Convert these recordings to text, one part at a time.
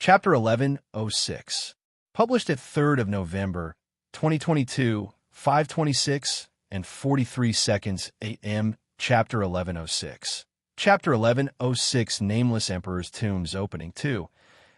Chapter 1106. Published at 3rd of November, 2022, 5:26 and 43 seconds a.m. Chapter 1106. Chapter 1106 Nameless Emperor's Tomb's Opening 2.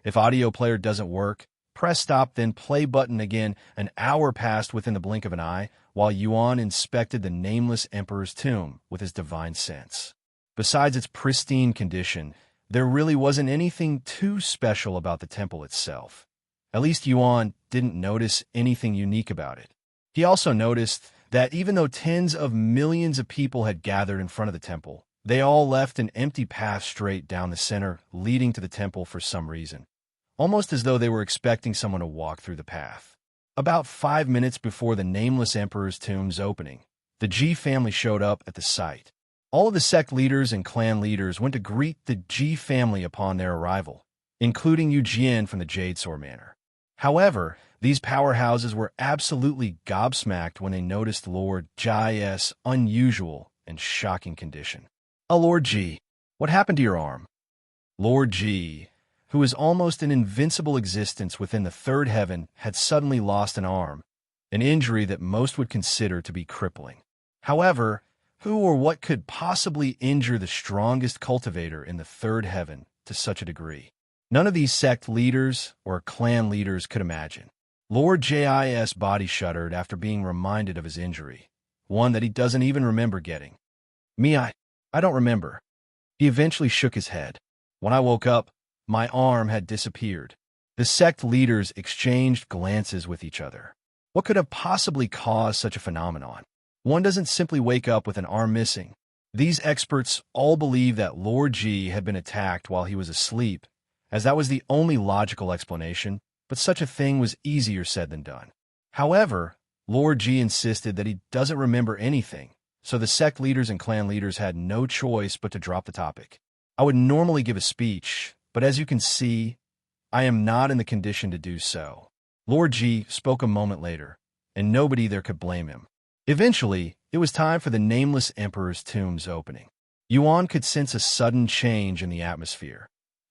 If audio player doesn't work, press stop then play button again. An hour passed within the blink of an eye while Yuan inspected the Nameless Emperor's tomb with his divine sense. Besides its pristine condition, there really wasn't anything too special about the temple itself. At least Yuan didn't notice anything unique about it. He also noticed that even though tens of millions of people had gathered in front of the temple, they all left an empty path straight down the center leading to the temple for some reason, almost as though they were expecting someone to walk through the path. About 5 minutes before the Nameless Emperor's tomb's opening, the Ji family showed up at the site. All of the sect leaders and clan leaders went to greet the Ji family upon their arrival, including Yu Jian from the Jade Sword Manor. However, these powerhouses were absolutely gobsmacked when they noticed Lord Ji's unusual and shocking condition. Lord Ji, what happened to your arm? Lord Ji, who is almost an invincible existence within the third heaven, had suddenly lost an arm, an injury that most would consider to be crippling. However, who or what could possibly injure the strongest cultivator in the third heaven to such a degree? None of these sect leaders or clan leaders could imagine. Lord Jis' body shuddered after being reminded of his injury, one that he doesn't even remember getting. I don't remember. He eventually shook his head. When I woke up, my arm had disappeared. The sect leaders exchanged glances with each other. What could have possibly caused such a phenomenon? One doesn't simply wake up with an arm missing. These experts all believe that Lord Ji had been attacked while he was asleep, as that was the only logical explanation, but such a thing was easier said than done. However, Lord Ji insisted that he doesn't remember anything, so the sect leaders and clan leaders had no choice but to drop the topic. I would normally give a speech, but as you can see, I am not in the condition to do so. Lord Ji spoke a moment later, and nobody there could blame him. Eventually, it was time for the Nameless Emperor's tomb's opening. Yuan could sense a sudden change in the atmosphere,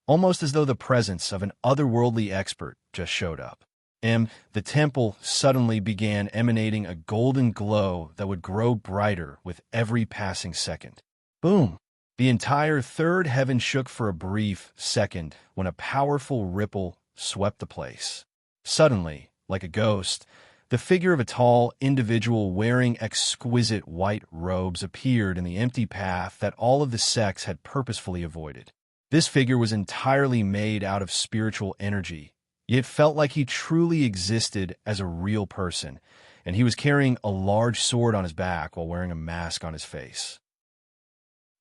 almost as though the presence of an otherworldly expert just showed up. The temple suddenly began emanating a golden glow that would grow brighter with every passing second. Boom! The entire third heaven shook for a brief second when a powerful ripple swept the place. Suddenly, like a ghost, the figure of a tall individual wearing exquisite white robes appeared in the empty path that all of the sects had purposefully avoided. This figure was entirely made out of spiritual energy, yet felt like he truly existed as a real person, and he was carrying a large sword on his back while wearing a mask on his face.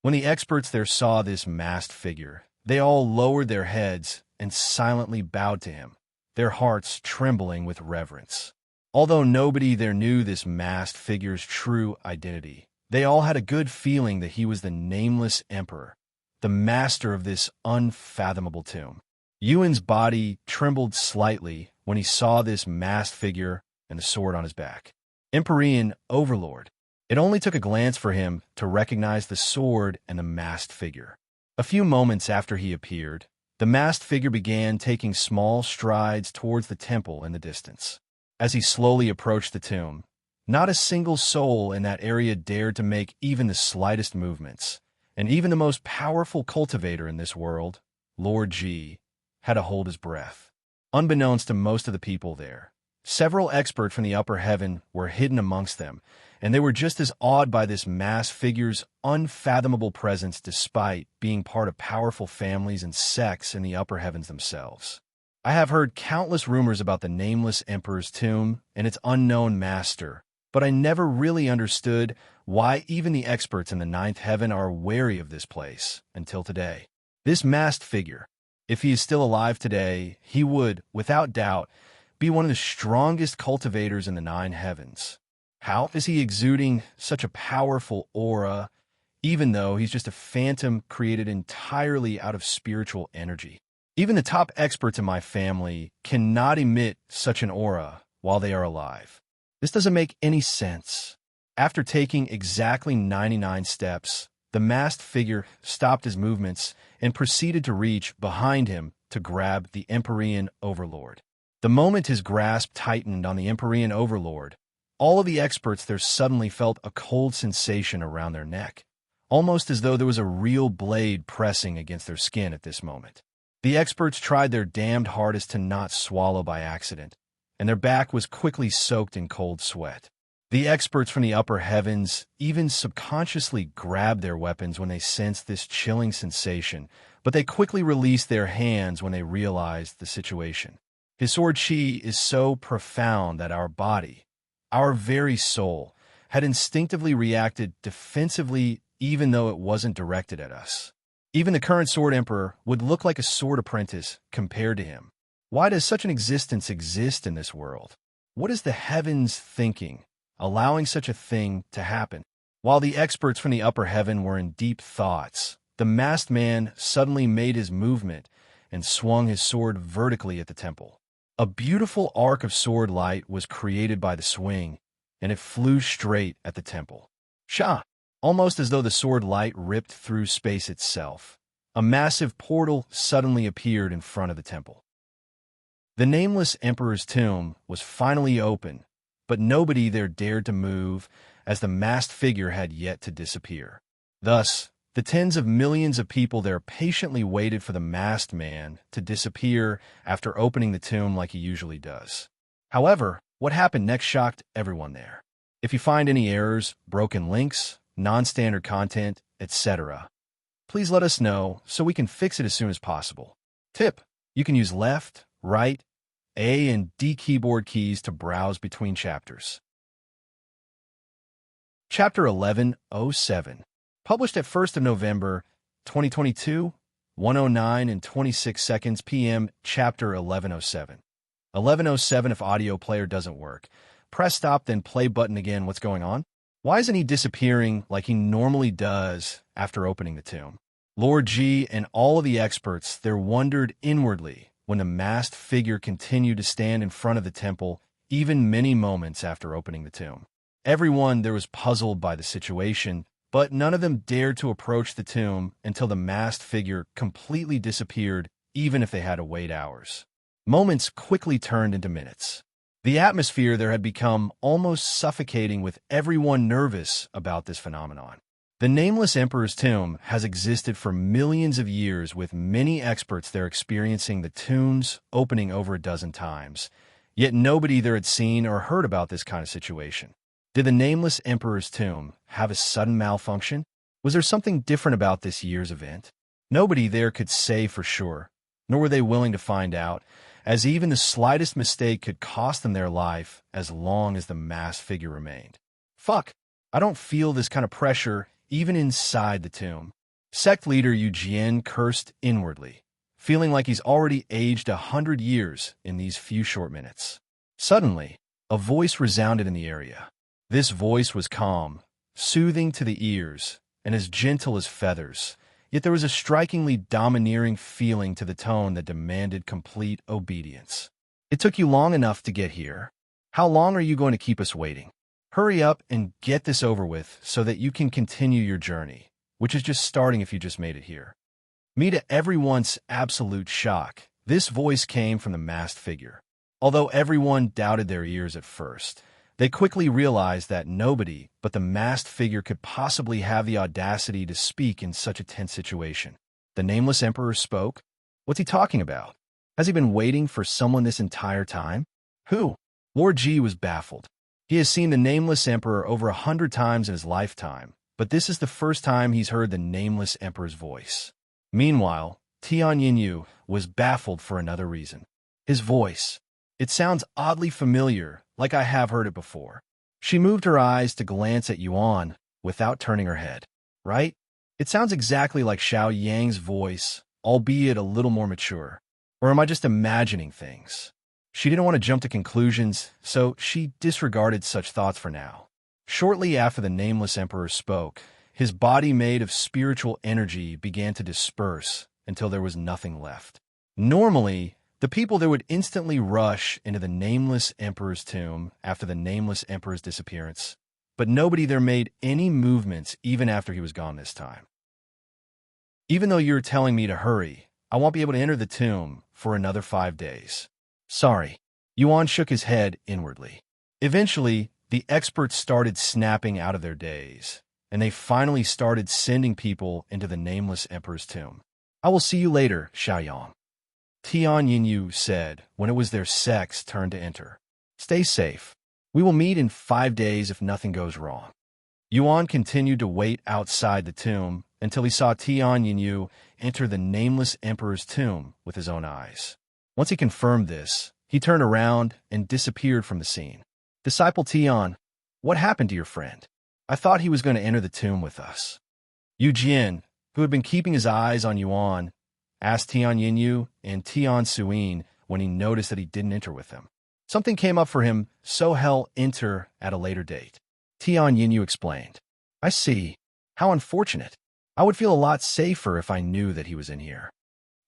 When the experts there saw this masked figure, they all lowered their heads and silently bowed to him, their hearts trembling with reverence. Although nobody there knew this masked figure's true identity, they all had a good feeling that he was the Nameless Emperor, the master of this unfathomable tomb. Yuan's body trembled slightly when he saw this masked figure and the sword on his back. Empyrean Overlord. It only took a glance for him to recognize the sword and the masked figure. A few moments after he appeared, the masked figure began taking small strides towards the temple in the distance. As he slowly approached the tomb, not a single soul in that area dared to make even the slightest movements, and even the most powerful cultivator in this world, Lord Ji, had to hold his breath. Unbeknownst to most of the people there, several experts from the upper heaven were hidden amongst them, and they were just as awed by this masked figure's unfathomable presence despite being part of powerful families and sects in the upper heavens themselves. I have heard countless rumors about the Nameless Emperor's tomb and its unknown master, but I never really understood why even the experts in the ninth heaven are wary of this place until today. This masked figure, if he is still alive today, he would, without doubt, be one of the strongest cultivators in the nine heavens. How is he exuding such a powerful aura, even though he's just a phantom created entirely out of spiritual energy? Even the top experts in my family cannot emit such an aura while they are alive. This doesn't make any sense. After taking exactly 99 steps, the masked figure stopped his movements and proceeded to reach behind him to grab the Empyrean Overlord. The moment his grasp tightened on the Empyrean Overlord, all of the experts there suddenly felt a cold sensation around their neck, almost as though there was a real blade pressing against their skin at this moment. The experts tried their damned hardest to not swallow by accident, and their back was quickly soaked in cold sweat. The experts from the upper heavens even subconsciously grabbed their weapons when they sensed this chilling sensation, but they quickly released their hands when they realized the situation. His sword chi is so profound that our body, our very soul, had instinctively reacted defensively even though it wasn't directed at us. Even the current Sword Emperor would look like a sword apprentice compared to him. Why does such an existence exist in this world? What is the heavens thinking, allowing such a thing to happen? While the experts from the upper heaven were in deep thoughts, the masked man suddenly made his movement and swung his sword vertically at the temple. A beautiful arc of sword light was created by the swing, and it flew straight at the temple. Shah! Almost as though the sword light ripped through space itself, a massive portal suddenly appeared in front of the temple. The Nameless Emperor's tomb was finally open, but nobody there dared to move, as the masked figure had yet to disappear. Thus, the tens of millions of people there patiently waited for the masked man to disappear after opening the tomb like he usually does. However, what happened next shocked everyone there. If you find any errors, broken links, non-standard content, etc., please let us know so we can fix it as soon as possible. Tip: you can use left, right, A and D keyboard keys to browse between chapters. Chapter 1107, published at 1st of November, 2022, 1:09 and 26 seconds p.m. Chapter 1107. 1107 if audio player doesn't work. Press stop then play button again. What's going on? Why isn't he disappearing like he normally does after opening the tomb? Lord G and all of the experts there wondered inwardly when the masked figure continued to stand in front of the temple even many moments after opening the tomb. Everyone there was puzzled by the situation, but none of them dared to approach the tomb until the masked figure completely disappeared, even if they had to wait hours. Moments quickly turned into minutes. The atmosphere there had become almost suffocating, with everyone nervous about this phenomenon. The Nameless Emperor's tomb has existed for millions of years, with many experts there experiencing the tomb's opening over a dozen times, yet nobody there had seen or heard about this kind of situation. Did the Nameless Emperor's tomb have a sudden malfunction? Was there something different about this year's event? Nobody there could say for sure, nor were they willing to find out, as even the slightest mistake could cost them their life as long as the masked figure remained. Fuck, I don't feel this kind of pressure even inside the tomb. Sect leader Xiang cursed inwardly, feeling like he's already aged 100 years in these few short minutes. Suddenly, a voice resounded in the area. This voice was calm, soothing to the ears, and as gentle as feathers, yet there was a strikingly domineering feeling to the tone that demanded complete obedience. It took you long enough to get here. How long are you going to keep us waiting? Hurry up and get this over with so that you can continue your journey, which is just starting if you just made it here. Me to everyone's absolute shock, this voice came from the masked figure. Although everyone doubted their ears at first, they quickly realized that nobody but the masked figure could possibly have the audacity to speak in such a tense situation. The Nameless Emperor spoke? What's he talking about? Has he been waiting for someone this entire time? Who? Lord G was baffled. He has seen the Nameless Emperor over 100 times in his lifetime, but this is the first time he's heard the Nameless Emperor's voice. Meanwhile, Tian Yinyu was baffled for another reason. His voice. It sounds oddly familiar, like I have heard it before. She moved her eyes to glance at Yuan without turning her head. Right? It sounds exactly like Xiao Yang's voice, albeit a little more mature. Or am I just imagining things? She didn't want to jump to conclusions, so she disregarded such thoughts for now. Shortly after the Nameless Emperor spoke, his body made of spiritual energy began to disperse until there was nothing left. Normally, the people there would instantly rush into the Nameless Emperor's tomb after the Nameless Emperor's disappearance, but nobody there made any movements even after he was gone this time. Even though you're telling me to hurry, I won't be able to enter the tomb for another 5 days. Sorry. Yuan shook his head inwardly. Eventually, the experts started snapping out of their daze, and they finally started sending people into the Nameless Emperor's tomb. I will see you later, Xiang, Tian Yinyu said when it was their sect's turn to enter. Stay safe. We will meet in 5 days if nothing goes wrong. Yuan continued to wait outside the tomb until he saw Tian Yinyu enter the Nameless Emperor's tomb with his own eyes. Once he confirmed this, he turned around and disappeared from the scene. Disciple Tian, what happened to your friend? I thought he was going to enter the tomb with us. Yu Jian, who had been keeping his eyes on Yuan, asked Tian Yinyu and Tian Suyin when he noticed that he didn't enter with them. Something came up for him, so he'll enter at a later date. Tian Yinyu explained. I see. How unfortunate. I would feel a lot safer if I knew that he was in here.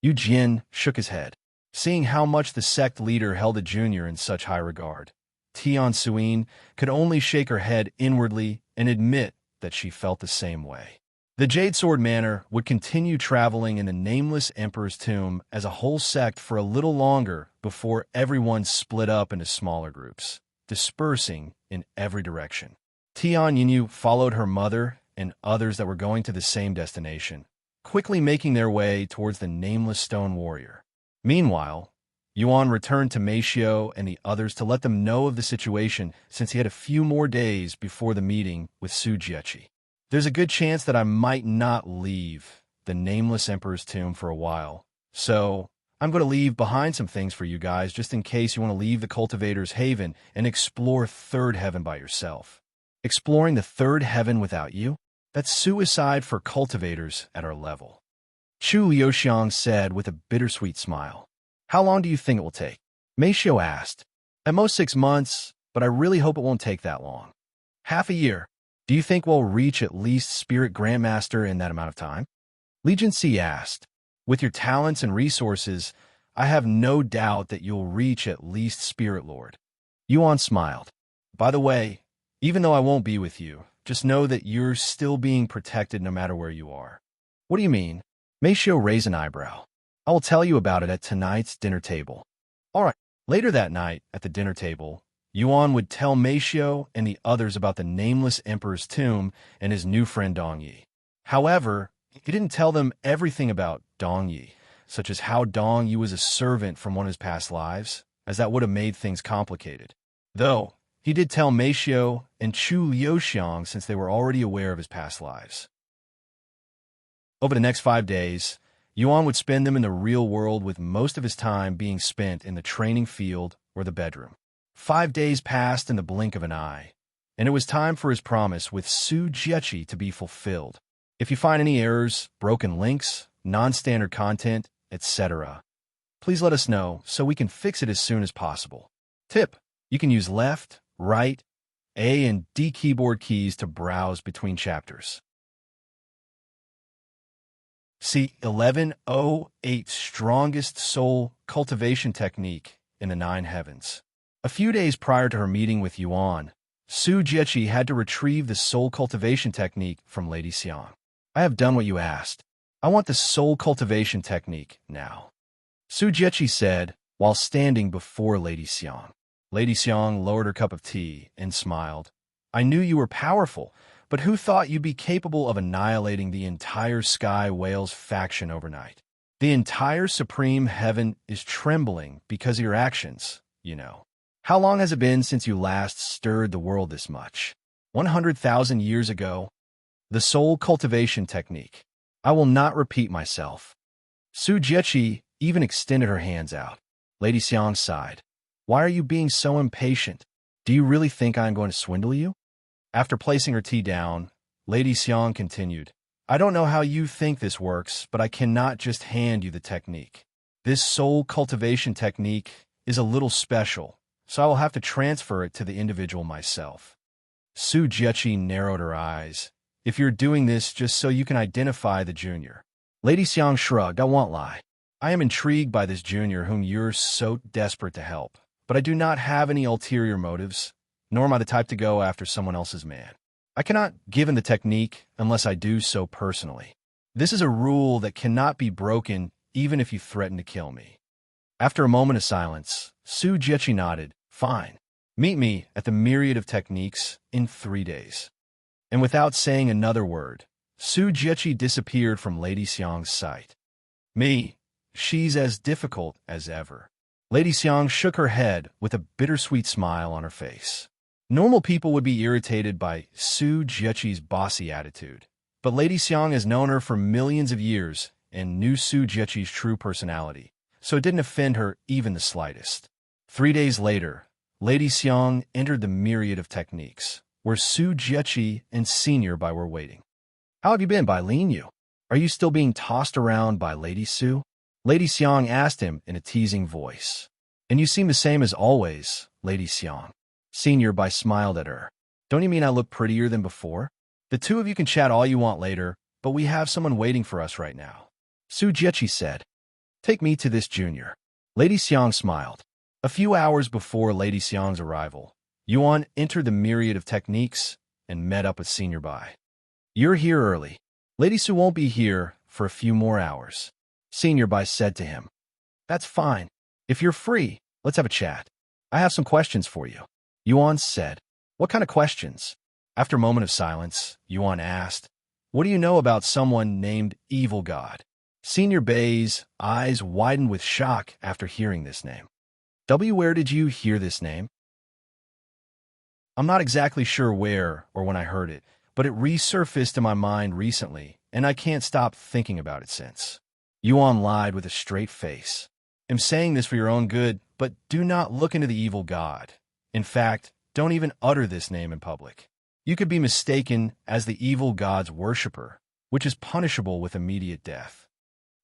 Yu Jian shook his head, seeing how much the sect leader held a junior in such high regard. Tian Suyin could only shake her head inwardly and admit that she felt the same way. The Jade Sword Manor would continue traveling in the Nameless Emperor's tomb as a whole sect for a little longer before everyone split up into smaller groups, dispersing in every direction. Tian Yinyu followed her mother and others that were going to the same destination, quickly making their way towards the Nameless Stone Warrior. Meanwhile, Yuan returned to Meishio and the others to let them know of the situation since he had a few more days before the meeting with Su Jiechi. There's a good chance that I might not leave the Nameless Emperor's tomb for a while, so I'm going to leave behind some things for you guys just in case you want to leave the Cultivator's Haven and explore Third Heaven by yourself. Exploring the Third Heaven without you? That's suicide for cultivators at our level. Chu Liuxiang said with a bittersweet smile. How long do you think it will take? Meishio asked. At most 6 months, but I really hope it won't take that long. Half a year. Do you think we'll reach at least Spirit Grandmaster in that amount of time? Legion C asked. With your talents and resources, I have no doubt that you'll reach at least Spirit Lord. Yuan smiled. By the way, even though I won't be with you, just know that you're still being protected no matter where you are. What do you mean? Meishio raised an eyebrow. I will tell you about it at tonight's dinner table. All right. Later that night, at the dinner table, Yuan would tell Meishio and the others about the Nameless Emperor's tomb and his new friend Dongyi. However, he didn't tell them everything about Dongyi, such as how Dongyi was a servant from one of his past lives, as that would have made things complicated. Though, he did tell Meishio and Chu Liuxiang since they were already aware of his past lives. Over the next 5 days, Yuan would spend them in the real world with most of his time being spent in the training field or the bedroom. 5 days passed in the blink of an eye, and it was time for his promise with Su Jiechi to be fulfilled. If you find any errors, broken links, non-standard content, etc., please let us know so we can fix it as soon as possible. Tip: you can use left, right, A and D keyboard keys to browse between chapters. C1140 Strongest Soul Cultivation Technique in the 9 Heavens. A few days prior to her meeting with Yuan, Su Jiechi had to retrieve the soul cultivation technique from Lady Xiang. I have done what you asked. I want the soul cultivation technique now, Su Jiechi said while standing before Lady Xiang. Lady Xiang lowered her cup of tea and smiled. I knew you were powerful, but who thought you'd be capable of annihilating the entire Sky Whales faction overnight? The entire Supreme Heaven is trembling because of your actions, you know. How long has it been since you last stirred the world this much? 100,000 years ago? The soul cultivation technique. I will not repeat myself. Su Jiechi even extended her hands out. Lady Xiang sighed. Why are you being so impatient? Do you really think I am going to swindle you? After placing her tea down, Lady Xiang continued. I don't know how you think this works, but I cannot just hand you the technique. This soul cultivation technique is a little special, so I will have to transfer it to the individual myself. Su Jiechi narrowed her eyes. If you're doing this just so you can identify the junior. Lady Xiang shrugged. I won't lie. I am intrigued by this junior whom you're so desperate to help, but I do not have any ulterior motives, nor am I the type to go after someone else's man. I cannot give him the technique unless I do so personally. This is a rule that cannot be broken even if you threaten to kill me. After a moment of silence, Su Jiechi nodded. Fine. Meet me at the Myriad of Techniques in 3 days. And without saying another word, Su Jiechi disappeared from Lady Xiang's sight. Me, she's as difficult as ever. Lady Xiang shook her head with a bittersweet smile on her face. Normal people would be irritated by Su Jiechi's bossy attitude, but Lady Xiang has known her for millions of years and knew Su Jiechi's true personality, so it didn't offend her even the slightest. 3 days later, Lady Xiang entered the Myriad of Techniques, where Su Jiechi and Senior Bai were waiting. How have you been, Bai Lin Yu? Are you still being tossed around by Lady Su? Lady Xiang asked him in a teasing voice. And you seem the same as always, Lady Xiang. Senior Bai smiled at her. Don't you mean I look prettier than before? The two of you can chat all you want later, but we have someone waiting for us right now. Su Jiechi said. Take me to this junior. Lady Xiang smiled. A few hours before Lady Xiang's arrival, Yuan entered the Myriad of Techniques and met up with Senior Bai. You're here early. Lady Su won't be here for a few more hours. Senior Bai said to him. That's fine. If you're free, let's have a chat. I have some questions for you. Yuan said. What kind of questions? After a moment of silence, Yuan asked, what do you know about someone named Evil God? Senior Bai's eyes widened with shock after hearing this name. Where did you hear this name? I'm not exactly sure where or when I heard it, but it resurfaced in my mind recently, and I can't stop thinking about it since. Yuan lied with a straight face. I'm saying this for your own good, but do not look into the evil god. In fact, don't even utter this name in public. You could be mistaken as the evil god's worshipper, which is punishable with immediate death.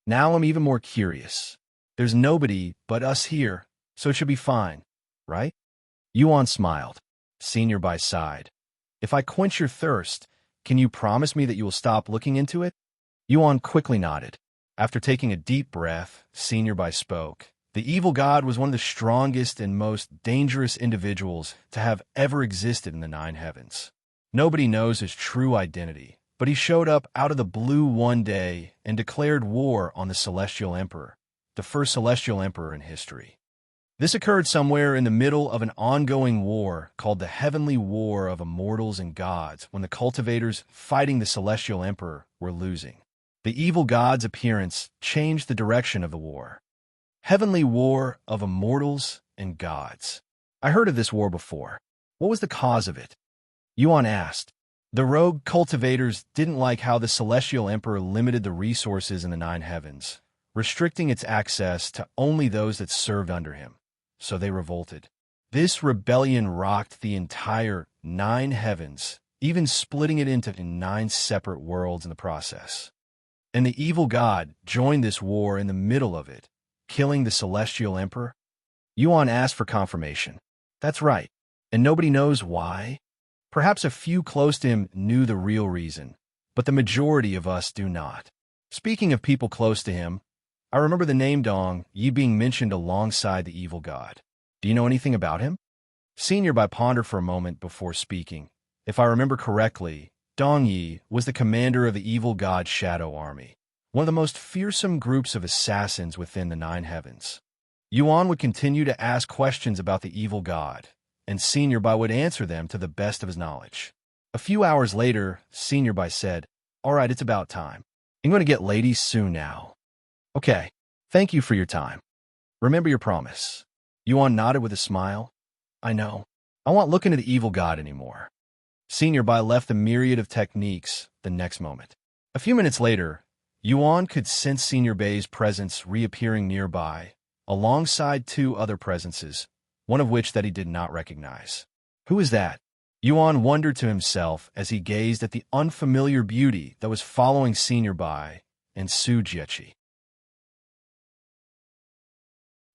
Now I'm even more curious. There's nobody but us here, so it should be fine, right? Yuan smiled. Senior Bai sighed. If I quench your thirst, can you promise me that you will stop looking into it? Yuan quickly nodded. After taking a deep breath, Senior Bai spoke. The evil god was one of the strongest and most dangerous individuals to have ever existed in the 9 heavens. Nobody knows his true identity, but he showed up out of the blue one day and declared war on the Celestial Emperor, the first Celestial Emperor in history. This occurred somewhere in the middle of an ongoing war called the Heavenly War of Immortals and Gods, when the cultivators fighting the Celestial Emperor were losing. The evil god's appearance changed the direction of the war. Heavenly War of Immortals and Gods. I heard of this war before. What was the cause of it? Yuan asked. The rogue cultivators didn't like how the Celestial Emperor limited the resources in the 9 heavens, restricting its access to only those that served under him. So they revolted. This rebellion rocked the entire 9 heavens, even splitting it into 9 separate worlds in the process. And the evil god joined this war in the middle of it, killing the Celestial Emperor? Yuan asked for confirmation. That's right. And nobody knows why? Perhaps a few close to him knew the real reason, but the majority of us do not. Speaking of people close to him, I remember the name Dong Yi being mentioned alongside the evil god. Do you know anything about him? Senior Bai pondered for a moment before speaking. If I remember correctly, Dong Yi was the commander of the evil god's shadow army, one of the most fearsome groups of assassins within the 9 heavens. Yuan would continue to ask questions about the evil god, and Senior Bai would answer them to the best of his knowledge. A few hours later, Senior Bai said, All right, it's about time. I'm going to get Lady Su now. Okay, thank you for your time. Remember your promise. Yuan nodded with a smile. I know. I won't look into the evil god anymore. Senior Bai left the Myriad of Techniques the next moment. A few minutes later, Yuan could sense Senior Bai's presence reappearing nearby, alongside 2 other presences, one of which that he did not recognize. Who is that? Yuan wondered to himself as he gazed at the unfamiliar beauty that was following Senior Bai and Su Jiechi.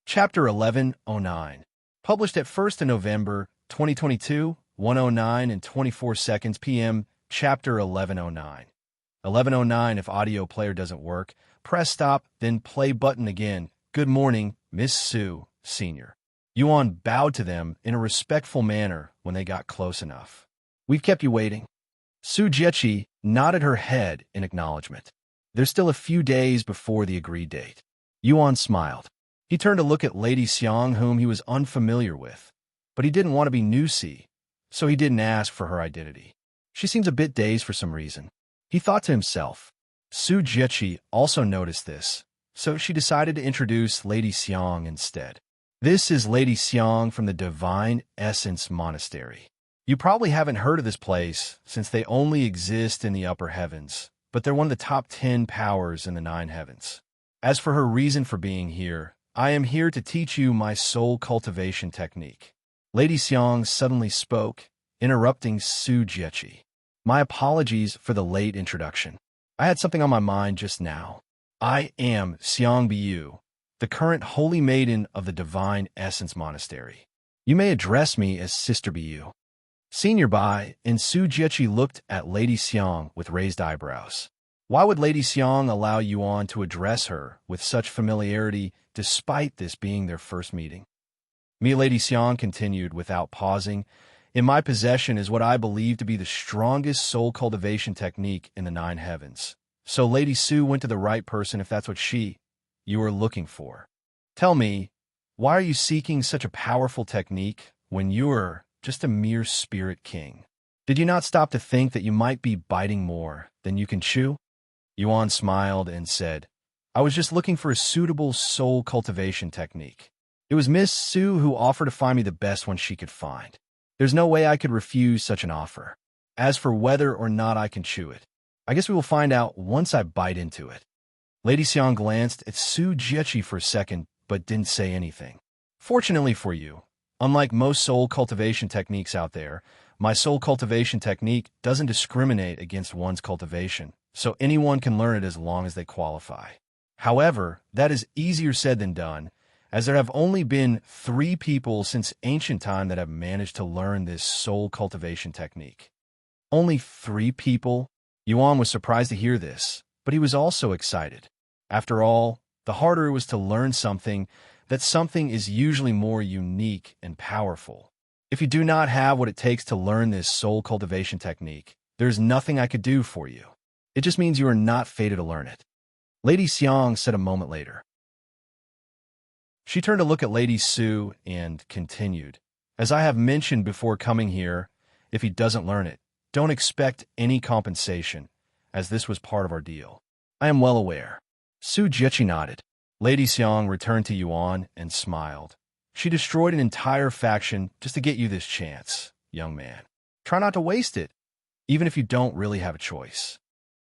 Chapter 1109. Published at 1st of November, 2022, 1:09 and 24 seconds p.m. Chapter 1109. 1109 if audio player doesn't work. Press stop, then play button again. Good morning, Miss Su, Senior. Yuan bowed to them in a respectful manner when they got close enough. We've kept you waiting. Su Jiechi nodded her head in acknowledgement. There's still a few days before the agreed date. Yuan smiled. He turned to look at Lady Xiang, whom he was unfamiliar with, but he didn't want to be newsy, so he didn't ask for her identity. She seems a bit dazed for some reason. He thought to himself. Su Jiechi also noticed this, so she decided to introduce Lady Xiang instead. This is Lady Xiang from the Divine Essence Monastery. You probably haven't heard of this place since they only exist in the upper heavens, but they're one of the top 10 powers in the 9 heavens. As for her reason for being here, I am here to teach you my soul cultivation technique. Lady Xiang suddenly spoke, interrupting Su Jiechi. My apologies for the late introduction. I had something on my mind just now. I am Xiang Biyu, the current holy maiden of the Divine Essence Monastery. You may address me as Sister Biyu. Senior Bai and Su Jiechi looked at Lady Xiang with raised eyebrows. Why would Lady Xiang allow Yuan to address her with such familiarity despite this being their first meeting? Lady Xiang continued without pausing. In my possession is what I believe to be the strongest soul cultivation technique in the 9 heavens. So Lady Su went to the right person if that's what you are looking for. Tell me, why are you seeking such a powerful technique when you're just a mere spirit king? Did you not stop to think that you might be biting more than you can chew? Yuan smiled and said, I was just looking for a suitable soul cultivation technique. It was Miss Su who offered to find me the best one she could find. There's no way I could refuse such an offer. As for whether or not I can chew it, I guess we will find out once I bite into it. Lady Xiang glanced at Su Jiechi for a second, but didn't say anything. Fortunately for you, unlike most soul cultivation techniques out there, my soul cultivation technique doesn't discriminate against one's cultivation, so anyone can learn it as long as they qualify. However, that is easier said than done, as there have only been 3 people since ancient time that have managed to learn this soul cultivation technique. Only 3 people? Yuan was surprised to hear this, but he was also excited. After all, the harder it was to learn something, that something is usually more unique and powerful. If you do not have what it takes to learn this soul cultivation technique, there's nothing I could do for you. It just means you are not fated to learn it. Lady Xiang said a moment later. She turned to look at Lady Su and continued, As I have mentioned before coming here, if he doesn't learn it, don't expect any compensation, as this was part of our deal. I am well aware. Su Jiechi nodded. Lady Xiang returned to Yuan and smiled. She destroyed an entire faction just to get you this chance, young man. Try not to waste it, even if you don't really have a choice.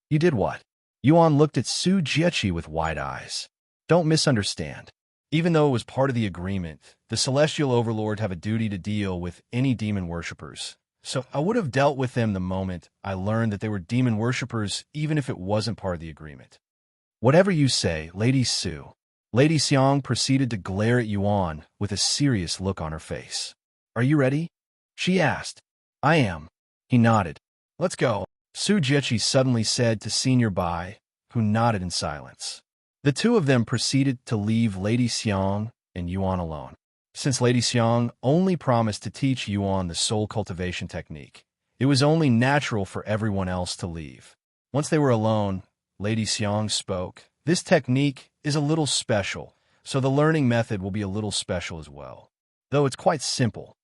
You did what? Yuan looked at Su Jiechi with wide eyes. Don't misunderstand. Even though it was part of the agreement, the Celestial Overlord have a duty to deal with any demon worshippers. So I would have dealt with them the moment I learned that they were demon worshippers, even if it wasn't part of the agreement. Whatever you say, Lady Su. Lady Xiang proceeded to glare at Yuan with a serious look on her face. Are you ready? She asked. I am. He nodded. Let's go. Su Jiechi suddenly said to Senior Bai, who nodded in silence. The two of them proceeded to leave Lady Xiang and Yuan alone. Since Lady Xiang only promised to teach Yuan the soul cultivation technique, it was only natural for everyone else to leave. Once they were alone, Lady Xiang spoke. This technique is a little special, so the learning method will be a little special as well. Though it's quite simple.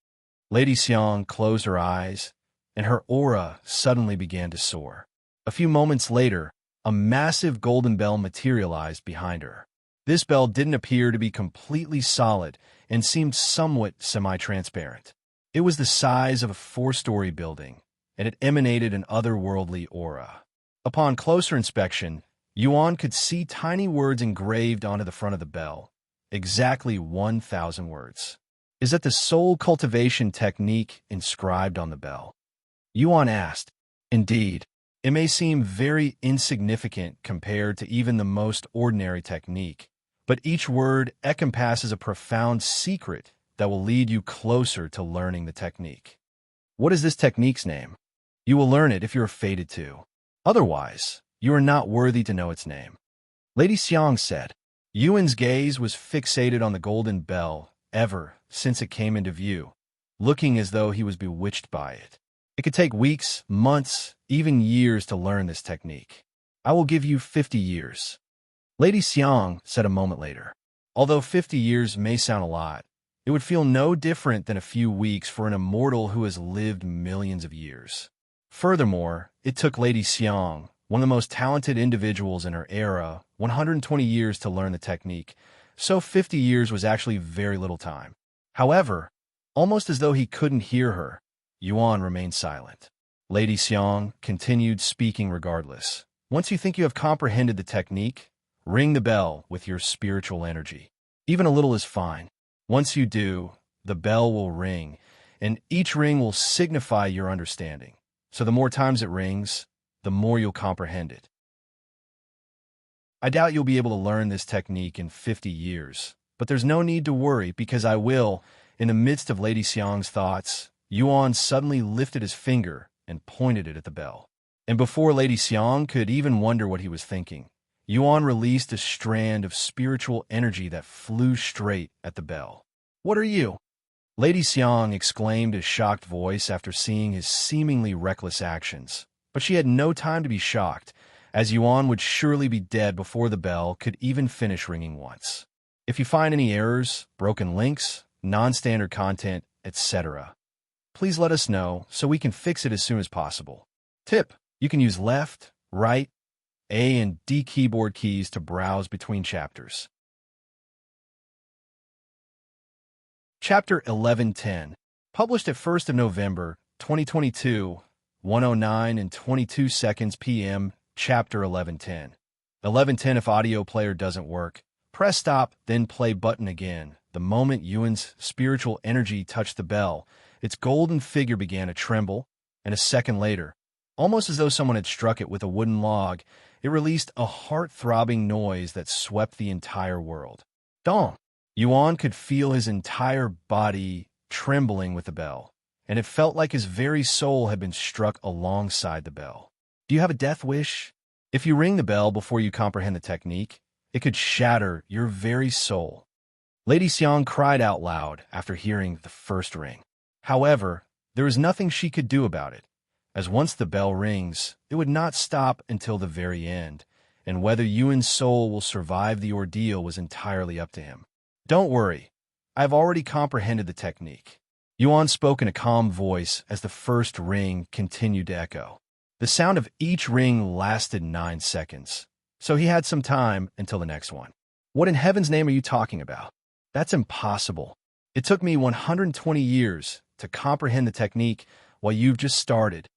Lady Xiang closed her eyes, and her aura suddenly began to soar. A few moments later, a massive golden bell materialized behind her. This bell didn't appear to be completely solid and seemed somewhat semi-transparent. It was the size of a 4-story building, and it emanated an otherworldly aura. Upon closer inspection, Yuan could see tiny words engraved onto the front of the bell, exactly 1,000 words. Is that the soul cultivation technique inscribed on the bell? Yuan asked. Indeed, it may seem very insignificant compared to even the most ordinary technique, but each word encompasses a profound secret that will lead you closer to learning the technique. What is this technique's name? You will learn it if you are fated to. Otherwise, you are not worthy to know its name. Lady Xiang said. Yuan's gaze was fixated on the golden bell ever since it came into view, looking as though he was bewitched by it. It could take weeks, months, even years to learn this technique. I will give you 50 years. Lady Xiang said a moment later. Although 50 years may sound a lot, it would feel no different than a few weeks for an immortal who has lived millions of years. Furthermore, it took Lady Xiang, one of the most talented individuals in her era, 120 years to learn the technique, so 50 years was actually very little time. However, almost as though he couldn't hear her, Yuan remained silent. Lady Xiang continued speaking regardless. Once you think you have comprehended the technique, ring the bell with your spiritual energy. Even a little is fine. Once you do, the bell will ring, and each ring will signify your understanding. So the more times it rings, the more you'll comprehend it. I doubt you'll be able to learn this technique in 50 years, but there's no need to worry because I will. In the midst of Lady Xiang's thoughts, Yuan suddenly lifted his finger and pointed it at the bell. And before Lady Xiang could even wonder what he was thinking, Yuan released a strand of spiritual energy that flew straight at the bell. "What are you?" Lady Xiang exclaimed a shocked voice after seeing his seemingly reckless actions. But she had no time to be shocked, as Yuan would surely be dead before the bell could even finish ringing once. If you find any errors, broken links, non-standard content, etc., please let us know so we can fix it as soon as possible. Tip: you can use left, right, A and D keyboard keys to browse between chapters. Chapter 1110, published at 1st of November, 2022, 1:09 and 22 seconds p.m., Chapter 1110. 1110 if audio player doesn't work, press stop, then play button again. The moment Yuan's spiritual energy touched the bell, its golden figure began to tremble, and a second later, almost as though someone had struck it with a wooden log, it released a heart-throbbing noise that swept the entire world. Dong! Yuan could feel his entire body trembling with the bell, and it felt like his very soul had been struck alongside the bell. Do you have a death wish? If you ring the bell before you comprehend the technique, it could shatter your very soul. Lady Xiang cried out loud after hearing the first ring. However, there was nothing she could do about it, as once the bell rings, it would not stop until the very end, and whether Yuan's soul will survive the ordeal was entirely up to him. Don't worry, I have already comprehended the technique. Yuan spoke in a calm voice as the first ring continued to echo. The sound of each ring lasted 9 seconds, so he had some time until the next one. What in heaven's name are you talking about? That's impossible. It took me 120 years to comprehend the technique while you've just started.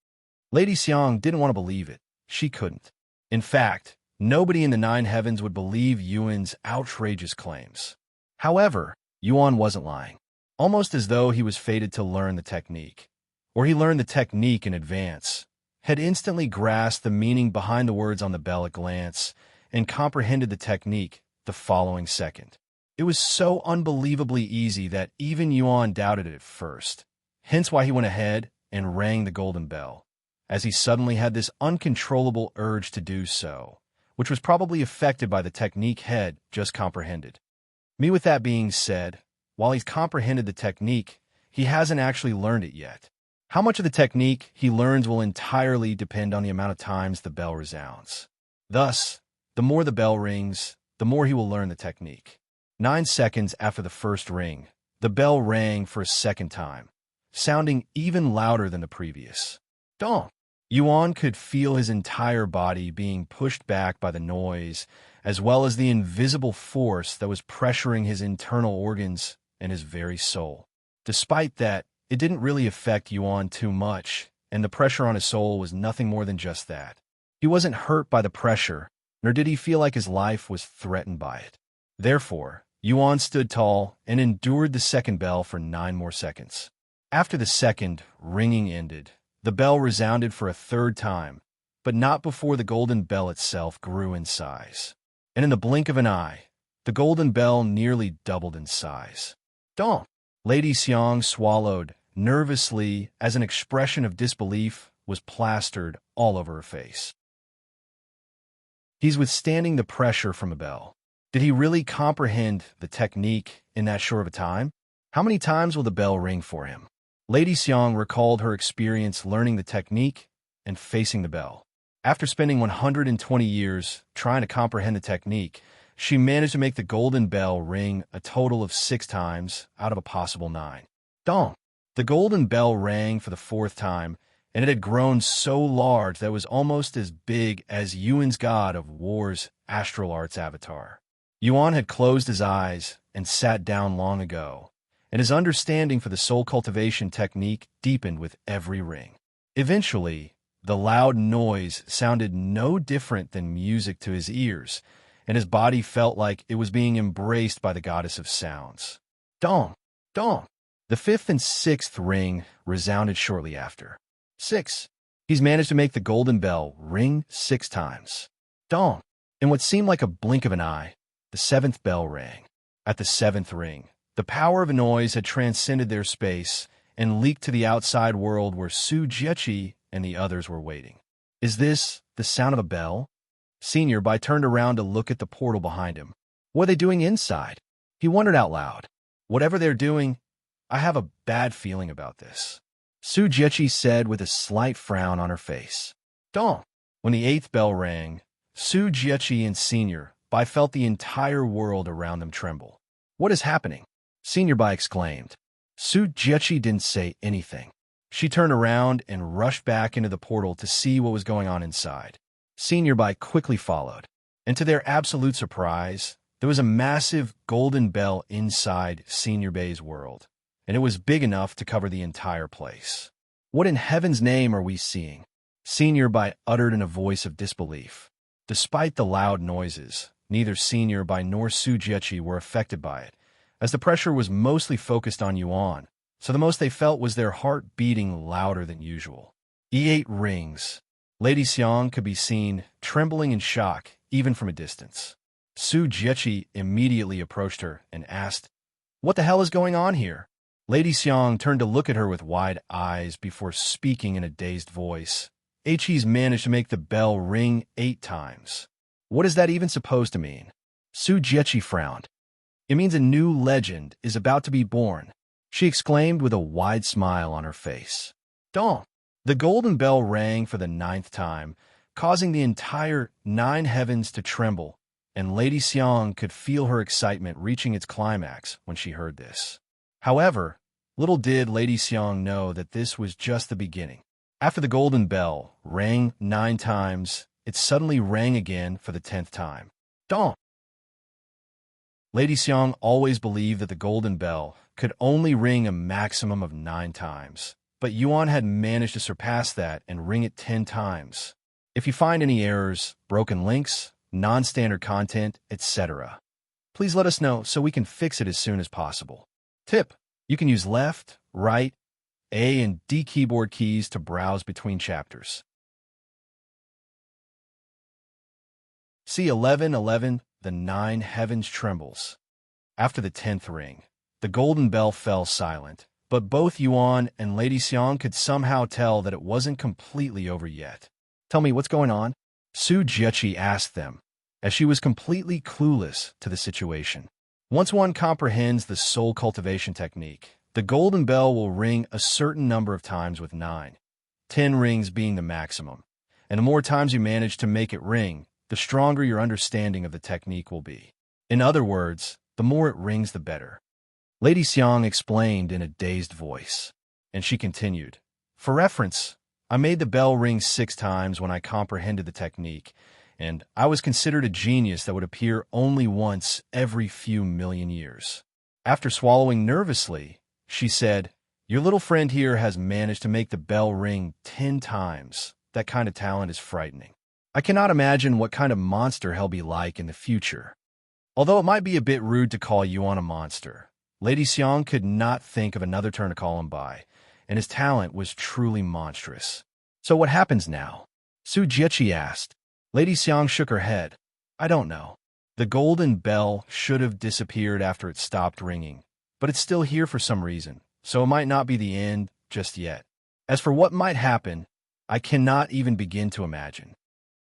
Lady Xiang didn't want to believe it. She couldn't. In fact, nobody in the 9 heavens would believe Yuan's outrageous claims. However, Yuan wasn't lying, almost as though he was fated to learn the technique, or he learned the technique in advance, had instantly grasped the meaning behind the words on the bell at glance, and comprehended the technique the following second. It was so unbelievably easy that even Yuan doubted it at first, hence why he went ahead and rang the golden bell, as he suddenly had this uncontrollable urge to do so, which was probably affected by the technique head just comprehended. With that being said, while he's comprehended the technique, he hasn't actually learned it yet. How much of the technique he learns will entirely depend on the amount of times the bell resounds. Thus, the more the bell rings, the more he will learn the technique. 9 seconds after the first ring, the bell rang for a second time, sounding even louder than the previous. Dong! Yuan could feel his entire body being pushed back by the noise, as well as the invisible force that was pressuring his internal organs and his very soul. Despite that, it didn't really affect Yuan too much, and the pressure on his soul was nothing more than just that. He wasn't hurt by the pressure, nor did he feel like his life was threatened by it. Therefore, Yuan stood tall and endured the second bell for 9 more seconds. After the second ringing ended, the bell resounded for a third time, but not before the golden bell itself grew in size. And in the blink of an eye, the golden bell nearly doubled in size. Dong! Lady Xiang swallowed nervously as an expression of disbelief was plastered all over her face. He's withstanding the pressure from a bell. Did he really comprehend the technique in that short of a time? How many times will the bell ring for him? Lady Xiang recalled her experience learning the technique and facing the bell. After spending 120 years trying to comprehend the technique, she managed to make the golden bell ring a total of 6 times out of a possible 9. Dong! The golden bell rang for the 4th time, and it had grown so large that it was almost as big as Yuan's god of war's astral arts avatar. Yuan had closed his eyes and sat down long ago, and his understanding for the soul cultivation technique deepened with every ring. Eventually, the loud noise sounded no different than music to his ears, and his body felt like it was being embraced by the goddess of sounds. Dong! Dong! The 5th and 6th ring resounded shortly after. 6. He's managed to make the golden bell ring 6 times. Dong! In what seemed like a blink of an eye, the 7th bell rang. At the 7th ring, the power of a noise had transcended their space and leaked to the outside world where Su Jiechi and the others were waiting. Is this the sound of a bell? Senior Bai turned around to look at the portal behind him. What are they doing inside? He wondered out loud. Whatever they're doing, I have a bad feeling about this. Su Jiechi said with a slight frown on her face. Dong! When the 8th bell rang, Su Jiechi and Senior Bai felt the entire world around them tremble. What is happening? Senior Bai exclaimed. Su Jiechi didn't say anything. She turned around and rushed back into the portal to see what was going on inside. Senior Bai quickly followed, and to their absolute surprise, there was a massive golden bell inside Senior Bai's world, and it was big enough to cover the entire place. What in heaven's name are we seeing? Senior Bai uttered in a voice of disbelief. Despite the loud noises, neither Senior Bai nor Su Jiechi were affected by it, as the pressure was mostly focused on Yuan, so the most they felt was their heart beating louder than usual. E8 rings. Lady Xiang could be seen trembling in shock, even from a distance. Su Jiechi immediately approached her and asked, "What the hell is going on here?" Lady Xiang turned to look at her with wide eyes before speaking in a dazed voice. He's managed to make the bell ring 8 times. What is that even supposed to mean? Su Jiechi frowned. It means a new legend is about to be born, she exclaimed with a wide smile on her face. Dong! The golden bell rang for the 9th time, causing the entire 9 heavens to tremble, and Lady Xiang could feel her excitement reaching its climax when she heard this. However, little did Lady Xiang know that this was just the beginning. After the golden bell rang 9 times, it suddenly rang again for the 10th time. Dong! Lady Xiang always believed that the golden bell could only ring a maximum of 9 times, but Yuan had managed to surpass that and ring it 10 times. If you find any errors, broken links, non-standard content, etc., please let us know so we can fix it as soon as possible. Tip: you can use left, right, A and D keyboard keys to browse between chapters. C1111 The 9 Heavens Trembles. After the 10th ring, the golden bell fell silent, but both Yuan and Lady Xiang could somehow tell that it wasn't completely over yet. Tell me what's going on? Su Jiechi asked them, as she was completely clueless to the situation. Once one comprehends the soul cultivation technique, the golden bell will ring a certain number of times with 9, 10 rings being the maximum. And the more times you manage to make it ring, the stronger your understanding of the technique will be. In other words, the more it rings, the better. Lady Xiang explained in a dazed voice, and she continued, "For reference, I made the bell ring 6 times when I comprehended the technique, and I was considered a genius that would appear only once every few million years." After swallowing nervously, she said, "Your little friend here has managed to make the bell ring 10 times. That kind of talent is frightening. I cannot imagine what kind of monster he'll be like in the future." Although it might be a bit rude to call Yuan a monster, Lady Xiang could not think of another term to call him by, and his talent was truly monstrous. "So what happens now?" Su Jiechi asked. Lady Xiang shook her head. "I don't know. The golden bell should have disappeared after it stopped ringing, but it's still here for some reason, so it might not be the end just yet. As for what might happen, I cannot even begin to imagine."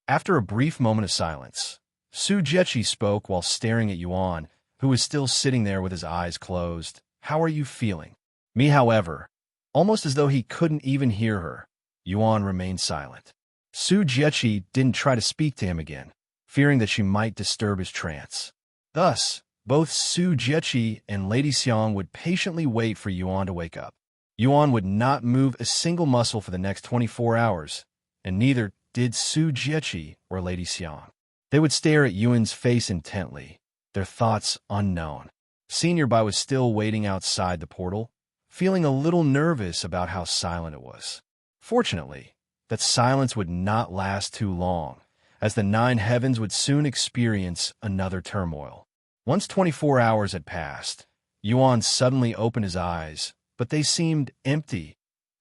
After a brief moment of silence, Su Jiechi spoke while staring at Yuan, who was still sitting there with his eyes closed. "How are you feeling?" Me, however, almost as though he couldn't even hear her, Yuan remained silent. Su Jiechi didn't try to speak to him again, fearing that she might disturb his trance. Thus, both Su Jiechi and Lady Xiang would patiently wait for Yuan to wake up. Yuan would not move a single muscle for the next 24 hours, and neither did Su Jiechi or Lady Xiang. They would stare at Yuan's face intently, their thoughts unknown. Senior Bai was still waiting outside the portal, feeling a little nervous about how silent it was. Fortunately, that silence would not last too long, as the 9 heavens would soon experience another turmoil. Once 24 hours had passed, Yuan suddenly opened his eyes, but they seemed empty,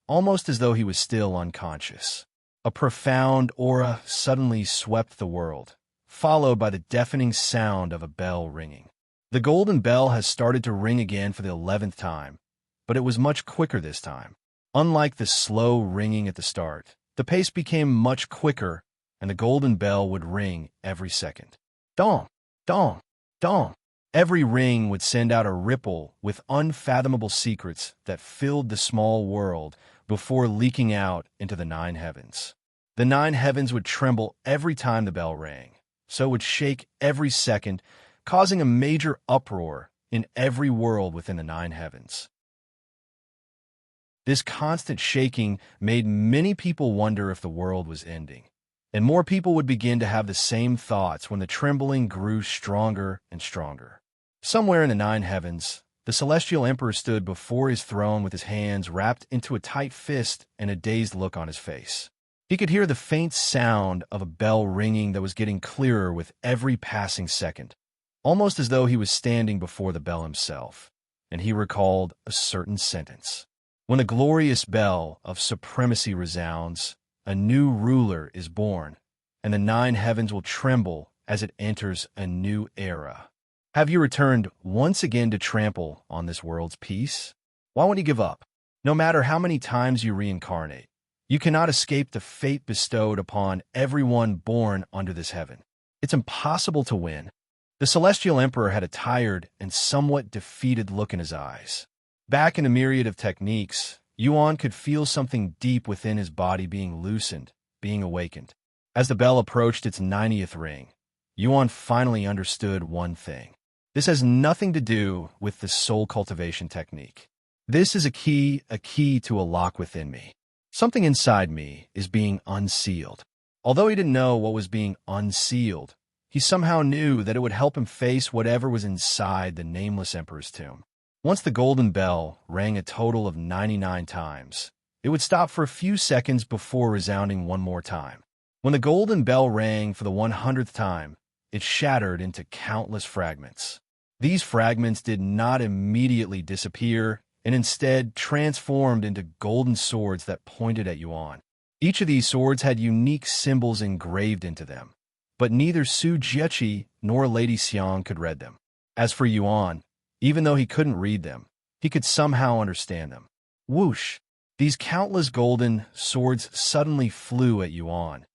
almost as though he was still unconscious. A profound aura suddenly swept the world, followed by the deafening sound of a bell ringing. The golden bell has started to ring again for the 11th time, but it was much quicker this time. Unlike the slow ringing at the start, the pace became much quicker, and the golden bell would ring every second. Dong! Dong! Dong! Every ring would send out a ripple with unfathomable secrets that filled the small world before leaking out into the 9 heavens. The 9 heavens would tremble every time the bell rang, so it would shake every second, causing a major uproar in every world within the 9 heavens. This constant shaking made many people wonder if the world was ending, and more people would begin to have the same thoughts when the trembling grew stronger and stronger. Somewhere in the 9 heavens, the Celestial Emperor stood before his throne with his hands wrapped into a tight fist and a dazed look on his face. He could hear the faint sound of a bell ringing that was getting clearer with every passing second, almost as though he was standing before the bell himself, and he recalled a certain sentence. When the glorious bell of supremacy resounds, a new ruler is born, and the 9 heavens will tremble as it enters a new era. Have you returned once again to trample on this world's peace? Why won't you give up? No matter how many times you reincarnate, you cannot escape the fate bestowed upon everyone born under this heaven. It's impossible to win. The Celestial Emperor had a tired and somewhat defeated look in his eyes. Back in a myriad of techniques, Yuan could feel something deep within his body being loosened, being awakened. As the bell approached its 90th ring, Yuan finally understood one thing. This has nothing to do with the soul cultivation technique. This is a key to a lock within me. Something inside me is being unsealed. Although he didn't know what was being unsealed, he somehow knew that it would help him face whatever was inside the Nameless Emperor's tomb. Once the golden bell rang a total of 99 times, it would stop for a few seconds before resounding one more time. When the golden bell rang for the 100th time, it shattered into countless fragments. These fragments did not immediately disappear, and instead transformed into golden swords that pointed at Yuan. Each of these swords had unique symbols engraved into them, but neither Su Jiechi nor Lady Xiang could read them. As for Yuan, even though he couldn't read them, he could somehow understand them. Whoosh! These countless golden swords suddenly flew at Yuan,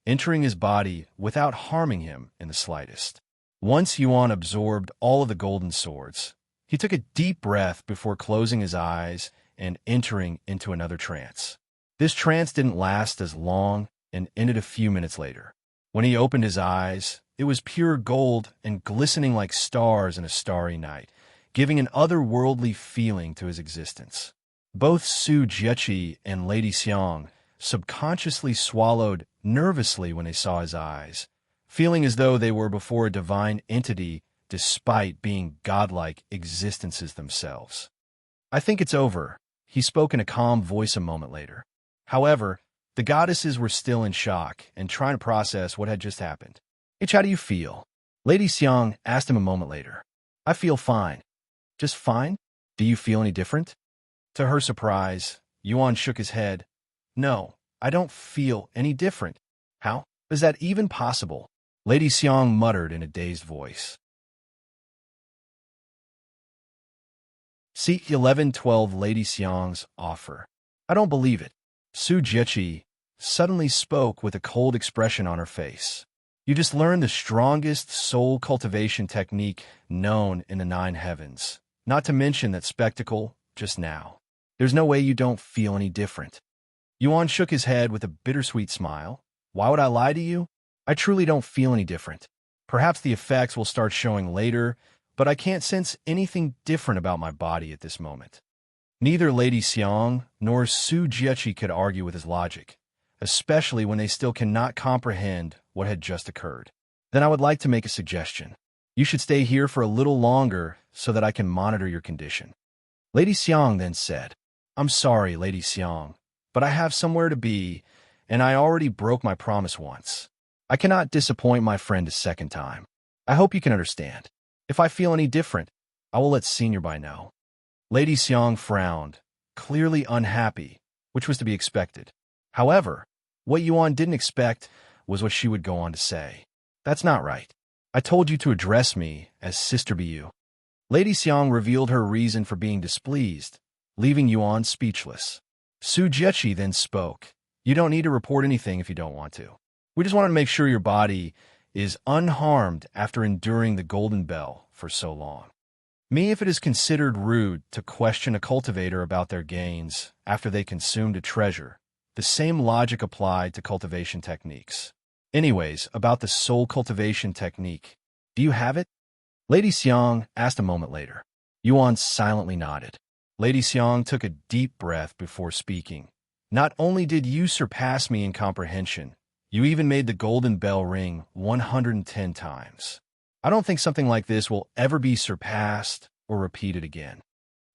entering his body without harming him in the slightest. Once Yuan absorbed all of the golden swords, he took a deep breath before closing his eyes and entering into another trance. This trance didn't last as long and ended a few minutes later. When he opened his eyes, it was pure gold and glistening like stars in a starry night, giving an otherworldly feeling to his existence. Both Su Jiechi and Lady Xiang subconsciously swallowed nervously when they saw his eyes, feeling as though they were before a divine entity despite being godlike existences themselves. "I think it's over," he spoke in a calm voice a moment later. However, the goddesses were still in shock and trying to process what had just happened. "H, how do you feel?" Lady Xiang asked him a moment later. "I feel fine." "Just fine? Do you feel any different?" To her surprise, Yuan shook his head. "No, I don't feel any different." "How is that even possible?" Lady Xiang muttered in a dazed voice. C1140 Lady Xiang's offer. "I don't believe it." Su Jiechi suddenly spoke with a cold expression on her face. "You just learned the strongest soul cultivation technique known in the 9 heavens, not to mention that spectacle just now. There's no way you don't feel any different." Yuan shook his head with a bittersweet smile. Why would I lie to you? I truly don't feel any different. Perhaps the effects will start showing later, but I can't sense anything different about my body at this moment. Neither Lady Xiang nor Su Jiechi could argue with his logic, especially when they still cannot comprehend what had just occurred. Then I would like to make a suggestion. You should stay here for a little longer so that I can monitor your condition. Lady Xiang then said, I'm sorry, Lady Xiang, but I have somewhere to be, and I already broke my promise once. I cannot disappoint my friend a second time. I hope you can understand. If I feel any different, I will let Senior Bai know. Lady Xiang frowned, clearly unhappy, which was to be expected. However, what Yuan didn't expect was what she would go on to say. That's not right. I told you to address me as Sister Bu. Lady Xiang revealed her reason for being displeased, leaving Yuan speechless. Su Jiechi then spoke. You don't need to report anything if you don't want to. We just wanted to make sure your body is unharmed after enduring the Golden Bell for so long. Me, if it is considered rude to question a cultivator about their gains after they consumed a treasure, the same logic applied to cultivation techniques. Anyways, about the soul cultivation technique. Do you have it? Lady Xiang asked a moment later. Yuan silently nodded. Lady Xiang took a deep breath before speaking. Not only did you surpass me in comprehension, you even made the golden bell ring 110 times. I don't think something like this will ever be surpassed or repeated again.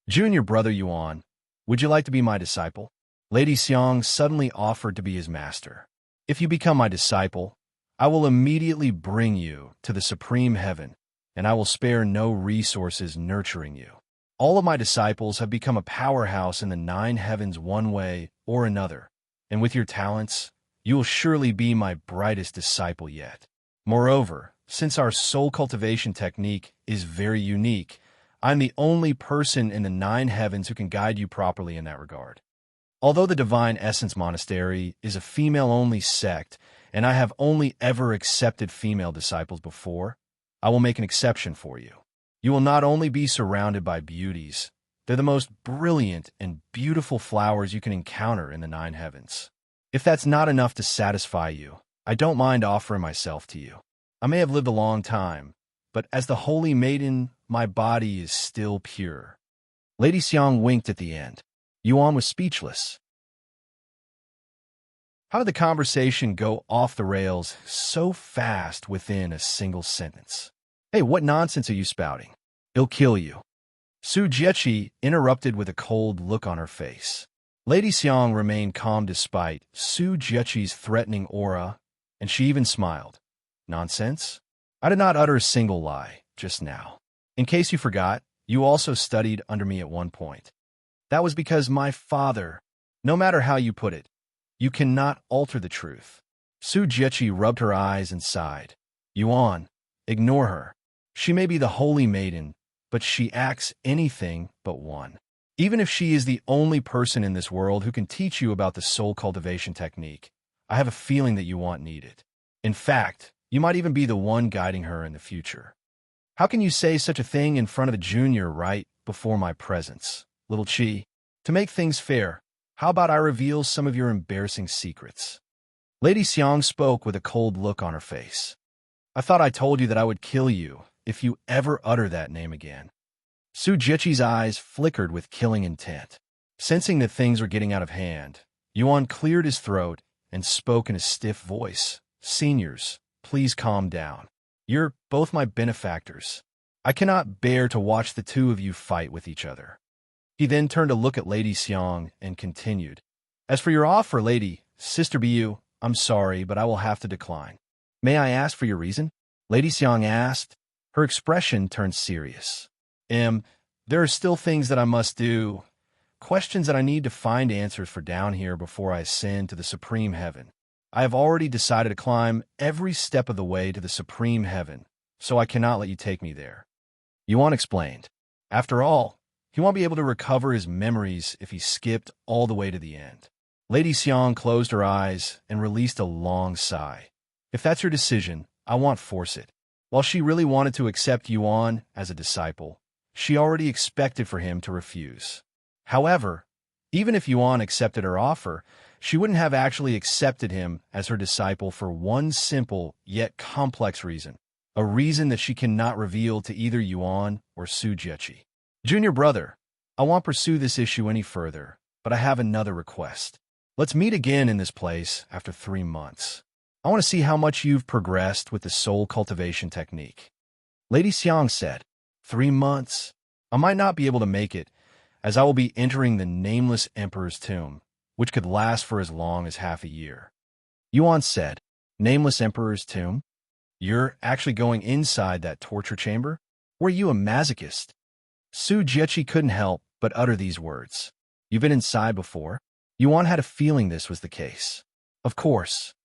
Junior brother Yuan, would you like to be my disciple? Lady Xiang suddenly offered to be his master. If you become my disciple, I will immediately bring you to the supreme heaven, and I will spare no resources nurturing you. All of my disciples have become a powerhouse in the 9 heavens one way or another, and with your talents, you will surely be my brightest disciple yet. Moreover, since our soul cultivation technique is very unique, I'm the only person in the 9 heavens who can guide you properly in that regard. Although the Divine Essence Monastery is a female-only sect, and I have only ever accepted female disciples before, I will make an exception for you. You will not only be surrounded by beauties, they're the most brilliant and beautiful flowers you can encounter in the 9 heavens. If that's not enough to satisfy you, I don't mind offering myself to you. I may have lived a long time, but as the holy maiden, my body is still pure. Lady Xiang winked at the end. Yuan was speechless. How did the conversation go off the rails so fast within a single sentence? Hey, what nonsense are you spouting? It'll kill you. Su Jiechi interrupted with a cold look on her face. Lady Xiang remained calm despite Su Jiechi's threatening aura, and she even smiled. Nonsense? I did not utter a single lie just now. In case you forgot, you also studied under me at one point. That was because my father, no matter how you put it, you cannot alter the truth. Su Jiechi rubbed her eyes and sighed. Yuan, ignore her. She may be the holy maiden, but she acts anything but one. Even if she is the only person in this world who can teach you about the soul cultivation technique, I have a feeling that you won't need it. In fact, you might even be the one guiding her in the future. How can you say such a thing in front of a junior right before my presence? Little Chi, to make things fair, how about I reveal some of your embarrassing secrets? Lady Xiang spoke with a cold look on her face. I thought I told you that I would kill you if you ever utter that name again. Su Jiechi's eyes flickered with killing intent. Sensing that things were getting out of hand, Yuan cleared his throat and spoke in a stiff voice. Seniors, please calm down. You're both my benefactors. I cannot bear to watch the two of you fight with each other. He then turned to look at Lady Xiang and continued. As for your offer, Lady, Sister Bu, I'm sorry, but I will have to decline. May I ask for your reason? Lady Xiang asked. Her expression turned serious. There are still things that I must do, questions that I need to find answers for down here before I ascend to the supreme heaven. I have already decided to climb every step of the way to the supreme heaven, so I cannot let you take me there. Yuan explained. After all, he won't be able to recover his memories if he skipped all the way to the end. Lady Xiang closed her eyes and released a long sigh. If that's your decision, I won't force it. While she really wanted to accept Yuan as a disciple, she already expected for him to refuse. However, Even if Yuan accepted her offer, she wouldn't have actually accepted him as her disciple for one simple yet complex reason, a reason that she cannot reveal to either Yuan or Su Jiechi. Junior brother, I won't pursue this issue any further, but I have another request. Let's meet again in this place after 3 months. I want to see how much you've progressed with the soul cultivation technique. Lady Xiang said, 3 months? I might not be able to make it, as I will be entering the Nameless Emperor's tomb, which could last for as long as half a year. Yuan said, Nameless Emperor's tomb? You're actually going inside that torture chamber? Were you a masochist? Su Jiechi couldn't help but utter these words. You've been inside before? Yuan had a feeling this was the case. Of course.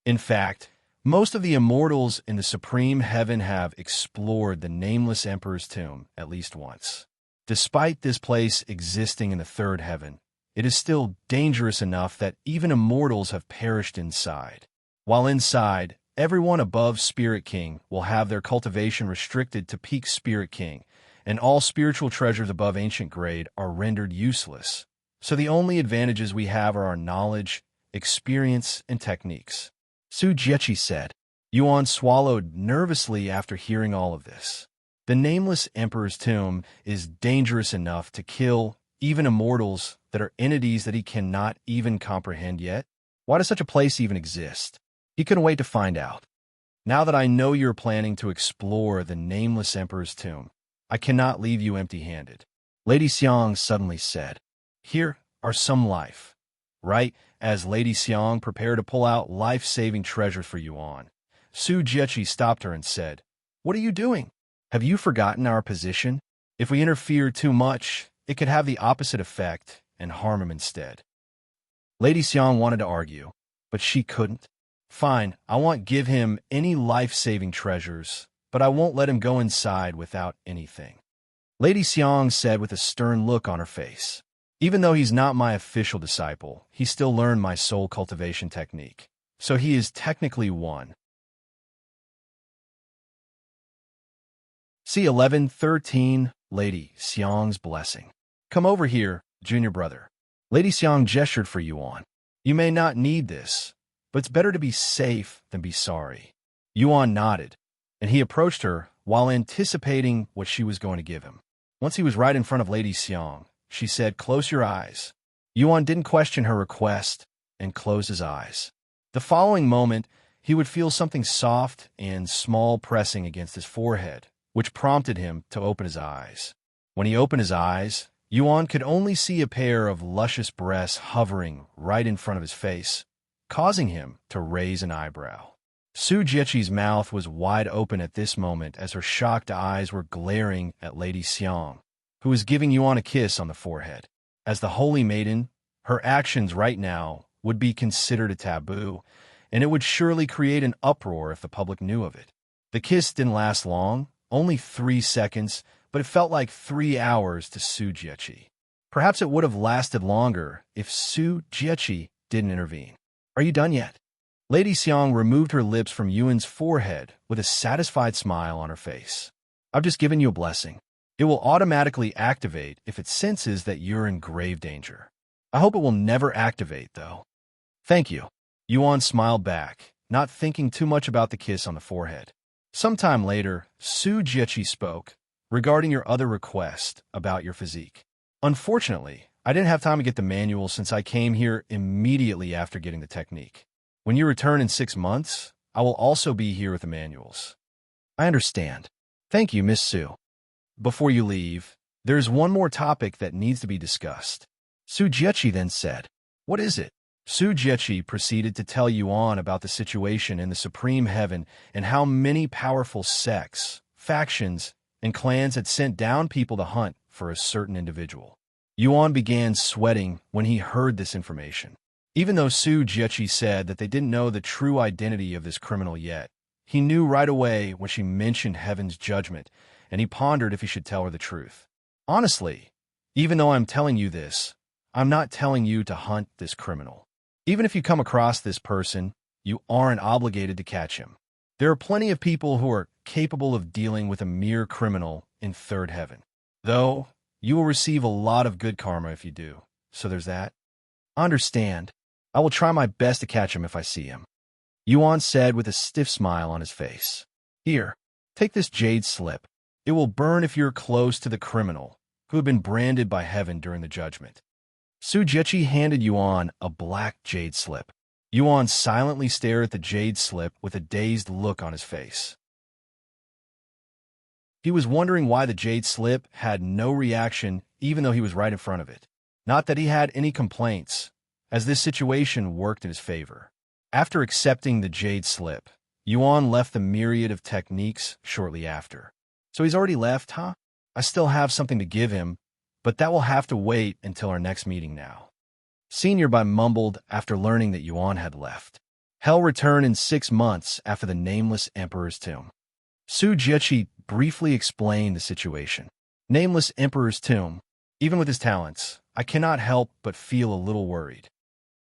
In fact, most of the immortals in the Supreme Heaven have explored the Nameless Emperor's tomb at least once. Despite this place existing in the third heaven, it is still dangerous enough that even immortals have perished inside. While inside, everyone above Spirit King will have their cultivation restricted to peak Spirit King, and all spiritual treasures above Ancient Grade are rendered useless. So the only advantages we have are our knowledge, experience, and techniques. Su Jiechi said. Yuan swallowed nervously after hearing all of this. The Nameless Emperor's tomb is dangerous enough to kill even immortals that are entities that he cannot even comprehend yet. Why does such a place even exist? He couldn't wait to find out. Now that I know you're planning to explore the Nameless Emperor's tomb, I cannot leave you empty-handed. Lady Xiang suddenly said, Here are some life. Right as Lady Xiang prepared to pull out life-saving treasures for Yuan, Su Jiechi stopped her and said, What are you doing? Have you forgotten our position? If we interfere too much, it could have the opposite effect and harm him instead. Lady Xiang wanted to argue, but she couldn't. Fine, I won't give him any life-saving treasures, but I won't let him go inside without anything. Lady Xiang said with a stern look on her face. Even though he's not my official disciple, he still learned my soul cultivation technique, so he is technically one. C1113, Lady Xiang's blessing. Come over here, junior brother. Lady Xiang gestured for Yuan. You may not need this, but it's better to be safe than be sorry. Yuan nodded, and he approached her while anticipating what she was going to give him. Once he was right in front of Lady Xiang, she said, Close your eyes. Yuan didn't question her request and closed his eyes. The following moment, he would feel something soft and small pressing against his forehead, which prompted him to open his eyes. When he opened his eyes, Yuan could only see a pair of luscious breasts hovering right in front of his face, causing him to raise an eyebrow. Su Jiechi's mouth was wide open at this moment as her shocked eyes were glaring at Lady Xiang, who was giving Yuan a kiss on the forehead. As the holy maiden, her actions right now would be considered a taboo, and it would surely create an uproar if the public knew of it. The kiss didn't last long, only 3 seconds, but it felt like 3 hours to Su Jiechi. Perhaps it would have lasted longer if Su Jiechi didn't intervene. Are you done yet? Lady Xiang removed her lips from Yuan's forehead with a satisfied smile on her face. I've just given you a blessing. It will automatically activate if it senses that you're in grave danger. I hope it will never activate, though. Thank you. Yuan smiled back, not thinking too much about the kiss on the forehead. Sometime later, Su Jiechi spoke regarding your other request about your physique. Unfortunately, I didn't have time to get the manual since I came here immediately after getting the technique. When you return in 6 months, I will also be here with the manuals. I understand. Thank you, Miss Su. Before you leave, there's one more topic that needs to be discussed. Su Jiechi then said, What is it? Su Jiechi proceeded to tell Yuan about the situation in the Supreme Heaven and how many powerful sects, factions, and clans had sent down people to hunt for a certain individual. Yuan began sweating when he heard this information. Even though Su Jiechi said that they didn't know the true identity of this criminal yet, he knew right away when she mentioned heaven's judgment, and he pondered if he should tell her the truth. Honestly, even though I'm telling you this, I'm not telling you to hunt this criminal. Even if you come across this person, you aren't obligated to catch him. There are plenty of people who are capable of dealing with a mere criminal in third heaven. Though, You will receive a lot of good karma if you do, so there's that. I understand. I will try my best to catch him if I see him, Yuan said with a stiff smile on his face. Here, take this jade slip. It will burn if you're close to the criminal, who had been branded by heaven during the judgment. Su Jiechi handed Yuan a black jade slip. Yuan silently stared at the jade slip with a dazed look on his face. He was wondering why the jade slip had no reaction even though he was right in front of it. Not that he had any complaints, as this situation worked in his favor. After accepting the jade slip, Yuan left the myriad of techniques shortly after. So he's already left, huh? I still have something to give him, but that will have to wait until our next meeting now. Senior Bai mumbled after learning that Yuan had left. He'll return in 6 months after the Nameless Emperor's tomb. Su Jiechi briefly explained the situation. Nameless Emperor's tomb. Even with his talents, I cannot help but feel a little worried.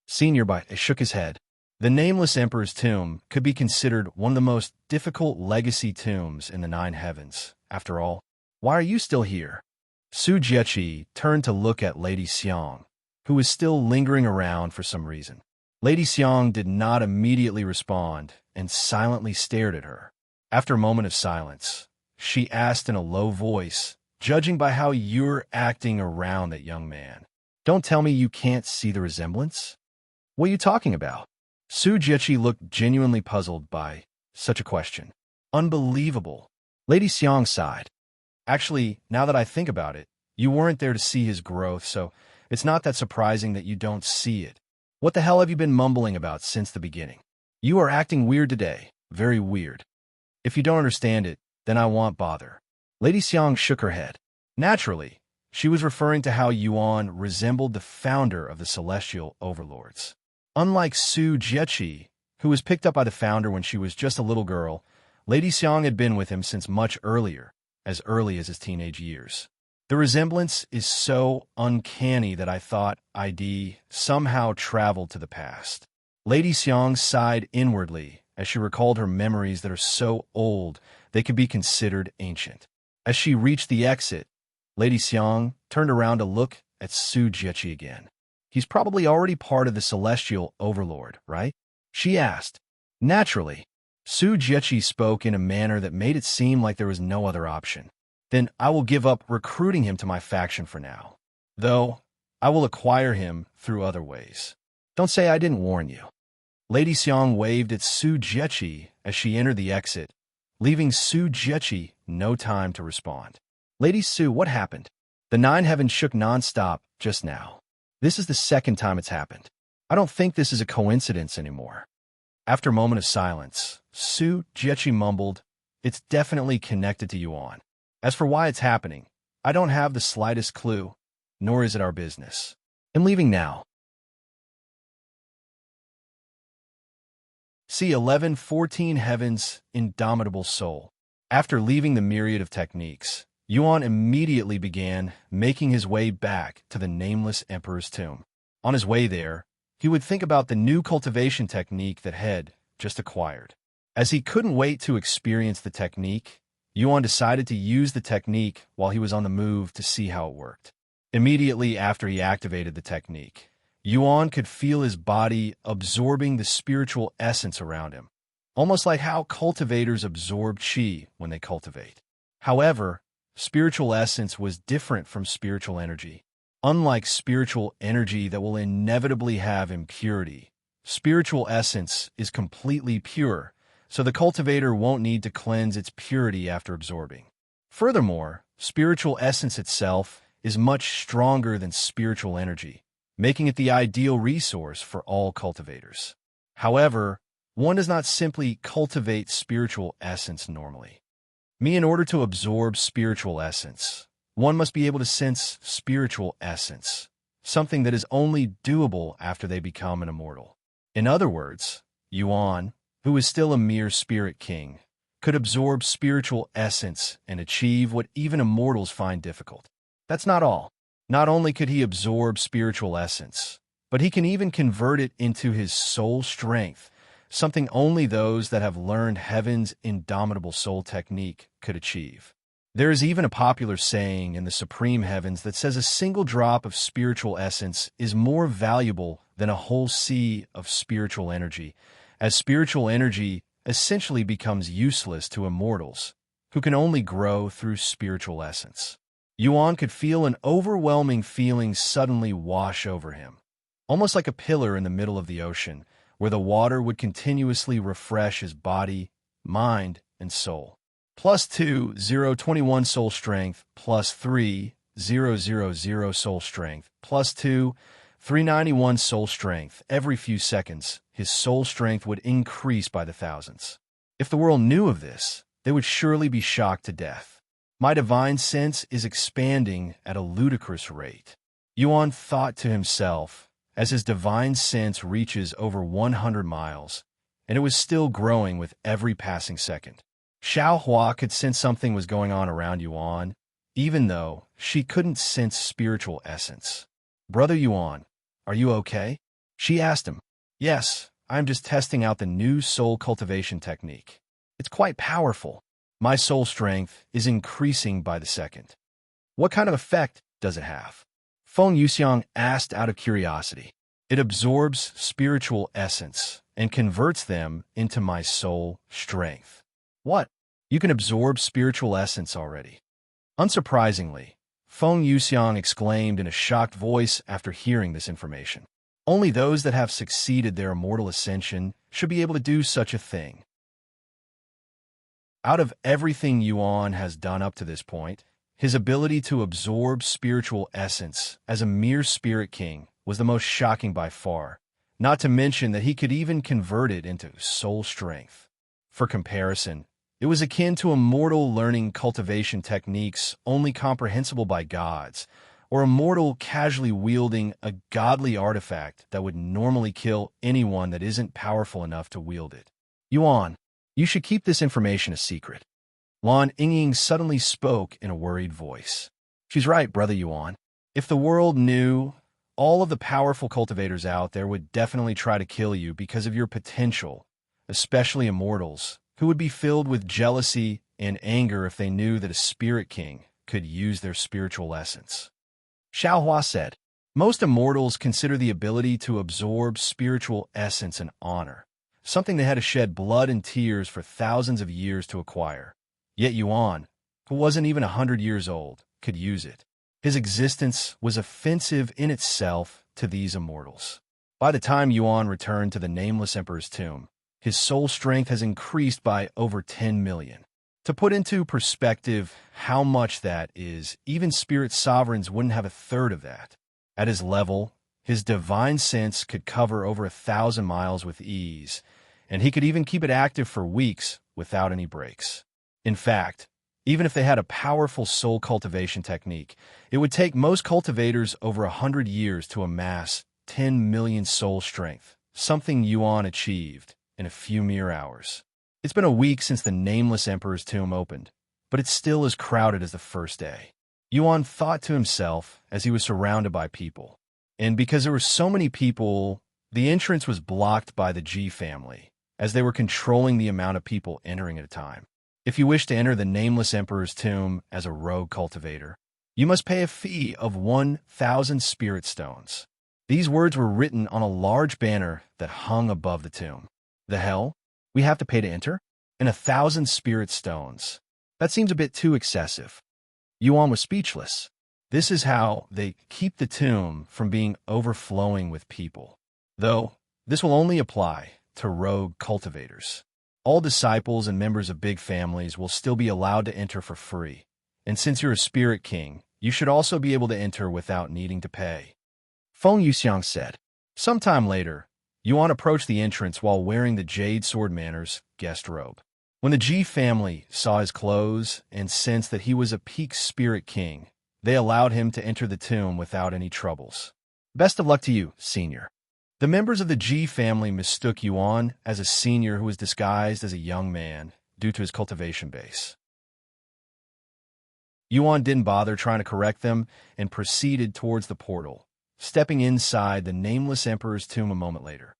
Senior Bai shook his head. The Nameless Emperor's tomb could be considered one of the most difficult legacy tombs in the 9 heavens. After all, why are you still here? Su Jiechi turned to look at Lady Xiang, who was still lingering around for some reason. Lady Xiang did not immediately respond and silently stared at her. After a moment of silence, she asked in a low voice, judging by how you're acting around that young man, don't tell me you can't see the resemblance? What are you talking about? Su Jiechi looked genuinely puzzled by such a question. Unbelievable. Lady Xiang sighed. Actually, now that I think about it, you weren't there to see his growth, so it's not that surprising that you don't see it. What the hell have you been mumbling about since the beginning? You are acting weird today. Very weird. If you don't understand it, then I won't bother. Lady Xiang shook her head. Naturally, she was referring to how Yuan resembled the founder of the Celestial Overlords. Unlike Su Jiechi, who was picked up by the founder when she was just a little girl, Lady Xiang had been with him since much earlier, as early as his teenage years. The resemblance is so uncanny that I thought I'd somehow traveled to the past. Lady Xiang sighed inwardly as she recalled her memories that are so old they could be considered ancient. As she reached the exit, Lady Xiang turned around to look at Su Jiechi again. He's probably already part of the Celestial Overlord, right? She asked. Naturally. Su Jiechi spoke in a manner that made it seem like there was no other option. Then I will give up recruiting him to my faction for now. Though, I will acquire him through other ways. Don't say I didn't warn you. Lady Xiang waved at Su Jiechi as she entered the exit, leaving Su Jiechi no time to respond. Lady Su, what happened? The 9 heavens shook non-stop just now. This is the second time it's happened. I don't think this is a coincidence anymore. After a moment of silence, Su Jiechi mumbled, it's definitely connected to Yuan. As for why it's happening, I don't have the slightest clue, nor is it our business. I'm leaving now. C1140 Heaven's Indomitable Soul. After leaving the myriad of techniques, Yuan immediately began making his way back to the Nameless Emperor's tomb. On his way there, he would think about the new cultivation technique that had just acquired. As he couldn't wait to experience the technique, Yuan decided to use the technique while he was on the move to see how it worked. Immediately after he activated the technique, Yuan could feel his body absorbing the spiritual essence around him, almost like how cultivators absorb qi when they cultivate. However, spiritual essence was different from spiritual energy. Unlike spiritual energy that will inevitably have impurity, spiritual essence is completely pure, so the cultivator won't need to cleanse its purity after absorbing. Furthermore, spiritual essence itself is much stronger than spiritual energy, making it the ideal resource for all cultivators. However, one does not simply cultivate spiritual essence normally. In order to absorb spiritual essence, one must be able to sense spiritual essence, something that is only doable after they become an immortal. In other words, Yuan, who is still a mere spirit king, could absorb spiritual essence and achieve what even immortals find difficult. That's not all. Not only could he absorb spiritual essence, but he can even convert it into his soul strength, something only those that have learned Heaven's Indomitable Soul technique could achieve. There is even a popular saying in the supreme heavens that says a single drop of spiritual essence is more valuable than a whole sea of spiritual energy, as spiritual energy essentially becomes useless to immortals, who can only grow through spiritual essence. Yuan could feel an overwhelming feeling suddenly wash over him, almost like a pillar in the middle of the ocean, where the water would continuously refresh his body, mind, and soul. +2, 021 soul strength, +3, 000 soul strength, +2, 391 soul strength. Every few seconds, his soul strength would increase by the thousands. If the world knew of this, they would surely be shocked to death. My divine sense is expanding at a ludicrous rate. Yuan thought to himself, as his divine sense reaches over 100 miles, and it was still growing with every passing second. Xiaohua could sense something was going on around Yuan, even though she couldn't sense spiritual essence. "Brother Yuan, are you okay?" she asked him. "Yes, I'm just testing out the new soul cultivation technique. It's quite powerful. My soul strength is increasing by the second." "What kind of effect does it have?" Feng Yuxiang asked out of curiosity. "It absorbs spiritual essence and converts them into my soul strength." "What? You can absorb spiritual essence already?" Unsurprisingly, Feng Yuxiang exclaimed in a shocked voice after hearing this information. Only those that have succeeded their immortal ascension should be able to do such a thing. Out of everything Yuan has done up to this point, his ability to absorb spiritual essence as a mere spirit king was the most shocking by far, not to mention that he could even convert it into soul strength. For comparison, it was akin to a mortal learning cultivation techniques only comprehensible by gods, or a mortal casually wielding a godly artifact that would normally kill anyone that isn't powerful enough to wield it. "Yuan, you should keep this information a secret." Lan Yingying suddenly spoke in a worried voice. "She's right, brother Yuan. If the world knew, all of the powerful cultivators out there would definitely try to kill you because of your potential, especially immortals, who would be filled with jealousy and anger if they knew that a spirit king could use their spiritual essence." Xiaohua said, "Most immortals consider the ability to absorb spiritual essence an honor, something they had to shed blood and tears for thousands of years to acquire. Yet Yuan, who wasn't even 100 years old, could use it. His existence was offensive in itself to these immortals. By the time Yuan returned to the Nameless Emperor's tomb, his soul strength has increased by over 10 million. To put into perspective how much that is, even spirit sovereigns wouldn't have a third of that. At his level, his divine sense could cover over 1,000 miles with ease, and he could even keep it active for weeks without any breaks. In fact, even if they had a powerful soul cultivation technique, it would take most cultivators over 100 years to amass 10 million soul strength, something Yuan achieved in a few mere hours. It's been a week since the Nameless Emperor's tomb opened, but it's still as crowded as the first day. Yuan thought to himself as he was surrounded by people. And because there were so many people, the entrance was blocked by the Ji family, as they were controlling the amount of people entering at a time. If you wish to enter the Nameless Emperor's tomb as a rogue cultivator, you must pay a fee of 1,000 spirit stones. These words were written on a large banner that hung above the tomb. The hell? We have to pay to enter? And 1,000 spirit stones. That seems a bit too excessive. Yuan was speechless. This is how they keep the tomb from being overflowing with people. Though, this will only apply to rogue cultivators. All disciples and members of big families will still be allowed to enter for free. And since you're a spirit king, you should also be able to enter without needing to pay. Feng Yuxiang said. Sometime later, Yuan approached the entrance while wearing the Jade Sword Manor's guest robe. When the Ji family saw his clothes and sensed that he was a peak spirit king, they allowed him to enter the tomb without any troubles. Best of luck to you, senior. The members of the Ji family mistook Yuan as a senior who was disguised as a young man due to his cultivation base. Yuan didn't bother trying to correct them and proceeded towards the portal, stepping inside the Nameless Emperor's tomb a moment later.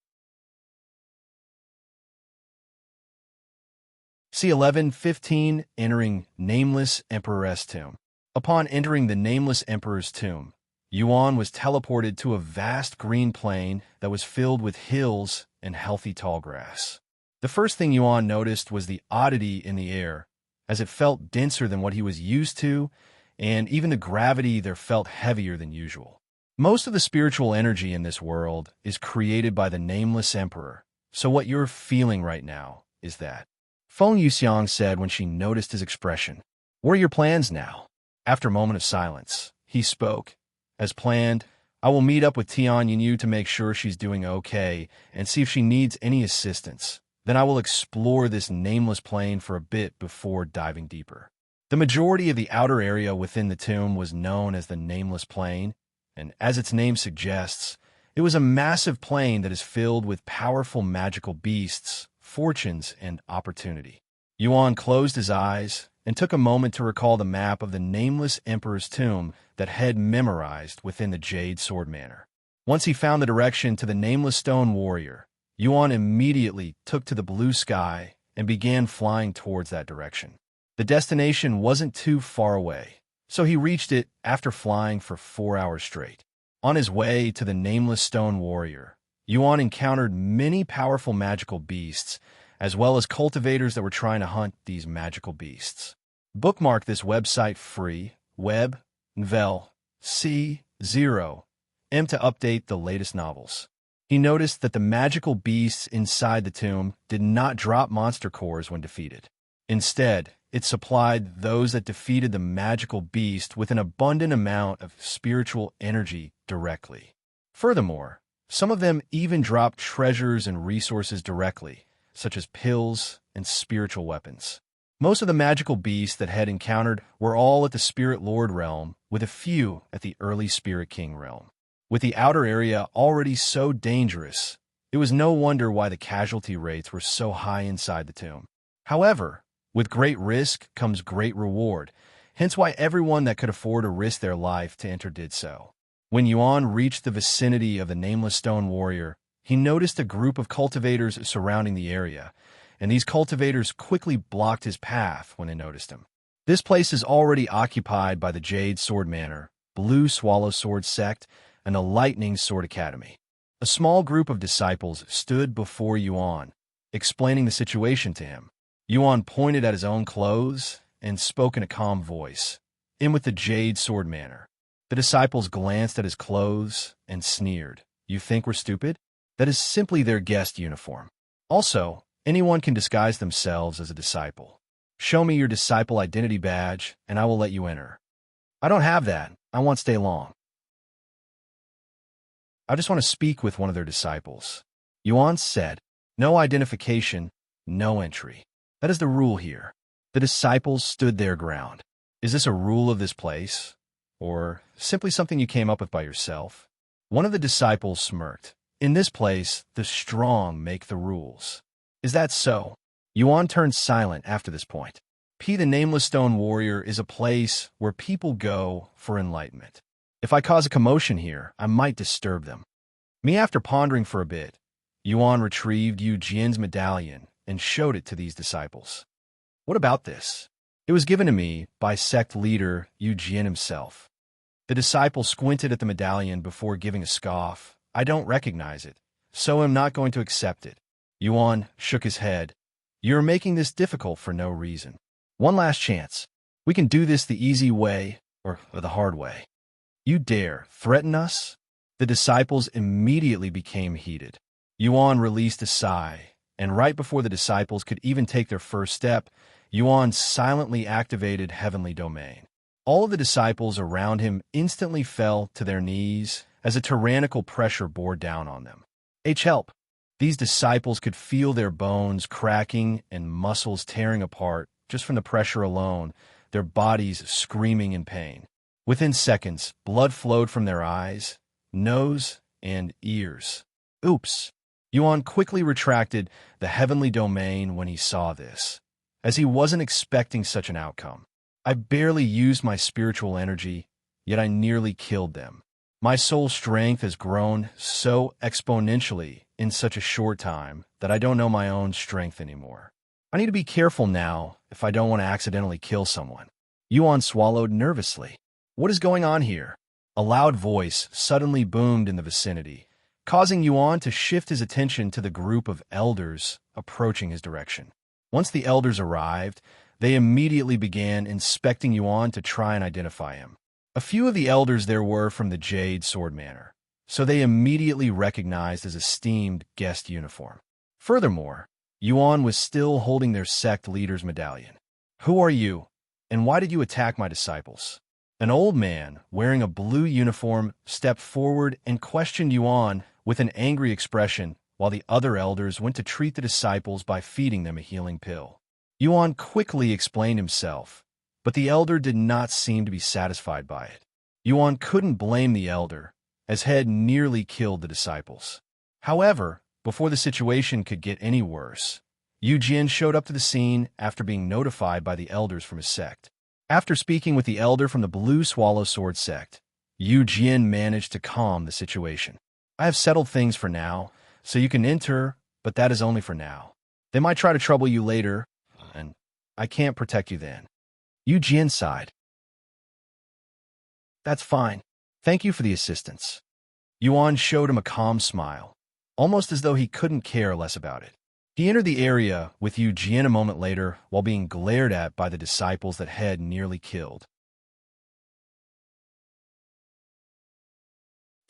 C1115 Entering Nameless Emperor's Tomb. Upon entering the Nameless Emperor's tomb, Yuan was teleported to a vast green plain that was filled with hills and healthy tall grass. The first thing Yuan noticed was the oddity in the air, as it felt denser than what he was used to, and even the gravity there felt heavier than usual. Most of the spiritual energy in this world is created by the Nameless Emperor, so what you're feeling right now is that. Feng Xiang said when she noticed his expression. What are your plans now? After a moment of silence, he spoke. As planned, I will meet up with Tian Yinyu to make sure she's doing okay and see if she needs any assistance. Then I will explore this nameless plain for a bit before diving deeper. The majority of the outer area within the tomb was known as the Nameless Plain, and as its name suggests, it was a massive plain that is filled with powerful magical beasts, fortunes, and opportunity. Yuan closed his eyes and took a moment to recall the map of the Nameless Emperor's tomb that had memorized within the Jade Sword Manor. Once he found the direction to the Nameless Stone Warrior, Yuan immediately took to the blue sky and began flying towards that direction. The destination wasn't too far away, so he reached it after flying for 4 hours straight. On his way to the Nameless Stone Warrior, Yuan encountered many powerful magical beasts, as well as cultivators that were trying to hunt these magical beasts. Bookmark this website free, web, Nvel, C0M to update the latest novels. He noticed that the magical beasts inside the tomb did not drop monster cores when defeated. Instead, it supplied those that defeated the magical beast with an abundant amount of spiritual energy directly. Furthermore, some of them even dropped treasures and resources directly, such as pills and spiritual weapons. Most of the magical beasts that had encountered were all at the Spirit Lord realm, with a few at the early Spirit King realm. With the outer area already so dangerous, it was no wonder why the casualty rates were so high inside the tomb. However, with great risk comes great reward, hence why everyone that could afford to risk their life to enter did so. When Yuan reached the vicinity of the Nameless Stone Warrior, he noticed a group of cultivators surrounding the area, and these cultivators quickly blocked his path when they noticed him. This place is already occupied by the Jade Sword Manor, Blue Swallow Sword Sect, and the Lightning Sword Academy. A small group of disciples stood before Yuan, explaining the situation to him. Yuan pointed at his own clothes and spoke in a calm voice. In with the Jade Sword Manor. The disciples glanced at his clothes and sneered. You think we're stupid? That is simply their guest uniform. Also, anyone can disguise themselves as a disciple. Show me your disciple identity badge, and I will let you enter. I don't have that. I won't stay long. I just want to speak with one of their disciples. Yuan said, no identification, no entry. That is the rule here. The disciples stood their ground. Is this a rule of this place? Or simply something you came up with by yourself? One of the disciples smirked. In this place, the strong make the rules. Is that so? Yuan turned silent after this point. The Nameless Stone Warrior is a place where people go for enlightenment. If I cause a commotion here, I might disturb them. After pondering for a bit, Yuan retrieved Yu Jian's medallion and showed it to these disciples. What about this? It was given to me by sect leader Yu Jian himself. The disciple squinted at the medallion before giving a scoff. I don't recognize it, so I'm not going to accept it. Yuan shook his head. You're making this difficult for no reason. One last chance. We can do this the easy way or the hard way. You dare threaten us? The disciples immediately became heated. Yuan released a sigh, and right before the disciples could even take their first step, Yuan silently activated Heavenly Domain. All of the disciples around him instantly fell to their knees as a tyrannical pressure bore down on them. Help! These disciples could feel their bones cracking and muscles tearing apart just from the pressure alone, their bodies screaming in pain. Within seconds, blood flowed from their eyes, nose, and ears. Oops! Yuan quickly retracted the Heavenly Domain when he saw this, as he wasn't expecting such an outcome. I barely used my spiritual energy, yet I nearly killed them. My soul strength has grown so exponentially in such a short time that I don't know my own strength anymore. I need to be careful now if I don't want to accidentally kill someone. Yuan swallowed nervously. What is going on here? A loud voice suddenly boomed in the vicinity, causing Yuan to shift his attention to the group of elders approaching his direction. Once the elders arrived, they immediately began inspecting Yuan to try and identify him. A few of the elders there were from the Jade Sword Manor, so they immediately recognized his esteemed guest uniform. Furthermore, Yuan was still holding their sect leader's medallion. Who are you, and why did you attack my disciples? An old man, wearing a blue uniform, stepped forward and questioned Yuan with an angry expression, while the other elders went to treat the disciples by feeding them a healing pill. Yuan quickly explained himself, but the elder did not seem to be satisfied by it. Yuan couldn't blame the elder, as he had nearly killed the disciples. However, before the situation could get any worse, Yu Jin showed up to the scene after being notified by the elders from his sect. After speaking with the elder from the Blue Swallow Sword sect, Yu Jin managed to calm the situation. I have settled things for now, so you can enter, but that is only for now. They might try to trouble you later, and I can't protect you then. Yu Jin sighed. That's fine. Thank you for the assistance. Yuan showed him a calm smile, almost as though he couldn't care less about it. He entered the area with Yu Jin a moment later while being glared at by the disciples that had nearly killed.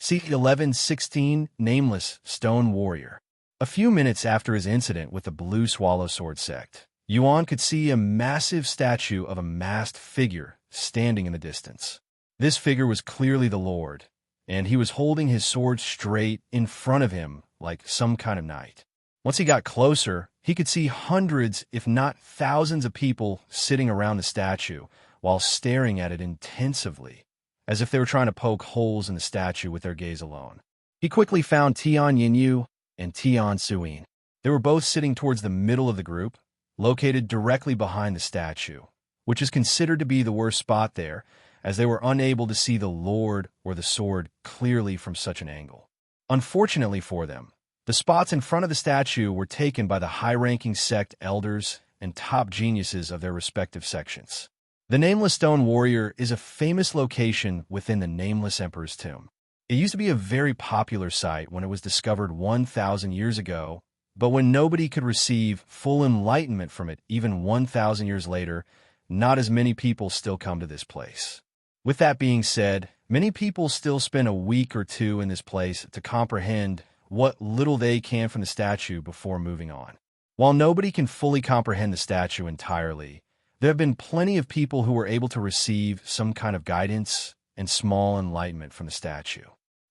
C1140 Nameless Stone Warrior. A few minutes after his incident with the Blue Swallow Sword sect, Yuan could see a massive statue of a masked figure standing in the distance. This figure was clearly the Lord, and he was holding his sword straight in front of him like some kind of knight. Once he got closer, he could see hundreds, if not thousands of people sitting around the statue while staring at it intensively, as if they were trying to poke holes in the statue with their gaze alone. He quickly found Tian Yinyu and Tian Suyin. They were both sitting towards the middle of the group, located directly behind the statue, which is considered to be the worst spot there, as they were unable to see the Lord or the sword clearly from such an angle. Unfortunately for them, the spots in front of the statue were taken by the high-ranking sect elders and top geniuses of their respective sections. The Nameless Stone Warrior is a famous location within the Nameless Emperor's tomb. It used to be a very popular site when it was discovered 1,000 years ago, but when nobody could receive full enlightenment from it even 1,000 years later, not as many people still come to this place. With that being said, many people still spend a week or two in this place to comprehend what little they can from the statue before moving on. While nobody can fully comprehend the statue entirely, there have been plenty of people who were able to receive some kind of guidance and small enlightenment from the statue.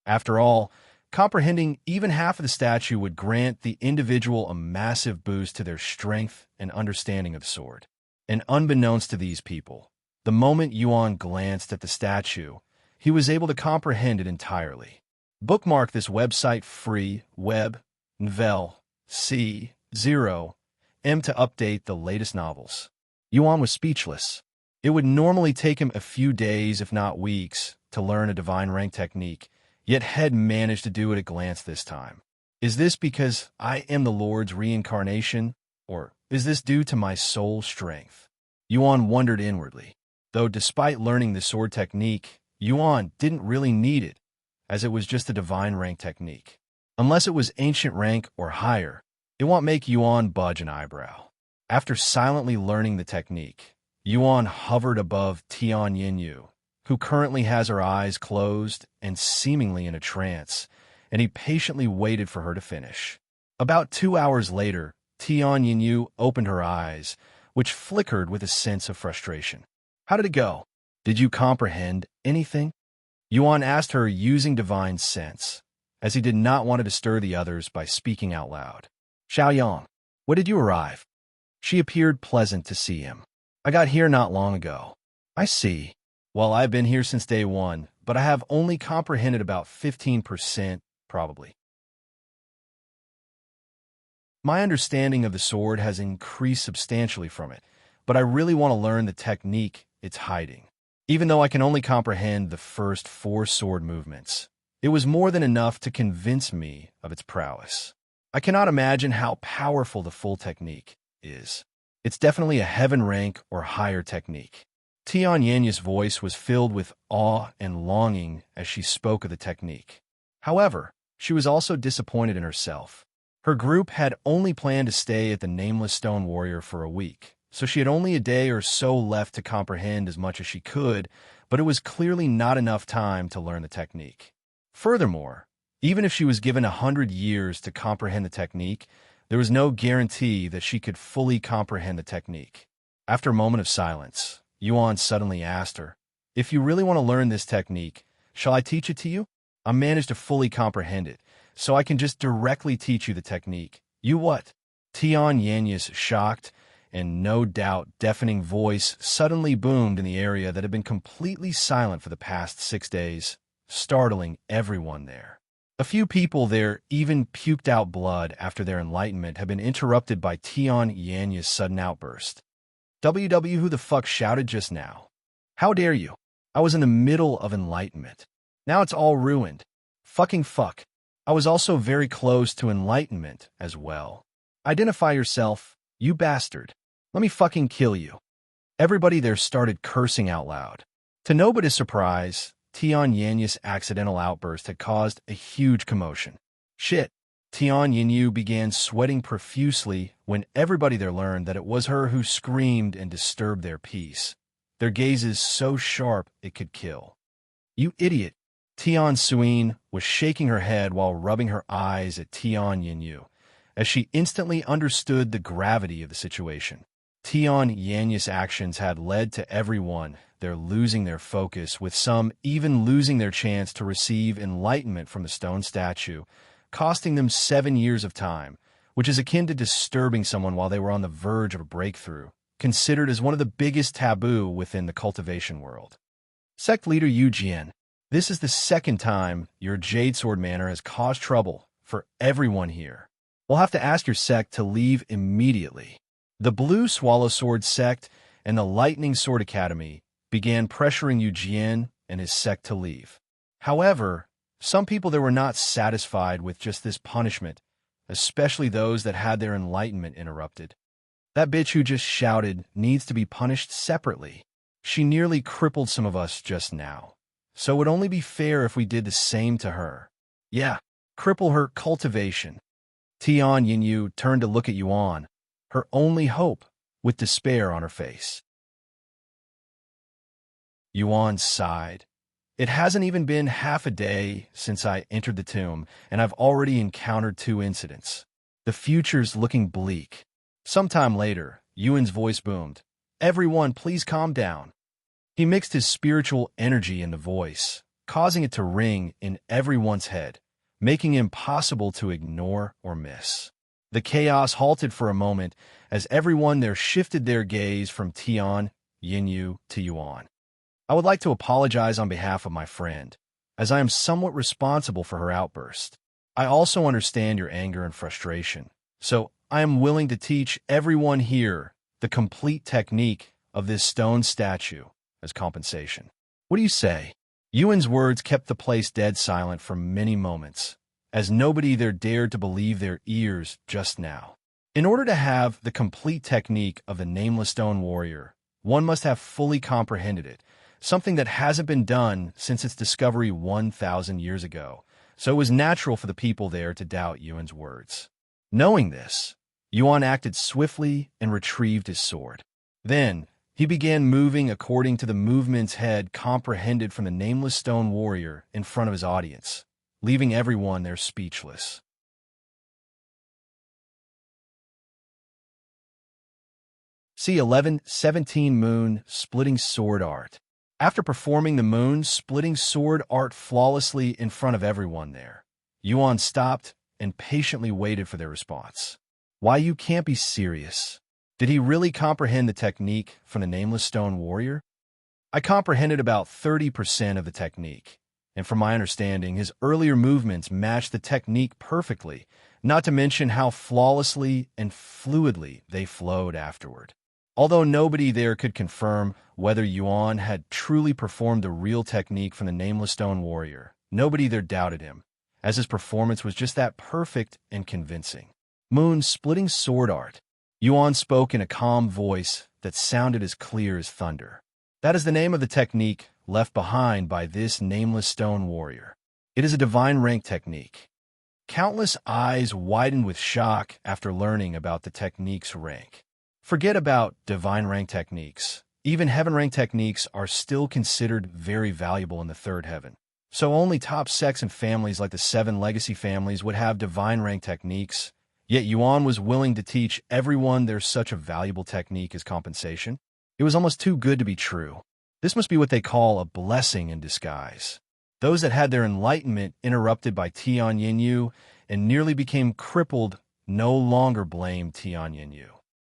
After all, comprehending even half of the statue would grant the individual a massive boost to their strength and understanding of the sword. And unbeknownst to these people, the moment Yuan glanced at the statue, he was able to comprehend it entirely. Bookmark this website free web novel C0M to update the latest novels. Yuan was speechless. It would normally take him a few days, if not weeks, to learn a divine rank technique, yet had managed to do it at a glance this time. Is this because I am the Lord's reincarnation, or is this due to my soul strength? Yuan wondered inwardly. Though despite learning the sword technique, Yuan didn't really need it, as it was just a divine rank technique. Unless it was ancient rank or higher, it won't make Yuan budge an eyebrow. After silently learning the technique, Yuan hovered above Tian Yinyu, who currently has her eyes closed and seemingly in a trance, and he patiently waited for her to finish. About 2 hours later, Tian Yinyu opened her eyes, which flickered with a sense of frustration. How did it go? Did you comprehend anything? Yuan asked her using divine sense, as he did not want to disturb the others by speaking out loud. Xiang, when did you arrive? She appeared pleasant to see him. I got here not long ago. I see. Well, I've been here since day one, but I have only comprehended about 15%, probably. My understanding of the sword has increased substantially from it, but I really want to learn the technique it's hiding. Even though I can only comprehend the first 4 sword movements, it was more than enough to convince me of its prowess. I cannot imagine how powerful the full technique is. It's definitely a heaven rank or higher technique. Tian Yanya's voice was filled with awe and longing as she spoke of the technique. However, she was also disappointed in herself. Her group had only planned to stay at the Nameless Stone Warrior for a week, so she had only a day or so left to comprehend as much as she could, but it was clearly not enough time to learn the technique. Furthermore, even if she was given 100 years to comprehend the technique, there was no guarantee that she could fully comprehend the technique. After a moment of silence, Yuan suddenly asked her, "If you really want to learn this technique, shall I teach it to you? I managed to fully comprehend it, so I can just directly teach you the technique. You what?" Tian Yanya's shocked and no doubt deafening voice suddenly boomed in the area that had been completely silent for the past 6 days, startling everyone there. A few people there even puked out blood after their enlightenment had been interrupted by Tian Yanya's sudden outburst. "WW, who the fuck shouted just now? How dare you? I was in the middle of enlightenment. Now it's all ruined. Fucking fuck. I was also very close to enlightenment as well. Identify yourself, you bastard. Let me fucking kill you." Everybody there started cursing out loud. To nobody's surprise, Tian Yanya's accidental outburst had caused a huge commotion. Shit. Tian Yanyu began sweating profusely when everybody there learned that it was her who screamed and disturbed their peace, their gazes so sharp it could kill. "You idiot." Tian Suin was shaking her head while rubbing her eyes at Tian Yanyu, as she instantly understood the gravity of the situation. Tian Yanya's actions had led to everyone there losing their focus, with some even losing their chance to receive enlightenment from the stone statue, costing them 7 years of time, which is akin to disturbing someone while they were on the verge of a breakthrough, considered as one of the biggest taboo within the cultivation world. Sect Leader Yu Jian, this is the second time your Jade Sword Manor has caused trouble for everyone here. We'll have to ask your sect to leave immediately. The Blue Swallow Sword sect and the Lightning Sword Academy began pressuring Yu Jian and his sect to leave. However, some people there were not satisfied with just this punishment, especially those that had their enlightenment interrupted. "That bitch who just shouted needs to be punished separately. She nearly crippled some of us just now, so it would only be fair if we did the same to her. Yeah, cripple her cultivation." Tian Yanyu turned to look at Yuan, her only hope, with despair on her face. Yuan sighed. "It hasn't even been half a day since I entered the tomb, and I've already encountered 2 incidents. The future's looking bleak." Sometime later, Yuan's voice boomed. "Everyone, please calm down." He mixed his spiritual energy in the voice, causing it to ring in everyone's head, making it impossible to ignore or miss. The chaos halted for a moment as everyone there shifted their gaze from Tian Yanyu to Yuan. "I would like to apologize on behalf of my friend, as I am somewhat responsible for her outburst. I also understand your anger and frustration, so I am willing to teach everyone here the complete technique of this stone statue as compensation. What do you say?" Yuan's words kept the place dead silent for many moments, as nobody there dared to believe their ears just now. In order to have the complete technique of the Nameless Stone Warrior, one must have fully comprehended it, something that hasn't been done since its discovery 1,000 years ago, so it was natural for the people there to doubt Yuan's words. Knowing this, Yuan acted swiftly and retrieved his sword. Then, he began moving according to the movements head comprehended from the Nameless Stone Warrior in front of his audience, leaving everyone there speechless. C1117 Moon Splitting Sword Art. After performing the moon-splitting sword art flawlessly in front of everyone there, Yuan stopped and patiently waited for their response. "Why, you can't be serious. Did he really comprehend the technique from the Nameless Stone Warrior?" "I comprehended about 30% of the technique, and from my understanding, his earlier movements matched the technique perfectly, not to mention how flawlessly and fluidly they flowed afterward." Although nobody there could confirm whether Yuan had truly performed the real technique from the Nameless Stone Warrior, nobody there doubted him, as his performance was just that perfect and convincing. Moon-splitting sword art. Yuan spoke in a calm voice that sounded as clear as thunder. That is the name of the technique left behind by this nameless stone warrior. It is a divine rank technique. Countless eyes widened with shock after learning about the technique's rank. Forget about divine rank techniques. Even heaven rank techniques are still considered very valuable in the third heaven. So only top sects and families like the 7 legacy families would have divine rank techniques, yet Yuan was willing to teach everyone there's such a valuable technique as compensation. It was almost too good to be true. This must be what they call a blessing in disguise. Those that had their enlightenment interrupted by Tian Yinyu and nearly became crippled no longer blamed Tian Yinyu.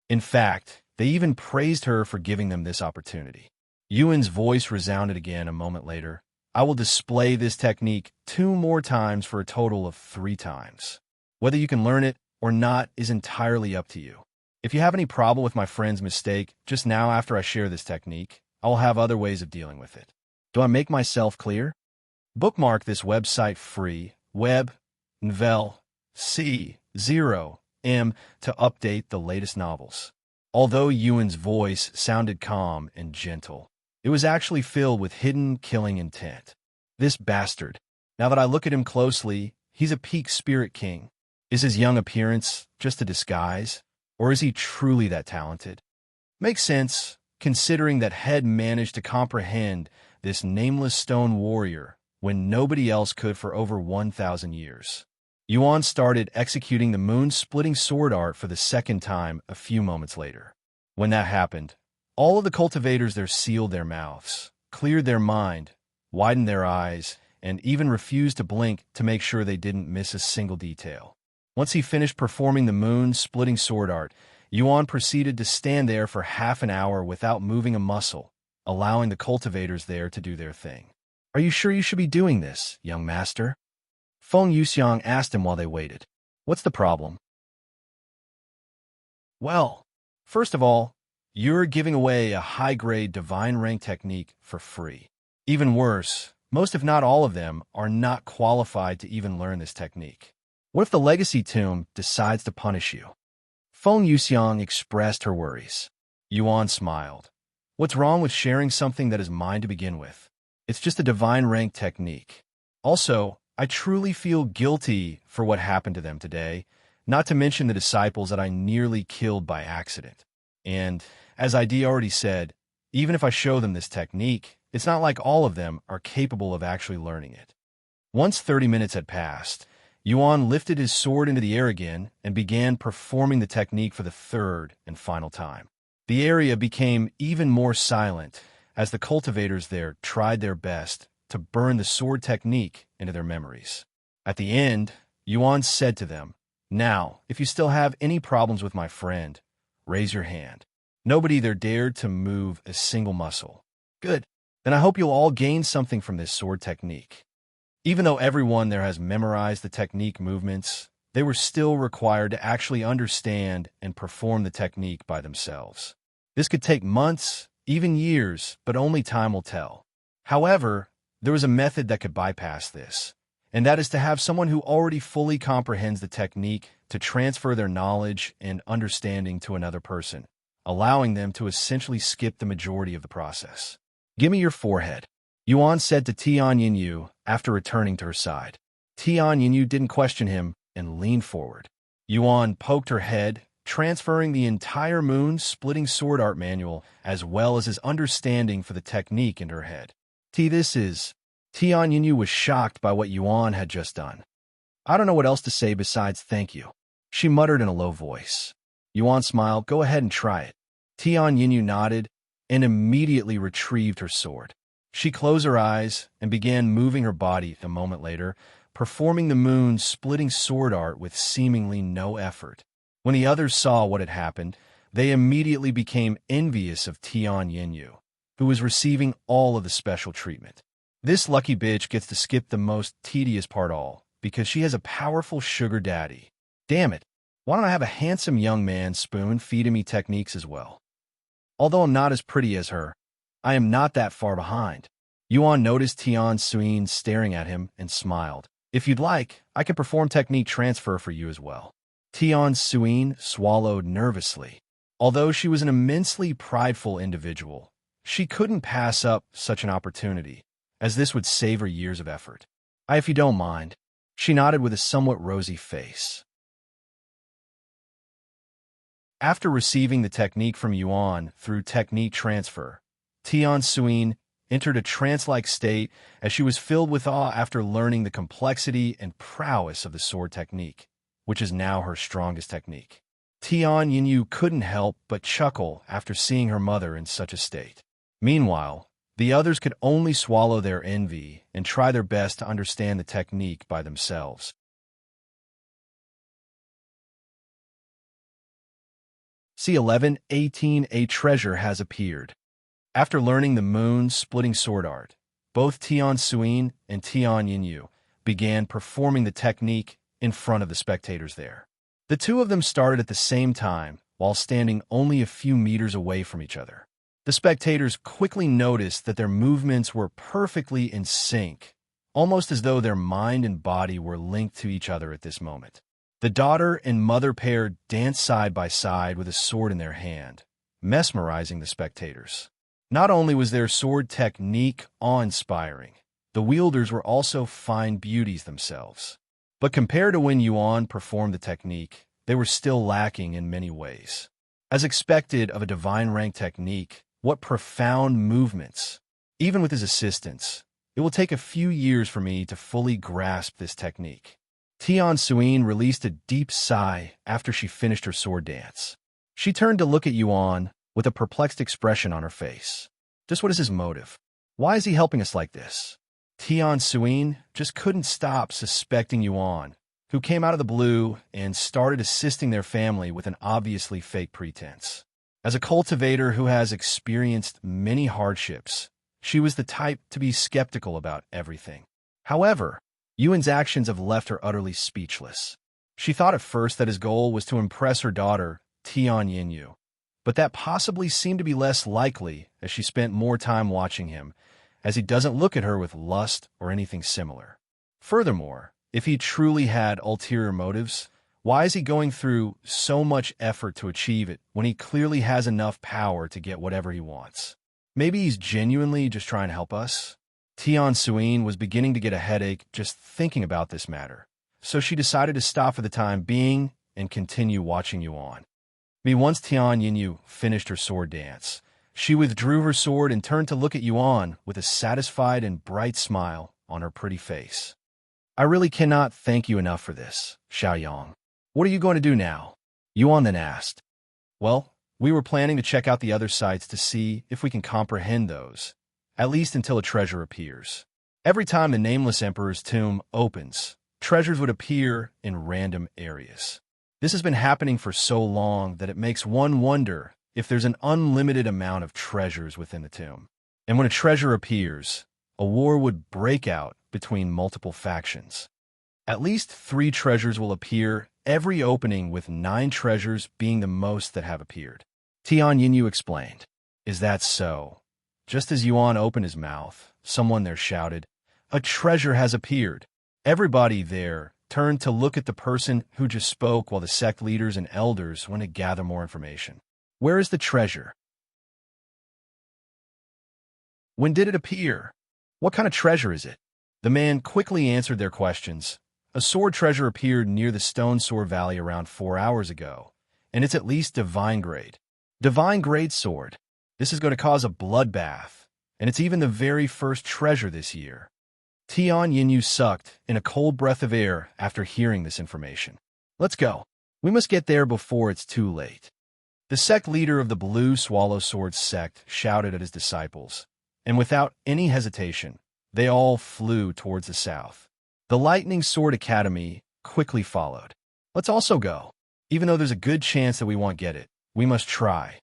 In fact, they even praised her for giving them this opportunity. Yuan's voice resounded again a moment later. I will display this technique 2 more times for a total of 3 times. Whether you can learn it or not is entirely up to you. If you have any problem with my friend's mistake just now after I share this technique, I will have other ways of dealing with it. Do I make myself clear? Bookmark this website free, web, novel, C1140 to update the latest novels. Although Yuan's voice sounded calm and gentle, it was actually filled with hidden killing intent. This bastard. Now that I look at him closely, he's a peak spirit king. Is his young appearance just a disguise, or is he truly that talented? Makes sense, considering that Head managed to comprehend this nameless stone warrior when nobody else could for over 1,000 years. Yuan started executing the moon-splitting sword art for the second time a few moments later. When that happened, all of the cultivators there sealed their mouths, cleared their mind, widened their eyes, and even refused to blink to make sure they didn't miss a single detail. Once he finished performing the moon-splitting sword art, Yuan proceeded to stand there for half an hour without moving a muscle, allowing the cultivators there to do their thing. Are you sure you should be doing this, young master? Feng Yuxiang asked him while they waited. What's the problem? Well, first of all, you're giving away a high-grade divine rank technique for free. Even worse, most if not all of them are not qualified to even learn this technique. What if the legacy tomb decides to punish you? Feng Yuxiang expressed her worries. Yuan smiled. What's wrong with sharing something that is mine to begin with? It's just a divine rank technique. Also, I truly feel guilty for what happened to them today, not to mention the disciples that I nearly killed by accident. And, as ID already said, even if I show them this technique, it's not like all of them are capable of actually learning it. Once 30 minutes had passed, Yuan lifted his sword into the air again and began performing the technique for the 3rd and final time. The area became even more silent as the cultivators there tried their best to burn the sword technique into their memories. At the end, Yuan said to them, "Now, if you still have any problems with my friend, raise your hand." Nobody there dared to move a single muscle. Good. Then I hope you'll all gain something from this sword technique. Even though everyone there has memorized the technique movements, they were still required to actually understand and perform the technique by themselves. This could take months, even years, but only time will tell. However, there was a method that could bypass this, and that is to have someone who already fully comprehends the technique to transfer their knowledge and understanding to another person, allowing them to essentially skip the majority of the process. Give me your forehead, Yuan said to Tian Yinyu after returning to her side. Tian Yinyu didn't question him and leaned forward. Yuan poked her head, transferring the entire moon-splitting sword art manual as well as his understanding for the technique into her head. This is... Tian Yinyu was shocked by what Yuan had just done. I don't know what else to say besides thank you, she muttered in a low voice. Yuan smiled. Go ahead and try it. Tian Yinyu nodded and immediately retrieved her sword. She closed her eyes and began moving her body a moment later, performing the moon-splitting sword art with seemingly no effort. When the others saw what had happened, they immediately became envious of Tian Yinyu, who was receiving all of the special treatment. This lucky bitch gets to skip the most tedious part all, because she has a powerful sugar daddy. Damn it, why don't I have a handsome young man spoon-feeding me techniques as well? Although I'm not as pretty as her, I am not that far behind. Yuan noticed Tian Suyin staring at him and smiled. If you'd like, I can perform technique transfer for you as well. Tian Suyin swallowed nervously. Although she was an immensely prideful individual, she couldn't pass up such an opportunity, as this would save her years of effort. If you don't mind. She nodded with a somewhat rosy face. After receiving the technique from Yuan through technique transfer, Tian Suyin entered a trance-like state as she was filled with awe after learning the complexity and prowess of the sword technique, which is now her strongest technique. Tian Yinyu couldn't help but chuckle after seeing her mother in such a state. Meanwhile, the others could only swallow their envy and try their best to understand the technique by themselves. C1118 A treasure has appeared. After learning the moon-splitting sword art, both Tian Suyin and Tian Yinyu began performing the technique in front of the spectators there. The two of them started at the same time while standing only a few meters away from each other. The spectators quickly noticed that their movements were perfectly in sync, almost as though their mind and body were linked to each other at this moment. The daughter and mother pair danced side by side with a sword in their hand, mesmerizing the spectators. Not only was their sword technique awe-inspiring, the wielders were also fine beauties themselves. But compared to when Yuan performed the technique, they were still lacking in many ways. As expected of a divine rank technique, what profound movements! Even with his assistance, it will take a few years for me to fully grasp this technique. Tian Suyin released a deep sigh after she finished her sword dance. She turned to look at Yuan with a perplexed expression on her face. Just what is his motive? Why is he helping us like this? Tian Suyin just couldn't stop suspecting Yuan, who came out of the blue and started assisting their family with an obviously fake pretense. As a cultivator who has experienced many hardships, she was the type to be skeptical about everything. However, Yuan's actions have left her utterly speechless. She thought at first that his goal was to impress her daughter, Tian Yinyu, but that possibly seemed to be less likely as she spent more time watching him, as he doesn't look at her with lust or anything similar. Furthermore, if he truly had ulterior motives, why is he going through so much effort to achieve it when he clearly has enough power to get whatever he wants? Maybe he's genuinely just trying to help us? Tian Suyin was beginning to get a headache just thinking about this matter, so she decided to stop for the time being and continue watching Yuan. Once Tian Yinyu finished her sword dance, she withdrew her sword and turned to look at Yuan with a satisfied and bright smile on her pretty face. I really cannot thank you enough for this, Xiang. What are you going to do now? Yuan then asked. Well, we were planning to check out the other sites to see if we can comprehend those, at least until a treasure appears. Every time the Nameless Emperor's tomb opens, treasures would appear in random areas. This has been happening for so long that it makes one wonder if there's an unlimited amount of treasures within the tomb. And when a treasure appears, a war would break out between multiple factions. At least 3 treasures will appear every opening, with 9 treasures being the most that have appeared. Tian Yinyu explained. Is that so? Just as Yuan opened his mouth, someone there shouted, "A treasure has appeared!" Everybody there turned to look at the person who just spoke while the sect leaders and elders went to gather more information. Where is the treasure? When did it appear? What kind of treasure is it? The man quickly answered their questions. A sword treasure appeared near the Stone Sword Valley around 4 hours ago, and it's at least divine grade. Divine grade sword. This is going to cause a bloodbath, and it's even the very first treasure this year. Tian Yinyu sucked in a cold breath of air after hearing this information. Let's go. We must get there before it's too late. The sect leader of the Blue Swallow Sword sect shouted at his disciples, and without any hesitation, they all flew towards the south. The Lightning Sword Academy quickly followed. Let's also go. Even though there's a good chance that we won't get it, we must try.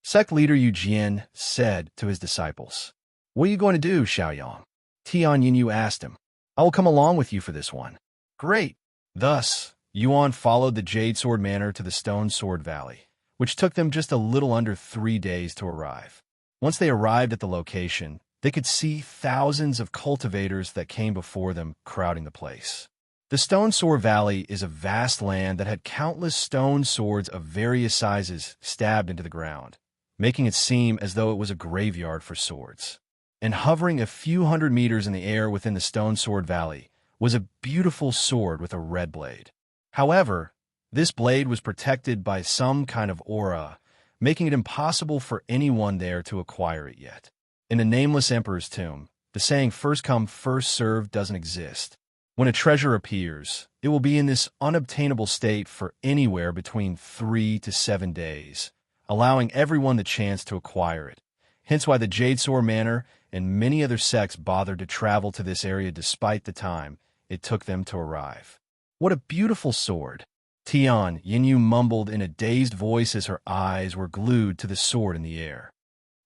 Sect leader Yu Jian said to his disciples. What are you going to do, Xiaoyang? Tian Yinyu asked him. I will come along with you for this one. Great. Thus, Yuan followed the Jade Sword Manor to the Stone Sword Valley, which took them just a little under 3 days to arrive. Once they arrived at the location, they could see thousands of cultivators that came before them crowding the place. The The Stone Sword Valley is a vast land that had countless stone swords of various sizes stabbed into the ground, making it seem as though it was a graveyard for swords. And hovering a few hundred meters in the air within the Stone Sword Valley was a beautiful sword with a red blade. However, this blade was protected by some kind of aura, making it impossible for anyone there to acquire it yet. In the Nameless Emperor's tomb, the saying "first come, first served" doesn't exist. When a treasure appears, it will be in this unobtainable state for anywhere between 3 to 7 days, allowing everyone the chance to acquire it. Hence why the Jadesore Manor and many other sects bothered to travel to this area despite the time it took them to arrive. What a beautiful sword! Tian Yinyu mumbled in a dazed voice as her eyes were glued to the sword in the air.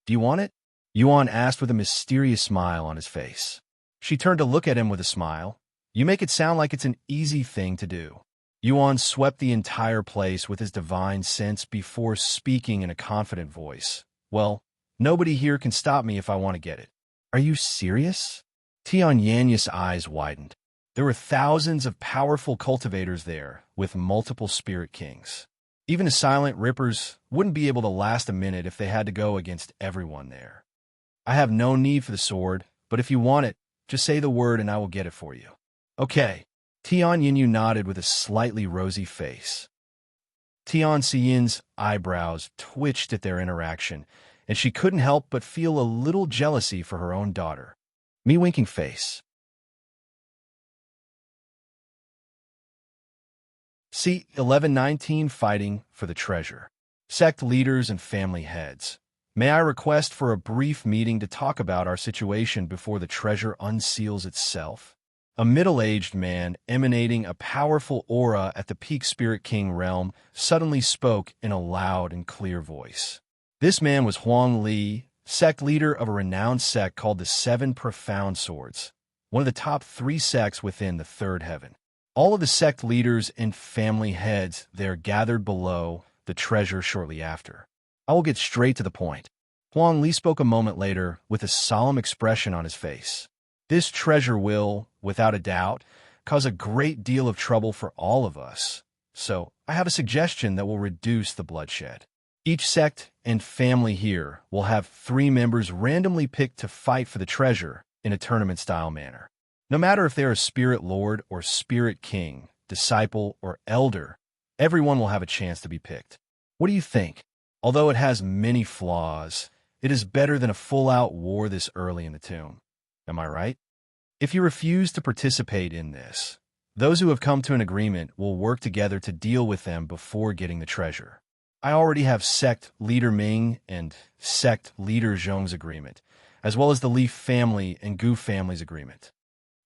Do you want it? Yuan asked with a mysterious smile on his face. She turned to look at him with a smile. You make it sound like it's an easy thing to do. Yuan swept the entire place with his divine sense before speaking in a confident voice. Well, nobody here can stop me if I want to get it. Are you serious? Tian Yanya's eyes widened. There were thousands of powerful cultivators there, with multiple spirit kings. Even the silent rippers wouldn't be able to last a minute if they had to go against everyone there. I have no need for the sword, but if you want it, just say the word and I will get it for you. Okay. Tian Yinyu nodded with a slightly rosy face. Tian Xiyin's eyebrows twitched at their interaction, and she couldn't help but feel a little jealousy for her own daughter. Me winking face. C1119 Fighting for the Treasure. Sect leaders and family heads. May I request for a brief meeting to talk about our situation before the treasure unseals itself? A middle-aged man emanating a powerful aura at the Peak Spirit King realm suddenly spoke in a loud and clear voice. This man was Huang Li, sect leader of a renowned sect called the Seven Profound Swords, one of the top 3 sects within the Third Heaven. All of the sect leaders and family heads there gathered below the treasure shortly after. I will get straight to the point. Huang Li spoke a moment later with a solemn expression on his face. This treasure will, without a doubt, cause a great deal of trouble for all of us. So, I have a suggestion that will reduce the bloodshed. Each sect and family here will have 3 members randomly picked to fight for the treasure in a tournament-style manner. No matter if they're a spirit lord or spirit king, disciple or elder, everyone will have a chance to be picked. What do you think? Although it has many flaws, it is better than a full-out war this early in the tomb. Am I right? If you refuse to participate in this, those who have come to an agreement will work together to deal with them before getting the treasure. I already have Sect Leader Ming and Sect Leader Zhong's agreement, as well as the Leaf family and Gu family's agreement.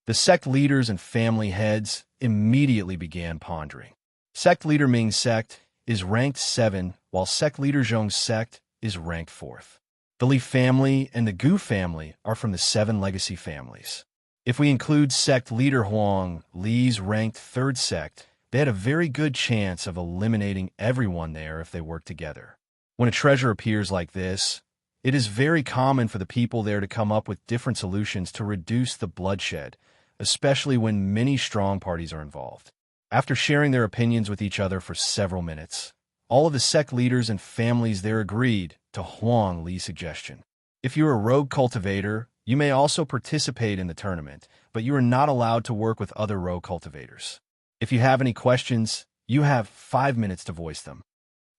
The sect leaders and family heads immediately began pondering. Sect Leader Ming's sect is ranked 7, while Sect Leader Zhong's sect is ranked 4th. The Leaf family and the Gu family are from the 7 legacy families. If we include Sect Leader Huang Li's ranked 3rd sect, they had a very good chance of eliminating everyone there if they work together. When a treasure appears like this, it is very common for the people there to come up with different solutions to reduce the bloodshed, especially when many strong parties are involved. After sharing their opinions with each other for several minutes, all of the sect leaders and families there agreed to Huang Li's suggestion. If you're a rogue cultivator, you may also participate in the tournament, but you are not allowed to work with other rogue cultivators. If you have any questions, you have 5 minutes to voice them.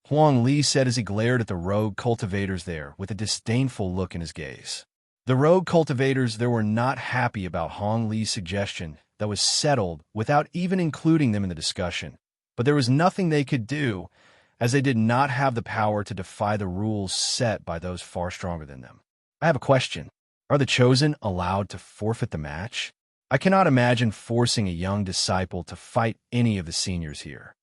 Huang Li said as he glared at the rogue cultivators there with a disdainful look in his gaze. The rogue cultivators there were not happy about Huang Li's suggestion that was settled without even including them in the discussion, but there was nothing they could do, as they did not have the power to defy the rules set by those far stronger than them. I have a question. Are the chosen allowed to forfeit the match? I cannot imagine forcing a young disciple to fight any of the seniors here.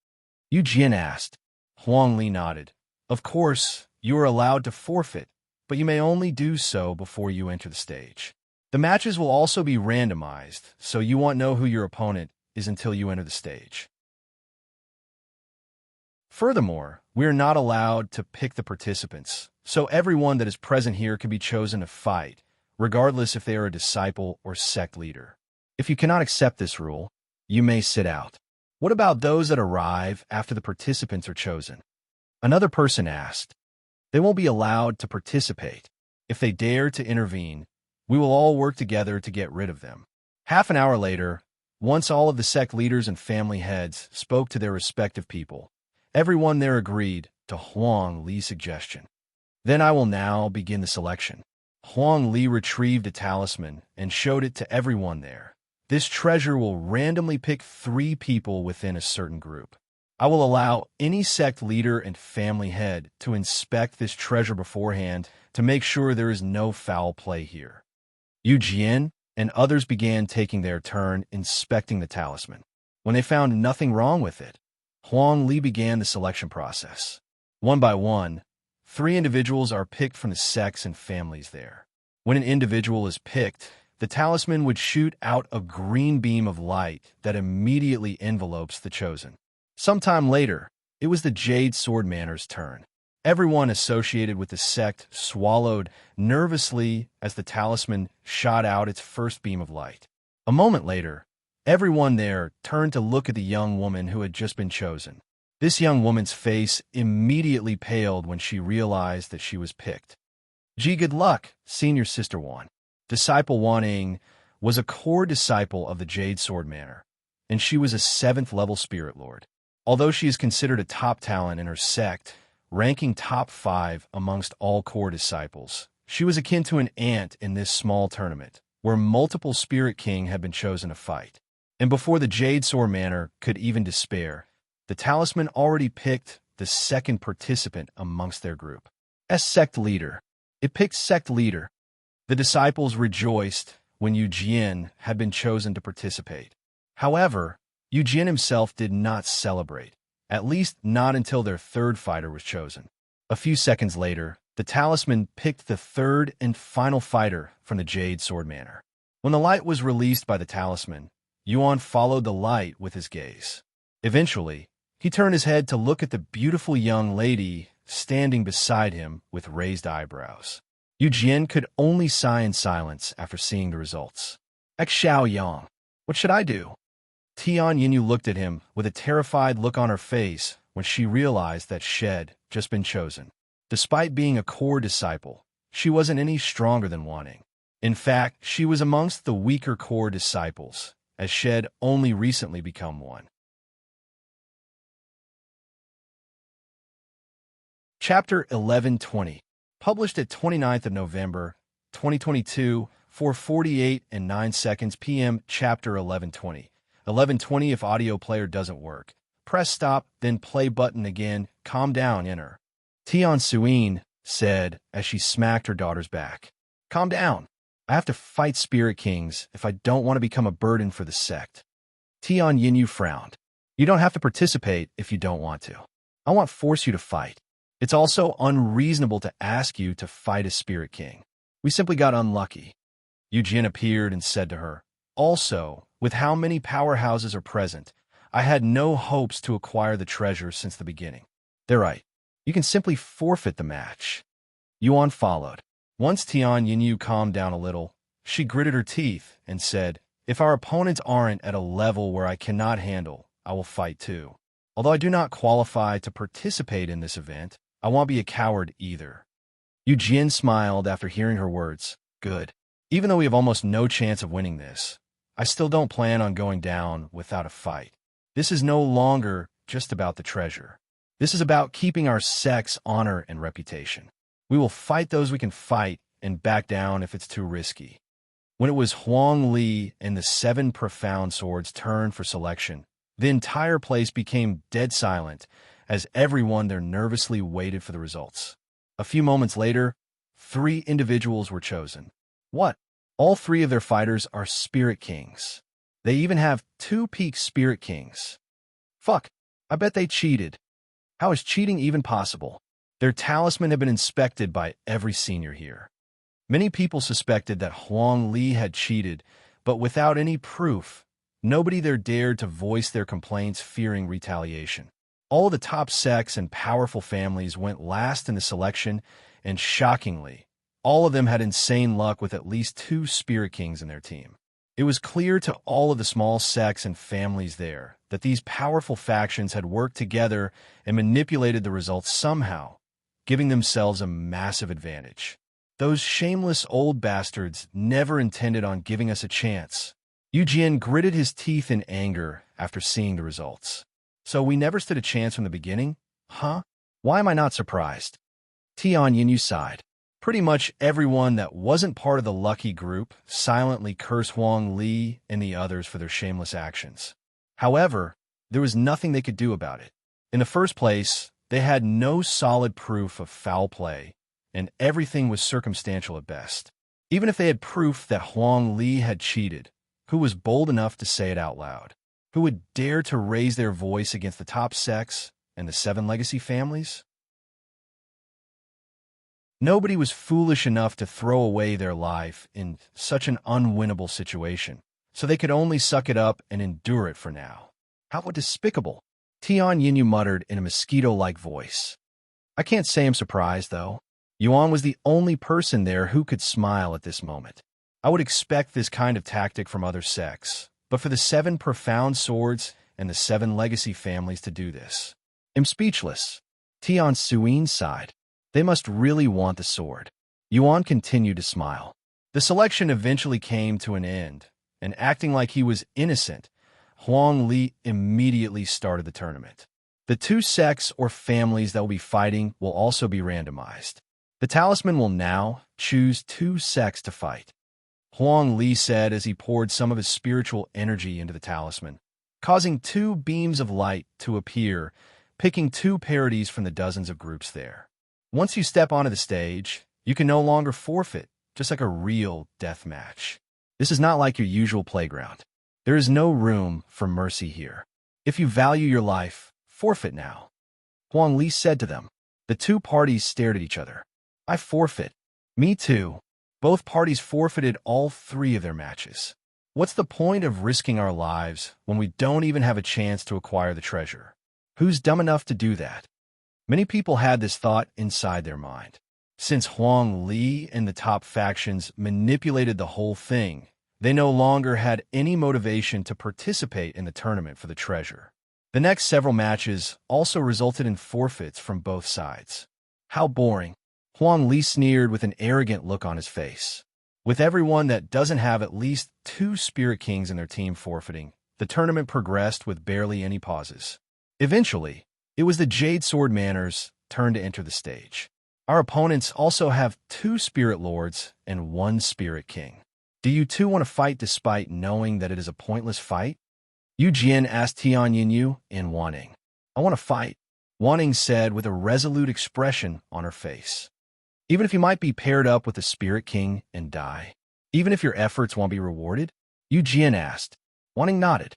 Yu Jin asked. Huang Li nodded. Of course, you are allowed to forfeit, but you may only do so before you enter the stage. The matches will also be randomized, so you won't know who your opponent is until you enter the stage. Furthermore, we are not allowed to pick the participants, so everyone that is present here can be chosen to fight, regardless if they are a disciple or sect leader. If you cannot accept this rule, You may sit out. What about those that arrive after the participants are chosen? Another person asked. They won't be allowed to participate. If they dare to intervene, we will all work together to get rid of them. Half an hour later, once all of the sect leaders and family heads spoke to their respective people, everyone there agreed to Huang Li's suggestion. Then I will now begin the selection. Huang Li retrieved a talisman and showed it to everyone there. This treasure will randomly pick 3 people within a certain group. I will allow any sect leader and family head to inspect this treasure beforehand to make sure there is no foul play here. Yu Jian and others began taking their turn inspecting the talisman. When they found nothing wrong with it, Huang Li began the selection process. One by one, 3 individuals are picked from the sects and families there. When an individual is picked, the talisman would shoot out a green beam of light that immediately envelopes the chosen. Sometime later, it was the Jade Swordmaner's turn. Everyone associated with the sect swallowed nervously as the talisman shot out its first beam of light. A moment later, everyone there turned to look at the young woman who had just been chosen. This young woman's face immediately paled when she realized that she was picked. Gee, good luck, Senior Sister Wan. Disciple Waning was a core disciple of the Jade Swordmaner, and she was a 7th-level Spirit Lord. Although she is considered a top talent in her sect, ranking top 5 amongst all core disciples, she was akin to an ant in this small tournament, where multiple Spirit King had been chosen to fight. And before the Jade Swordmaner could even despair, the talisman already picked the second participant amongst their group. As sect leader, it picked sect leader. The disciples rejoiced when Yu Jian had been chosen to participate. However, Yu Jian himself did not celebrate, at least not until their 3rd fighter was chosen. A few seconds later, the talisman picked the 3rd and final fighter from the Jade Swordmaner. When the light was released by the talisman, Yuan followed the light with his gaze. Eventually, he turned his head to look at the beautiful young lady standing beside him with raised eyebrows. Yu Jian could only sigh in silence after seeing the results. Xiao Yang, what should I do? Tian Yinyu looked at him with a terrified look on her face when she realized that Shed just been chosen. Despite being a core disciple, she wasn't any stronger than Waning. In fact, she was amongst the weaker core disciples, as Shed only recently become one. Chapter 1120, published at 29th of November, 2022, 4:48 and 9 seconds p.m. Chapter 1120. 1120 if audio player doesn't work. Press stop, then play button again. Calm down, enter. Tian Suyin said as she smacked her daughter's back. Calm down. I have to fight Spirit Kings if I don't want to become a burden for the sect. Tian Yinyu frowned. You don't have to participate if you don't want to. I won't force you to fight. It's also unreasonable to ask you to fight a Spirit King. We simply got unlucky. Yu Jian appeared and said to her, also, with how many powerhouses are present, I had no hopes to acquire the treasure since the beginning. They're right. You can simply forfeit the match. Yuan followed. Once Tian Yinyu calmed down a little, she gritted her teeth and said, if our opponents aren't at a level where I cannot handle, I will fight too. Although I do not qualify to participate in this event, I won't be a coward either. Yu Jian smiled after hearing her words. Good. Even though we have almost no chance of winning this, I still don't plan on going down without a fight. This is no longer just about the treasure. This is about keeping our sect's honor and reputation. We will fight those we can fight and back down if it's too risky. When it was Huang Li and the 7 profound swords' turn for selection, the entire place became dead silent as everyone there nervously waited for the results. A few moments later, 3 individuals were chosen. What? All 3 of their fighters are Spirit Kings. They even have 2 peak Spirit Kings. Fuck, I bet they cheated. How is cheating even possible? Their talisman had been inspected by every senior here. Many people suspected that Huang Li had cheated, but without any proof, nobody there dared to voice their complaints fearing retaliation. All the top sects and powerful families went last in the selection, and shockingly, all of them had insane luck with at least 2 Spirit Kings in their team. It was clear to all of the small sects and families there that these powerful factions had worked together and manipulated the results somehow, giving themselves a massive advantage. Those shameless old bastards never intended on giving us a chance. Xiang gritted his teeth in anger after seeing the results. So we never stood a chance from the beginning? Huh? Why am I not surprised? Tianyin sighed. Pretty much everyone that wasn't part of the lucky group silently cursed Huang Li and the others for their shameless actions. However, there was nothing they could do about it. In the first place, they had no solid proof of foul play, and everything was circumstantial at best. Even if they had proof that Huang Li had cheated, who was bold enough to say it out loud? Who would dare to raise their voice against the top sects and the 7 legacy families? Nobody was foolish enough to throw away their life in such an unwinnable situation, so they could only suck it up and endure it for now. How despicable! Tianyin muttered in a mosquito-like voice. I can't say I'm surprised, though. Yuan was the only person there who could smile at this moment. I would expect this kind of tactic from other sects, but for the 7 profound swords and the 7 legacy families to do this. I'm speechless. Tian Suyin sighed. They must really want the sword. Yuan continued to smile. The selection eventually came to an end, and acting like he was innocent, Huang Li immediately started the tournament. The 2 sects or families that will be fighting will also be randomized. The talisman will now choose 2 sects to fight. Huang Li said as he poured some of his spiritual energy into the talisman, causing 2 beams of light to appear, picking 2 parodies from the dozens of groups there. Once you step onto the stage, you can no longer forfeit, just like a real death match. This is not like your usual playground. There is no room for mercy here. If you value your life, forfeit now. Huang Li said to them. The 2 parties stared at each other. I forfeit. Me too. Both parties forfeited all 3 of their matches. What's the point of risking our lives when we don't even have a chance to acquire the treasure? Who's dumb enough to do that? Many people had this thought inside their mind. Since Huang Li and the top factions manipulated the whole thing, they no longer had any motivation to participate in the tournament for the treasure. The next several matches also resulted in forfeits from both sides. How boring. Huang Li sneered with an arrogant look on his face. With everyone that doesn't have at least 2 Spirit Kings in their team forfeiting, the tournament progressed with barely any pauses. Eventually, it was the Jade Sword Manor's turn to enter the stage. Our opponents also have 2 Spirit Lords and 1 Spirit King. Do you 2 want to fight despite knowing that it is a pointless fight? Xiang asked Tianyin and Wanning. I want to fight, Wanning said with a resolute expression on her face. Even if you might be paired up with the Spirit King and die? Even if your efforts won't be rewarded? Xiang asked. Wanning nodded.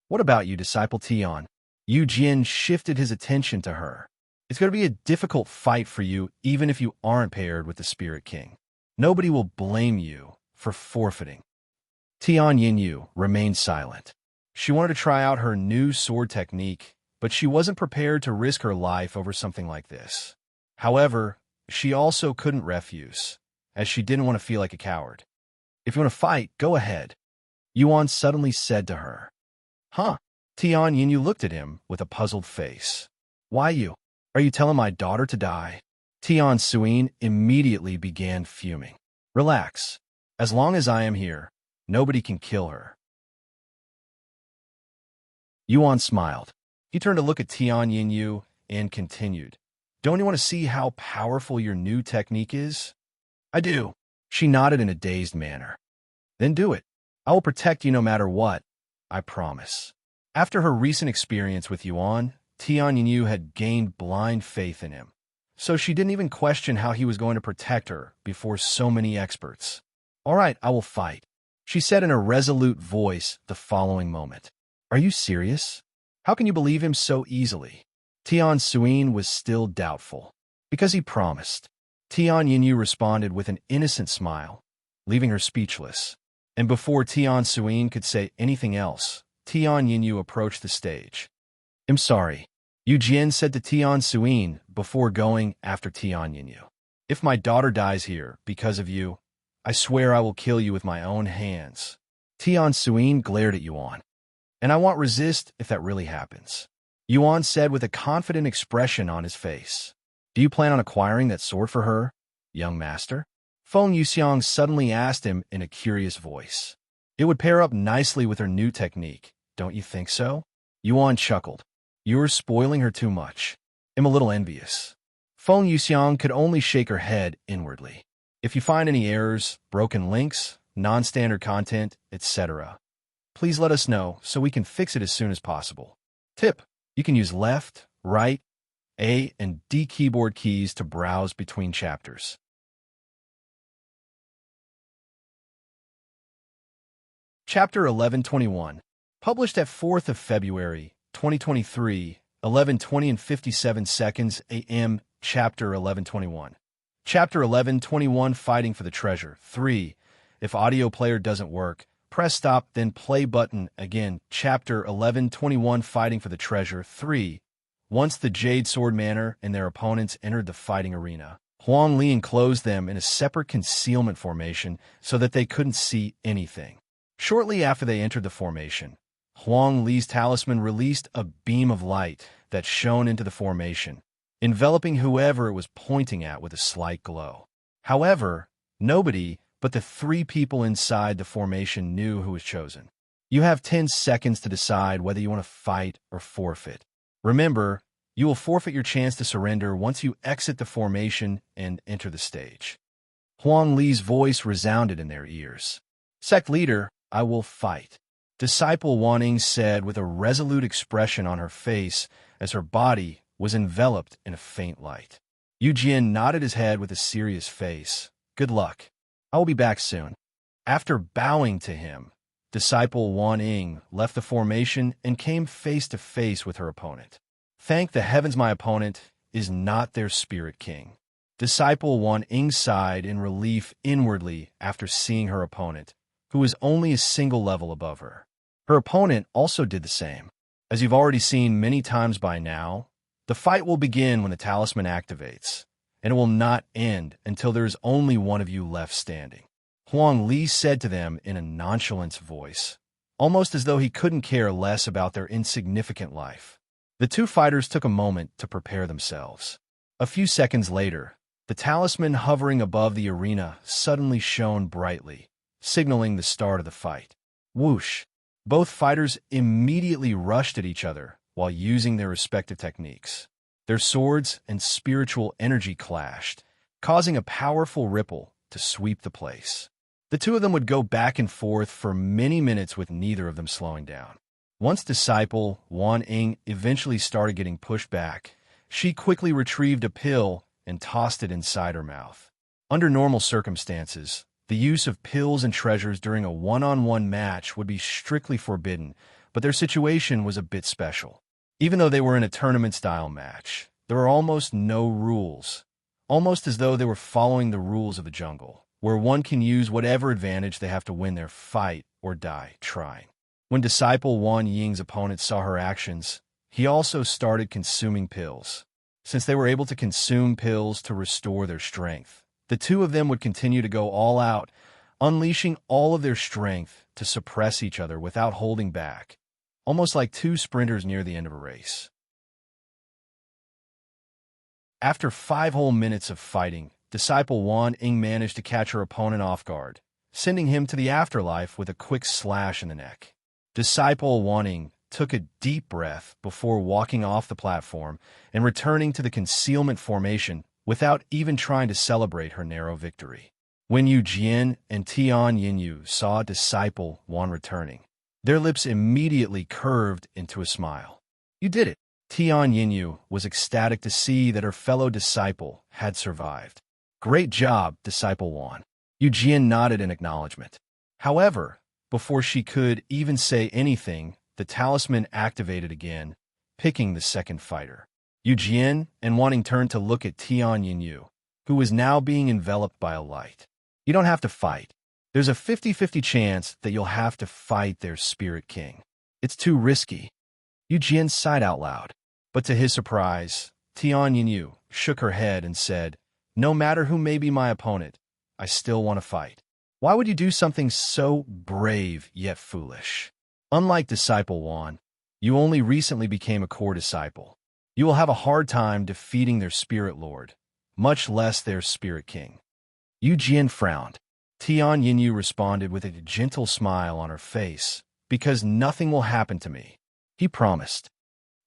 What about you, Disciple Tian? Xiang shifted his attention to her. It's going to be a difficult fight for you even if you aren't paired with the Spirit King. Nobody will blame you for forfeiting. Tianyin remained silent. She wanted to try out her new sword technique, but she wasn't prepared to risk her life over something like this. However, she also couldn't refuse, as she didn't want to feel like a coward. If you want to fight, go ahead, Yuan suddenly said to her. Huh? Tianyin looked at him with a puzzled face. Why you? Are you telling my daughter to die? Tian Suyin immediately began fuming. Relax. As long as I am here, nobody can kill her. Yuan smiled. He turned to look at Tianyin and continued. Don't you want to see how powerful your new technique is? I do. She nodded in a dazed manner. Then do it. I will protect you no matter what. I promise. After her recent experience with Yuan, Tianyin had gained blind faith in him. So she didn't even question how he was going to protect her before so many experts. All right, I will fight, she said in a resolute voice the following moment. Are you serious? How can you believe him so easily? Tian Suyin was still doubtful. Because he promised. Tianyin responded with an innocent smile, leaving her speechless. And before Tian Suyin could say anything else, Tianyin approached the stage. I'm sorry, Xiang said to Tian Suyin before going after Tianyin. If my daughter dies here because of you, I swear I will kill you with my own hands. Tian Suyin glared at Yuan. And I won't resist if that really happens. Yuan said with a confident expression on his face. Do you plan on acquiring that sword for her, young master? Feng Yuxiang suddenly asked him in a curious voice. It would pair up nicely with her new technique, don't you think so? Yuan chuckled. You're spoiling her too much. I'm a little envious. Feng Yuxiang could only shake her head inwardly. If you find any errors, broken links, non-standard content, etc., please let us know so we can fix it as soon as possible. Tip: you can use left, right, A, and D keyboard keys to browse between chapters. Chapter 1121, published at 4th of February, 2023, 11:20 and 57 seconds a.m. Chapter 1121. Chapter 1121, Fighting for the Treasure. 3. If audio player doesn't work, press stop, then play button again. Chapter 1121, Fighting for the Treasure. 3. Once the Jade Sword Manor and their opponents entered the fighting arena, Huang Li enclosed them in a separate concealment formation so that they couldn't see anything. Shortly after they entered the formation, Huang Li's talisman released a beam of light that shone into the formation, enveloping whoever it was pointing at with a slight glow. However, nobody but the 3 people inside the formation knew who was chosen. You have 10 seconds to decide whether you want to fight or forfeit. Remember, you will forfeit your chance to surrender once you exit the formation and enter the stage. Huang Li's voice resounded in their ears. Sect leader, I will fight. Disciple Wan Ying said with a resolute expression on her face as her body was enveloped in a faint light. Yu Jian nodded his head with a serious face. Good luck. I will be back soon. After bowing to him, Disciple Wan Ying left the formation and came face to face with her opponent. Thank the heavens my opponent is not their spirit king. Disciple Wan Ying sighed in relief inwardly after seeing her opponent, who was only a single level above her. Her opponent also did the same. As you've already seen many times by now, the fight will begin when the talisman activates, and it will not end until there is only one of you left standing. Huang Li said to them in a nonchalant voice, almost as though he couldn't care less about their insignificant life. The 2 fighters took a moment to prepare themselves. A few seconds later, the talisman hovering above the arena suddenly shone brightly, signaling the start of the fight. Whoosh! Both fighters immediately rushed at each other while using their respective techniques. Their swords and spiritual energy clashed, causing a powerful ripple to sweep the place. The 2 of them would go back and forth for many minutes with neither of them slowing down. Once Disciple Wan Ying eventually started getting pushed back, she quickly retrieved a pill and tossed it inside her mouth. Under normal circumstances, the use of pills and treasures during a one-on-one match would be strictly forbidden, but their situation was a bit special. Even though they were in a tournament-style match, there were almost no rules, almost as though they were following the rules of the jungle, where one can use whatever advantage they have to win their fight or die trying. When Disciple Wan Ying's opponent saw her actions, he also started consuming pills. Since they were able to consume pills to restore their strength, the 2 of them would continue to go all out, unleashing all of their strength to suppress each other without holding back, almost like 2 sprinters near the end of a race. After 5 whole minutes of fighting, Disciple Wan Ying managed to catch her opponent off guard, sending him to the afterlife with a quick slash in the neck. Disciple Wan Ying took a deep breath before walking off the platform and returning to the concealment formation without even trying to celebrate her narrow victory. When Yu Jian and Tian Yinyu saw Disciple Wan returning, their lips immediately curved into a smile. You did it! Tian Yinyu was ecstatic to see that her fellow disciple had survived. Great job, Disciple Wan. Yu Jian nodded in acknowledgement. However, before she could even say anything, the talisman activated again, picking the second fighter. Yu Jian and Wan Ying turned to look at Tian Yinyu, who was now being enveloped by a light. You don't have to fight. There's a 50-50 chance that you'll have to fight their spirit king. It's too risky. Yu Jian sighed out loud. But to his surprise, Tian Yinyu shook her head and said, no matter who may be my opponent, I still want to fight. Why would you do something so brave yet foolish? Unlike Disciple 1, you only recently became a core disciple. You will have a hard time defeating their spirit lord, much less their spirit king. Yu Jian frowned. Tian Yinyu responded with a gentle smile on her face, because nothing will happen to me, he promised.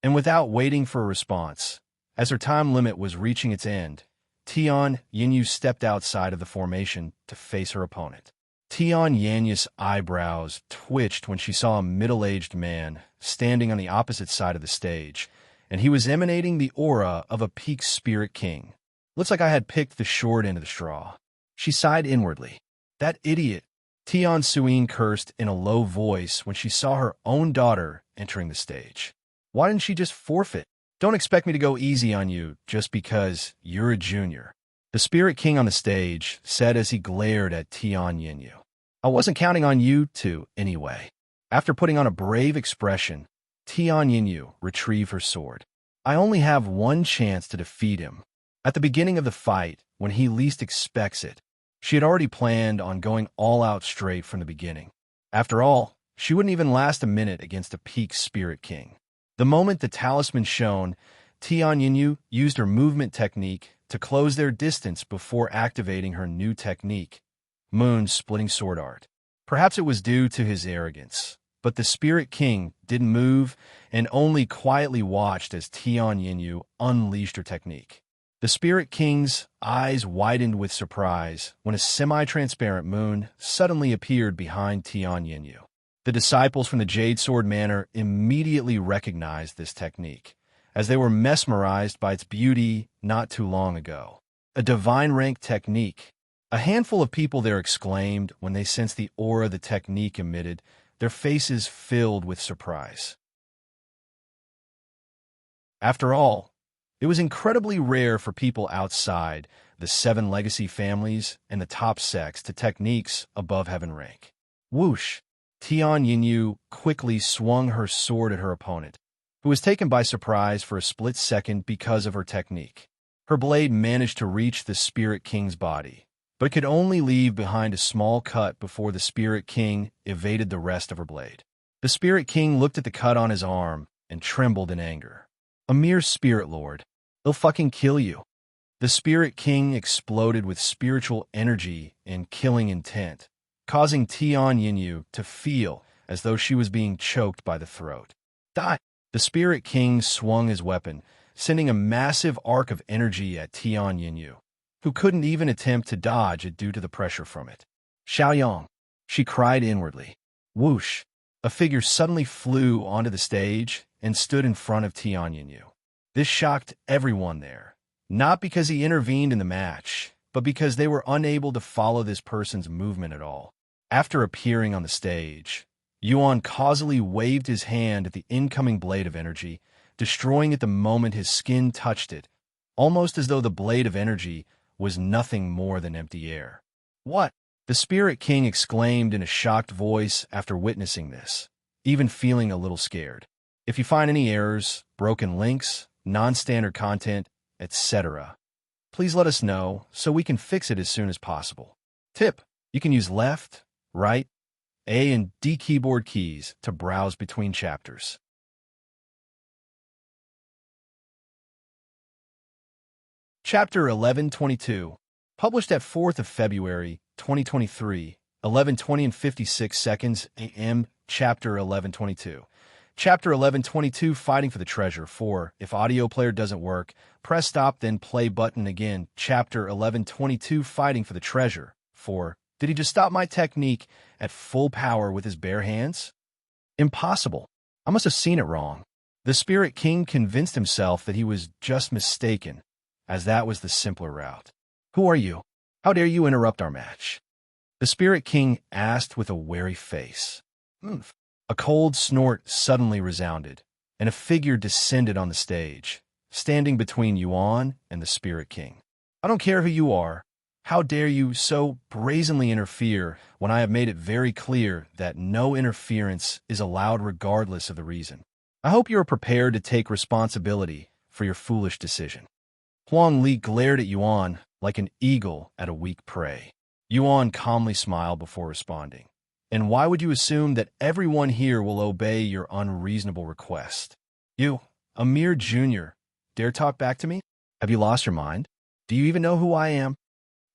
And without waiting for a response, as her time limit was reaching its end, Tian Yinyu stepped outside of the formation to face her opponent. Tian Yanyu's eyebrows twitched when she saw a middle-aged man standing on the opposite side of the stage, and he was emanating the aura of a peak spirit king. Looks like I had picked the short end of the straw. She sighed inwardly. That idiot! Tian Suyin cursed in a low voice when she saw her own daughter entering the stage. Why didn't she just forfeit? Don't expect me to go easy on you just because you're a junior, the Spirit King on the stage said as he glared at Tian Yinyu. I wasn't counting on you to, anyway. After putting on a brave expression, Tian Yinyu retrieved her sword. I only have one chance to defeat him. At the beginning of the fight, when he least expects it, she had already planned on going all out straight from the beginning. After all, she wouldn't even last a minute against a peak Spirit King. The moment the talisman shone, Tian Yinyu used her movement technique to close their distance before activating her new technique, Moon's Splitting Sword Art. Perhaps it was due to his arrogance, but the Spirit King didn't move and only quietly watched as Tian Yinyu unleashed her technique. The Spirit King's eyes widened with surprise when a semi-transparent moon suddenly appeared behind Tian Yinyu. The disciples from the Jade Sword Manor immediately recognized this technique, as they were mesmerized by its beauty not too long ago. A divine rank technique. A handful of people there exclaimed when they sensed the aura the technique emitted, their faces filled with surprise. After all, it was incredibly rare for people outside the 7 legacy families and the top sects to techniques above heaven rank. Whoosh! Tian Yinyu quickly swung her sword at her opponent, who was taken by surprise for a split second because of her technique. Her blade managed to reach the Spirit King's body, but it could only leave behind a small cut before the Spirit King evaded the rest of her blade. The Spirit King looked at the cut on his arm and trembled in anger. A mere Spirit Lord. They'll fucking kill you. The Spirit King exploded with spiritual energy and killing intent, causing Tian Yinyu to feel as though she was being choked by the throat. Die! The Spirit King swung his weapon, sending a massive arc of energy at Tian Yinyu, who couldn't even attempt to dodge it due to the pressure from it. Xiang! She cried inwardly. Whoosh! A figure suddenly flew onto the stage and stood in front of Tian Yinyu. This shocked everyone there, not because he intervened in the match, but because they were unable to follow this person's movement at all. After appearing on the stage, Yuan causally waved his hand at the incoming blade of energy, destroying it the moment his skin touched it, almost as though the blade of energy was nothing more than empty air. What? The Spirit King exclaimed in a shocked voice after witnessing this, even feeling a little scared. If you find any errors, broken links, non-standard content, etc., please let us know so we can fix it as soon as possible. Tip: you can use left, right, A and D keyboard keys to browse between chapters. Chapter 1122, published at 4th of February, 2023, 11:20 and 56 seconds AM, Chapter 1122. Chapter 1122, Fighting for the Treasure. 4. If audio player doesn't work, press stop then play button again. Chapter 1122, Fighting for the Treasure. 4. Did he just stop my technique at full power with his bare hands? Impossible. I must have seen it wrong. The Spirit King convinced himself that he was just mistaken, as that was the simpler route. Who are you? How dare you interrupt our match? The Spirit King asked with a wary face. A cold snort suddenly resounded, and a figure descended on the stage, standing between Yuan and the Spirit King. I don't care who you are. How dare you so brazenly interfere when I have made it very clear that no interference is allowed regardless of the reason? I hope you are prepared to take responsibility for your foolish decision. Huang Li glared at Yuan like an eagle at a weak prey. Yuan calmly smiled before responding. And why would you assume that everyone here will obey your unreasonable request? You, a mere junior, dare talk back to me? Have you lost your mind? Do you even know who I am?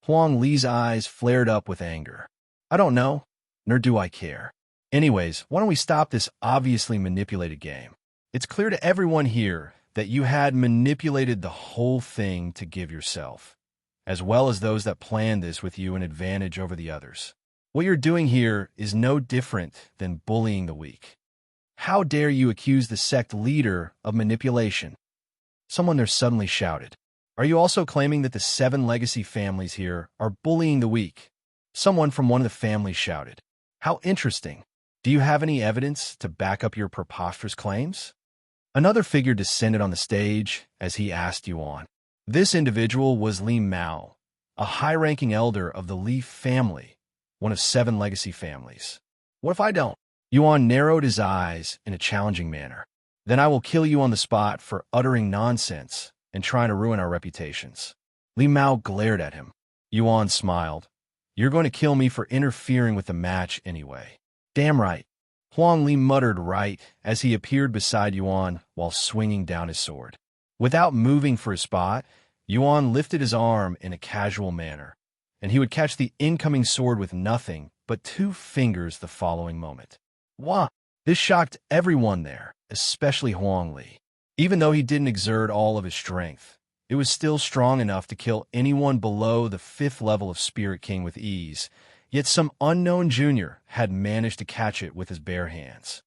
Huang Li's eyes flared up with anger. I don't know, nor do I care. Anyways, why don't we stop this obviously manipulated game? It's clear to everyone here that you had manipulated the whole thing to give yourself, as well as those that planned this with you, an advantage over the others. What you're doing here is no different than bullying the weak. How dare you accuse the sect leader of manipulation? Someone there suddenly shouted. Are you also claiming that the 7 legacy families here are bullying the weak? Someone from one of the families shouted. How interesting. Do you have any evidence to back up your preposterous claims? Another figure descended on the stage as he asked Yuan. This individual was Li Mao, a high-ranking elder of the Li family, one of 7 legacy families. What if I don't? Yuan narrowed his eyes in a challenging manner. Then I will kill you on the spot for uttering nonsense and trying to ruin our reputations. Li Mao glared at him. Yuan smiled. You're going to kill me for interfering with the match anyway. Damn right. Huang Li muttered right as he appeared beside Yuan while swinging down his sword. Without moving for his spot, Yuan lifted his arm in a casual manner, and he would catch the incoming sword with nothing but 2 fingers the following moment. Wah! This shocked everyone there, especially Huang Li. Even though he didn't exert all of his strength, it was still strong enough to kill anyone below the 5th level of Spirit King with ease, yet some unknown junior had managed to catch it with his bare hands.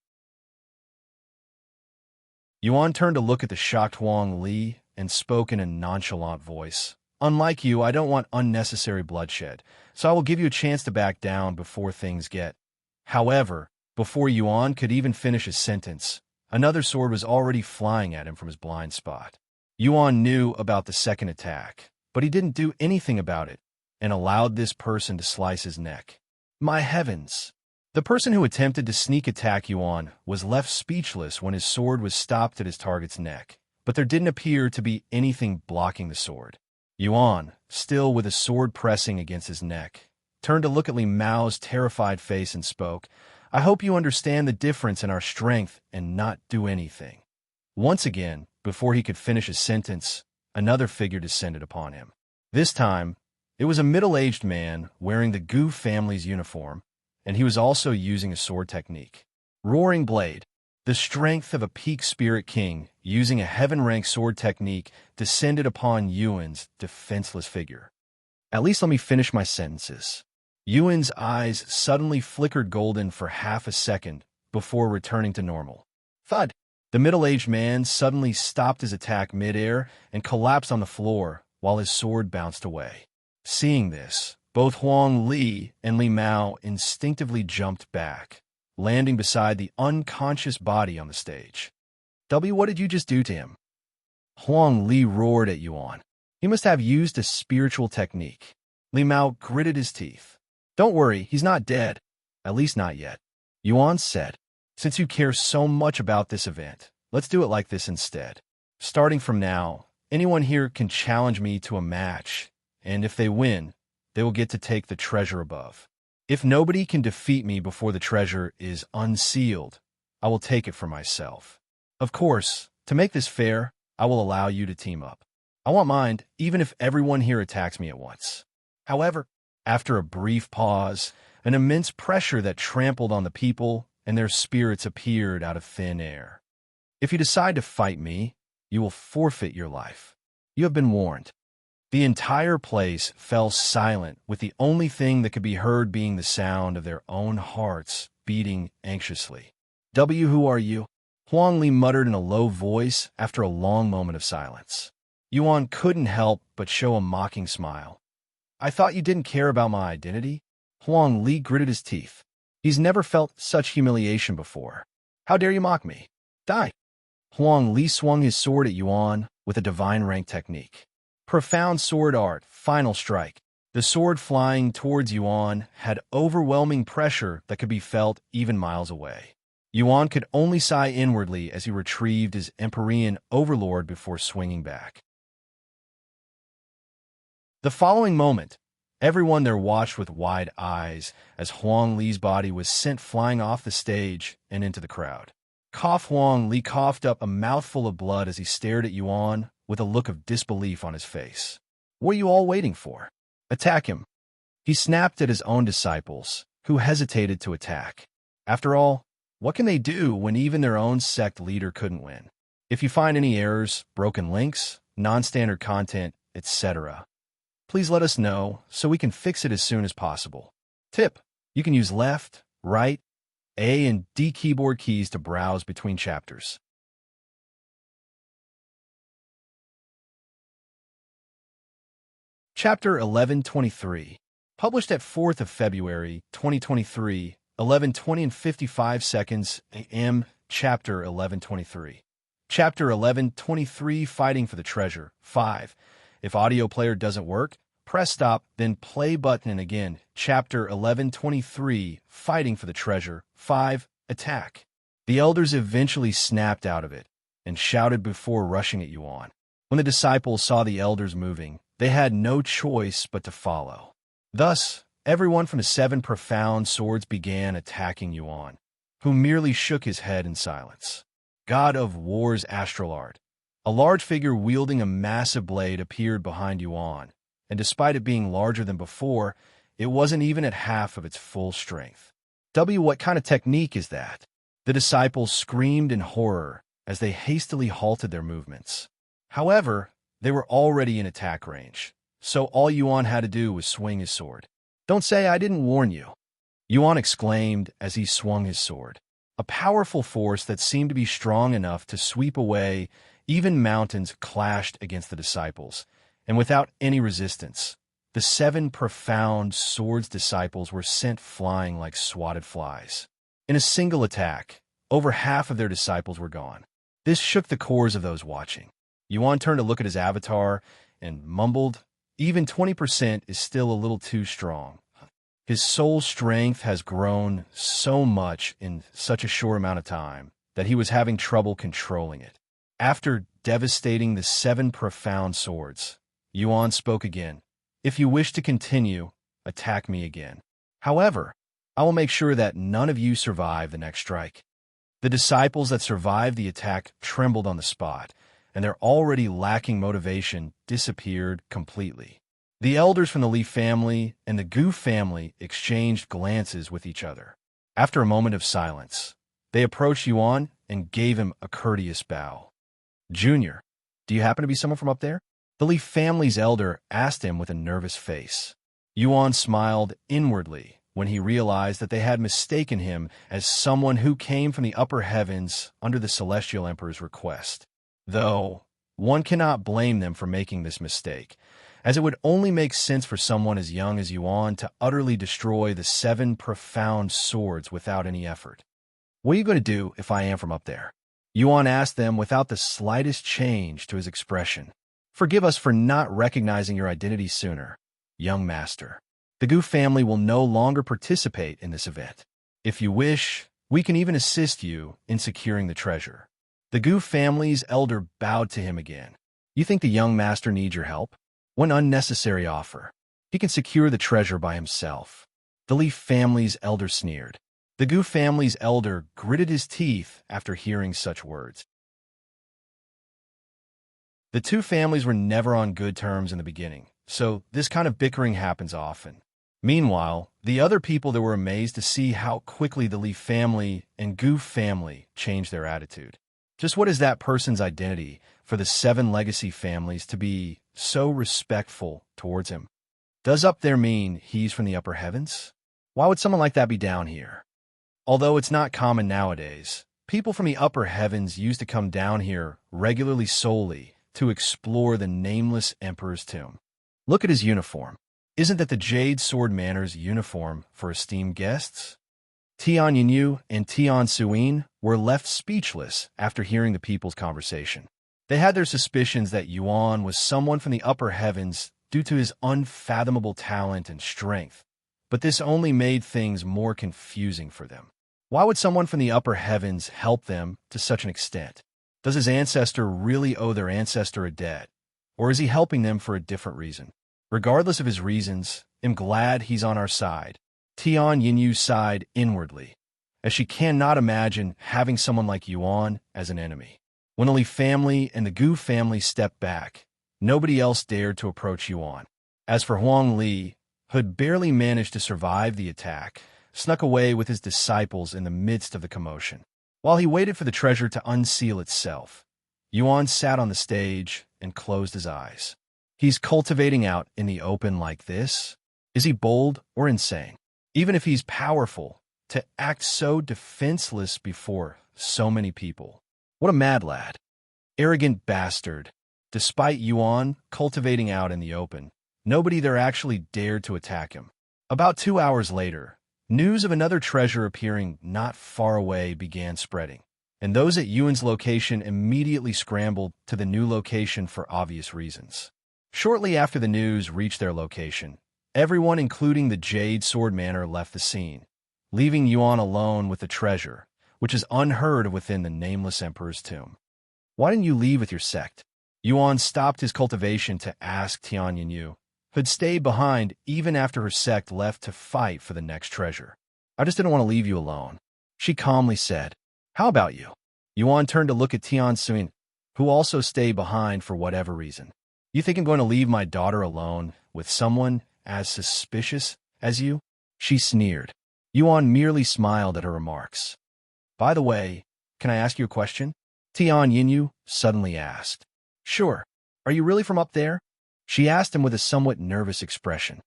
Yuan turned to look at the shocked Huang Li and spoke in a nonchalant voice. Unlike you, I don't want unnecessary bloodshed, so I will give you a chance to back down before things get. However, before Yuan could even finish his sentence, another sword was already flying at him from his blind spot. Yuan knew about the second attack, but he didn't do anything about it and allowed this person to slice his neck. My heavens! The person who attempted to sneak attack Yuan was left speechless when his sword was stopped at his target's neck, but there didn't appear to be anything blocking the sword. Yuan, still with his sword pressing against his neck, turned to look at Li Mao's terrified face and spoke, I hope you understand the difference in our strength and not do anything. Once again, before he could finish his sentence, another figure descended upon him. This time, it was a middle-aged man wearing the Gu family's uniform, and he was also using a sword technique. Roaring Blade, the strength of a peak Spirit King using a heaven-ranked sword technique, descended upon Yuan's defenseless figure. At least let me finish my sentences. Yuan's eyes suddenly flickered golden for half a second before returning to normal. Thud! The middle-aged man suddenly stopped his attack mid-air and collapsed on the floor while his sword bounced away. Seeing this, both Huang Li and Li Mao instinctively jumped back, landing beside the unconscious body on the stage. What did you just do to him? Huang Li roared at Yuan. He must have used a spiritual technique. Li Mao gritted his teeth. Don't worry, he's not dead. At least not yet. Yuan said, since you care so much about this event, let's do it like this instead. Starting from now, anyone here can challenge me to a match, and if they win, they will get to take the treasure above. If nobody can defeat me before the treasure is unsealed, I will take it for myself. Of course, to make this fair, I will allow you to team up. I won't mind, even if everyone here attacks me at once. However, after a brief pause, an immense pressure that trampled on the people and their spirits appeared out of thin air. If you decide to fight me, you will forfeit your life. You have been warned. The entire place fell silent, with the only thing that could be heard being the sound of their own hearts beating anxiously. Who are you? Huang Li muttered in a low voice after a long moment of silence. Yuan couldn't help but show a mocking smile. I thought you didn't care about my identity? Huang Li gritted his teeth. He's never felt such humiliation before. How dare you mock me? Die! Huang Li swung his sword at Yuan with a divine rank technique. Profound sword art, final strike. The sword flying towards Yuan had overwhelming pressure that could be felt even miles away. Yuan could only sigh inwardly as he retrieved his Empyrean overlord before swinging back. The following moment, Everyone there watched with wide eyes as Huang Li's body was sent flying off the stage and into the crowd. Huang Li coughed up a mouthful of blood as he stared at Yuan with a look of disbelief on his face. What are you all waiting for? Attack him. He snapped at his own disciples, who hesitated to attack. After all, what can they do when even their own sect leader couldn't win? If you find any errors, broken links, non-standard content, etc., please let us know so we can fix it as soon as possible. Tip: you can use left, right, A and D keyboard keys to browse between chapters. Chapter 1123. Published at 4th of February, 2023, 11:20 and 55 seconds a.m. Chapter 1123. Chapter 1123, Fighting for the Treasure. 5. If audio player doesn't work, press stop, then play button, and again. Chapter 1123, Fighting for the Treasure. 5. Attack. The elders eventually snapped out of it and shouted before rushing at Yuan. When the disciples saw the elders moving, they had no choice but to follow. Thus, everyone from the 7 profound swords began attacking Yuan, who merely shook his head in silence. God of War's astral art. A large figure wielding a massive blade appeared behind Yuan, and despite it being larger than before, it wasn't even at half of its full strength. What kind of technique is that? The disciples screamed in horror as they hastily halted their movements. However, they were already in attack range, so all Yuan had to do was swing his sword. Don't say I didn't warn you, Yuan exclaimed as he swung his sword. A powerful force that seemed to be strong enough to sweep away even mountains clashed against the disciples, and without any resistance, the 7 profound swords disciples were sent flying like swatted flies. In a single attack, over half of their disciples were gone. This shook the cores of those watching. Yuan turned to look at his avatar and mumbled, "Even 20% is still a little too strong." His soul strength has grown so much in such a short amount of time that he was having trouble controlling it. After devastating the 7 profound swords, Yuan spoke again. "If you wish to continue, attack me again. However, I will make sure that none of you survive the next strike." The disciples that survived the attack trembled on the spot, and their already lacking motivation disappeared completely. The elders from the Li family and the Gu family exchanged glances with each other. After a moment of silence, they approached Yuan and gave him a courteous bow. "Junior, do you happen to be someone from up there?" The Li family's elder asked him with a nervous face. Yuan smiled inwardly when he realized that they had mistaken him as someone who came from the upper heavens under the Celestial Emperor's request. Though, one cannot blame them for making this mistake, as it would only make sense for someone as young as Yuan to utterly destroy the 7 profound swords without any effort. "What are you going to do if I am from up there?" Yuan asked them without the slightest change to his expression. "Forgive us for not recognizing your identity sooner, young master. The Gu family will no longer participate in this event. If you wish, we can even assist you in securing the treasure." The Gu family's elder bowed to him again. "You think the young master needs your help? What unnecessary offer. He can secure the treasure by himself." The Li family's elder sneered. The Gu family's elder gritted his teeth after hearing such words. The 2 families were never on good terms in the beginning, so this kind of bickering happens often. Meanwhile, the other people there were amazed to see how quickly the Li family and Gu family changed their attitude. Just what is that person's identity for the 7 legacy families to be so respectful towards him? Does up there mean he's from the upper heavens? Why would someone like that be down here? Although it's not common nowadays, people from the upper heavens used to come down here regularly solely to explore the Nameless Emperor's tomb. Look at his uniform. Isn't that the Jade Sword Manor's uniform for esteemed guests? Tian Yinyu and Tian Suyin were left speechless after hearing the people's conversation. They had their suspicions that Yuan was someone from the upper heavens due to his unfathomable talent and strength, but this only made things more confusing for them. Why would someone from the upper heavens help them to such an extent? Does his ancestor really owe their ancestor a debt, or is he helping them for a different reason? Regardless of his reasons, I'm glad he's on our side. Tian Yinyu sighed inwardly, as she cannot imagine having someone like Yuan as an enemy. When the Li family and the Gu family stepped back, nobody else dared to approach Yuan. As for Huang Li, who had barely managed to survive the attack, snuck away with his disciples in the midst of the commotion. While he waited for the treasure to unseal itself, Yuan sat on the stage and closed his eyes. He's cultivating out in the open like this? Is he bold or insane? Even if he's powerful, to act so defenseless before so many people. What a mad lad. Arrogant bastard. Despite Yuan cultivating out in the open, nobody there actually dared to attack him. About 2 hours later, news of another treasure appearing not far away began spreading, and those at Yuan's location immediately scrambled to the new location for obvious reasons. Shortly after the news reached their location, everyone, including the Jade Sword Manor, left the scene, leaving Yuan alone with the treasure, which is unheard of within the Nameless Emperor's tomb. Why didn't you leave with your sect? Yuan stopped his cultivation to ask Tian Yinyu, who had stayed behind even after her sect left to fight for the next treasure. I just didn't want to leave you alone, she calmly said. How about you? Yuan turned to look at Tian Suin, who also stayed behind for whatever reason. You think I'm going to leave my daughter alone with someone as suspicious as you? She sneered. Yuan merely smiled at her remarks. By the way, can I ask you a question? Tian Yinyu suddenly asked. Sure. Are you really from up there? She asked him with a somewhat nervous expression.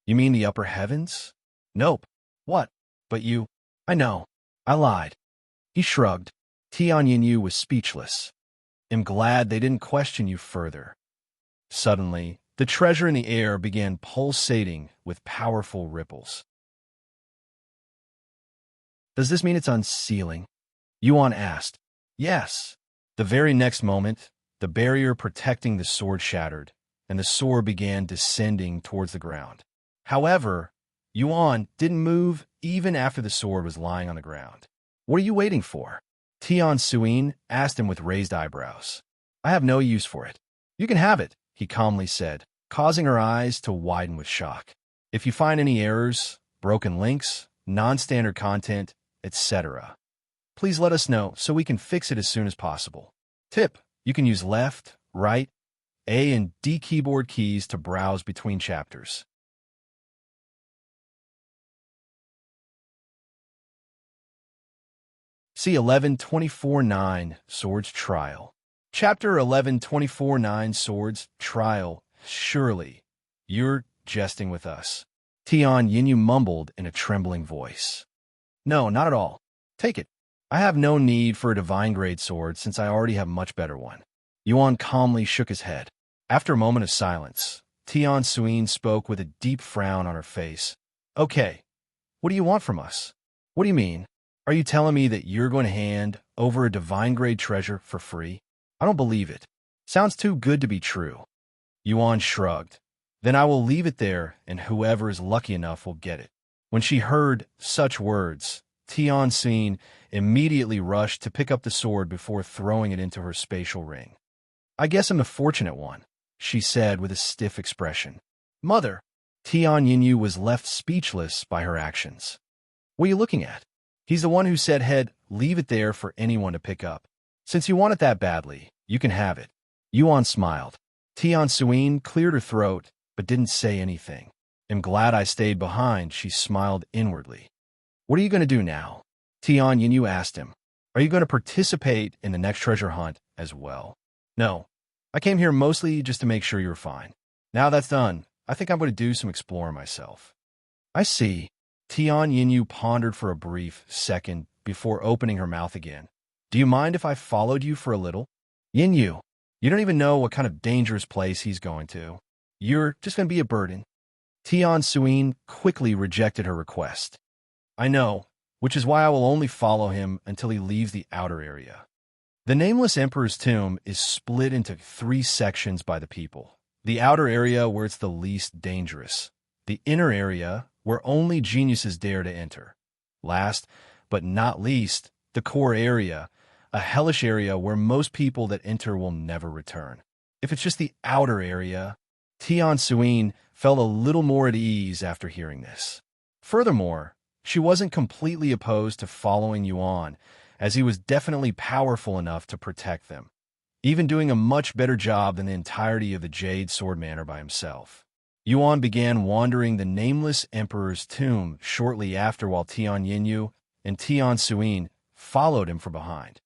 You mean the upper heavens? Nope. What? But you... I know. I lied. He shrugged. Tian Yinyu was speechless. I'm glad they didn't question you further. Suddenly, the treasure in the air began pulsating with powerful ripples. Does this mean it's unsealing? Yuan asked. Yes. The very next moment, the barrier protecting the sword shattered, and the sword began descending towards the ground. However, Yuan didn't move even after the sword was lying on the ground. What are you waiting for? Tian Suin asked him with raised eyebrows. I have no use for it. You can have it, he calmly said, causing her eyes to widen with shock. If you find any errors, broken links, non-standard content, etc., please let us know so we can fix it as soon as possible. Tip: you can use left, right, A and D keyboard keys to browse between chapters. C1140 Swords Trial. Chapter 1124 Swords Trial. Surely, you're jesting with us. Tian Yinyu mumbled in a trembling voice. No, not at all. Take it. I have no need for a divine-grade sword since I already have a much better one. Yuan calmly shook his head. After a moment of silence, Tian Suin spoke with a deep frown on her face. Okay, what do you want from us? What do you mean? Are you telling me that you're going to hand over a divine-grade treasure for free? I don't believe it. Sounds too good to be true. Yuan shrugged. Then I will leave it there, and whoever is lucky enough will get it. When she heard such words, Tian Suin immediately rushed to pick up the sword before throwing it into her spatial ring. I guess I'm the fortunate one, she said with a stiff expression. Mother! Tian Yinyu was left speechless by her actions. What are you looking at? He's the one who said leave it there for anyone to pick up. Since you want it that badly, you can have it. Yuan smiled. Tian Suin cleared her throat, but didn't say anything. I'm glad I stayed behind, she smiled inwardly. What are you going to do now? Tian Yinyu asked him. Are you going to participate in the next treasure hunt as well? No. I came here mostly just to make sure you're fine. Now that's done, I think I'm going to do some exploring myself. I see. Tian Yinyu pondered for a brief second before opening her mouth again. Do you mind if I followed you for a little? Yinyu, you don't even know what kind of dangerous place he's going to. You're just going to be a burden. Tian Suin quickly rejected her request. I know, which is why I will only follow him until he leaves the outer area. The Nameless Emperor's tomb is split into 3 sections by the people. The outer area where it's the least dangerous. The inner area where only geniuses dare to enter. Last, but not least, the core area, a hellish area where most people that enter will never return. If it's just the outer area, Tian Suyin felt a little more at ease after hearing this. Furthermore, she wasn't completely opposed to following Yuan, as he was definitely powerful enough to protect them, even doing a much better job than the entirety of the Jade Sword Manor by himself. Yuan began wandering the Nameless Emperor's tomb shortly after, while Tian Yinyu and Tian Suyin followed him from behind.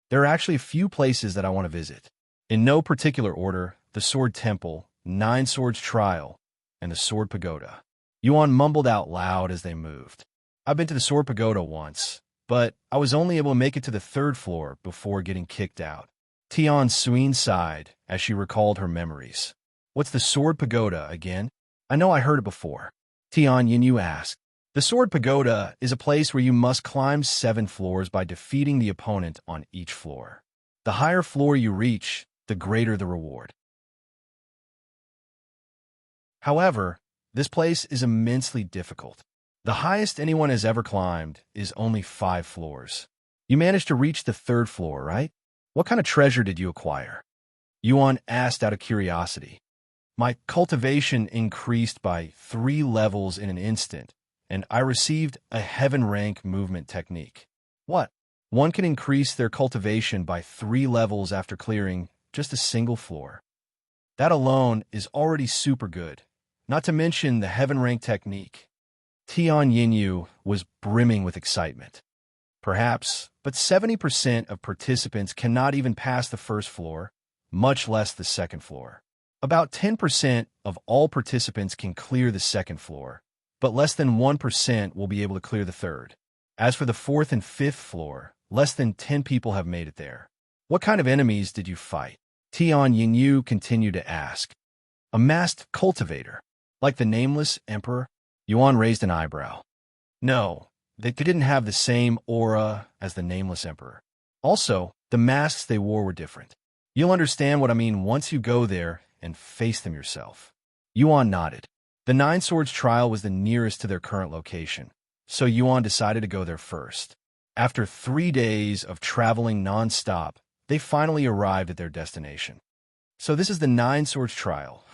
There are actually a few places that I want to visit. In no particular order: the Sword Temple, Nine Swords Trial, and the Sword Pagoda. Yuan mumbled out loud as they moved. I've been to the Sword Pagoda once, but I was only able to make it to the 3rd floor before getting kicked out. Tian Suyin sighed as she recalled her memories. What's the Sword Pagoda again? I know I heard it before. Tian Yinyu asked. The Sword Pagoda is a place where you must climb 7 floors by defeating the opponent on each floor. The higher floor you reach, the greater the reward. However, this place is immensely difficult. The highest anyone has ever climbed is only 5 floors. You managed to reach the 3rd floor, right? What kind of treasure did you acquire? Yuan asked out of curiosity. My cultivation increased by 3 levels in an instant, and I received a heaven rank movement technique. What? One can increase their cultivation by 3 levels after clearing just a single floor. That alone is already super good, not to mention the heaven rank technique. Tian Yinyu was brimming with excitement. Perhaps, but 70% of participants cannot even pass the 1st floor, much less the 2nd floor. About 10% of all participants can clear the 2nd floor, but less than 1% will be able to clear the 3rd. As for the 4th and 5th floor, less than 10 people have made it there. What kind of enemies did you fight? Tian Yinyu continued to ask. A masked cultivator, like the Nameless Emperor? Yuan raised an eyebrow. No, they didn't have the same aura as the Nameless Emperor. Also, the masks they wore were different. You'll understand what I mean once you go there and face them yourself. Yuan nodded. The Nine Swords Trial was the nearest to their current location, so Yuan decided to go there first. After 3 days of traveling non-stop, they finally arrived at their destination. So this is the Nine Swords Trial.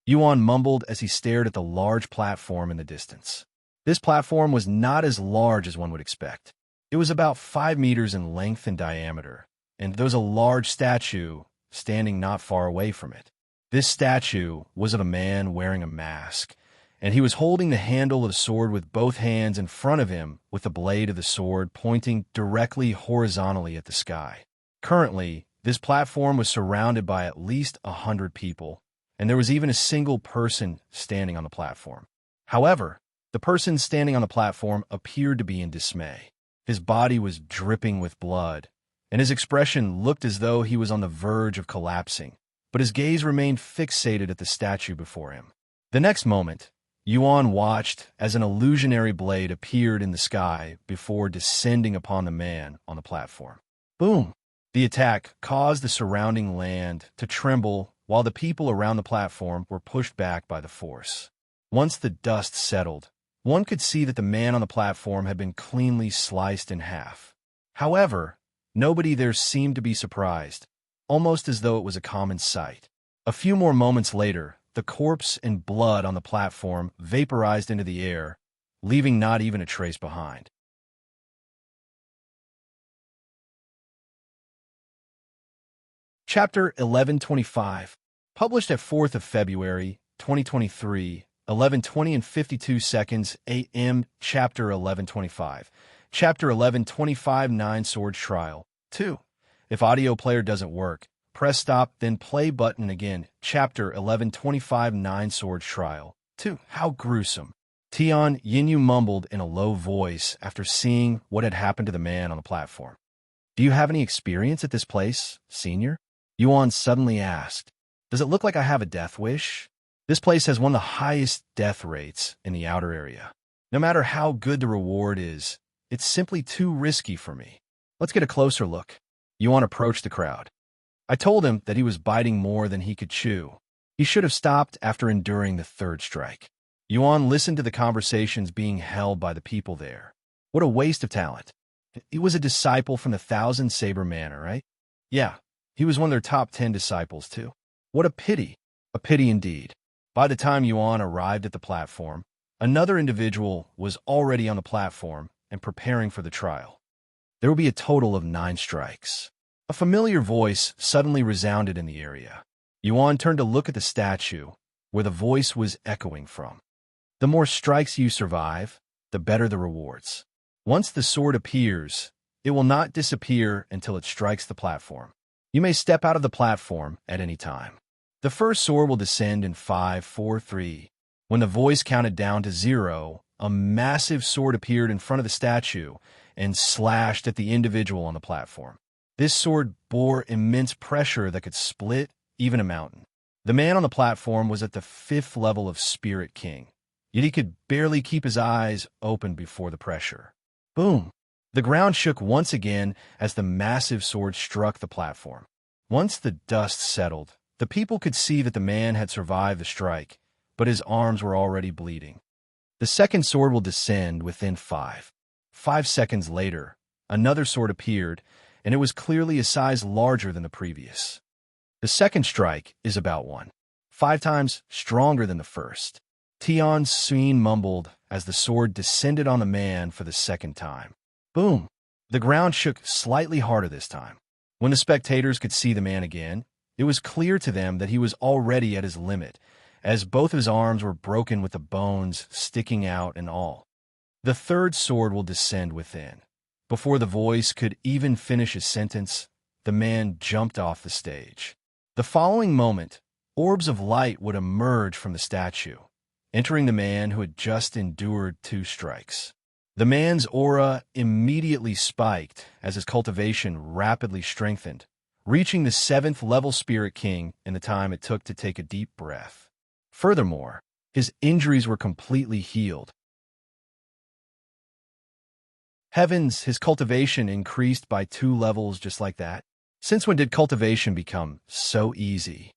Yuan mumbled as he stared at the large platform in the distance. This platform was not as large as one would expect. It was about 5 meters in length and diameter, and there was a large statue standing not far away from it. This statue was of a man wearing a mask, and he was holding the handle of the sword with both hands in front of him, with the blade of the sword pointing directly horizontally at the sky. Currently, this platform was surrounded by at least 100 people, and there was even a single person standing on the platform. However, the person standing on the platform appeared to be in dismay. His body was dripping with blood, and his expression looked as though he was on the verge of collapsing, but his gaze remained fixated at the statue before him. The next moment, Yuan watched as an illusionary blade appeared in the sky before descending upon the man on the platform. Boom! The attack caused the surrounding land to tremble, while the people around the platform were pushed back by the force. Once the dust settled, one could see that the man on the platform had been cleanly sliced in half. However, nobody there seemed to be surprised, almost as though it was a common sight. A few more moments later, the corpse and blood on the platform vaporized into the air, leaving not even a trace behind. Chapter 1125, published at 4th of February, 2023, 11:20 and 52 seconds a.m. Chapter 1125. Chapter 1125 Nine Swords Trial. 2. If audio player doesn't work, press stop, then play button again. Chapter 1125 Nine Swords Trial. 2. How gruesome. Tian Yinyu mumbled in a low voice after seeing what had happened to the man on the platform. Do you have any experience at this place, senior? Yuan suddenly asked. Does it look like I have a death wish? This place has one of the highest death rates in the outer area. No matter how good the reward is, it's simply too risky for me. Let's get a closer look. Yuan approached the crowd. I told him that he was biting more than he could chew. He should have stopped after enduring the 3rd strike. Yuan listened to the conversations being held by the people there. What a waste of talent. He was a disciple from the Thousand Saber Manor, right? Yeah, he was one of their top 10 disciples, too. What a pity. A pity indeed. By the time Yuan arrived at the platform, another individual was already on the platform and preparing for the trial. There will be a total of 9 strikes. A familiar voice suddenly resounded in the area. Yuan turned to look at the statue, where the voice was echoing from. The more strikes you survive, the better the rewards. Once the sword appears, it will not disappear until it strikes the platform. You may step out of the platform at any time. The first sword will descend in 5, 4, 3. When the voice counted down to 0, a massive sword appeared in front of the statue and slashed at the individual on the platform. This sword bore immense pressure that could split even a mountain. The man on the platform was at the 5th level of Spirit King, yet he could barely keep his eyes open before the pressure. Boom! The ground shook once again as the massive sword struck the platform. Once the dust settled, the people could see that the man had survived the strike, but his arms were already bleeding. The second sword will descend within 5. 5 seconds later, another sword appeared, and it was clearly a size larger than the previous. The second strike is about 1.5 times stronger than the first. Xiang mumbled as the sword descended on the man for the second time. Boom! The ground shook slightly harder this time. When the spectators could see the man again, it was clear to them that he was already at his limit, as both his arms were broken with the bones sticking out and all. The third sword will descend within. Before the voice could even finish his sentence, the man jumped off the stage. The following moment, orbs of light would emerge from the statue, entering the man who had just endured 2 strikes. The man's aura immediately spiked as his cultivation rapidly strengthened, reaching the 7th level Spirit King in the time it took to take a deep breath. Furthermore, his injuries were completely healed. Heavens, his cultivation increased by 2 levels just like that. Since when did cultivation become so easy?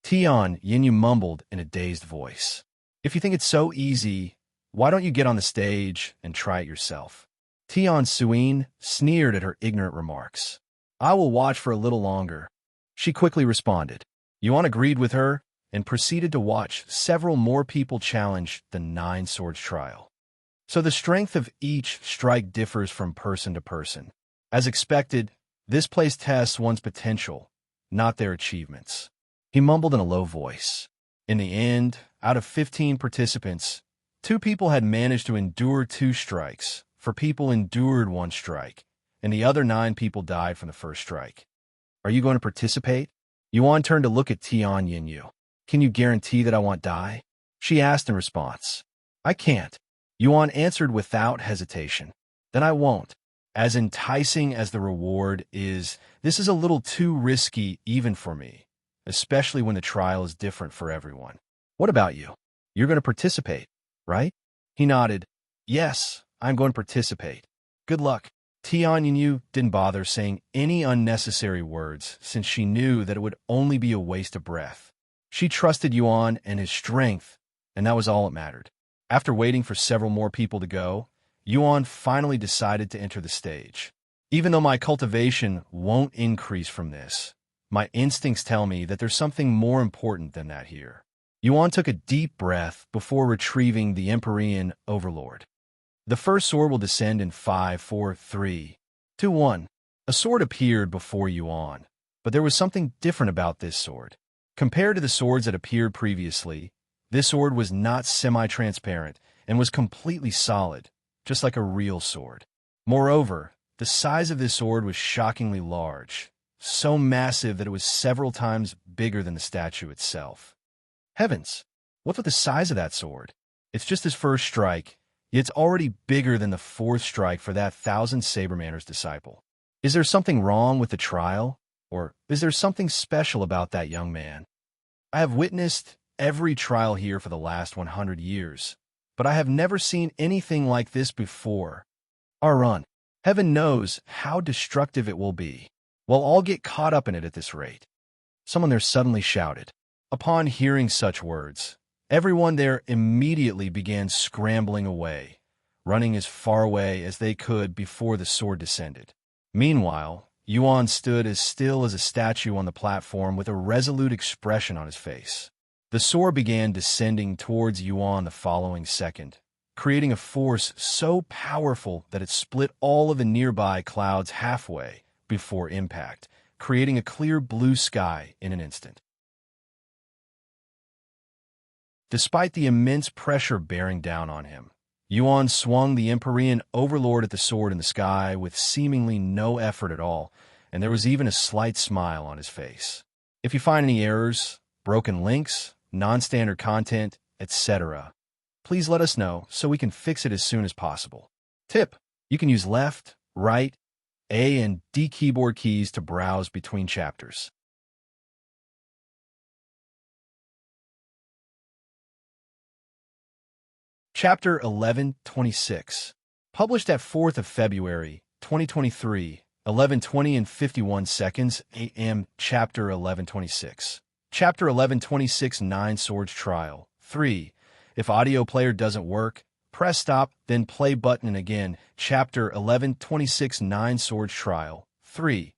Yin mumbled in a dazed voice. If you think it's so easy, why don't you get on the stage and try it yourself? Suin sneered at her ignorant remarks. I will watch for a little longer. She quickly responded. Yuan agreed with her and proceeded to watch several more people challenge the 9 swords trial. So the strength of each strike differs from person to person. As expected, this place tests one's potential, not their achievements. He mumbled in a low voice. In the end, out of 15 participants, 2 people had managed to endure 2 strikes. 4 people endured 1 strike, and the other 9 people died from the first strike. Are you going to participate? Yuan turned to look at Tian Yinyu. Can you guarantee that I won't die? She asked in response. I can't. Yuan answered without hesitation. Then I won't. As enticing as the reward is, this is a little too risky even for me, especially when the trial is different for everyone. What about you? You're going to participate, right? He nodded. Yes, I'm going to participate. Good luck. Tian Yinyu didn't bother saying any unnecessary words since she knew that it would only be a waste of breath. She trusted Yuan and his strength, and that was all that mattered. After waiting for several more people to go, Yuan finally decided to enter the stage. Even though my cultivation won't increase from this, my instincts tell me that there's something more important than that here. Yuan took a deep breath before retrieving the Empyrean Overlord. The first sword will descend in 5, 4, 3, 2, 1. A sword appeared before Yuan, but there was something different about this sword. Compared to the swords that appeared previously, this sword was not semi-transparent and was completely solid, just like a real sword. Moreover, the size of this sword was shockingly large, so massive that it was several times bigger than the statue itself. Heavens, what's with the size of that sword? It's just his first strike, yet it's already bigger than the 4th strike for that 1,000 Sabermanner's disciple. Is there something wrong with the trial? Or is there something special about that young man? I have witnessed every trial here for the last 100 years, but I have never seen anything like this before. Our run. Heaven knows how destructive it will be. We'll all get caught up in it at this rate. Someone there suddenly shouted. Upon hearing such words, everyone there immediately began scrambling away, running as far away as they could before the sword descended. Meanwhile, Yuan stood as still as a statue on the platform with a resolute expression on his face. The sword began descending towards Yuan the following second, creating a force so powerful that it split all of the nearby clouds halfway before impact, creating a clear blue sky in an instant. Despite the immense pressure bearing down on him, Yuan swung the Empyrean overlord at the sword in the sky with seemingly no effort at all, and there was even a slight smile on his face. If you find any errors, broken links, non-standard content, etc., please let us know so we can fix it as soon as possible. Tip: you can use left, right, A and D keyboard keys to browse between chapters. Chapter 1126. Published at 4th of February, 2023, 11:20 and 51 seconds AM. Chapter 1126. Chapter 1126 9 Swords Trial. 3. If audio player doesn't work, press stop, then play button and again. Chapter 1126 9 Swords Trial. 3.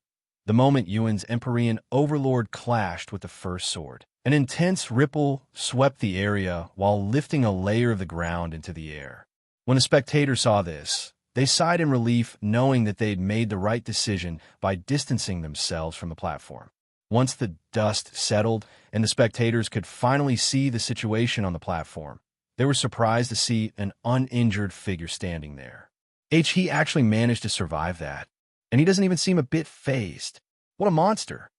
The moment Yuan's Empyrean overlord clashed with the first sword, an intense ripple swept the area while lifting a layer of the ground into the air. When the spectators saw this, they sighed in relief, knowing that they'd made the right decision by distancing themselves from the platform. Once the dust settled and the spectators could finally see the situation on the platform, they were surprised to see an uninjured figure standing there. He actually managed to survive that, and he doesn't even seem a bit fazed. What a monster!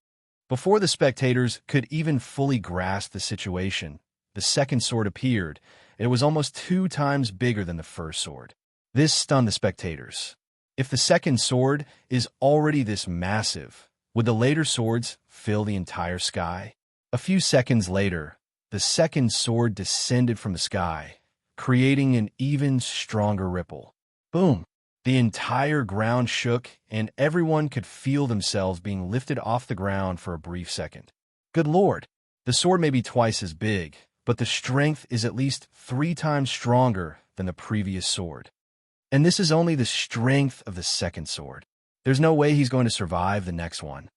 Before the spectators could even fully grasp the situation, the second sword appeared, and it was almost 2 times bigger than the first sword. This stunned the spectators. If the second sword is already this massive, would the later swords fill the entire sky? A few seconds later, the second sword descended from the sky, creating an even stronger ripple. Boom! The entire ground shook, and everyone could feel themselves being lifted off the ground for a brief second. Good Lord! The sword may be twice as big, but the strength is at least 3 times stronger than the previous sword. And this is only the strength of the second sword. There's no way he's going to survive the next one.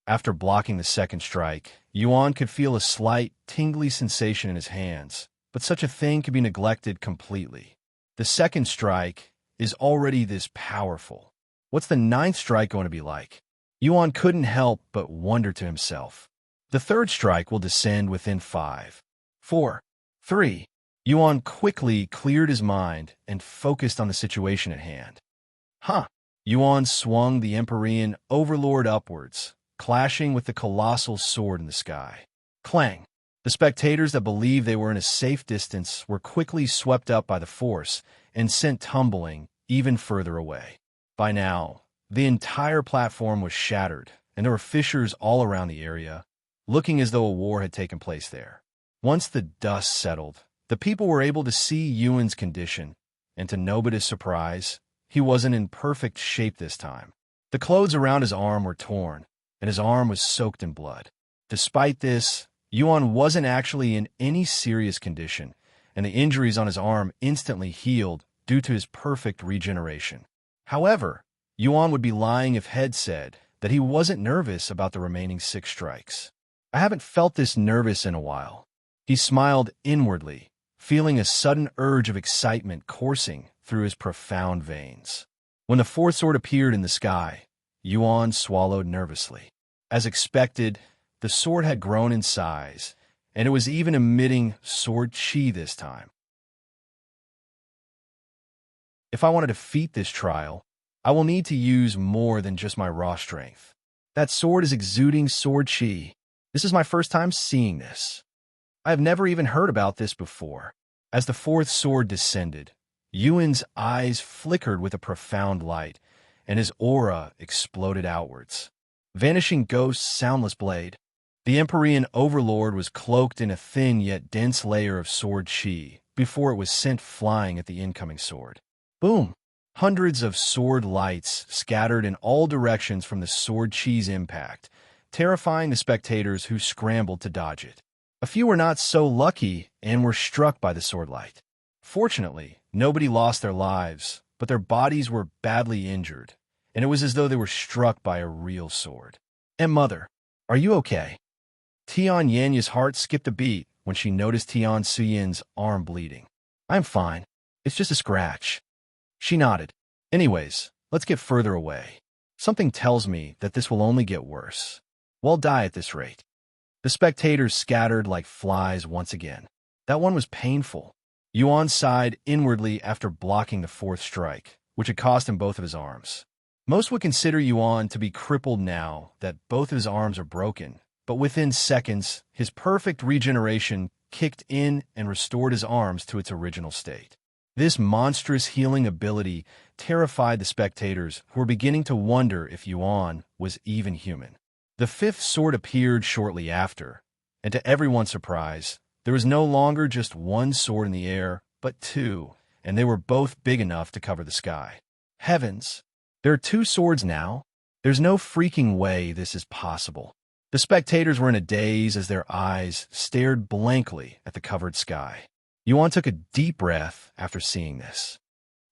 After blocking the second strike, Yuan could feel a slight, tingly sensation in his hands, but such a thing could be neglected completely. The second strike is already this powerful. What's the 9th strike going to be like? Yuan couldn't help but wonder to himself. The third strike will descend within 5, 4, 3. Yuan quickly cleared his mind and focused on the situation at hand. Yuan swung the Empyrean overlord upwards, clashing with the colossal sword in the sky. Clang! The spectators that believed they were in a safe distance were quickly swept up by the force and sent tumbling even further away. By now, the entire platform was shattered, and there were fissures all around the area, looking as though a war had taken place there. Once the dust settled, the people were able to see Yuan's condition, and to nobody's surprise, he wasn't in perfect shape this time. The clothes around his arm were torn, and his arm was soaked in blood. Despite this, Yuan wasn't actually in any serious condition, and the injuries on his arm instantly healed due to his perfect regeneration. However, Yuan would be lying if Head said that he wasn't nervous about the remaining 6 strikes. I haven't felt this nervous in a while. He smiled inwardly, feeling a sudden urge of excitement coursing through his profound veins. When the 4th sword appeared in the sky, Yuan swallowed nervously. As expected, the sword had grown in size, and it was even emitting sword chi this time. If I want to defeat this trial, I will need to use more than just my raw strength. That sword is exuding sword chi. This is my first time seeing this. I have never even heard about this before. As the 4th sword descended, Yuan's eyes flickered with a profound light, and his aura exploded outwards. Vanishing Ghost's soundless blade. The Empyrean overlord was cloaked in a thin yet dense layer of sword chi before it was sent flying at the incoming sword. Boom! Hundreds of sword lights scattered in all directions from the sword chi's impact, terrifying the spectators who scrambled to dodge it. A few were not so lucky and were struck by the sword light. Fortunately, nobody lost their lives, but their bodies were badly injured, and it was as though they were struck by a real sword. Mother, are you okay? Tian Yanya's heart skipped a beat when she noticed Tian Suyin's arm bleeding. "I'm fine. It's just a scratch." She nodded. "Anyways, let's get further away. Something tells me that this will only get worse. We'll die at this rate." The spectators scattered like flies once again. That one was painful. Yuan sighed inwardly after blocking the fourth strike, which had cost him both of his arms. Most would consider Yuan to be crippled now that both of his arms are broken, but within seconds, his perfect regeneration kicked in and restored his arms to its original state. This monstrous healing ability terrified the spectators, who were beginning to wonder if Yuan was even human. The fifth sword appeared shortly after, and to everyone's surprise, there was no longer just one sword in the air, but two, and they were both big enough to cover the sky. Heavens! There are two swords now? There's no freaking way this is possible. The spectators were in a daze as their eyes stared blankly at the covered sky. Yuan took a deep breath after seeing this.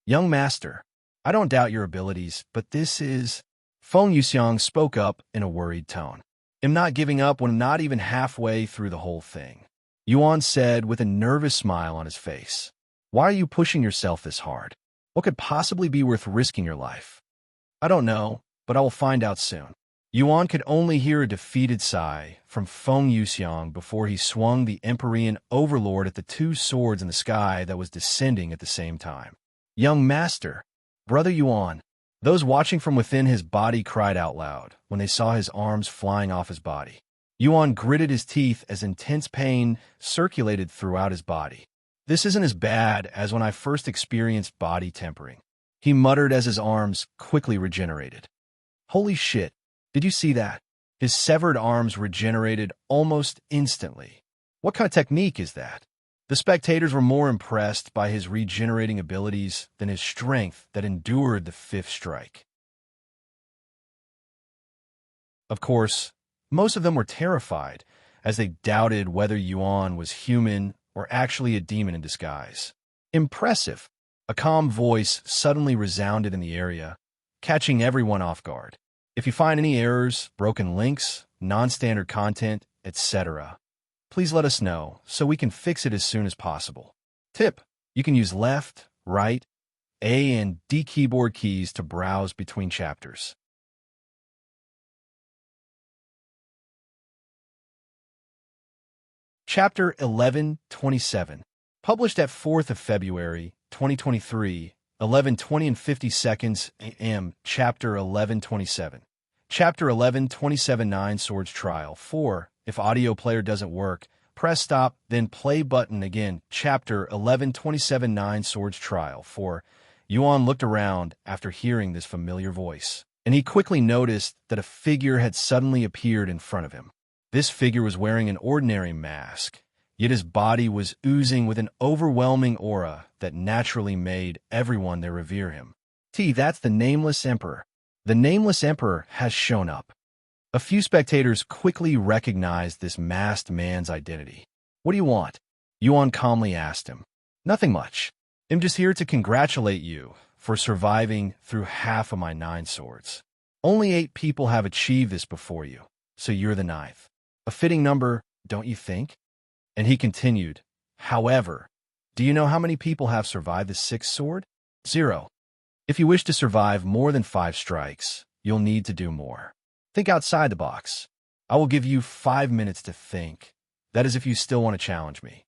"Young master, I don't doubt your abilities, but this is..." Xiang spoke up in a worried tone. "I'm not giving up when I'm not even halfway through the whole thing," Yuan said with a nervous smile on his face. "Why are you pushing yourself this hard? What could possibly be worth risking your life?" "I don't know, but I will find out soon." Yuan could only hear a defeated sigh from Xiang before he swung the Empyrean Overlord at the two swords in the sky that was descending at the same time. "Young master, brother Yuan." Those watching from within his body cried out loud when they saw his arms flying off his body. Yuan gritted his teeth as intense pain circulated throughout his body. "This isn't as bad as when I first experienced body tempering," he muttered as his arms quickly regenerated. "Holy shit, did you see that?" His severed arms regenerated almost instantly. What kind of technique is that? The spectators were more impressed by his regenerating abilities than his strength that endured the fifth strike. Of course, most of them were terrified, as they doubted whether Yuan was human or actually a demon in disguise. "Impressive!" A calm voice suddenly resounded in the area, catching everyone off guard. "If you find any errors, broken links, non-standard content, etc., please let us know so we can fix it as soon as possible." Tip: you can use left, right, A and D keyboard keys to browse between chapters. Chapter 1127. Published at 4th of February, 2023, 11:20 and 50 seconds a.m. Chapter 1127. Chapter 1127 9 Swords Trial 4. If audio player doesn't work, press stop, then play button again. Chapter 1127 9 Swords Trial 4. Yuan looked around after hearing this familiar voice, and he quickly noticed that a figure had suddenly appeared in front of him. This figure was wearing an ordinary mask, yet his body was oozing with an overwhelming aura that naturally made everyone there revere him. That's the Nameless Emperor. The Nameless Emperor has shown up. A few spectators quickly recognized this masked man's identity. "What do you want?" Yuan calmly asked him. "Nothing much. I'm just here to congratulate you for surviving through half of my 9 swords. Only 8 people have achieved this before you, so you're the 9th. A fitting number, don't you think?" And he continued, "However, do you know how many people have survived the 6th sword? 0. If you wish to survive more than 5 strikes, you'll need to do more. Think outside the box. I will give you 5 minutes to think. That is if you still want to challenge me."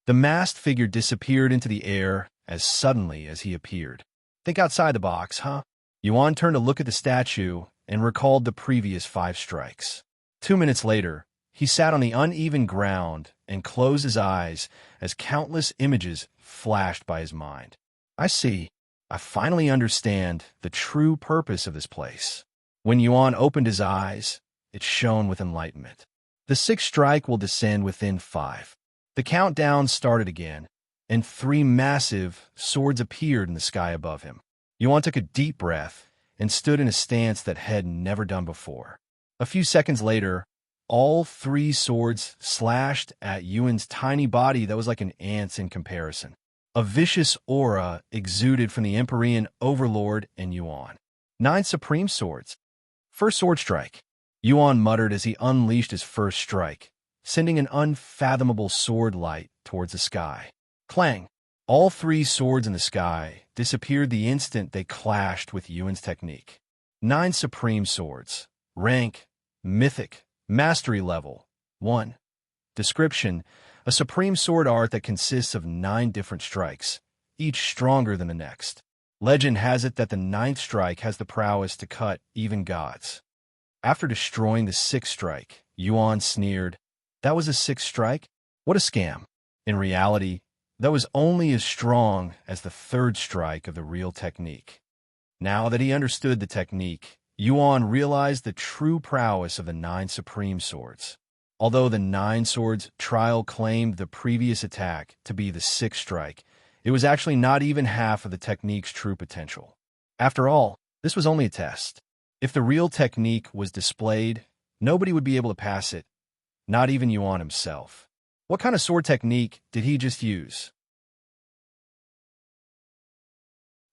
The masked figure disappeared into the air as suddenly as he appeared. "Think outside the box, huh?" Yuan turned to look at the statue and recalled the previous 5 strikes. 2 minutes later, he sat on the uneven ground and closed his eyes as countless images flashed by his mind. "I see. I finally understand the true purpose of this place." When Yuan opened his eyes, it shone with enlightenment. The 6th strike will descend within 5. The countdown started again, and 3 massive swords appeared in the sky above him. Yuan took a deep breath and stood in a stance that had never done before. A few seconds later, all 3 swords slashed at Yuan's tiny body that was like an ant's in comparison. A vicious aura exuded from the Empyrean Overlord and Yuan. 9 supreme swords. First sword strike. Yuan muttered as he unleashed his first strike, sending an unfathomable sword light towards the sky. Clang! All three swords in the sky disappeared the instant they clashed with Yuan's technique. 9 Supreme Swords. Rank: Mythic. Mastery Level 1. Description: a supreme sword art that consists of 9 different strikes, each stronger than the next. Legend has it that the 9th strike has the prowess to cut even gods. After destroying the 6th strike, Yuan sneered, "That was a 6th strike? What a scam." In reality, that was only as strong as the 3rd strike of the real technique. Now that he understood the technique, Yuan realized the true prowess of the 9 Supreme Swords. Although the 9 Swords trial claimed the previous attack to be the 6th strike, it was actually not even half of the technique's true potential. After all, this was only a test. If the real technique was displayed, nobody would be able to pass it, not even Yuan himself. What kind of sword technique did he just use?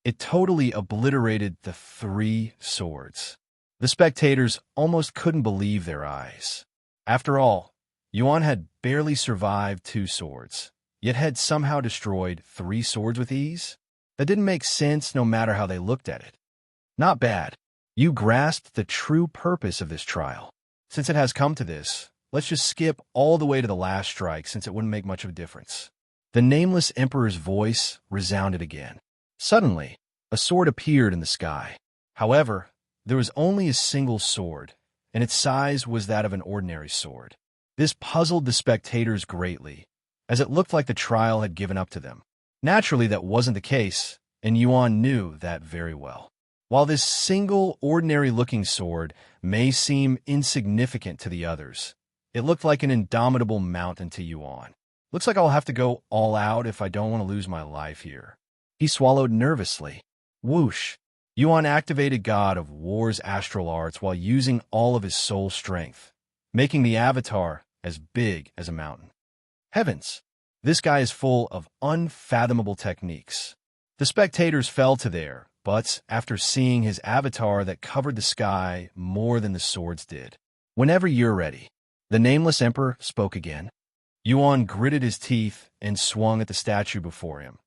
It totally obliterated the 3 swords. The spectators almost couldn't believe their eyes. After all, Yuan had barely survived 2 swords, yet had somehow destroyed 3 swords with ease? That didn't make sense no matter how they looked at it. Not bad. You grasped the true purpose of this trial. Since it has come to this, let's just skip all the way to the last strike since it wouldn't make much of a difference. The Nameless Emperor's voice resounded again. Suddenly, a sword appeared in the sky. However, there was only a single sword, and its size was that of an ordinary sword. This puzzled the spectators greatly, as it looked like the trial had given up to them. Naturally, that wasn't the case, and Yuan knew that very well. While this single, ordinary-looking sword may seem insignificant to the others, it looked like an indomitable mountain to Yuan. Looks like I'll have to go all out if I don't want to lose my life here. He swallowed nervously. Whoosh! Yuan activated God of War's astral arts while using all of his soul strength, making the avatar as big as a mountain. Heavens! This guy is full of unfathomable techniques. The spectators fell to their butts after seeing his avatar that covered the sky more than the swords did. Whenever you're ready, the Nameless Emperor spoke again. Yuan gritted his teeth and swung at the statue before him,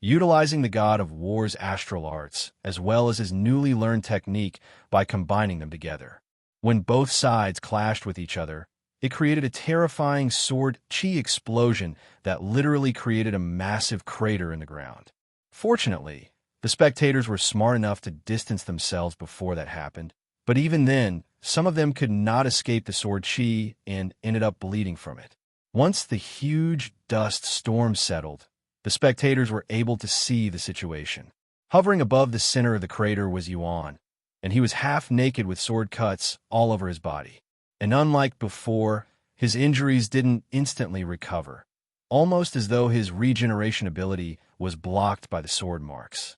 utilizing the God of War's astral arts as well as his newly learned technique by combining them together. When both sides clashed with each other, it created a terrifying sword chi explosion that literally created a massive crater in the ground. Fortunately, the spectators were smart enough to distance themselves before that happened, but even then, some of them could not escape the sword chi and ended up bleeding from it. Once the huge dust storm settled, the spectators were able to see the situation. Hovering above the center of the crater was Yuan, and he was half naked with sword cuts all over his body. And unlike before, his injuries didn't instantly recover, almost as though his regeneration ability was blocked by the sword marks.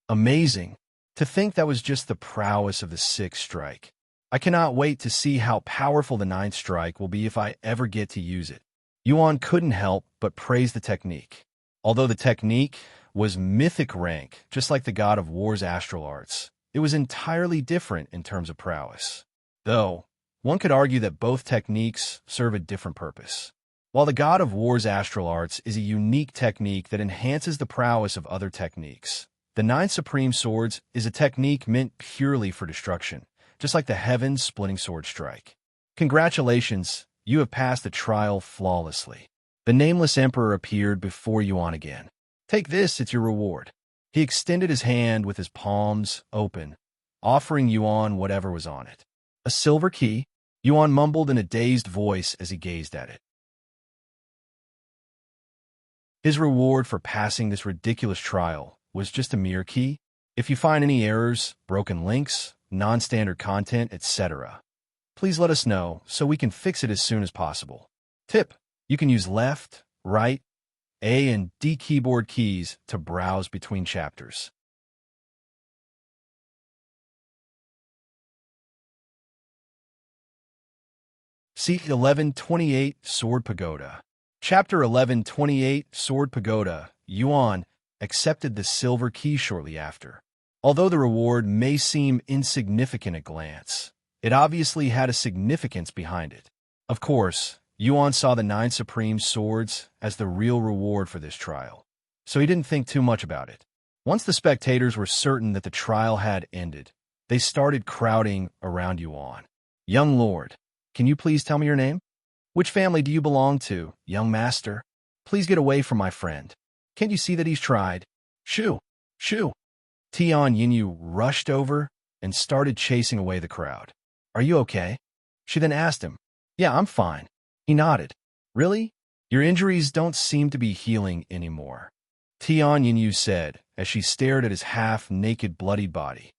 Amazing! To think that was just the prowess of the 6th strike. I cannot wait to see how powerful the 9th strike will be if I ever get to use it. Yuan couldn't help but praise the technique. Although the technique was mythic rank, just like the God of War's astral arts, it was entirely different in terms of prowess. Though, one could argue that both techniques serve a different purpose. While the God of War's astral arts is a unique technique that enhances the prowess of other techniques, the 9 Supreme Swords is a technique meant purely for destruction, just like the heaven-splitting sword strike. Congratulations, you have passed the trial flawlessly. The Nameless Emperor appeared before Yuan again. Take this, it's your reward. He extended his hand with his palms open, offering Yuan whatever was on it. A silver key, Yuan mumbled in a dazed voice as he gazed at it. His reward for passing this ridiculous trial was just a mere key. If you find any errors, broken links, non-standard content, etc., please let us know so we can fix it as soon as possible. Tip: you can use left, right, A and D keyboard keys to browse between chapters. C1128 Sword Pagoda. Chapter 1128 Sword Pagoda. Yuan accepted the silver key shortly after. Although the reward may seem insignificant at a glance, it obviously had a significance behind it. Of course, Yuan saw the 9 supreme swords as the real reward for this trial, so he didn't think too much about it. Once the spectators were certain that the trial had ended, they started crowding around Yuan. "Young lord, can you please tell me your name? Which family do you belong to, young master? Please get away from my friend. Can't you see that he's tried?" "Shoo! Shoo!" Tian Yinyu rushed over and started chasing away the crowd. "Are you okay?" She then asked him. "Yeah, I'm fine." He nodded. "Really? Your injuries don't seem to be healing anymore," Tian Yinyu said as she stared at his half-naked bloodied body.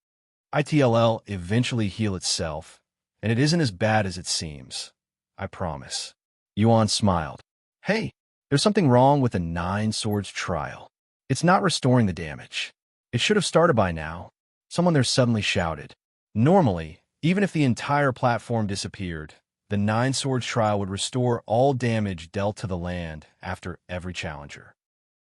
"It'll eventually heal itself, and it isn't as bad as it seems. I promise." Yuan smiled. "Hey, there's something wrong with the 9 swords trial. It's not restoring the damage. It should have started by now," someone there suddenly shouted. Normally, even if the entire platform disappeared, the 9 swords trial would restore all damage dealt to the land after every challenger.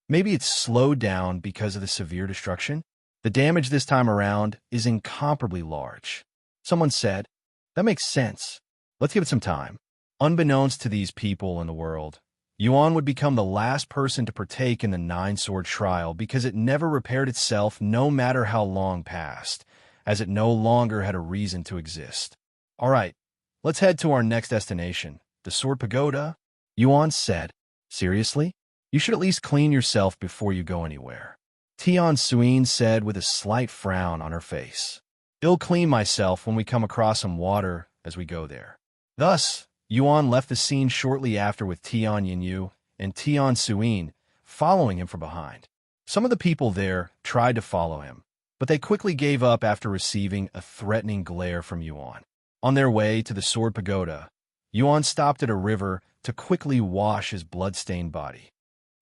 Maybe it's slowed down because of the severe destruction? The damage this time around is incomparably large. Someone said, "That makes sense. Let's give it some time." Unbeknownst to these people in the world, Yuan would become the last person to partake in the 9-sword trial because it never repaired itself no matter how long passed, as it no longer had a reason to exist. "All right, let's head to our next destination, the Sword Pagoda," Yuan said. "Seriously? You should at least clean yourself before you go anywhere," Tian Suyin said with a slight frown on her face. "I'll clean myself when we come across some water as we go there." Thus, Yuan left the scene shortly after with Tian Yinyu and Tian Suyin following him from behind. Some of the people there tried to follow him, but they quickly gave up after receiving a threatening glare from Yuan. On their way to the Sword Pagoda, Yuan stopped at a river to quickly wash his blood-stained body.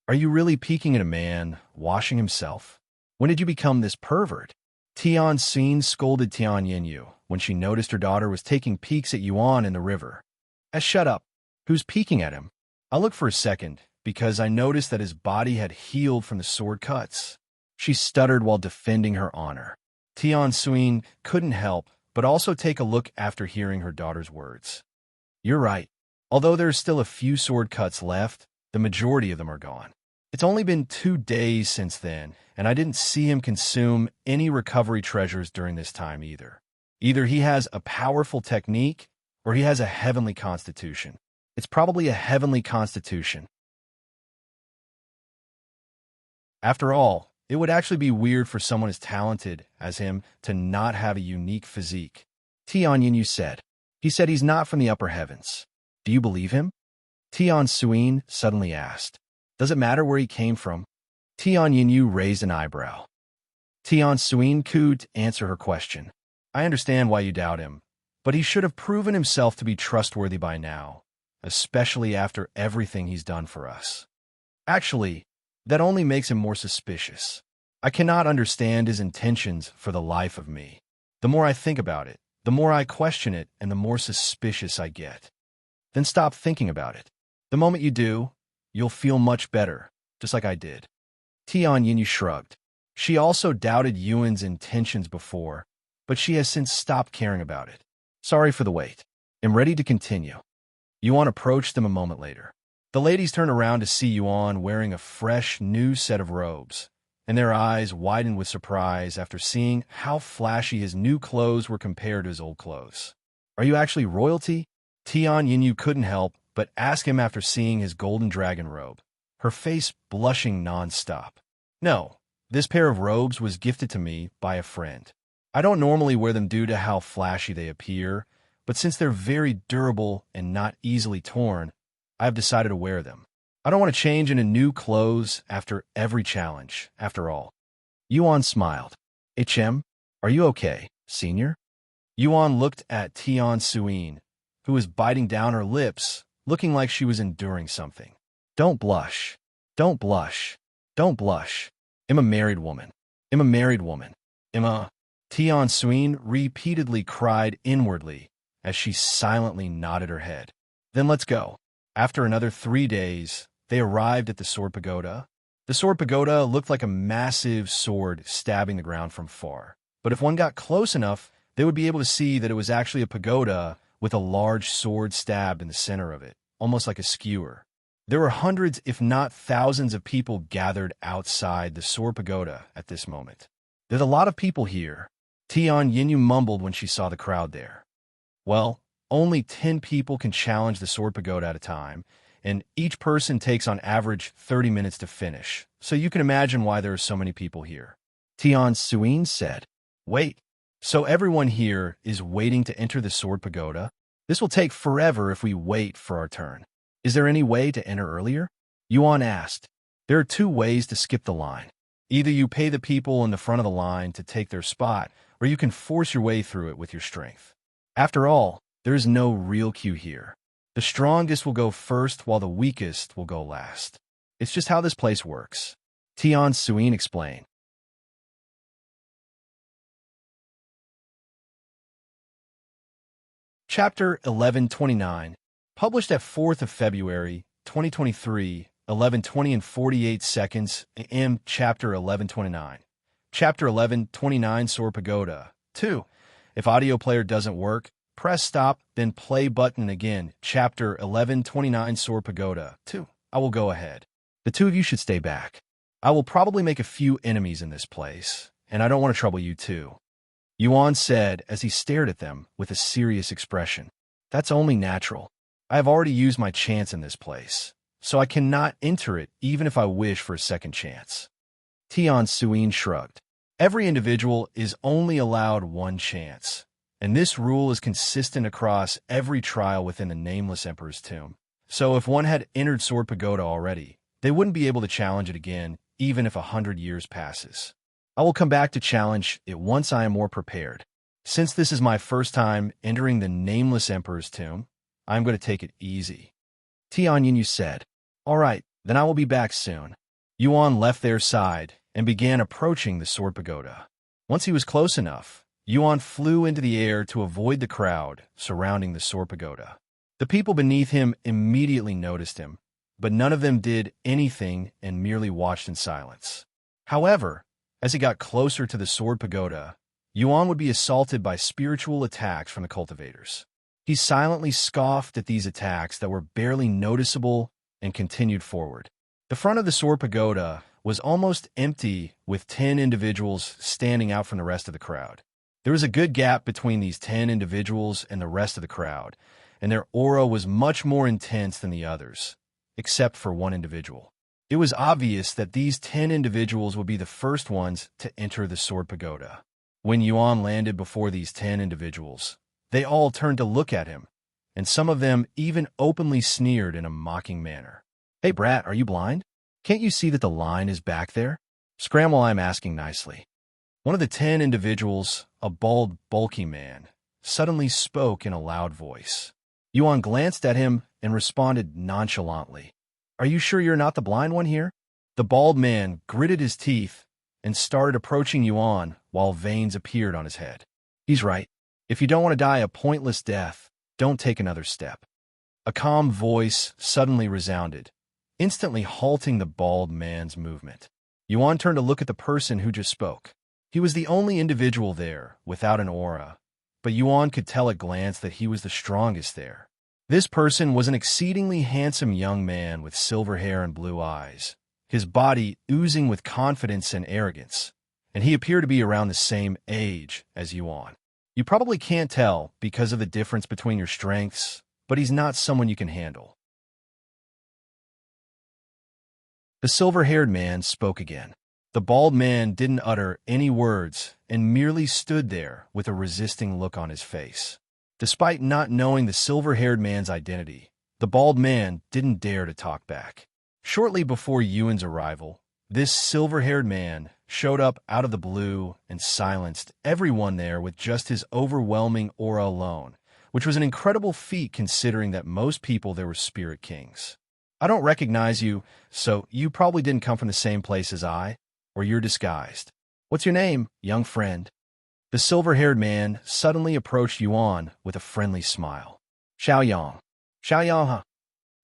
"Are you really peeking at a man washing himself? When did you become this pervert?" Tian Xin scolded Tian Yinyu when she noticed her daughter was taking peeks at Yuan in the river. Shut up. Who's peeking at him?" "I looked for a second because I noticed that his body had healed from the sword cuts." She stuttered while defending her honor. Tian Suyin couldn't help but also take a look after hearing her daughter's words. "You're right. Although there's still a few sword cuts left, the majority of them are gone. It's only been 2 days since then, and I didn't see him consume any recovery treasures during this time either. Either he has a powerful technique, or he has a heavenly constitution. It's probably a heavenly constitution. After all, it would actually be weird for someone as talented as him to not have a unique physique," Tian Yinyu said. "He said he's not from the upper heavens. Do you believe him?" Tian Suyin suddenly asked. "Does it matter where he came from?" Tian Yinyu raised an eyebrow. Tian Suyin could answer her question. "I understand why you doubt him, but he should have proven himself to be trustworthy by now, especially after everything he's done for us. Actually, that only makes him more suspicious. I cannot understand his intentions for the life of me. The more I think about it, the more I question it, and the more suspicious I get." "Then stop thinking about it. The moment you do, you'll feel much better, just like I did." Tian Yinyu shrugged. She also doubted Yuan's intentions before, but she has since stopped caring about it. "Sorry for the wait. I'm ready to continue." Yuan approached them a moment later. The ladies turned around to see Yuan wearing a fresh, new set of robes, and their eyes widened with surprise after seeing how flashy his new clothes were compared to his old clothes. "Are you actually royalty?" Tian Yinyu couldn't help but ask him after seeing his golden dragon robe, her face blushing non-stop. "No, this pair of robes was gifted to me by a friend. I don't normally wear them due to how flashy they appear, but since they're very durable and not easily torn, I have decided to wear them. I don't want to change into new clothes after every challenge, after all." Yuan smiled. "HM, are you okay, senior?" Yuan looked at Tian Suyin, who was biting down her lips, looking like she was enduring something. "Don't blush. Don't blush. Don't blush. I'm a married woman. I'm a married woman. I'm a—" Tian Suyin repeatedly cried inwardly as she silently nodded her head. "Then let's go." After another 3 days, they arrived at the Sword Pagoda. The Sword Pagoda looked like a massive sword stabbing the ground from far. But if one got close enough, they would be able to see that it was actually a pagoda with a large sword stabbed in the center of it. almost like a skewer. There were hundreds, if not thousands, of people gathered outside the Sword Pagoda at this moment. "There's a lot of people here," Tian Yinyu mumbled when she saw the crowd there. "Well, only 10 people can challenge the Sword Pagoda at a time, and each person takes on average 30 minutes to finish, so you can imagine why there are so many people here," Tian Suin said. "Wait, so everyone here is waiting to enter the Sword Pagoda? This will take forever if we wait for our turn. Is there any way to enter earlier?" Yuan asked. "There are 2 ways to skip the line. Either you pay the people in the front of the line to take their spot, or you can force your way through it with your strength. After all, there is no real queue here. The strongest will go first while the weakest will go last. It's just how this place works," Tian Suin explained. Chapter 1129, published at 4th of February, 2023, 11:20 and 48 seconds AM. Chapter 1129. Chapter 1129 Sword Pagoda. 2. If audio player doesn't work, press stop, then play button again. Chapter 1129 Sword Pagoda. 2. I will go ahead. The 2 of you should stay back. I will probably make a few enemies in this place, and I don't want to trouble you too, Yuan said as he stared at them with a serious expression. "That's only natural. I have already used my chance in this place, so I cannot enter it even if I wish for a second chance." Tian Suin shrugged. "Every individual is only allowed 1 chance, and this rule is consistent across every trial within the Nameless Emperor's tomb. So if one had entered Sword Pagoda already, they wouldn't be able to challenge it again even if 100 years passes. I will come back to challenge it once I am more prepared. Since this is my first time entering the Nameless Emperor's tomb, I am going to take it easy," Tian Yinyu said. "All right, then I will be back soon." Yuan left their side and began approaching the Sword Pagoda. Once he was close enough, Yuan flew into the air to avoid the crowd surrounding the Sword Pagoda. The people beneath him immediately noticed him, but none of them did anything and merely watched in silence. However, as he got closer to the Sword Pagoda, Yuan would be assaulted by spiritual attacks from the cultivators. He silently scoffed at these attacks that were barely noticeable and continued forward. The front of the Sword Pagoda was almost empty, with 10 individuals standing out from the rest of the crowd. There was a good gap between these 10 individuals and the rest of the crowd, and their aura was much more intense than the others, except for 1 individual. It was obvious that these 10 individuals would be the first ones to enter the Sword Pagoda. When Yuan landed before these 10 individuals, they all turned to look at him, and some of them even openly sneered in a mocking manner. "Hey, brat, are you blind? Can't you see that the line is back there? Scram while I'm asking nicely." One of the 10 individuals, a bald, bulky man, suddenly spoke in a loud voice. Yuan glanced at him and responded nonchalantly. "Are you sure you're not the blind one here?" The bald man gritted his teeth and started approaching Yuan while veins appeared on his head. "He's right. If you don't want to die a pointless death, don't take another step." A calm voice suddenly resounded, instantly halting the bald man's movement. Yuan turned to look at the person who just spoke. He was the only individual there without an aura, but Yuan could tell at a glance that he was the strongest there. This person was an exceedingly handsome young man with silver hair and blue eyes, his body oozing with confidence and arrogance, and he appeared to be around the same age as Yuan. You probably can't tell because of the difference between your strengths, but he's not someone you can handle. The silver-haired man spoke again. The bald man didn't utter any words and merely stood there with a resisting look on his face. Despite not knowing the silver-haired man's identity, the bald man didn't dare to talk back. Shortly before Yuan's arrival, this silver-haired man showed up out of the blue and silenced everyone there with just his overwhelming aura alone, which was an incredible feat considering that most people there were spirit kings. "I don't recognize you, so you probably didn't come from the same place as I, or you're disguised. What's your name, young friend?" The silver-haired man suddenly approached Yuan with a friendly smile. Xiang. Xiang, huh?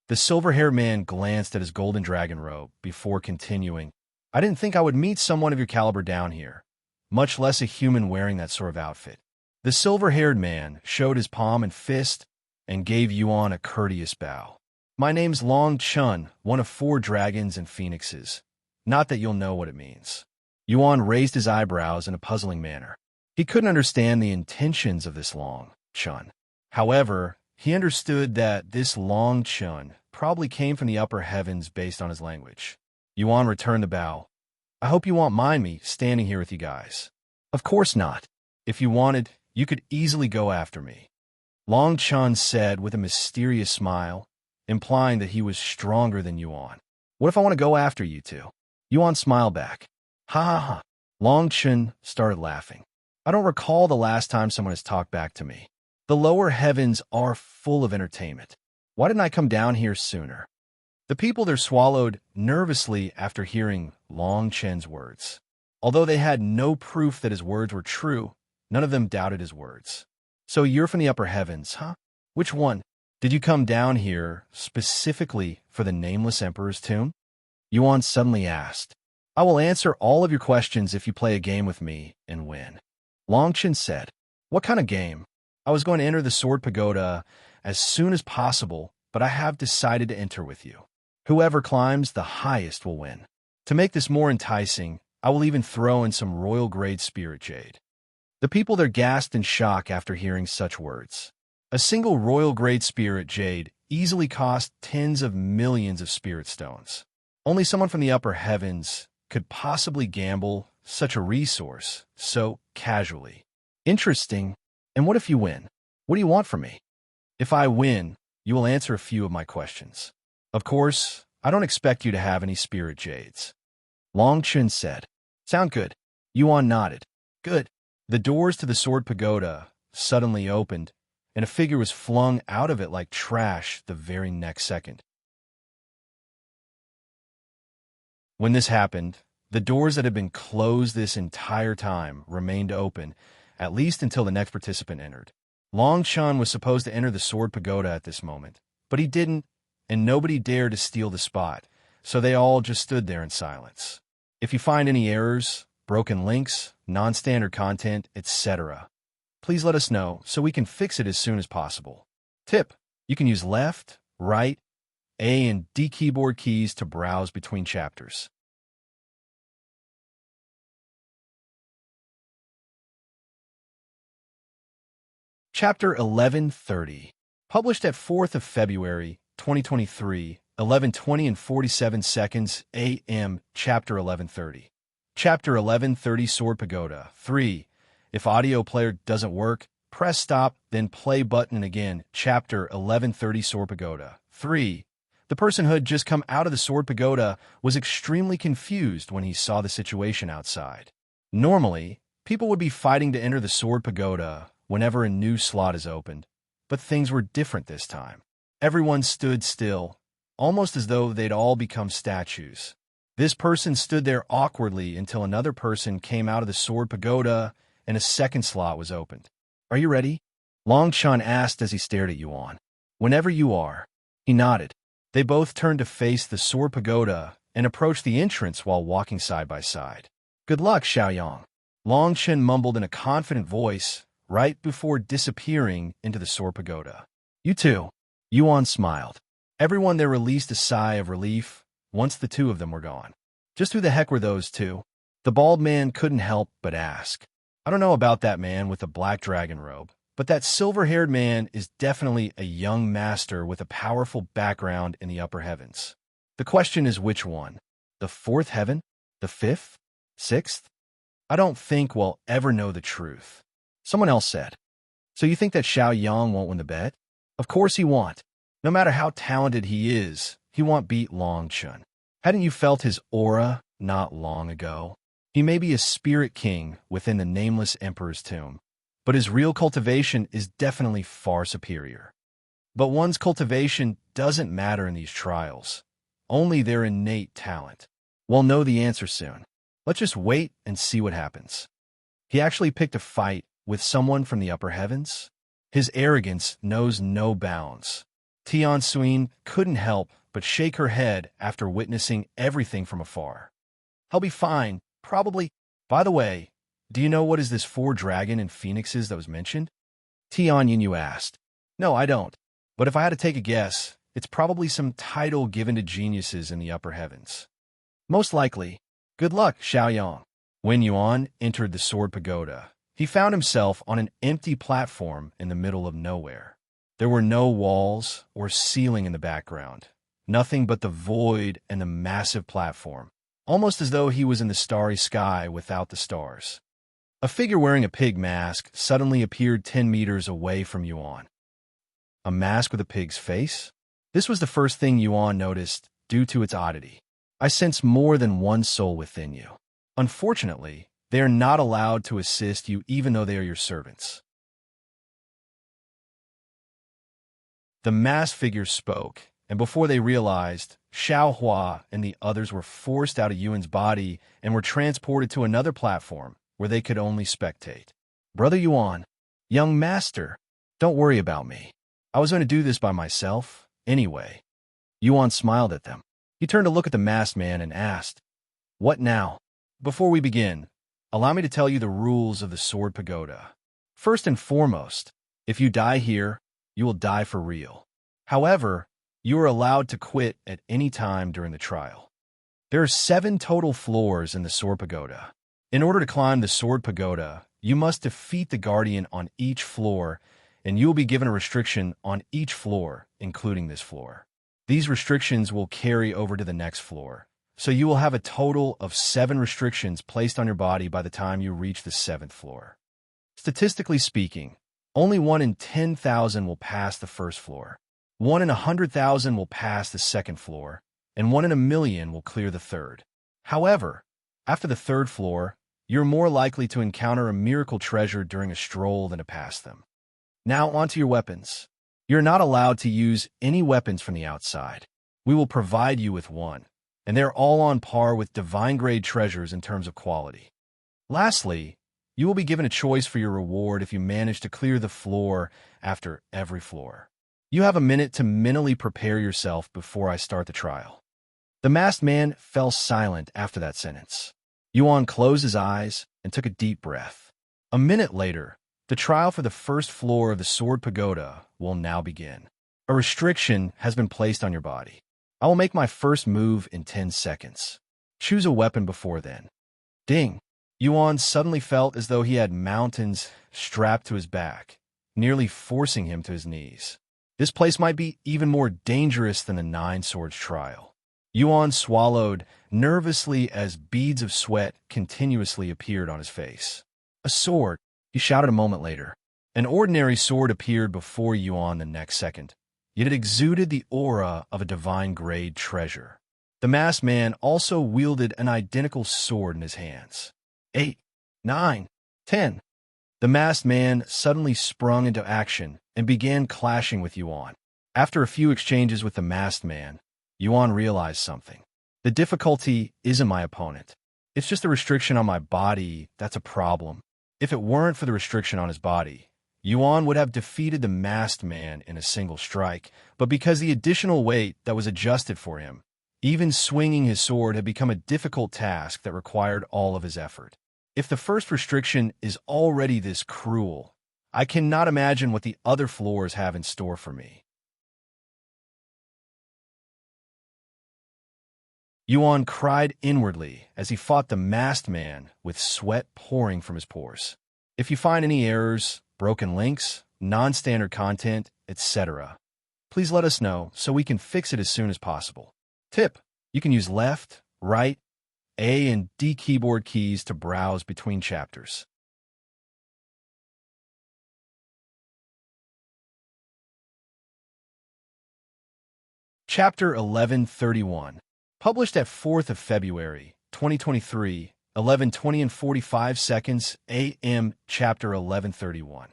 The silver-haired man glanced at his golden dragon robe before continuing. "I didn't think I would meet someone of your caliber down here, much less a human wearing that sort of outfit." The silver-haired man showed his palm and fist and gave Yuan a courteous bow. My name's Long Chun, one of 4 dragons and phoenixes. Not that you'll know what it means. Yuan raised his eyebrows in a puzzling manner. He couldn't understand the intentions of this Long Chun. However, he understood that this Long Chun probably came from the upper heavens based on his language. Yuan returned the bow. I hope you won't mind me standing here with you guys. Of course not. If you wanted, you could easily go after me. Long Chun said with a mysterious smile, implying that he was stronger than Yuan. What if I want to go after you two? Yuan smiled back. Ha ha ha. Long Chun started laughing. I don't recall the last time someone has talked back to me. The lower heavens are full of entertainment. Why didn't I come down here sooner? The people there swallowed nervously after hearing Long Chen's words. Although they had no proof that his words were true, none of them doubted his words. So you're from the upper heavens, huh? Which one? Did you come down here specifically for the Nameless Emperor's tomb? Yuan suddenly asked. I will answer all of your questions if you play a game with me and win. Long Chen said. What kind of game? I was going to enter the Sword Pagoda as soon as possible, but I have decided to enter with you. Whoever climbs the highest will win. To make this more enticing, I will even throw in some royal-grade spirit jade. The people there gasped in shock after hearing such words. A single royal-grade spirit jade easily cost tens of millions of spirit stones. Only someone from the upper heavens could possibly gamble such a resource so casually. Interesting. And what if you win? What do you want from me? If I win, you will answer a few of my questions. Of course, I don't expect you to have any spirit jades. Long Chun said. Sound good. Yuan nodded. Good. The doors to the Sword Pagoda suddenly opened, and a figure was flung out of it like trash the very next second. When this happened, the doors that had been closed this entire time remained open, at least until the next participant entered. Long Chun was supposed to enter the Sword Pagoda at this moment, but he didn't, and nobody dared to steal the spot, so they all just stood there in silence. If you find any errors, broken links, non-standard content, etc., please let us know so we can fix it as soon as possible. Tip: you can use left, right, A and D keyboard keys to browse between chapters. Chapter 1130, published at 4th of February, 2023, 11:20 and 47 seconds a.m. Chapter 1130. Chapter 1130 Sword Pagoda 3. If audio player doesn't work, press stop, then play button again. Chapter 1130 Sword Pagoda 3. The person who had just come out of the Sword Pagoda was extremely confused when he saw the situation outside. Normally, people would be fighting to enter the Sword Pagoda whenever a new slot is opened, but things were different this time. Everyone stood still, almost as though they'd all become statues. This person stood there awkwardly until another person came out of the Sword Pagoda and a second slot was opened. Are you ready? Long Chun asked as he stared at Yuan. Whenever you are. He nodded. They both turned to face the Sword Pagoda and approached the entrance while walking side by side. Good luck, Xiang. Long Chun mumbled in a confident voice right before disappearing into the Sword Pagoda. You too. Yuan smiled. Everyone there released a sigh of relief once the two of them were gone. Just who the heck were those two? The bald man couldn't help but ask. I don't know about that man with the black dragon robe, but that silver-haired man is definitely a young master with a powerful background in the upper heavens. The question is which one? The 4th heaven? The 5th? 6th? I don't think we'll ever know the truth. Someone else said. So you think that Xiang won't win the bet? Of course he won't. No matter how talented he is, he won't beat Long Chun. Hadn't you felt his aura not long ago? He may be a spirit king within the Nameless Emperor's tomb, but his real cultivation is definitely far superior. But one's cultivation doesn't matter in these trials, only their innate talent. We'll know the answer soon. Let's just wait and see what happens. He actually picked a fight with someone from the upper heavens? His arrogance knows no bounds. Tian Suin couldn't help but shake her head after witnessing everything from afar. I'll be fine, probably. By the way, do you know what is this 4 dragon and phoenixes that was mentioned? Tian Yinyu asked. No, I don't. But if I had to take a guess, It's probably some title given to geniuses in the upper heavens. Most likely. Good luck, Xiang. When Yuan entered the Sword Pagoda, he found himself on an empty platform in the middle of nowhere. There were no walls or ceiling in the background, nothing but the void and the massive platform, almost as though he was in the starry sky without the stars. A figure wearing a pig mask suddenly appeared 10 meters away from Yuan. A mask with a pig's face? This was the first thing Yuan noticed due to its oddity. I sense more than one soul within you. Unfortunately, they are not allowed to assist you even though they are your servants. The masked figure spoke, and before they realized, Xiao Hua and the others were forced out of Yuan's body and were transported to another platform where they could only spectate. Brother Yuan, young master, don't worry about me. I was going to do this by myself, anyway. Yuan smiled at them. He turned to look at the masked man and asked, "What now?" Before we begin, allow me to tell you the rules of the Sword Pagoda. First and foremost, if you die here, you will die for real. However, you are allowed to quit at any time during the trial. There are 7 total floors in the Sword Pagoda. In order to climb the Sword Pagoda, you must defeat the Guardian on each floor, and you will be given a restriction on each floor, including this floor. These restrictions will carry over to the next floor, so you will have a total of 7 restrictions placed on your body by the time you reach the 7th floor. Statistically speaking, only 1 in 10,000 will pass the first floor, 1 in 100,000 will pass the second floor, and 1 in a million will clear the third. However, after the 3rd floor, you're more likely to encounter a miracle treasure during a stroll than to pass them. Now onto your weapons. You're not allowed to use any weapons from the outside. We will provide you with one, and they're all on par with divine-grade treasures in terms of quality. Lastly, you will be given a choice for your reward if you manage to clear the floor after every floor. You have a minute to mentally prepare yourself before I start the trial. The masked man fell silent after that sentence. Yuan closed his eyes and took a deep breath. A minute later, the trial for the first floor of the Sword Pagoda will now begin. A restriction has been placed on your body. I will make my first move in 10 seconds. Choose a weapon before then. Ding! Yuan suddenly felt as though he had mountains strapped to his back, nearly forcing him to his knees. This place might be even more dangerous than the 9 Swords trial. Yuan swallowed nervously as beads of sweat continuously appeared on his face. A sword, he shouted a moment later. An ordinary sword appeared before Yuan the next second, yet it exuded the aura of a divine-grade treasure. The masked man also wielded an identical sword in his hands. 8, 9, 10. The masked man suddenly sprung into action and began clashing with Yuan. After a few exchanges with the masked man, Yuan realized something. The difficulty isn't my opponent. It's just the restriction on my body that's a problem. If it weren't for the restriction on his body, Yuan would have defeated the masked man in a single strike, but because the additional weight that was adjusted for him, even swinging his sword had become a difficult task that required all of his effort. If the first restriction is already this cruel, I cannot imagine what the other floors have in store for me. Yuan cried inwardly as he fought the masked man with sweat pouring from his pores. If you find any errors, broken links, non-standard content, etc., please let us know so we can fix it as soon as possible. Tip: you can use left, right, A and D keyboard keys to browse between chapters. Chapter 1131. Published at 4th of February, 2023, 11:20 and 45 seconds a.m. Chapter 1131.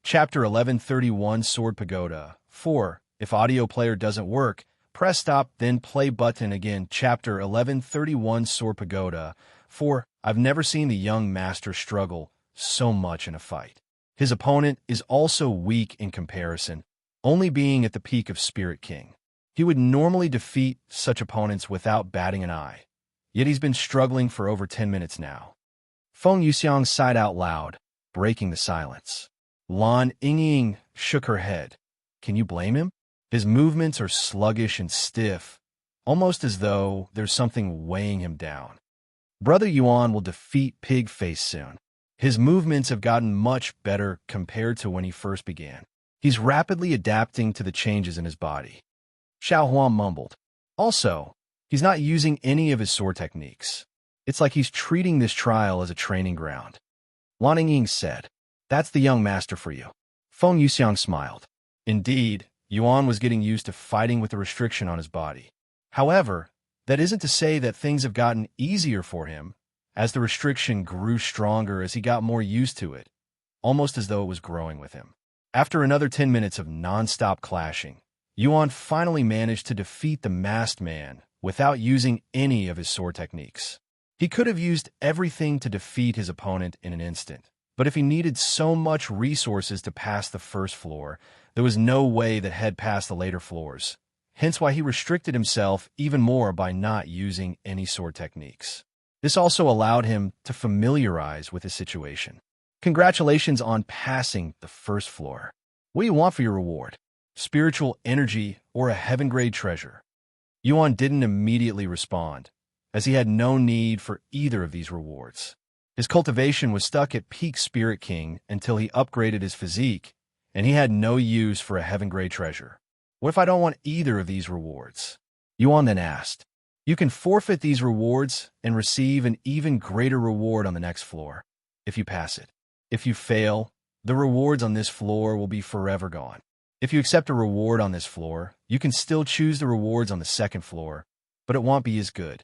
Chapter 1131 Sword Pagoda. 4. If audio player doesn't work, press stop, then play button again. Chapter 1131 Sword Pagoda. 4. I've never seen the young master struggle so much in a fight. His opponent is also weak in comparison, only being at the peak of Spirit King. He would normally defeat such opponents without batting an eye, yet he's been struggling for over 10 minutes now. Feng Yuxiang sighed out loud, breaking the silence. Lan Yingying shook her head. Can you blame him? His movements are sluggish and stiff, almost as though there's something weighing him down. Brother Yuan will defeat Pig Face soon. His movements have gotten much better compared to when he first began. He's rapidly adapting to the changes in his body. Xiao Huan mumbled. Also, he's not using any of his sword techniques. It's like he's treating this trial as a training ground. Lan Ying said, "That's the young master for you." Feng Yuxiang smiled. Indeed, Yuan was getting used to fighting with the restriction on his body. However, that isn't to say that things have gotten easier for him, as the restriction grew stronger as he got more used to it, almost as though it was growing with him. After another 10 minutes of non-stop clashing, Yuan finally managed to defeat the masked man without using any of his sword techniques. He could have used everything to defeat his opponent in an instant, but if he needed so much resources to pass the first floor, there was no way that he'd pass the later floors, hence why he restricted himself even more by not using any sword techniques. This also allowed him to familiarize with his situation. Congratulations on passing the first floor. What do you want for your reward? Spiritual energy or a heaven-grade treasure? Yuan didn't immediately respond, as he had no need for either of these rewards. His cultivation was stuck at peak Spirit King until he upgraded his physique, and he had no use for a heaven-grade treasure. What if I don't want either of these rewards? Yuan then asked. You can forfeit these rewards and receive an even greater reward on the next floor, if you pass it. If you fail, the rewards on this floor will be forever gone. If you accept a reward on this floor, you can still choose the rewards on the second floor, but it won't be as good.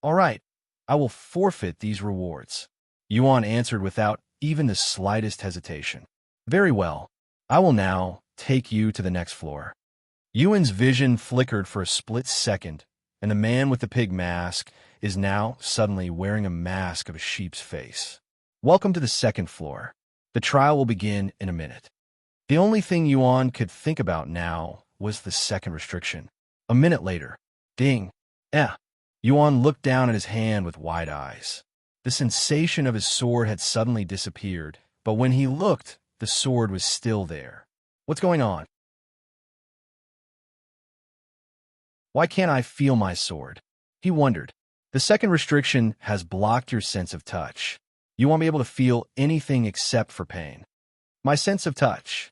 All right, I will forfeit these rewards. Yuan answered without even the slightest hesitation. Very well, I will now take you to the next floor. Yuan's vision flickered for a split second, and the man with the pig mask is now suddenly wearing a mask of a sheep's face. Welcome to the second floor. The trial will begin in a minute. The only thing Yuan could think about now was the second restriction. A minute later, ding, Yuan looked down at his hand with wide eyes. The sensation of his sword had suddenly disappeared, but when he looked, the sword was still there. What's going on? Why can't I feel my sword? He wondered. The second restriction has blocked your sense of touch. You won't be able to feel anything except for pain. My sense of touch.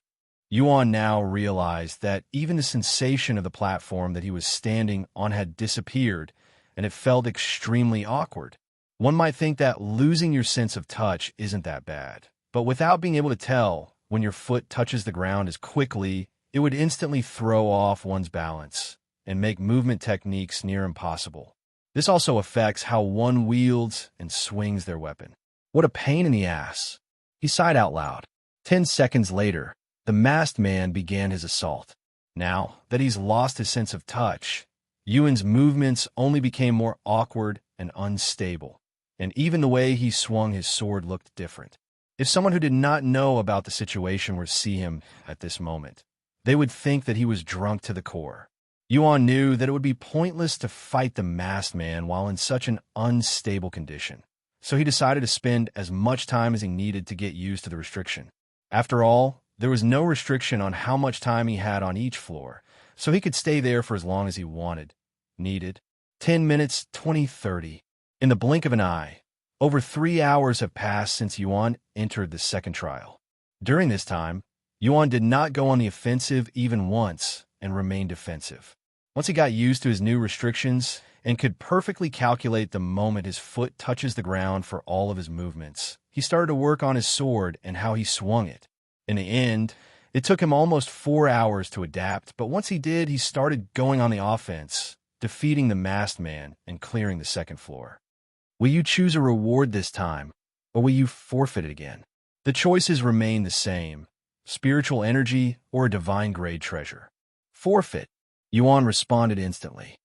Yuan now realized that even the sensation of the platform that he was standing on had disappeared, and it felt extremely awkward. One might think that losing your sense of touch isn't that bad, but without being able to tell when your foot touches the ground as quickly, it would instantly throw off one's balance and make movement techniques near impossible. This also affects how one wields and swings their weapon. What a pain in the ass. He sighed out loud. 10 seconds later, the masked man began his assault. Now that he's lost his sense of touch, Yuan's movements only became more awkward and unstable, and even the way he swung his sword looked different. If someone who did not know about the situation were to see him at this moment, they would think that he was drunk to the core. Yuan knew that it would be pointless to fight the masked man while in such an unstable condition, so he decided to spend as much time as he needed to get used to the restriction. After all, there was no restriction on how much time he had on each floor, so he could stay there for as long as he needed. 10 minutes, 20, 30. In the blink of an eye, over 3 hours have passed since Yuan entered the second trial. During this time, Yuan did not go on the offensive even once and remained defensive. Once he got used to his new restrictions and could perfectly calculate the moment his foot touches the ground for all of his movements, he started to work on his sword and how he swung it. In the end, it took him almost 4 hours to adapt, but once he did, he started going on the offense, defeating the masked man and clearing the second floor. Will you choose a reward this time, or will you forfeit it again? The choices remain the same: spiritual energy or a divine grade treasure. Forfeit. Yuan responded instantly.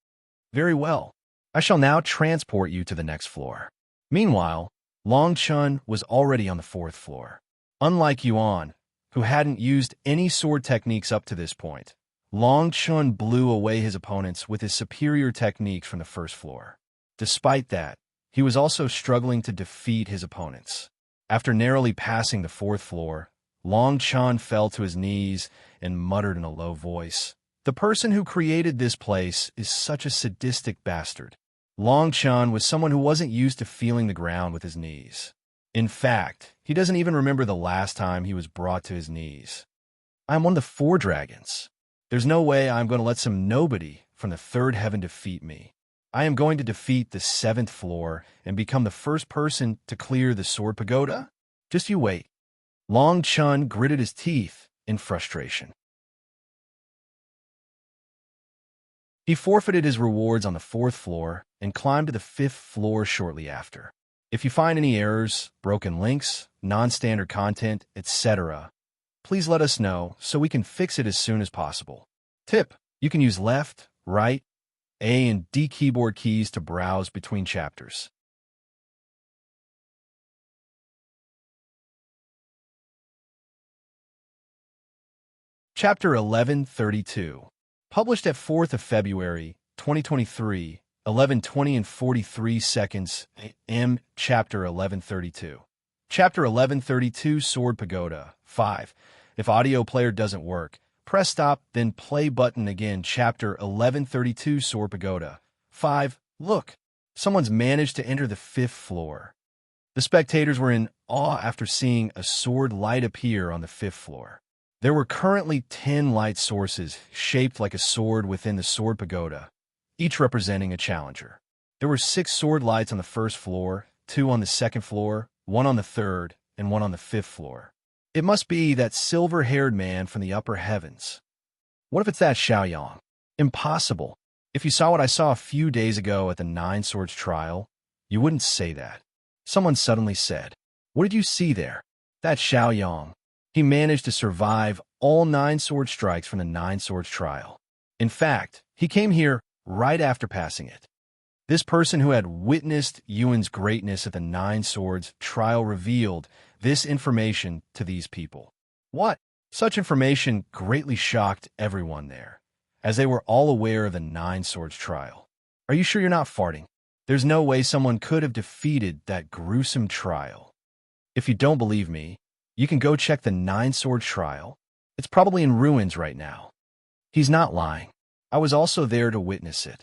Very well. I shall now transport you to the next floor. Meanwhile, Long Chun was already on the fourth floor. Unlike Yuan, who hadn't used any sword techniques up to this point, Long Chun blew away his opponents with his superior techniques from the first floor. Despite that, he was also struggling to defeat his opponents. After narrowly passing the fourth floor, Long Chun fell to his knees and muttered in a low voice, The person who created this place is such a sadistic bastard. Long Chun was someone who wasn't used to feeling the ground with his knees. In fact, he doesn't even remember the last time he was brought to his knees. I am one of the 4 dragons. There's no way I'm going to let some nobody from the 3rd heaven defeat me. I am going to defeat the 7th floor and become the first person to clear the sword pagoda. Just you wait. Long Chun gritted his teeth in frustration. He forfeited his rewards on the 4th floor and climbed to the 5th floor shortly after. If you find any errors, broken links, non-standard content, etc., please let us know so we can fix it as soon as possible. Tip: you can use left, right, A and D keyboard keys to browse between chapters. Chapter 1132. Published at 4th of February, 2023, 11:20 and 43 seconds AM. Chapter 1132. Chapter 1132 Sword Pagoda 5. If audio player doesn't work, press stop, then play button again. Chapter 1132 Sword Pagoda 5. Look, someone's managed to enter the 5th floor. The spectators were in awe after seeing a sword light appear on the 5th floor. There were currently 10 light sources shaped like a sword within the sword pagoda, each representing a challenger. There were 6 sword lights on the 1st floor, 2 on the 2nd floor, 1 on the 3rd, and 1 on the 5th floor. It must be that silver-haired man from the upper heavens. What if it's that Xiang? Impossible. If you saw what I saw a few days ago at the 9 Swords trial, you wouldn't say that. Someone suddenly said, "What did you see there?" That Xiang. He managed to survive all 9 sword strikes from the 9 Swords trial. In fact, he came here right after passing it. This person who had witnessed Yuan's greatness at the 9 Swords trial revealed this information to these people. What? Such information greatly shocked everyone there, as they were all aware of the 9 Swords trial. Are you sure you're not farting? There's no way someone could have defeated that gruesome trial. If you don't believe me, you can go check the 9 Sword trial. It's probably in ruins right now. He's not lying. I was also there to witness it.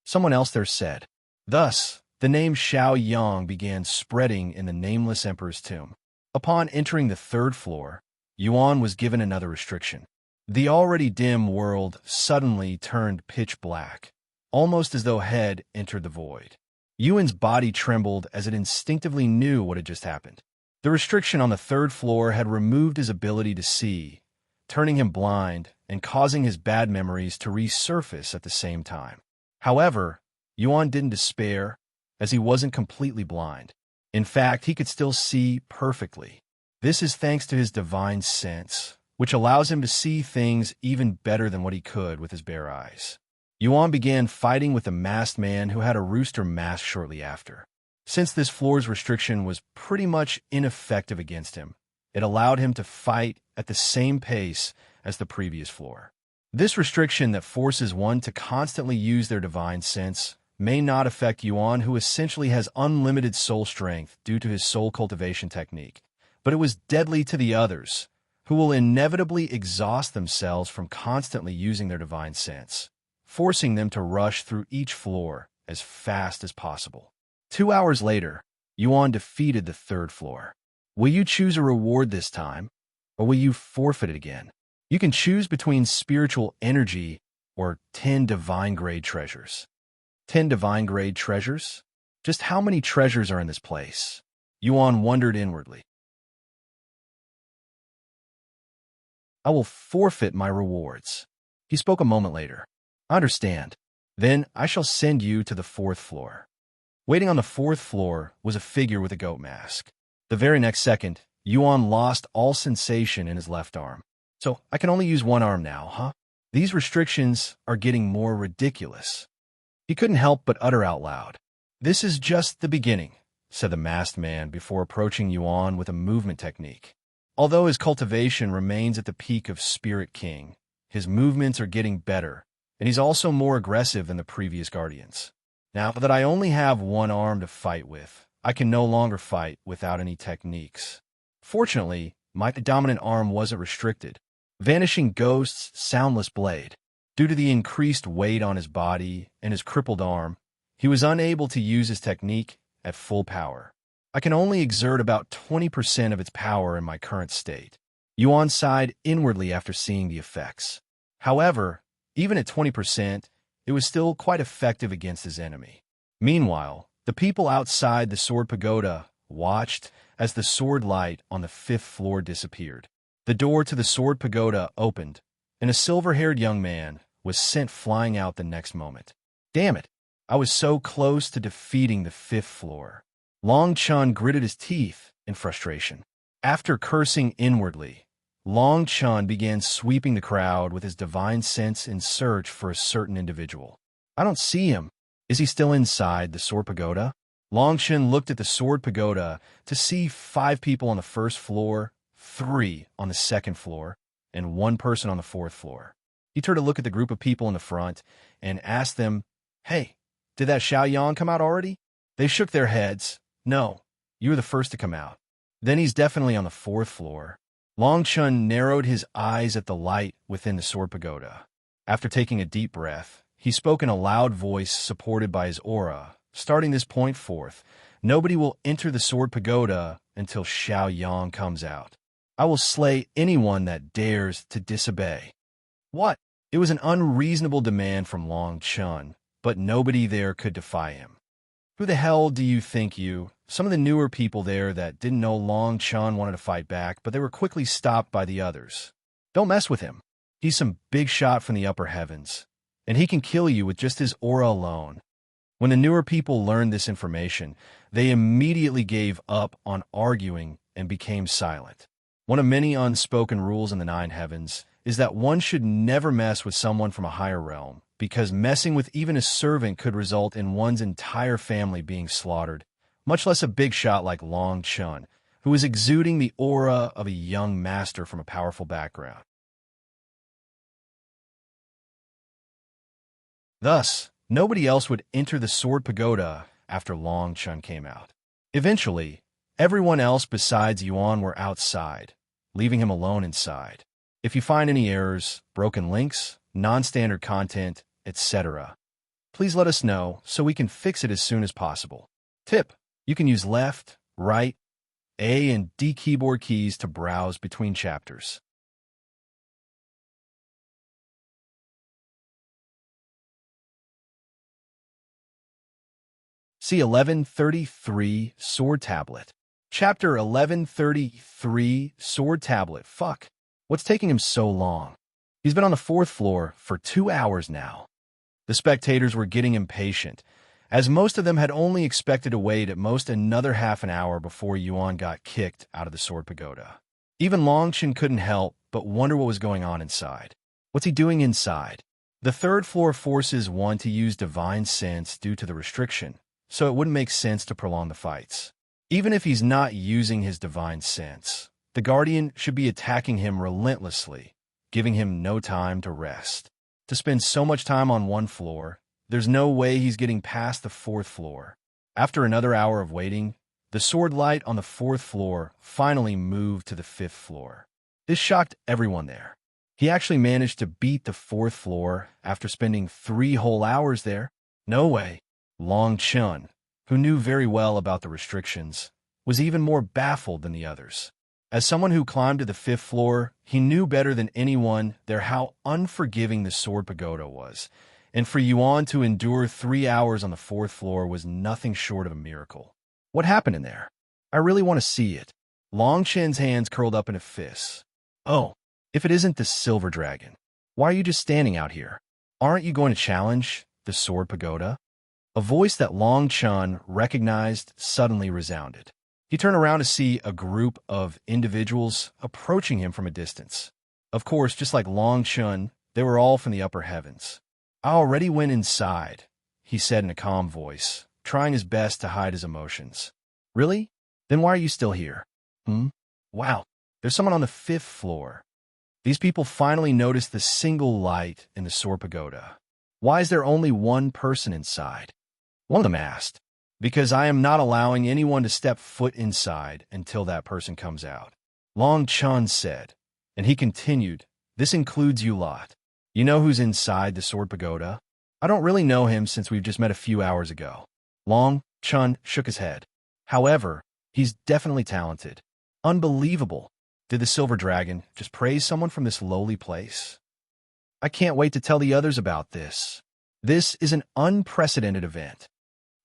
Someone else there said. Thus, the name Xiang began spreading in the Nameless Emperor's tomb. Upon entering the 3rd floor, Yuan was given another restriction. The already dim world suddenly turned pitch black, almost as though Head entered the void. Yuan's body trembled as it instinctively knew what had just happened. The restriction on the 3rd floor had removed his ability to see, turning him blind and causing his bad memories to resurface at the same time. However, Yuan didn't despair, as he wasn't completely blind. In fact, he could still see perfectly. This is thanks to his divine sense, which allows him to see things even better than what he could with his bare eyes. Yuan began fighting with the masked man who had a rooster mask shortly after. Since this floor's restriction was pretty much ineffective against him, it allowed him to fight at the same pace as the previous floor. This restriction that forces one to constantly use their divine sense may not affect Yuan, who essentially has unlimited soul strength due to his soul cultivation technique, but it was deadly to the others, who will inevitably exhaust themselves from constantly using their divine sense, forcing them to rush through each floor as fast as possible. 2 hours later, Yuan defeated the 3rd floor. Will you choose a reward this time, or will you forfeit it again? You can choose between spiritual energy or 10 divine-grade treasures. 10 divine-grade treasures? Just how many treasures are in this place? Yuan wondered inwardly. I will forfeit my rewards. He spoke a moment later. I understand. Then I shall send you to the 4th floor. Waiting on the 4th floor was a figure with a goat mask. The very next second, Yuan lost all sensation in his left arm. So I can only use one arm now, huh? These restrictions are getting more ridiculous. He couldn't help but utter out loud. This is just the beginning, said the masked man before approaching Yuan with a movement technique. Although his cultivation remains at the peak of Spirit King, his movements are getting better, and he's also more aggressive than the previous guardians. Now that I only have one arm to fight with, I can no longer fight without any techniques. Fortunately, my dominant arm wasn't restricted. Vanishing Ghost's Soundless Blade. Due to the increased weight on his body and his crippled arm, he was unable to use his technique at full power. I can only exert about 20% of its power in my current state. Yuan sighed inwardly after seeing the effects. However, even at 20%, it was still quite effective against his enemy. Meanwhile, the people outside the sword pagoda watched as the sword light on the 5th floor disappeared. The door to the sword pagoda opened, and a silver-haired young man was sent flying out the next moment. Damn it! I was so close to defeating the 5th floor. Long Chun gritted his teeth in frustration. After cursing inwardly, Long Chun began sweeping the crowd with his divine sense in search for a certain individual. I don't see him. Is he still inside the sword pagoda? Long Chun looked at the sword pagoda to see 5 people on the 1st floor, 3 on the 2nd floor, and 1 person on the 4th floor. He turned to look at the group of people in the front and asked them, "Hey, did that Xiang come out already?" They shook their heads. "No, you were the first to come out." "Then he's definitely on the 4th floor." Long Chun narrowed his eyes at the light within the sword pagoda. After taking a deep breath, he spoke in a loud voice supported by his aura. "Starting this point forth, nobody will enter the sword pagoda until Xiaoyang comes out. I will slay anyone that dares to disobey." What? It was an unreasonable demand from Long Chun, but nobody there could defy him. Who the hell do you think you? Some of the newer people there that didn't know Long Chun wanted to fight back, but they were quickly stopped by the others. Don't mess with him. He's some big shot from the upper heavens, and he can kill you with just his aura alone. When the newer people learned this information, they immediately gave up on arguing and became silent. One of many unspoken rules in the 9 heavens is that one should never mess with someone from a higher realm, because messing with even a servant could result in one's entire family being slaughtered, much less a big shot like Long Chun, who was exuding the aura of a young master from a powerful background. Thus, nobody else would enter the sword pagoda after Long Chun came out. Eventually, everyone else besides Yuan were outside, leaving him alone inside. If you find any errors, broken links, non-standard content, etc., please let us know so we can fix it as soon as possible. Tip: you can use left, right, A and D keyboard keys to browse between chapters. C1133 Sword Tablet. Chapter 1133 Sword Tablet. Fuck. What's taking him so long? He's been on the 4th floor for 2 hours now. The spectators were getting impatient, as most of them had only expected to wait at most another half an hour before Yuan got kicked out of the sword pagoda. Even Long Chun couldn't help but wonder what was going on inside. What's he doing inside? The 3rd floor forces one to use divine sense due to the restriction, so it wouldn't make sense to prolong the fights. Even if he's not using his divine sense, the Guardian should be attacking him relentlessly, giving him no time to rest. To spend so much time on one floor, there's no way he's getting past the 4th floor. After another hour of waiting, the sword light on the 4th floor finally moved to the 5th floor. This shocked everyone there. He actually managed to beat the 4th floor after spending 3 whole hours there. No way. Long Chun, who knew very well about the restrictions, was even more baffled than the others. As someone who climbed to the 5th floor, he knew better than anyone there how unforgiving the sword pagoda was, and for Yuan to endure 3 hours on the 4th floor was nothing short of a miracle. What happened in there? I really want to see it. Long Chen's hands curled up in a fist. Oh, if it isn't the Silver Dragon, why are you just standing out here? Aren't you going to challenge the sword pagoda? A voice that Long Chun recognized suddenly resounded. He turned around to see a group of individuals approaching him from a distance. Of course, just like Long Chun, they were all from the upper heavens. "I already went inside," he said in a calm voice, trying his best to hide his emotions. "Really? Then why are you still here?" Wow, there's someone on the 5th floor. These people finally noticed the single light in the sword pagoda. Why is there only one person inside? One of them asked. "Because I am not allowing anyone to step foot inside until that person comes out," Long Chun said, and he continued, "This includes you lot. You know who's inside the Sword Pagoda? I don't really know him since we've just met a few hours ago. Long Chun shook his head. However, he's definitely talented. Unbelievable. Did the Silver Dragon just praise someone from this lowly place? I can't wait to tell the others about this. This is an unprecedented event.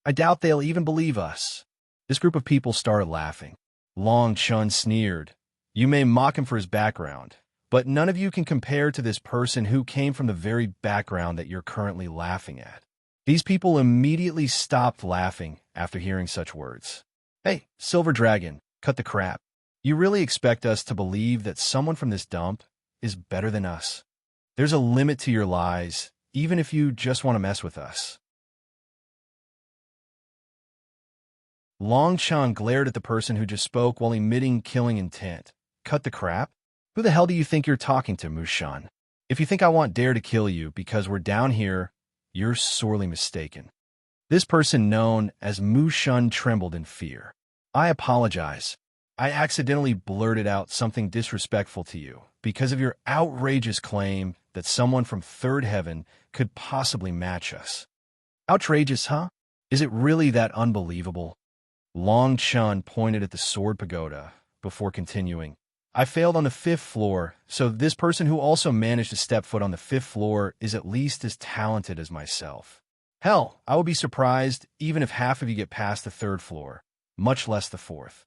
I doubt they'll even believe us. This group of people started laughing. Long Chun sneered. You may mock him for his background, but none of you can compare to this person who came from the very background that you're currently laughing at. These people immediately stopped laughing after hearing such words. Hey, Silver Dragon, cut the crap. You really expect us to believe that someone from this dump is better than us? There's a limit to your lies, even if you just want to mess with us. Long Chun glared at the person who just spoke while emitting killing intent. Cut the crap? Who the hell do you think you're talking to, Mushan? If you think I want dare to kill you because we're down here, you're sorely mistaken. This person known as Mushan trembled in fear. I apologize. I accidentally blurted out something disrespectful to you because of your outrageous claim that someone from Third Heaven could possibly match us. Outrageous, huh? Is it really that unbelievable? Long Chun pointed at the Sword Pagoda before continuing. I failed on the 5th floor, so this person who also managed to step foot on the 5th floor is at least as talented as myself. Hell, I would be surprised even if half of you get past the 3rd floor, much less the 4th.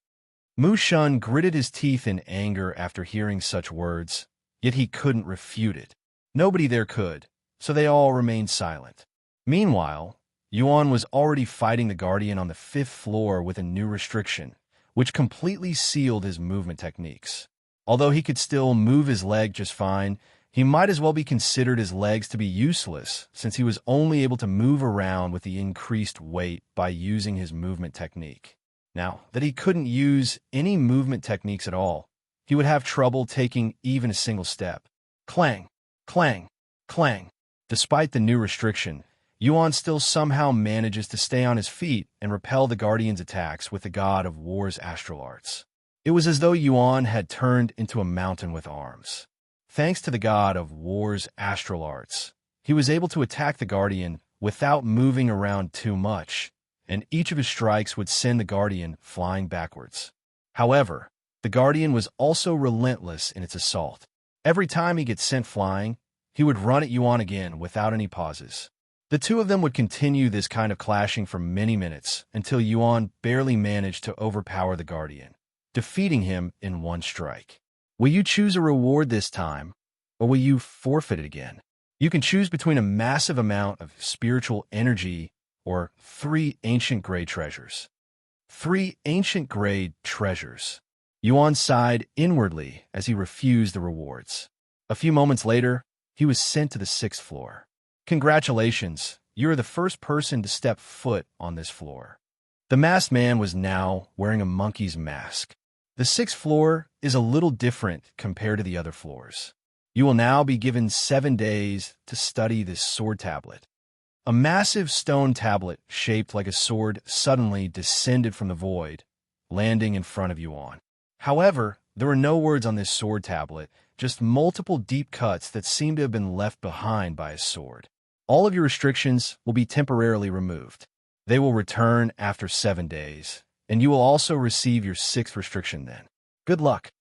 Mushan gritted his teeth in anger after hearing such words, yet he couldn't refute it. Nobody there could, so they all remained silent. Meanwhile, Yuan was already fighting the Guardian on the 5th floor with a new restriction, which completely sealed his movement techniques. Although he could still move his leg just fine, he might as well be considered his legs to be useless since he was only able to move around with the increased weight by using his movement technique. Now that he couldn't use any movement techniques at all, he would have trouble taking even a single step. Clang, clang, clang. Despite the new restriction, Yuan still somehow manages to stay on his feet and repel the Guardian's attacks with the God of War's astral arts. It was as though Yuan had turned into a mountain with arms. Thanks to the God of War's astral arts, he was able to attack the Guardian without moving around too much, and each of his strikes would send the Guardian flying backwards. However, the Guardian was also relentless in its assault. Every time he gets sent flying, he would run at Yuan again without any pauses. The two of them would continue this kind of clashing for many minutes until Yuan barely managed to overpower the Guardian, defeating him in one strike. Will you choose a reward this time, or will you forfeit it again? You can choose between a massive amount of spiritual energy or 3 ancient grade treasures. 3 ancient grade treasures. Yuan sighed inwardly as he refused the rewards. A few moments later, he was sent to the 6th floor. Congratulations, you are the first person to step foot on this floor. The masked man was now wearing a monkey's mask. The 6th floor is a little different compared to the other floors. You will now be given 7 days to study this sword tablet. A massive stone tablet shaped like a sword suddenly descended from the void, landing in front of Yuan. However, there were no words on this sword tablet, just multiple deep cuts that seemed to have been left behind by a sword. All of your restrictions will be temporarily removed. They will return after 7 days, and you will also receive your 6th restriction then. Good luck.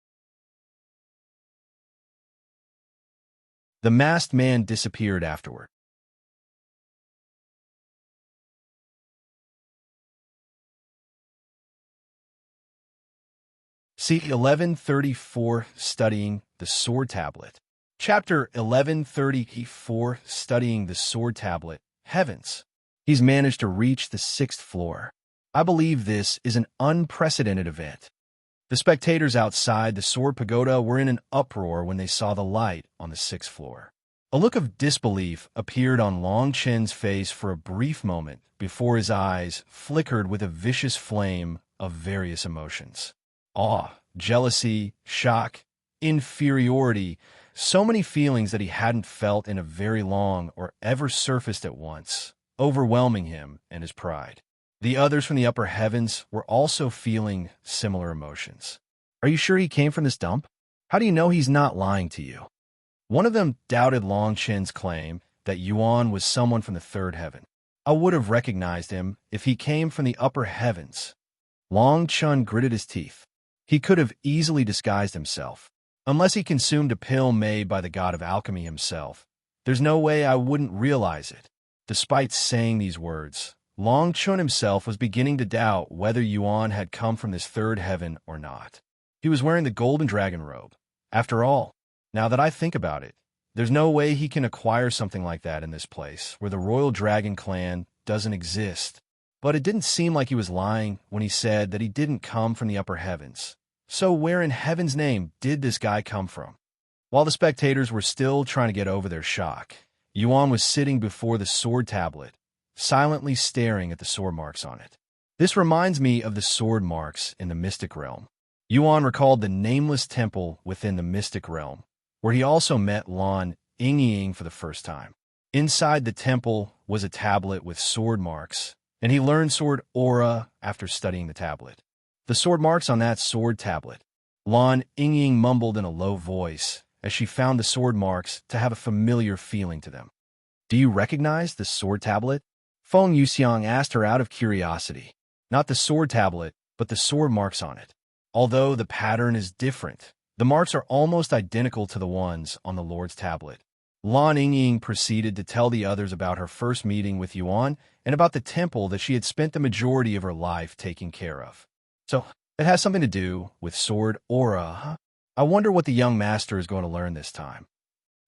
The masked man disappeared afterward. C1134 Studying the Sword Tablet. Chapter 1134 Studying the Sword Tablet. Heavens! He's managed to reach the 6th floor. I believe this is an unprecedented event. The spectators outside the Sword Pagoda were in an uproar when they saw the light on the 6th floor. A look of disbelief appeared on Long Chen's face for a brief moment before his eyes flickered with a vicious flame of various emotions. Awe, jealousy, shock, inferiority, so many feelings that he hadn't felt in a very long or ever surfaced at once, overwhelming him and his pride. The others from the upper heavens were also feeling similar emotions. Are you sure he came from this dump? How do you know he's not lying to you? One of them doubted Long Chen's claim that Yuan was someone from the third heaven. I would have recognized him if he came from the upper heavens. Long Chen gritted his teeth. He could have easily disguised himself. Unless he consumed a pill made by the god of alchemy himself, there's no way I wouldn't realize it. Despite saying these words, Long Chen himself was beginning to doubt whether Yuan had come from this third heaven or not. He was wearing the golden dragon robe. After all, now that I think about it, there's no way he can acquire something like that in this place, where the royal dragon clan doesn't exist. But it didn't seem like he was lying when he said that he didn't come from the upper heavens. So where in heaven's name did this guy come from? While the spectators were still trying to get over their shock, Yuan was sitting before the sword tablet, silently staring at the sword marks on it. This reminds me of the sword marks in the mystic realm. Yuan recalled the Nameless temple within the mystic realm, where he also met Lan Yingying for the first time. Inside the temple was a tablet with sword marks, and he learned sword aura after studying the tablet. The sword marks on that sword tablet. Lan Yingying mumbled in a low voice as she found the sword marks to have a familiar feeling to them. Do you recognize the sword tablet? Feng Yuxiang asked her out of curiosity. Not the sword tablet, but the sword marks on it. Although the pattern is different, the marks are almost identical to the ones on the Lord's tablet. Lan Yingying proceeded to tell the others about her first meeting with Yuan and about the temple that she had spent the majority of her life taking care of. So, it has something to do with sword aura, huh? I wonder what the young master is going to learn this time.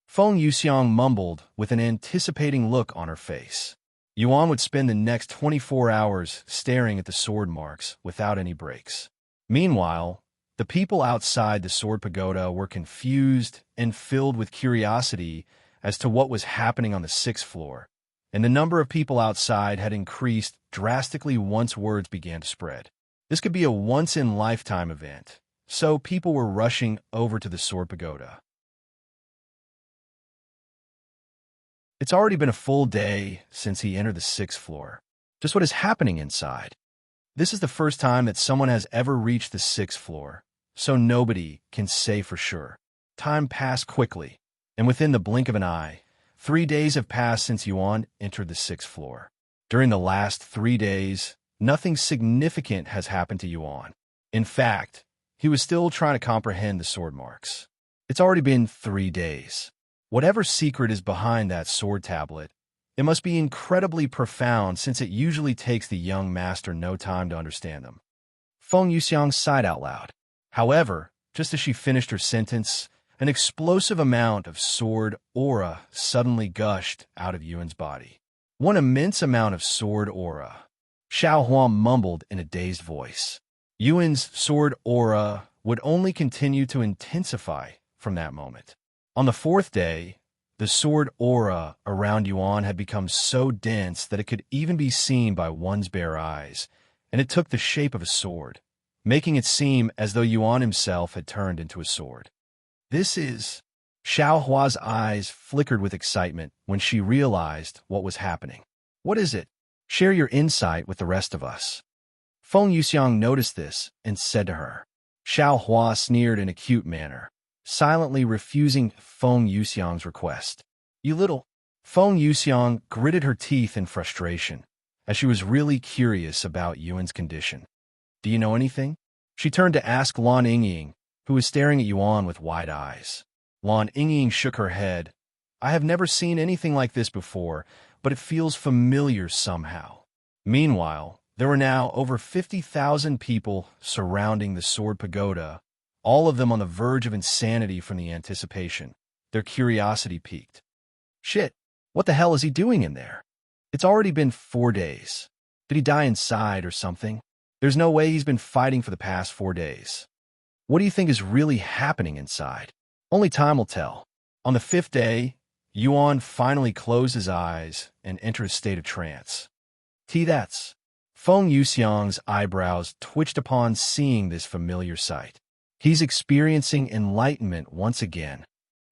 Feng Yuxiang mumbled with an anticipating look on her face. Yuan would spend the next 24 hours staring at the sword marks without any breaks. Meanwhile, the people outside the sword pagoda were confused and filled with curiosity as to what was happening on the 6th floor, and the number of people outside had increased drastically once words began to spread. This could be a once-in-lifetime event, so people were rushing over to the sword pagoda. It's already been a full day since he entered the 6th floor. Just what is happening inside? This is the first time that someone has ever reached the 6th floor, so nobody can say for sure. Time passed quickly, and within the blink of an eye, 3 days have passed since Yuan entered the 6th floor. During the last 3 days, nothing significant has happened to Yuan. In fact, he was still trying to comprehend the sword marks. It's already been 3 days. Whatever secret is behind that sword tablet, it must be incredibly profound since it usually takes the young master no time to understand them. Feng Yuxiang sighed out loud. However, just as she finished her sentence, an explosive amount of sword aura suddenly gushed out of Yuan's body. One immense amount of sword aura. Xiao Huan mumbled in a dazed voice. Yuan's sword aura would only continue to intensify from that moment. On the 4th day, the sword aura around Yuan had become so dense that it could even be seen by one's bare eyes, and it took the shape of a sword, making it seem as though Yuan himself had turned into a sword. This is... Xiao Hua's eyes flickered with excitement when she realized what was happening. What is it? Share your insight with the rest of us. Feng Yuxiang noticed this and said to her. Xiao Hua sneered in a cute manner, silently refusing Feng Yuxiang's request. You little... Feng Yuxiang gritted her teeth in frustration, as she was really curious about Yuan's condition. Do you know anything? She turned to ask Lan Yingying, who was staring at Yuan with wide eyes. Lan Yingying shook her head. I have never seen anything like this before, but it feels familiar somehow. Meanwhile, there were now over 50,000 people surrounding the sword pagoda, all of them on the verge of insanity from the anticipation. Their curiosity piqued. Shit, what the hell is he doing in there? It's already been 4 days. Did he die inside or something? There's no way he's been fighting for the past 4 days. What do you think is really happening inside? Only time will tell. On the 5th day, Yuan finally closed his eyes and entered a state of trance. That's... Feng Yuxiang's eyebrows twitched upon seeing this familiar sight. He's experiencing enlightenment once again.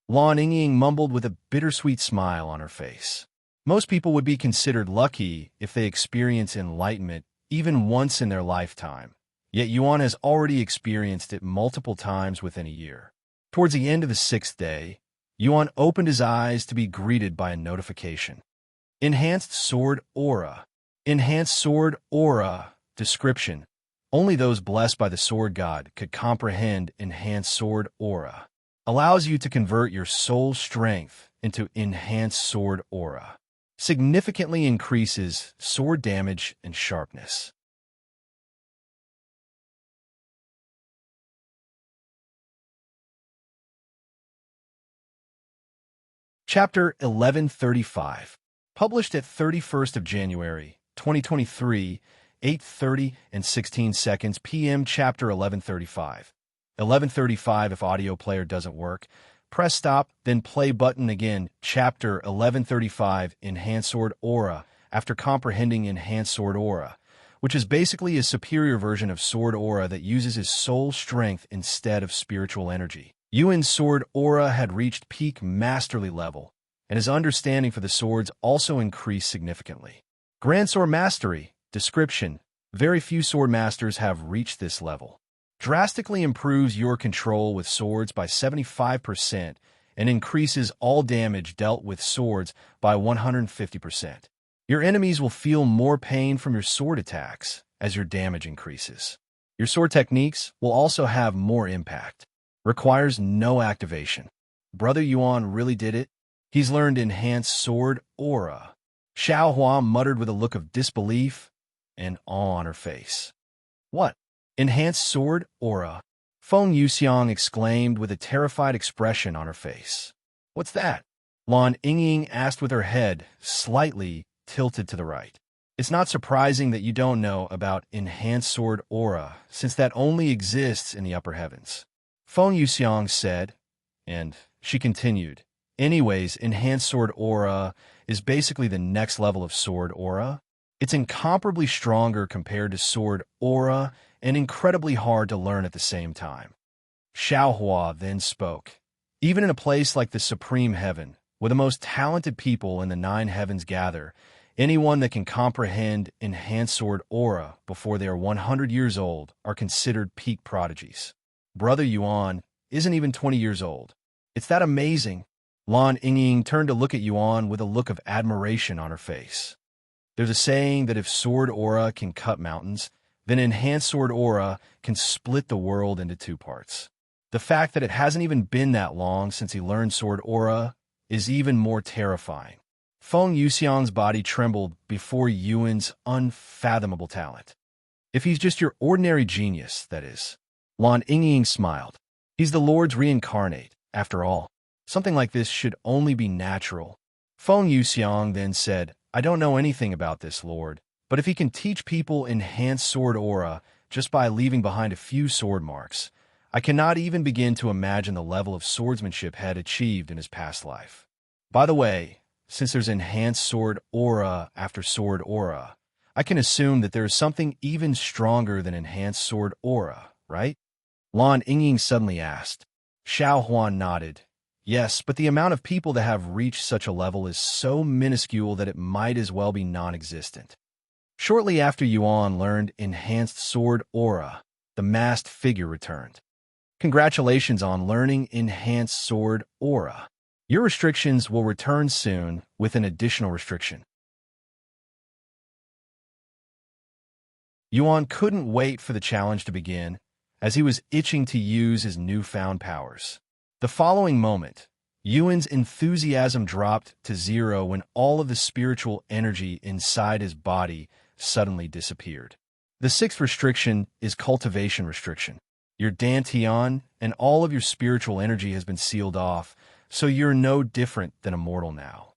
Lan Yingying mumbled with a bittersweet smile on her face. Most people would be considered lucky if they experience enlightenment even once in their lifetime, yet Yuan has already experienced it multiple times within a year. Towards the end of the 6th day, Yuan opened his eyes to be greeted by a notification. Enhanced Sword Aura. Enhanced Sword Aura. Description: only those blessed by the Sword God could comprehend Enhanced Sword Aura. Allows you to convert your soul strength into Enhanced Sword Aura. Significantly increases sword damage and sharpness. Chapter 1135. Published at 31st of January, 2023, 8:30 and 16 seconds p.m. Chapter 1135. 1135. If audio player doesn't work, press stop, then play button again. Chapter 1135. Enhanced Sword Aura. After comprehending Enhanced Sword Aura, which is basically a superior version of Sword Aura that uses his soul strength instead of spiritual energy, Yuan's Sword Aura had reached peak masterly level, and his understanding for the swords also increased significantly. Grand Sword Mastery. Description: very few sword masters have reached this level. Drastically improves your control with swords by 75% and increases all damage dealt with swords by 150%. Your enemies will feel more pain from your sword attacks as your damage increases. Your sword techniques will also have more impact. Requires no activation. Brother Yuan really did it. He's learned Enhanced Sword Aura. Xiao Hua muttered with a look of disbelief and awe on her face. What? Enhanced Sword Aura? Feng Yuxiang exclaimed with a terrified expression on her face. What's that? Lan Yingying asked with her head slightly tilted to the right. It's not surprising that you don't know about Enhanced Sword Aura, since that only exists in the upper heavens. Feng Yuxiang said, and she continued, anyways, Enhanced Sword Aura is basically the next level of Sword Aura. It's incomparably stronger compared to Sword Aura and incredibly hard to learn at the same time. Xiao Hua then spoke. Even in a place like the Supreme Heaven, where the most talented people in the 9 heavens gather, anyone that can comprehend Enhanced Sword Aura before they are 100 years old are considered peak prodigies. Brother Yuan isn't even 20 years old. It's that amazing. Lan Yingying turned to look at Yuan with a look of admiration on her face. There's a saying that if Sword Aura can cut mountains, then Enhanced Sword Aura can split the world into 2 parts. The fact that it hasn't even been that long since he learned Sword Aura is even more terrifying. Feng Yuxiang's body trembled before Yuan's unfathomable talent. If he's just your ordinary genius, that is. Lan Yingying smiled. He's the Lord's reincarnate, after all. Something like this should only be natural. Feng Yuxiang then said, I don't know anything about this, Lord, but if he can teach people Enhanced Sword Aura just by leaving behind a few sword marks, I cannot even begin to imagine the level of swordsmanship had achieved in his past life. By the way, since there's Enhanced Sword Aura after Sword Aura, I can assume that there is something even stronger than Enhanced Sword Aura, right? Lan Yingying suddenly asked. Xiao Huan nodded. Yes, but the amount of people that have reached such a level is so minuscule that it might as well be non-existent. Shortly after Yuan learned Enhanced Sword Aura, the masked figure returned. Congratulations on learning Enhanced Sword Aura. Your restrictions will return soon with an additional restriction. Yuan couldn't wait for the challenge to begin, as he was itching to use his newfound powers. The following moment, Yuan's enthusiasm dropped to 0 when all of the spiritual energy inside his body suddenly disappeared. The 6th restriction is Cultivation Restriction. Your Dantian and all of your spiritual energy has been sealed off, so you're no different than a mortal now.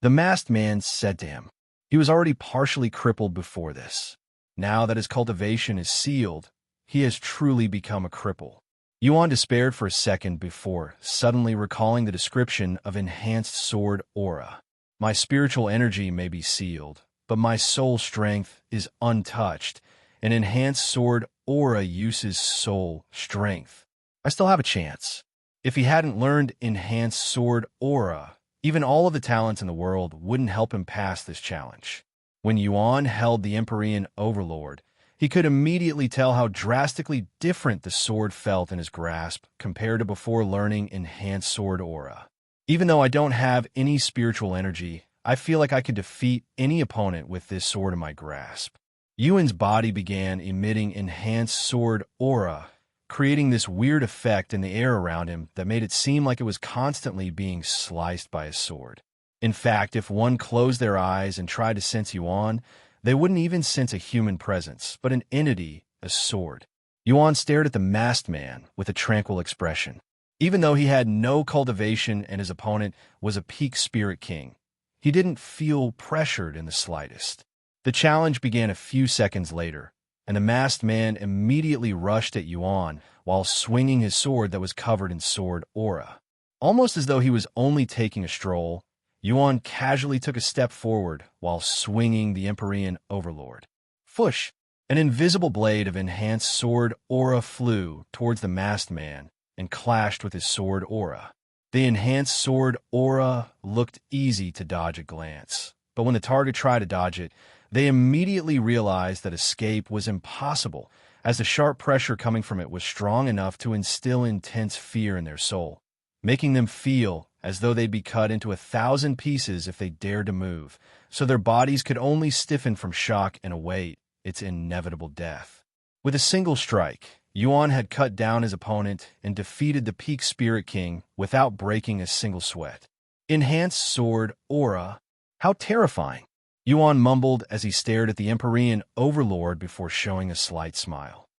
The masked man said to him. He was already partially crippled before this. Now that his cultivation is sealed, he has truly become a cripple. Yuan despaired for a second before suddenly recalling the description of Enhanced Sword Aura. My spiritual energy may be sealed, but my soul strength is untouched, and Enhanced Sword Aura uses soul strength. I still have a chance. If he hadn't learned Enhanced Sword Aura, even all of the talents in the world wouldn't help him pass this challenge. When Yuan held the Empyrean Overlord, he could immediately tell how drastically different the sword felt in his grasp compared to before learning Enhanced Sword Aura. Even though I don't have any spiritual energy, I feel like I could defeat any opponent with this sword in my grasp. Yuan's body began emitting enhanced sword aura, creating this weird effect in the air around him that made it seem like it was constantly being sliced by a sword. In fact, if one closed their eyes and tried to sense Yuan, they wouldn't even sense a human presence, but an entity, a sword. Yuan stared at the masked man with a tranquil expression. Even though he had no cultivation and his opponent was a peak spirit king, he didn't feel pressured in the slightest. The challenge began a few seconds later, and the masked man immediately rushed at Yuan while swinging his sword that was covered in sword aura. Almost as though he was only taking a stroll, Yuan casually took a step forward while swinging the Empyrean Overlord. Fush! An invisible blade of enhanced sword aura flew towards the masked man and clashed with his sword aura. The enhanced sword aura looked easy to dodge at glance, but when the target tried to dodge it, they immediately realized that escape was impossible, as the sharp pressure coming from it was strong enough to instill intense fear in their soul, making them feel as though they'd be cut into 1,000 pieces if they dared to move, so their bodies could only stiffen from shock and await its inevitable death. With a single strike, Yuan had cut down his opponent and defeated the Peak Spirit King without breaking a single sweat. Enhanced sword aura. How terrifying! Yuan mumbled as he stared at the Empyrean Overlord before showing a slight smile.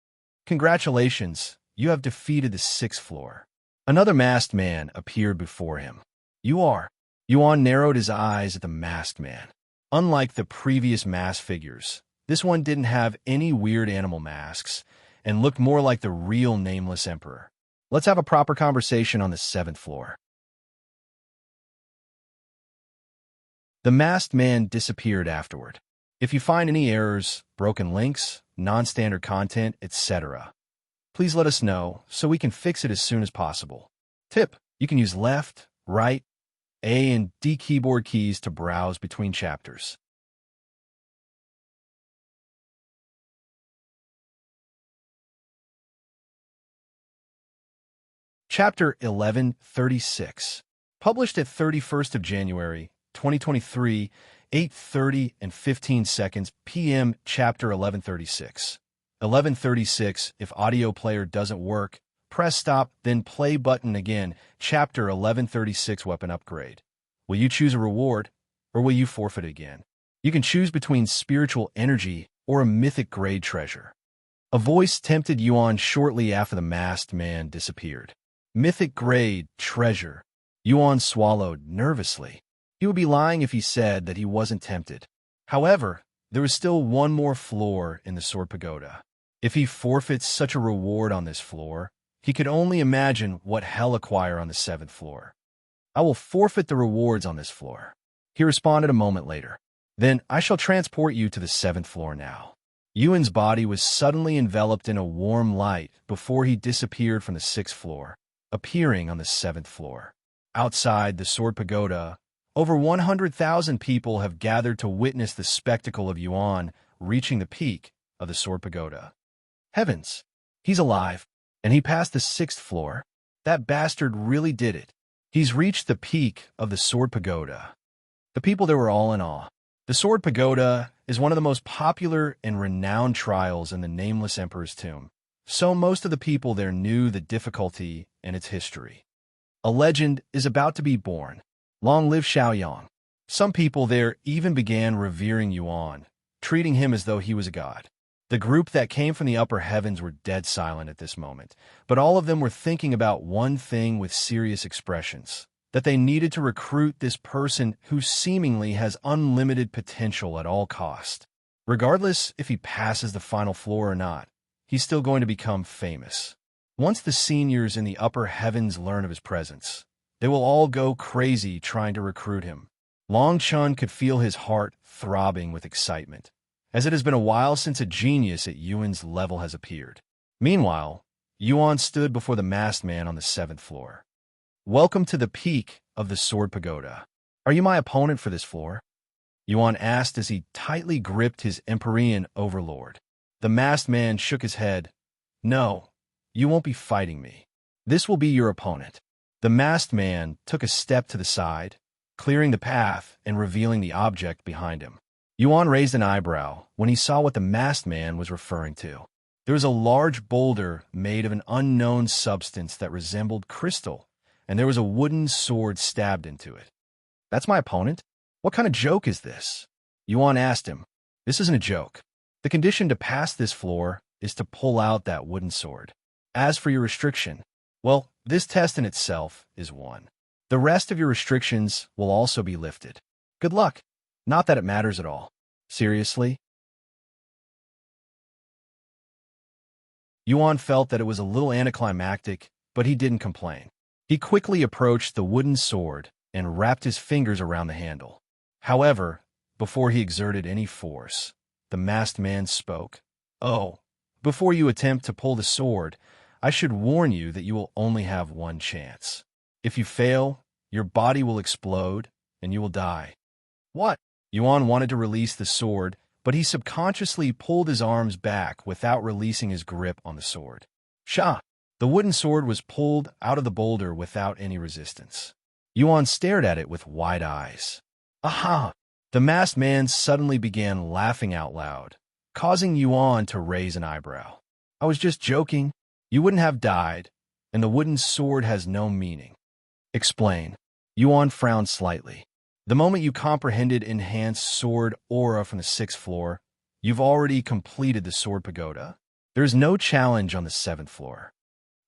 Congratulations, you have defeated the 6th floor. Another masked man appeared before him. You are. Yuan narrowed his eyes at the masked man. Unlike the previous masked figures, this one didn't have any weird animal masks and looked more like the real Nameless Emperor. Let's have a proper conversation on the 7th floor. The masked man disappeared afterward. If you find any errors, broken links, non-standard content, etc., please let us know so we can fix it as soon as possible. Tip: you can use left, right, A and D keyboard keys to browse between chapters. Chapter 1136. Published at 31st of January, 2023, 8:30 and 15 seconds p.m. Chapter 1136. 1136. If audio player doesn't work, press stop, then play button again. Chapter 1136 Weapon Upgrade. Will you choose a reward, or will you forfeit again? You can choose between spiritual energy or a mythic grade treasure. A voice tempted Yuan shortly after the masked man disappeared. Mythic grade treasure. Yuan swallowed nervously. He would be lying if he said that he wasn't tempted. However, there was still one more floor in the Sword Pagoda. If he forfeits such a reward on this floor, he could only imagine what he'll acquire on the 7th floor. I will forfeit the rewards on this floor. He responded a moment later. Then I shall transport you to the 7th floor now. Yuan's body was suddenly enveloped in a warm light before he disappeared from the 6th floor, appearing on the 7th floor. Outside the Sword Pagoda, over 100,000 people have gathered to witness the spectacle of Yuan reaching the peak of the Sword Pagoda. Heavens! He's alive, and he passed the 6th floor. That bastard really did it. He's reached the peak of the Sword Pagoda. The people there were all in awe. The Sword Pagoda is one of the most popular and renowned trials in the Nameless Emperor's tomb, so most of the people there knew the difficulty and its history. A legend is about to be born. Long live Xiang. Some people there even began revering Yuan, treating him as though he was a god. The group that came from the upper heavens were dead silent at this moment, but all of them were thinking about one thing with serious expressions, that they needed to recruit this person who seemingly has unlimited potential at all cost. Regardless if he passes the final floor or not, he's still going to become famous. Once the seniors in the upper heavens learn of his presence, they will all go crazy trying to recruit him. Long Chun could feel his heart throbbing with excitement, as it has been a while since a genius at Yuan's level has appeared. Meanwhile, Yuan stood before the masked man on the 7th floor. Welcome to the peak of the Sword Pagoda. Are you my opponent for this floor? Yuan asked as he tightly gripped his Empyrean Overlord. The masked man shook his head. No, you won't be fighting me. This will be your opponent. The masked man took a step to the side, clearing the path and revealing the object behind him. Yuan raised an eyebrow when he saw what the masked man was referring to. There was a large boulder made of an unknown substance that resembled crystal, and there was a wooden sword stabbed into it. "That's my opponent? What kind of joke is this?" Yuan asked him. "This isn't a joke. The condition to pass this floor is to pull out that wooden sword. As for your restriction, well, this test in itself is one. The rest of your restrictions will also be lifted. Good luck. Not that it matters at all. Seriously?" Yuan felt that it was a little anticlimactic, but he didn't complain. He quickly approached the wooden sword and wrapped his fingers around the handle. However, before he exerted any force, the masked man spoke. "Oh, before you attempt to pull the sword, I should warn you that you will only have one chance. If you fail, your body will explode and you will die." "What?" Yuan wanted to release the sword, but he subconsciously pulled his arms back without releasing his grip on the sword. Sha! The wooden sword was pulled out of the boulder without any resistance. Yuan stared at it with wide eyes. "Aha!" The masked man suddenly began laughing out loud, causing Yuan to raise an eyebrow. "I was just joking. You wouldn't have died, and the wooden sword has no meaning." "Explain." Yuan frowned slightly. "The moment you comprehended enhanced sword aura from the 6th floor, you've already completed the sword pagoda. There's no challenge on the 7th floor.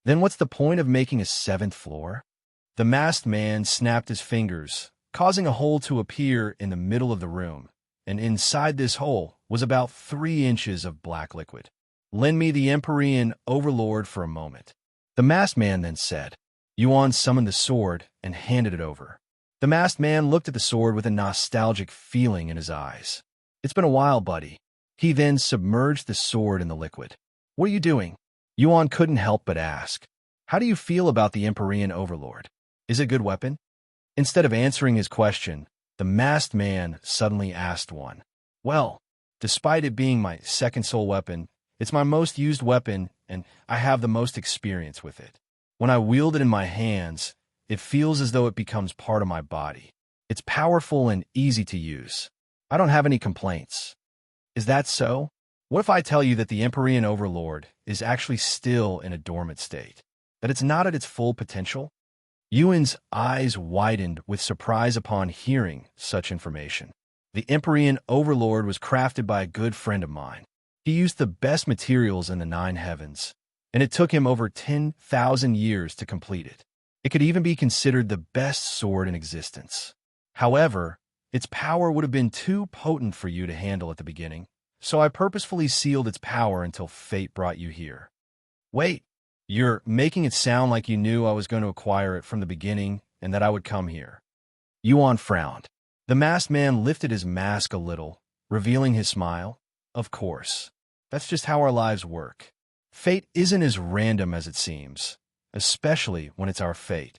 Then what's the point of making a 7th floor?" The masked man snapped his fingers, causing a hole to appear in the middle of the room, and inside this hole was about 3 inches of black liquid. "Lend me the Empyrean Overlord for a moment," the masked man then said. Yuan summoned the sword and handed it over. The masked man looked at the sword with a nostalgic feeling in his eyes. "It's been a while, buddy." He then submerged the sword in the liquid. "What are you doing?" Yuan couldn't help but ask. "How do you feel about the Empyrean Overlord? Is it a good weapon?" Instead of answering his question, the masked man suddenly asked one. "Well, despite it being my second soul weapon, it's my most used weapon, and I have the most experience with it. When I wield it in my hands, it feels as though it becomes part of my body. It's powerful and easy to use. I don't have any complaints." "Is that so? What if I tell you that the Empyrean Overlord is actually still in a dormant state? That it's not at its full potential?" Yuan's eyes widened with surprise upon hearing such information. "The Empyrean Overlord was crafted by a good friend of mine. He used the best materials in the 9 heavens, and it took him over 10,000 years to complete it. It could even be considered the best sword in existence. However, its power would have been too potent for you to handle at the beginning, so I purposefully sealed its power until fate brought you here." "Wait, you're making it sound like you knew I was going to acquire it from the beginning and that I would come here." Yuan frowned. The masked man lifted his mask a little, revealing his smile. "Of course. That's just how our lives work. Fate isn't as random as it seems, especially when it's our fate.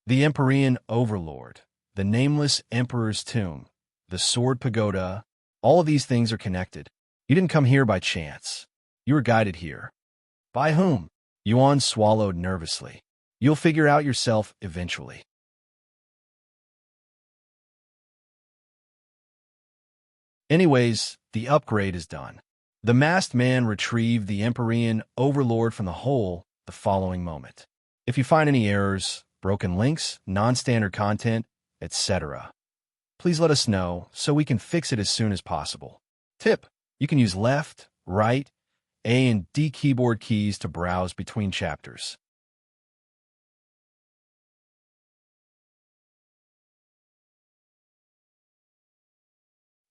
The Empyrean Overlord, the Nameless Emperor's Tomb, the Sword Pagoda, all of these things are connected. You didn't come here by chance. You were guided here." "By whom?" Yuan swallowed nervously. "You'll figure out yourself eventually." Anyways, the upgrade is done. The masked man retrieved the Empyrean Overlord from the hole the following moment. If you find any errors, broken links, non-standard content, etc., please let us know so we can fix it as soon as possible. Tip: you can use left, right, A and D keyboard keys to browse between chapters.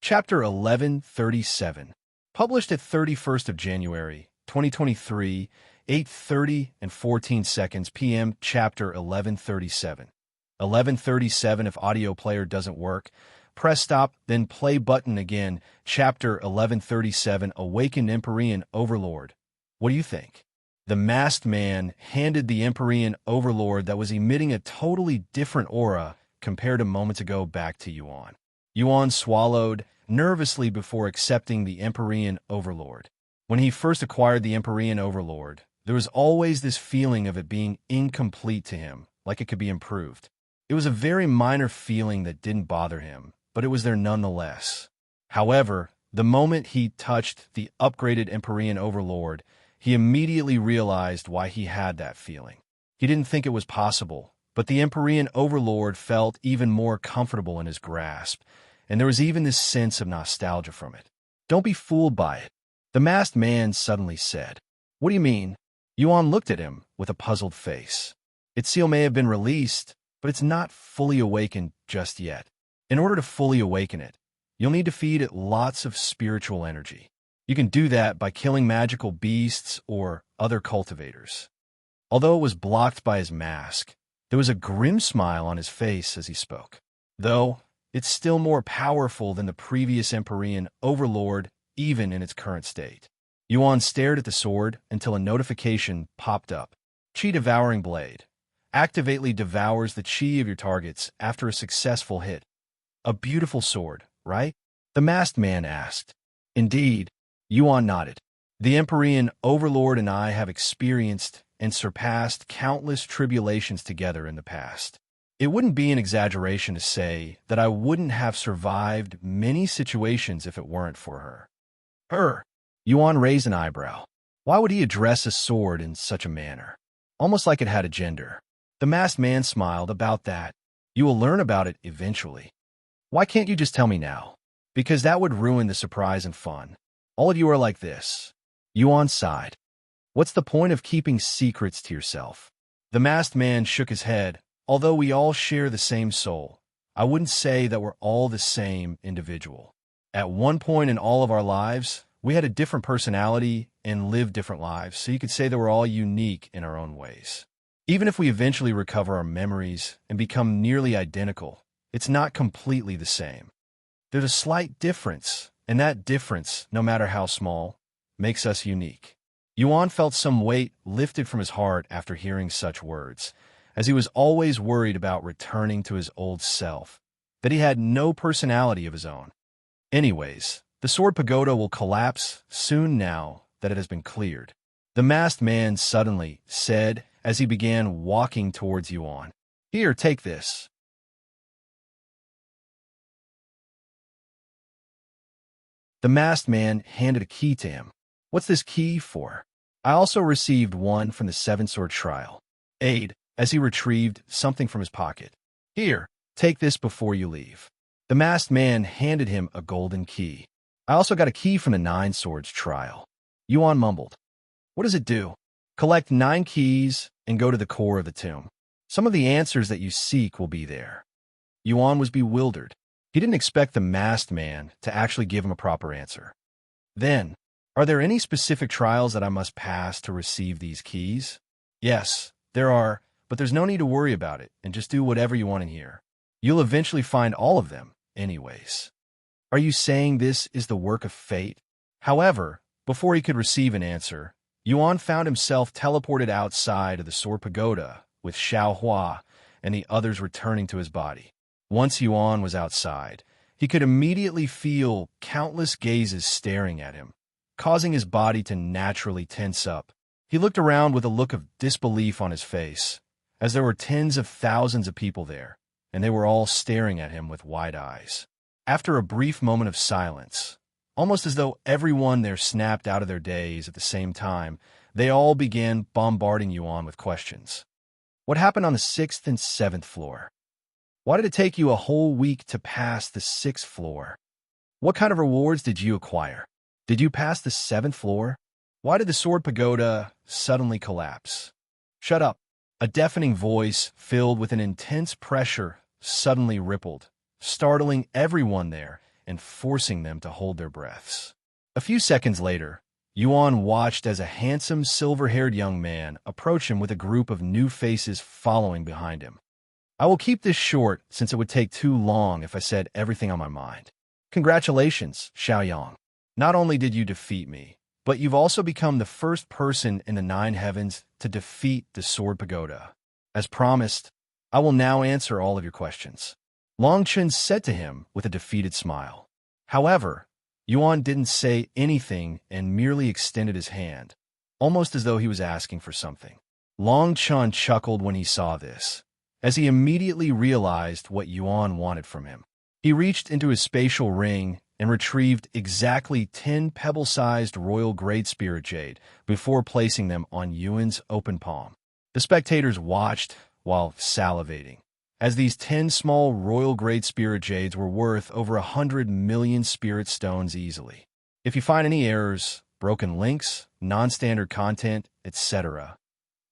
Chapter 1137, published at 31st of January, 2023, 8:30 and 14 seconds p.m. Chapter 1137. 1137 if audio player doesn't work, press stop, then play button again. Chapter 1137, Awakened Empyrean Overlord. What do you think? The masked man handed the Empyrean Overlord that was emitting a totally different aura compared to moments ago back to Yuan. Yuan swallowed nervously before accepting the Empyrean Overlord. When he first acquired the Empyrean Overlord, there was always this feeling of it being incomplete to him, like it could be improved. It was a very minor feeling that didn't bother him, but it was there nonetheless. However, the moment he touched the upgraded Empyrean Overlord, he immediately realized why he had that feeling. He didn't think it was possible, but the Empyrean Overlord felt even more comfortable in his grasp, and there was even this sense of nostalgia from it. "Don't be fooled by it," the masked man suddenly said. "What do you mean?" Yuan looked at him with a puzzled face. "Its seal may have been released, but it's not fully awakened just yet. In order to fully awaken it, you'll need to feed it lots of spiritual energy. You can do that by killing magical beasts or other cultivators." Although it was blocked by his mask, there was a grim smile on his face as he spoke. "Though, it's still more powerful than the previous Empyrean Overlord, even in its current state." Yuan stared at the sword until a notification popped up. "Chi Devouring Blade. Activately devours the chi of your targets after a successful hit." "A beautiful sword, right?" the masked man asked. "Indeed," Yuan nodded. "The Empyrean Overlord and I have experienced and surpassed countless tribulations together in the past. It wouldn't be an exaggeration to say that I wouldn't have survived many situations if it weren't for her." "Her?" Yuan raised an eyebrow. Why would he address a sword in such a manner? Almost like it had a gender. The masked man smiled. "About that. You will learn about it eventually." "Why can't you just tell me now?" "Because that would ruin the surprise and fun. All of you are like this." Yuan sighed. "What's the point of keeping secrets to yourself?" The masked man shook his head. "Although we all share the same soul, I wouldn't say that we're all the same individual. At one point in all of our lives, we had a different personality and lived different lives, so you could say that we're all unique in our own ways. Even if we eventually recover our memories and become nearly identical, it's not completely the same. There's a slight difference, and that difference, no matter how small, makes us unique." Yuan felt some weight lifted from his heart after hearing such words, as he was always worried about returning to his old self, that he had no personality of his own. "Anyways, the sword pagoda will collapse soon now that it has been cleared," the masked man suddenly said as he began walking towards Yuan. "Here, take this." The masked man handed a key to him. "What's this key for?" "I also received one from the Seven-Sword Trial." Aid, as he retrieved something from his pocket. "Here, take this before you leave." The masked man handed him a golden key. "I also got a key from the Nine Swords Trial." Yuan mumbled. "What does it do?" "Collect 9 keys and go to the core of the tomb. Some of the answers that you seek will be there." Yuan was bewildered. He didn't expect the masked man to actually give him a proper answer. "Then, are there any specific trials that I must pass to receive these keys?" "Yes, there are, but there's no need to worry about it, and just do whatever you want in here. You'll eventually find all of them, anyways." "Are you saying this is the work of fate?" However, before he could receive an answer, Yuan found himself teleported outside of the Sword Pagoda, with Xiao Hua and the others returning to his body. Once Yuan was outside, he could immediately feel countless gazes staring at him, causing his body to naturally tense up. He looked around with a look of disbelief on his face, as there were tens of thousands of people there, and they were all staring at him with wide eyes. After a brief moment of silence, almost as though everyone there snapped out of their daze at the same time, they all began bombarding Yuan with questions. "What happened on the 6th and 7th floor? Why did it take you a whole week to pass the 6th floor? What kind of rewards did you acquire? Did you pass the 7th floor? Why did the Sword Pagoda suddenly collapse?" "Shut up." A deafening voice filled with an intense pressure suddenly rippled, startling everyone there and forcing them to hold their breaths. A few seconds later, Yuan watched as a handsome silver-haired young man approached him with a group of new faces following behind him. "I will keep this short since it would take too long if I said everything on my mind. Congratulations, Xiang. Not only did you defeat me, but you've also become the first person in the 9 heavens to defeat the Sword Pagoda. As promised, I will now answer all of your questions." Long Chen said to him with a defeated smile. However, Yuan didn't say anything and merely extended his hand, almost as though he was asking for something. Long Chen chuckled when he saw this, as he immediately realized what Yuan wanted from him. He reached into his spatial ring and retrieved exactly 10 pebble-sized Royal Great Spirit Jade before placing them on Yuan's open palm. The spectators watched while salivating, as these 10 small Royal Great Spirit Jades were worth over 100 million spirit stones easily. If you find any errors, broken links, non-standard content, etc.,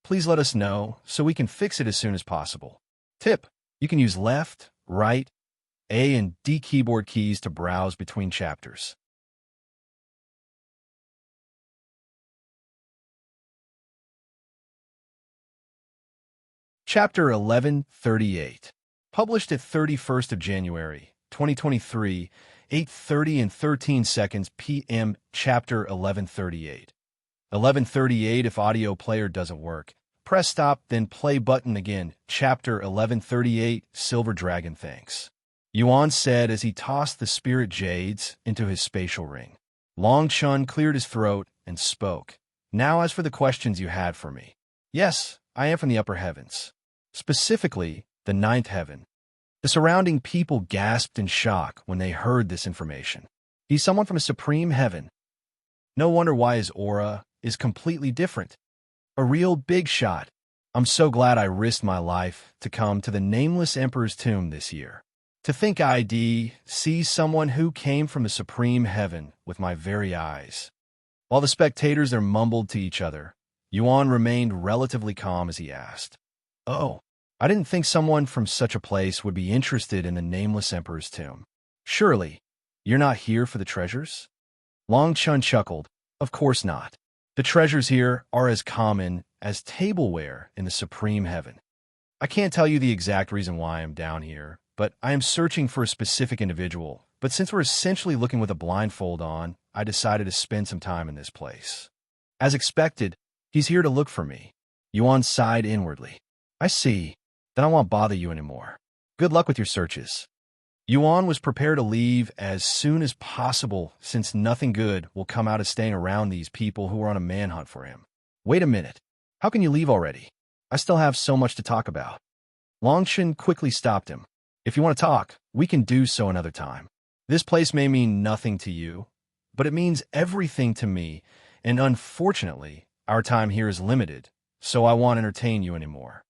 please let us know so we can fix it as soon as possible. Tip: you can use left, right, A and D keyboard keys to browse between chapters. Chapter 1138. Published at 31st of January, 2023, 8:30 and 13 seconds p.m. Chapter 1138. 1138. If audio player doesn't work, press stop, then play button again. Chapter 1138. Silver Dragon thanks. Yuan said as he tossed the spirit jades into his spatial ring. Long Chun cleared his throat and spoke. Now as for the questions you had for me. Yes, I am from the upper heavens. Specifically, the ninth heaven. The surrounding people gasped in shock when they heard this information. He's someone from a supreme heaven. No wonder why his aura is completely different. A real big shot. I'm so glad I risked my life to come to the Nameless Emperor's tomb this year. To think I'd see someone who came from a supreme heaven with my very eyes. While the spectators there mumbled to each other, Yuan remained relatively calm as he asked, "Oh, I didn't think someone from such a place would be interested in the Nameless Emperor's tomb. Surely, you're not here for the treasures?" Long Chun chuckled. Of course not. The treasures here are as common as tableware in the supreme heaven. I can't tell you the exact reason why I'm down here, but I am searching for a specific individual. But since we're essentially looking with a blindfold on, I decided to spend some time in this place. As expected, he's here to look for me. Yuan sighed inwardly. I see. Then I won't bother you anymore. Good luck with your searches. Yuan was prepared to leave as soon as possible, since nothing good will come out of staying around these people who are on a manhunt for him. Wait a minute. How can you leave already? I still have so much to talk about. Longshin quickly stopped him. If you want to talk, we can do so another time. This place may mean nothing to you, but it means everything to me, and unfortunately, our time here is limited, so I won't entertain you anymore.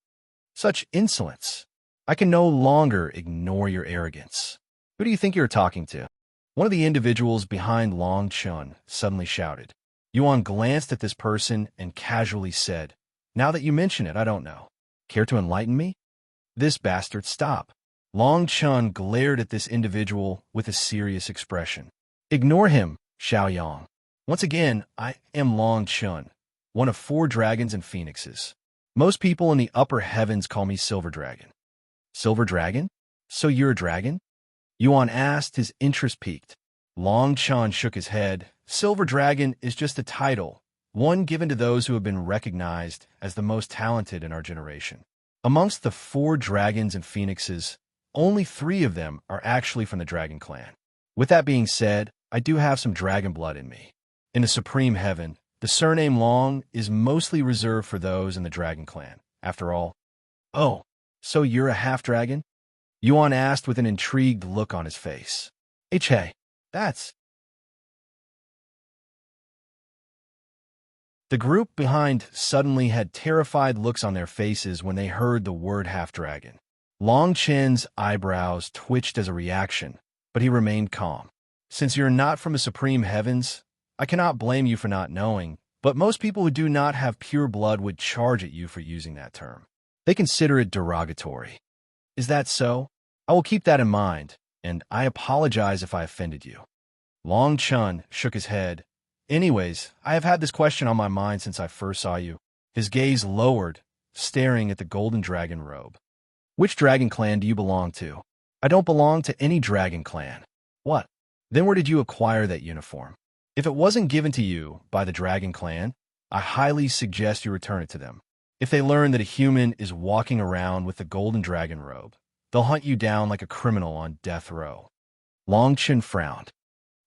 Such insolence. I can no longer ignore your arrogance. Who do you think you're talking to? One of the individuals behind Long Chun suddenly shouted. Yuan glanced at this person and casually said, Now that you mention it, I don't know. Care to enlighten me? This bastard, stop. Long Chun glared at this individual with a serious expression. Ignore him, Xiang. Once again, I am Long Chun, one of 4 dragons and phoenixes. Most people in the upper heavens call me Silver Dragon. Silver Dragon? So you're a dragon? Yuan asked, his interest piqued. Long Chun shook his head. Silver Dragon is just a title, one given to those who have been recognized as the most talented in our generation. Amongst the 4 dragons and phoenixes, only 3 of them are actually from the dragon clan. With that being said, I do have some dragon blood in me. In the supreme heaven, the surname Long is mostly reserved for those in the dragon clan. After all, oh, so you're a half-dragon? Yuan asked with an intrigued look on his face. Hey, that's... The group behind suddenly had terrified looks on their faces when they heard the word half-dragon. Long Chen's eyebrows twitched as a reaction, but he remained calm. Since you're not from the supreme heavens, I cannot blame you for not knowing, but most people who do not have pure blood would charge at you for using that term. They consider it derogatory. Is that so? I will keep that in mind, and I apologize if I offended you. Long Chun shook his head. Anyways, I have had this question on my mind since I first saw you. His gaze lowered, staring at the golden dragon robe. Which dragon clan do you belong to? I don't belong to any dragon clan. What? Then where did you acquire that uniform? If it wasn't given to you by the dragon clan, I highly suggest you return it to them. If they learn that a human is walking around with the golden dragon robe, they'll hunt you down like a criminal on death row. Long Chin frowned.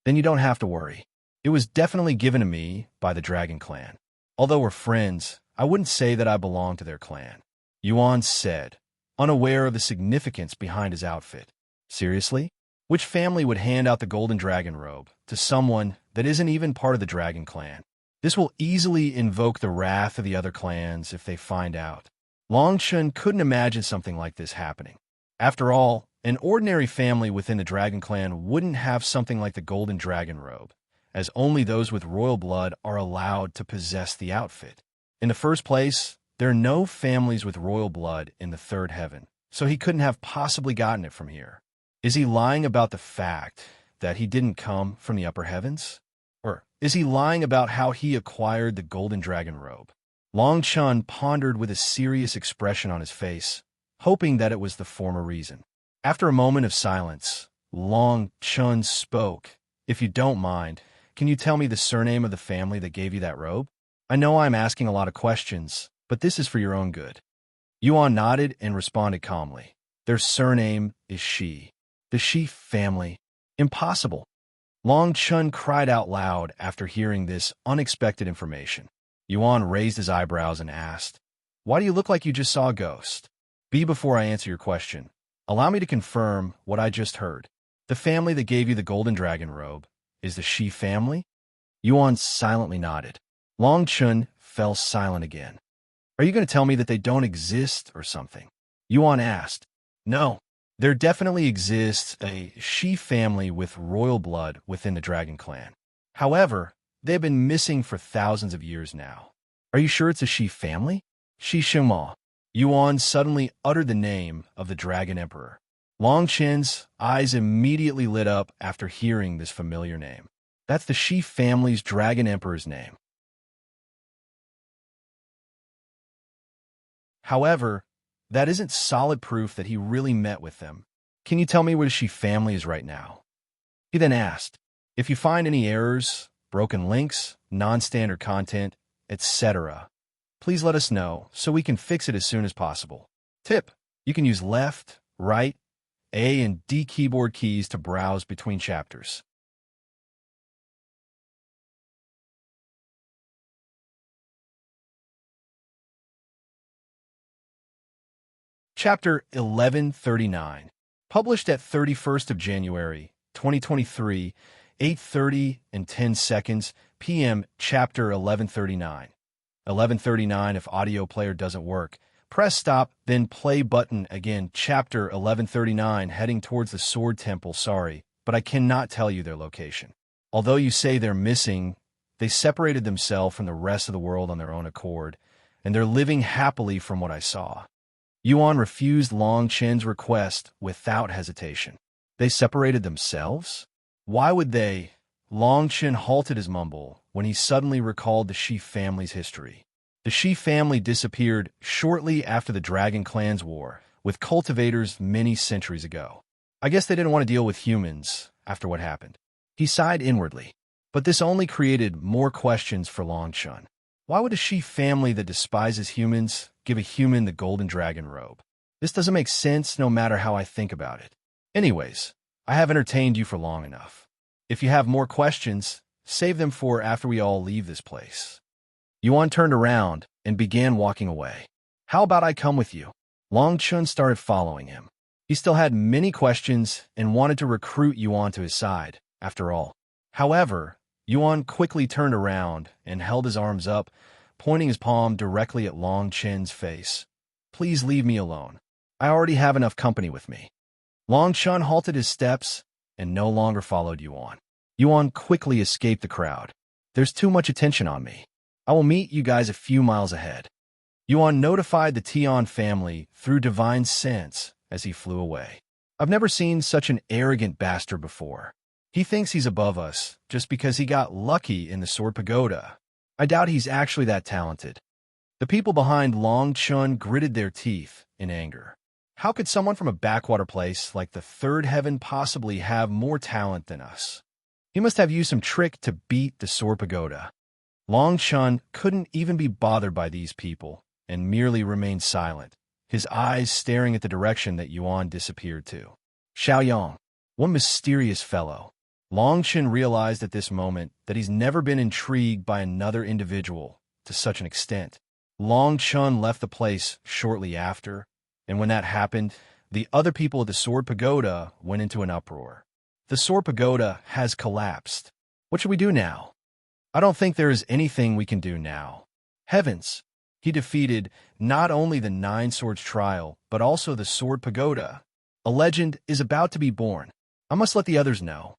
Then you don't have to worry. It was definitely given to me by the dragon clan. Although we're friends, I wouldn't say that I belong to their clan. Yuan said, unaware of the significance behind his outfit. Seriously? Which family would hand out the golden dragon robe to someone that isn't even part of the dragon clan? This will easily invoke the wrath of the other clans if they find out. Long Chun couldn't imagine something like this happening. After all, an ordinary family within the dragon clan wouldn't have something like the golden dragon robe, as only those with royal blood are allowed to possess the outfit. In the first place, there are no families with royal blood in the third heaven, so he couldn't have possibly gotten it from here. Is he lying about the fact that he didn't come from the upper heavens? Or is he lying about how he acquired the golden dragon robe? Long Chun pondered with a serious expression on his face, hoping that it was the former reason. After a moment of silence, Long Chun spoke. If you don't mind, can you tell me the surname of the family that gave you that robe? I know I'm asking a lot of questions, but this is for your own good. Yuan nodded and responded calmly. Their surname is Shi. The Shi family. Impossible. Long Chun cried out loud after hearing this unexpected information. Yuan raised his eyebrows and asked, "Why do you look like you just saw a ghost?" Before I answer your question, allow me to confirm what I just heard. The family that gave you the golden dragon robe is the Shi family? Yuan silently nodded. Long Chun fell silent again. Are you going to tell me that they don't exist or something? Yuan asked. No, there definitely exists a Shi family with royal blood within the dragon clan. However, they have been missing for thousands of years now. Are you sure it's a Shi family? Shi Shima. Yuan suddenly uttered the name of the dragon emperor. Long Chen's eyes immediately lit up after hearing this familiar name. That's the Shi family's dragon emperor's name. However, that isn't solid proof that he really met with them. Can you tell me where the Shi family is right now? He then asked, if you find any errors, broken links, non-standard content, etc., please let us know so we can fix it as soon as possible. Tip: you can use left, right, A and D keyboard keys to browse between chapters. Chapter 1139, published at 31st of January, 2023, 8:30 and 10 seconds p.m. Chapter 1139. 1139 if audio player doesn't work. Press stop, then play button again. Chapter 1139 heading towards the Sword Temple. Sorry, but I cannot tell you their location. Although you say they're missing, they separated themselves from the rest of the world on their own accord, and they're living happily from what I saw. Yuan refused Long Chen's request without hesitation. They separated themselves? Why would they? Long Chen halted his mumble when he suddenly recalled the Shi family's history. The Shi family disappeared shortly after the Dragon Clan's war with cultivators many centuries ago. I guess they didn't want to deal with humans after what happened. He sighed inwardly, but this only created more questions for Long Chen. Why would a Shi family that despises humans give a human the golden dragon robe? This doesn't make sense no matter how I think about it. Anyways, I have entertained you for long enough. If you have more questions, save them for after we all leave this place. Yuan turned around and began walking away. How about I come with you? Long Chun started following him. He still had many questions and wanted to recruit Yuan to his side, after all. However, Yuan quickly turned around and held his arms up, pointing his palm directly at Long Chen's face. Please leave me alone. I already have enough company with me. Long Chun halted his steps and no longer followed Yuan. Yuan quickly escaped the crowd. There's too much attention on me. I will meet you guys a few miles ahead. Yuan notified the Tian family through divine sense as he flew away. I've never seen such an arrogant bastard before. He thinks he's above us just because he got lucky in the Sword Pagoda. I doubt he's actually that talented. The people behind Long Chun gritted their teeth in anger. How could someone from a backwater place like the Third Heaven possibly have more talent than us? He must have used some trick to beat the Sword Pagoda. Long Chun couldn't even be bothered by these people and merely remained silent, his eyes staring at the direction that Yuan disappeared to. Xiang, one mysterious fellow. Long Chen realized at this moment that he's never been intrigued by another individual to such an extent. Long Chun left the place shortly after, And when that happened, the other people at the Sword Pagoda went into an uproar. The Sword Pagoda has collapsed. What should we do now? I don't think there is anything we can do now. Heavens! He defeated not only the Nine Swords Trial, but also the Sword Pagoda. A legend is about to be born. I must let the others know.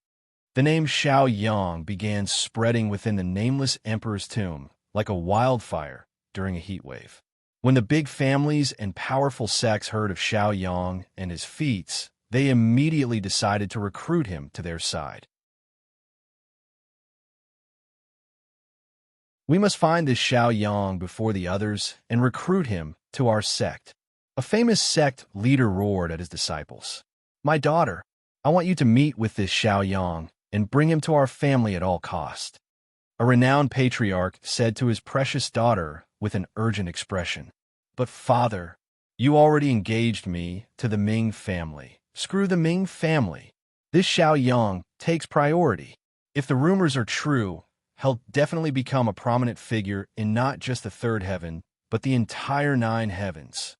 The name Xiang began spreading within the Nameless Emperor's tomb like a wildfire during a heat wave. When the big families and powerful sects heard of Xiang and his feats, they immediately decided to recruit him to their side. We must find this Xiang before the others and recruit him to our sect. A famous sect leader roared at his disciples. My daughter, I want you to meet with this Xiang and bring him to our family at all cost. A renowned patriarch said to his precious daughter with an urgent expression. But father, you already engaged me to the Ming family. Screw the Ming family. This Xiang takes priority. If the rumors are true, he'll definitely become a prominent figure in not just the third heaven, but the entire 9 heavens.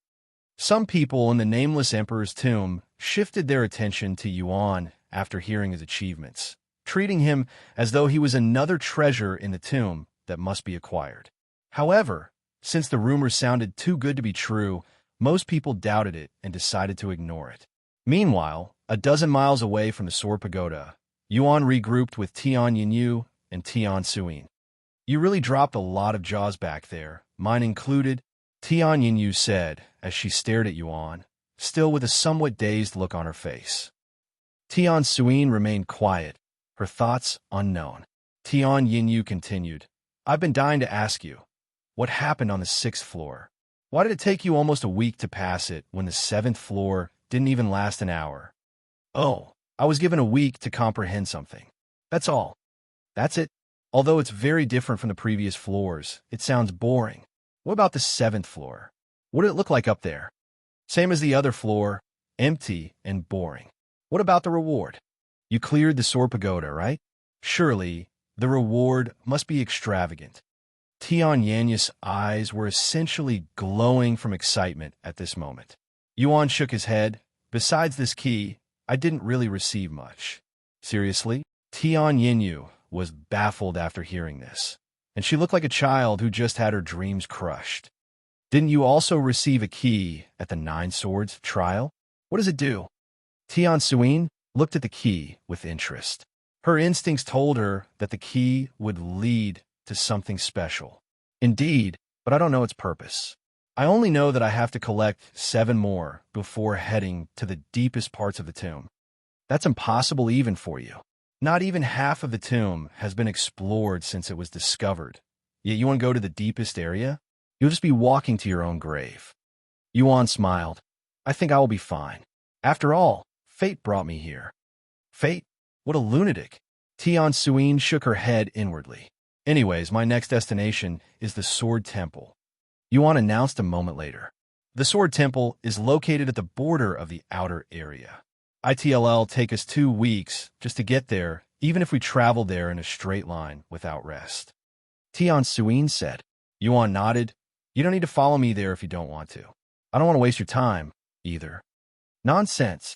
Some people in the Nameless Emperor's tomb shifted their attention to Yuan after hearing his achievements, treating him as though he was another treasure in the tomb that must be acquired. However, since the rumors sounded too good to be true, most people doubted it and decided to ignore it. Meanwhile, a dozen miles away from the Sword Pagoda, Yuan regrouped with Tian Yinyu and Tian Suyin. You really dropped a lot of jaws back there, mine included, Tian Yinyu said as she stared at Yuan, still with a somewhat dazed look on her face. Tian Suyin remained quiet, her thoughts unknown. Tian Yinyu continued, I've been dying to ask you, what happened on the 6th floor? Why did it take you almost a week to pass it when the 7th floor didn't even last an hour? Oh, I was given a week to comprehend something. That's all. That's it. Although it's very different from the previous floors, it sounds boring. What about the 7th floor? What did it look like up there? Same as the other floor, empty and boring. What about the reward? You cleared the Sword Pagoda, right? Surely, the reward must be extravagant. Tian Yanyu's eyes were essentially glowing from excitement at this moment. Yuan shook his head. Besides this key, I didn't really receive much. Seriously? Tian Yinyu was baffled after hearing this, and she looked like a child who just had her dreams crushed. Didn't you also receive a key at the 9 Swords trial? What does it do? Tian Suyin looked at the key with interest. Her instincts told her that the key would lead to something special. Indeed, but I don't know its purpose. I only know that I have to collect 7 more before heading to the deepest parts of the tomb. That's impossible even for you. Not even half of the tomb has been explored since it was discovered. Yet you want to go to the deepest area? You'll just be walking to your own grave. Yuan smiled. I think I will be fine. After all, fate brought me here. Fate? What a lunatic. Tian Suyin shook her head inwardly. Anyways, my next destination is the Sword Temple. Yuan announced a moment later. The Sword Temple is located at the border of the outer area. ITLL take us 2 weeks just to get there, even if we travel there in a straight line without rest. Tian Suyin said. Yuan nodded. You don't need to follow me there if you don't want to. I don't want to waste your time, either. Nonsense.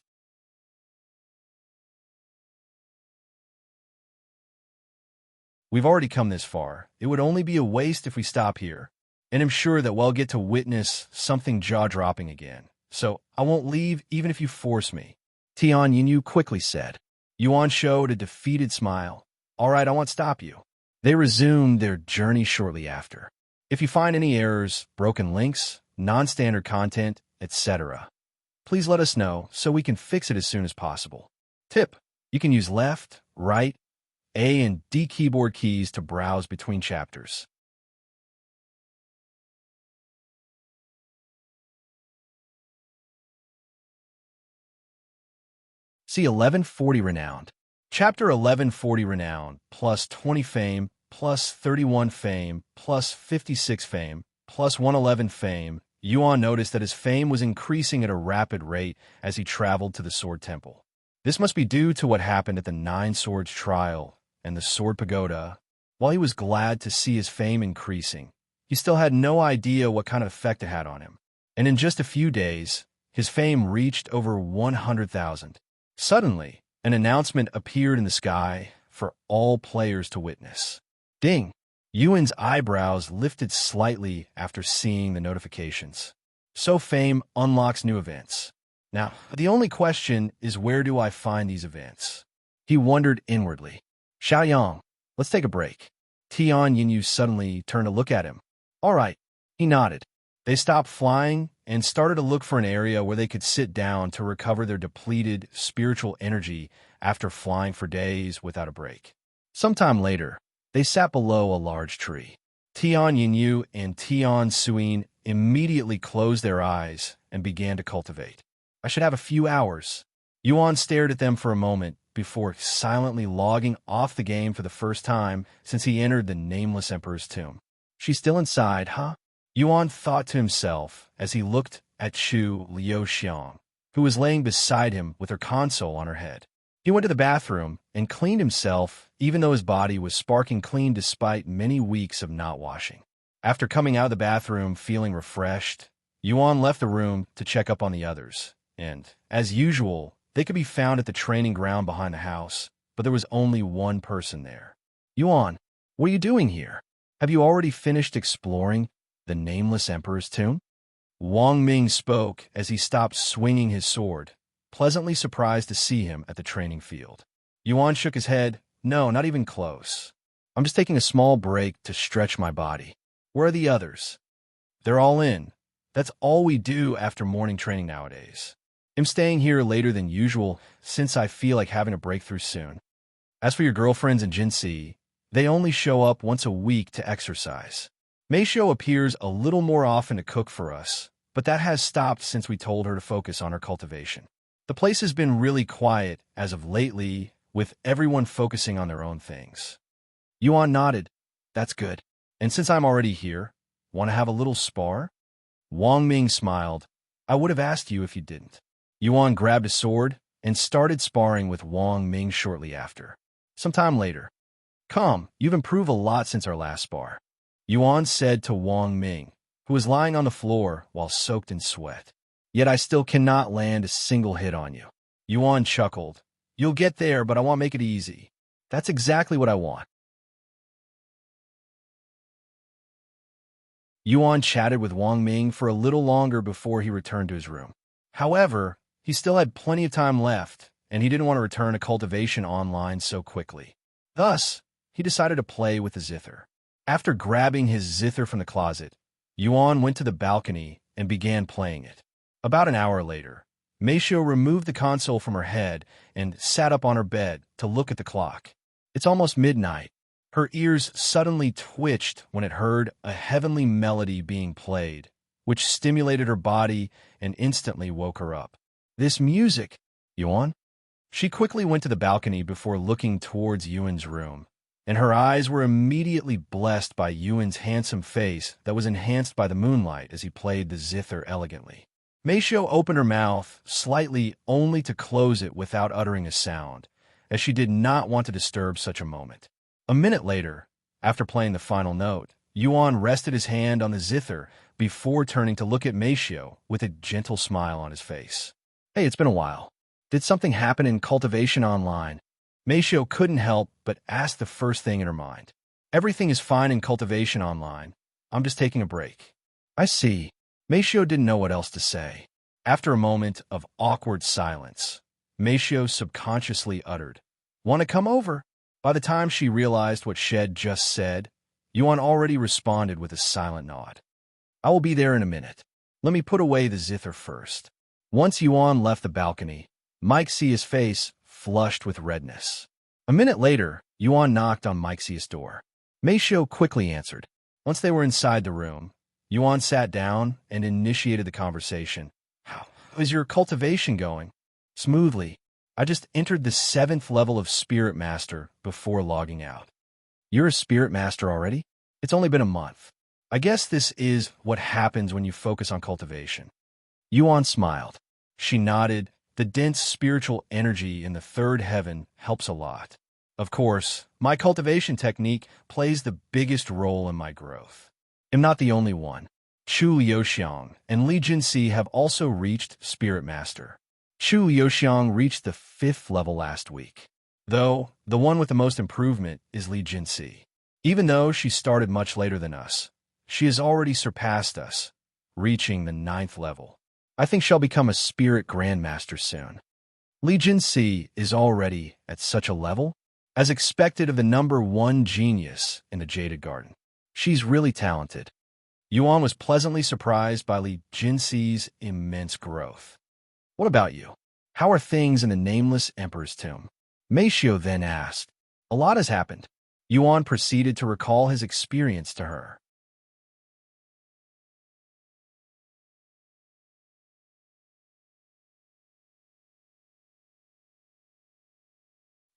We've already come this far. It would only be a waste if we stop here. And I'm sure that we'll get to witness something jaw-dropping again. So I won't leave even if you force me. Tian Yinyu quickly said. Yuan showed a defeated smile. All right, I won't stop you. They resumed their journey shortly after. If you find any errors, broken links, non-standard content, etc., please let us know so we can fix it as soon as possible. Tip: you can use left, right, A and D keyboard keys to browse between chapters. C1140 Renowned. Chapter 1140 Renowned, plus 20 fame, plus 31 fame, plus 56 fame, plus 111 fame. Yuan noticed that his fame was increasing at a rapid rate as he traveled to the Sword Temple. This must be due to what happened at the 9 Swords trial and the Sword Pagoda. While he was glad to see his fame increasing, he still had no idea what kind of effect it had on him. And in just a few days, His fame reached over 100,000. Suddenly, an announcement appeared in the sky for all players to witness. Ding! Yuan's eyebrows lifted slightly after seeing the notifications. So fame unlocks new events. Now, the only question is, where do I find these events? He wondered inwardly. Xiang, let's take a break. Tian Yinyu suddenly turned to look at him. All right. He nodded. They stopped flying and started to look for an area where they could sit down to recover their depleted spiritual energy after flying for days without a break. Sometime later, they sat below a large tree. Tian Yinyu and Tian Suyin immediately closed their eyes and began to cultivate. I should have a few hours. Yuan stared at them for a moment before silently logging off the game for the first time since he entered the Nameless Emperor's tomb. She's still inside, huh? Yuan thought to himself as he looked at Chu Liu Xiang, who was laying beside him with her console on her head. He went to the bathroom and cleaned himself, even though his body was sparking clean despite many weeks of not washing. After coming out of the bathroom feeling refreshed, Yuan left the room to check up on the others, and, as usual, they could be found at the training ground behind the house, but there was only one person there. Yuan, what are you doing here? Have you already finished exploring the Nameless Emperor's tomb? Wang Ming spoke as he stopped swinging his sword, pleasantly surprised to see him at the training field. Yuan shook his head. No, not even close. I'm just taking a small break to stretch my body. Where are the others? They're all in. That's all we do after morning training nowadays. I'm staying here later than usual since I feel like having a breakthrough soon. As for your girlfriends in Jinsi, they only show up once a week to exercise. Meisho appears a little more often to cook for us, but that has stopped since we told her to focus on her cultivation. The place has been really quiet as of lately, with everyone focusing on their own things. Yuan nodded. That's good. And since I'm already here, want to have a little spar? Wang Ming smiled. I would have asked you if you didn't. Yuan grabbed a sword and started sparring with Wang Ming shortly after. Sometime later. Come, you've improved a lot since our last spar, Yuan said to Wang Ming, who was lying on the floor while soaked in sweat. Yet I still cannot land a single hit on you. Yuan chuckled. You'll get there, but I won't make it easy. That's exactly what I want. Yuan chatted with Wang Ming for a little longer before he returned to his room. However, he still had plenty of time left, and he didn't want to return to Cultivation Online so quickly. Thus, he decided to play with the zither. After grabbing his zither from the closet, Yuan went to the balcony and began playing it. About an hour later, Meisho removed the console from her head and sat up on her bed to look at the clock. It's almost midnight. Her ears suddenly twitched when it heard a heavenly melody being played, which stimulated her body and instantly woke her up. This music, Yuan? She quickly went to the balcony before looking towards Yuan's room, and her eyes were immediately blessed by Yuan's handsome face that was enhanced by the moonlight as he played the zither elegantly. Meisho opened her mouth slightly only to close it without uttering a sound, as she did not want to disturb such a moment. A minute later, after playing the final note, Yuan rested his hand on the zither before turning to look at Meisho with a gentle smile on his face. Hey, it's been a while. Did something happen in Cultivation Online? Meisho couldn't help but ask the first thing in her mind. Everything is fine in Cultivation Online. I'm just taking a break. I see. Meisho didn't know what else to say. After a moment of awkward silence, Meisho subconsciously uttered, Want to come over? By the time she realized what Shed just said, Yuan already responded with a silent nod. I will be there in a minute. Let me put away the zither first. Once Yuan left the balcony, Mike's face flushed with redness. A minute later, Yuan knocked on Mike's door. Meisho quickly answered. Once they were inside the room, Yuan sat down and initiated the conversation. How is your cultivation going? Smoothly. I just entered the 7th level of Spirit Master before logging out. You're a Spirit Master already? It's only been a month. I guess this is what happens when you focus on cultivation. Yuan smiled. She nodded. The dense spiritual energy in the 3rd heaven helps a lot. Of course, my cultivation technique plays the biggest role in my growth. I'm not the only one. Chu Xiang and Li Jinxi have also reached Spirit Master. Chu Xiang reached the 5th level last week. Though, the one with the most improvement is Li Jinxi. Even though she started much later than us, she has already surpassed us, reaching the 9th level. I think she'll become a Spirit Grandmaster soon. Li Jinxi is already at such a level, as expected of the #1 genius in the Jaded Garden. She's really talented. Yuan was pleasantly surprised by Li Jinxi's immense growth. What about you? How are things in the Nameless Emperor's tomb? Meishio then asked. A lot has happened. Yuan proceeded to recall his experience to her.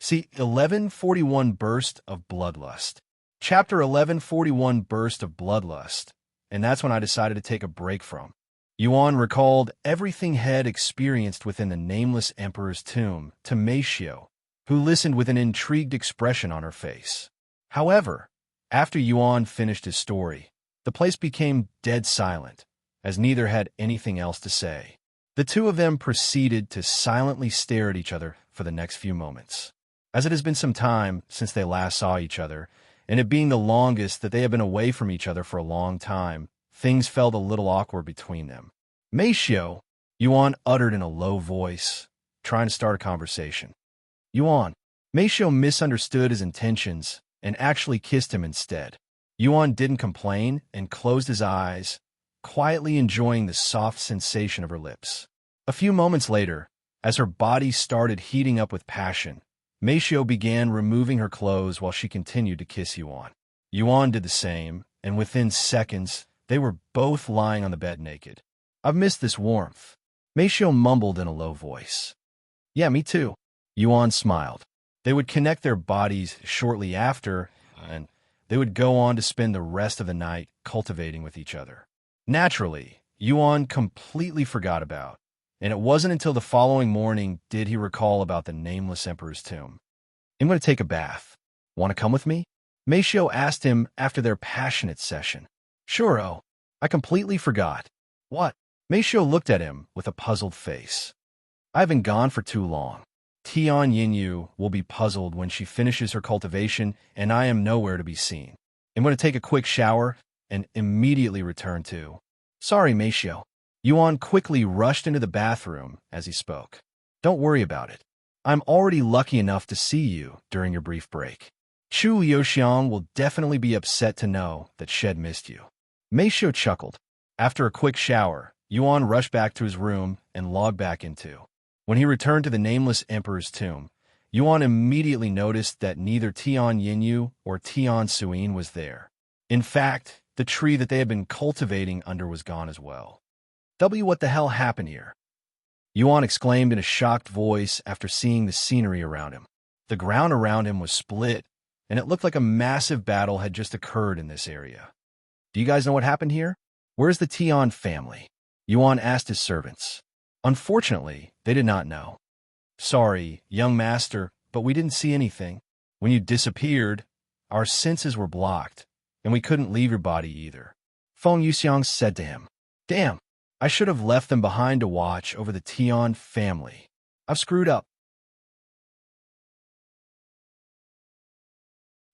C1141 Burst of Bloodlust. Chapter 1141 Burst of Bloodlust. And that's when I decided to take a break from. Yuan recalled everything had experienced within the Nameless Emperor's tomb to Meishio, who listened with an intrigued expression on her face. However, after Yuan finished his story, the place became dead silent, as neither had anything else to say. The two of them proceeded to silently stare at each other for the next few moments. As it has been some time since they last saw each other, and it being the longest that they have been away from each other for a long time, things felt a little awkward between them. Meishio, Yuan uttered in a low voice, trying to start a conversation. Yuan. Meishio misunderstood his intentions and actually kissed him instead. Yuan didn't complain and closed his eyes, quietly enjoying the soft sensation of her lips. A few moments later, as her body started heating up with passion, Meishio began removing her clothes while she continued to kiss Yuan. Yuan did the same, and within seconds, they were both lying on the bed naked. I've missed this warmth. Meishio mumbled in a low voice. Yeah, me too. Yuan smiled. They would connect their bodies shortly after, and they would go on to spend the rest of the night cultivating with each other. Naturally, Yuan completely forgot about, and it wasn't until the following morning did he recall about the Nameless Emperor's tomb. I'm going to take a bath. Want to come with me? Meishio asked him after their passionate session. Sure, oh. I completely forgot. What? Meishio looked at him with a puzzled face. I haven't gone for too long. Tian Yinyu will be puzzled when she finishes her cultivation, and I am nowhere to be seen. I'm going to take a quick shower and immediately return to. Sorry, Meishio. Yuan quickly rushed into the bathroom as he spoke. Don't worry about it. I'm already lucky enough to see you during your brief break. Chu Xiang will definitely be upset to know that Shed missed you. Meishio chuckled. After a quick shower, Yuan rushed back to his room and logged back into. When he returned to the Nameless Emperor's tomb, Yuan immediately noticed that neither Tian Yinyu or Tian Suyin was there. In fact, the tree that they had been cultivating under was gone as well. What the hell happened here? Yuan exclaimed in a shocked voice after seeing the scenery around him. The ground around him was split, and it looked like a massive battle had just occurred in this area. Do you guys know what happened here? Where's the Tian family? Yuan asked his servants. Unfortunately, they did not know. Sorry, young master, but we didn't see anything. When you disappeared, our senses were blocked, and we couldn't leave your body either. Feng Yuxiang said to him. Damn, I should have left them behind to watch over the Tian family. I've screwed up.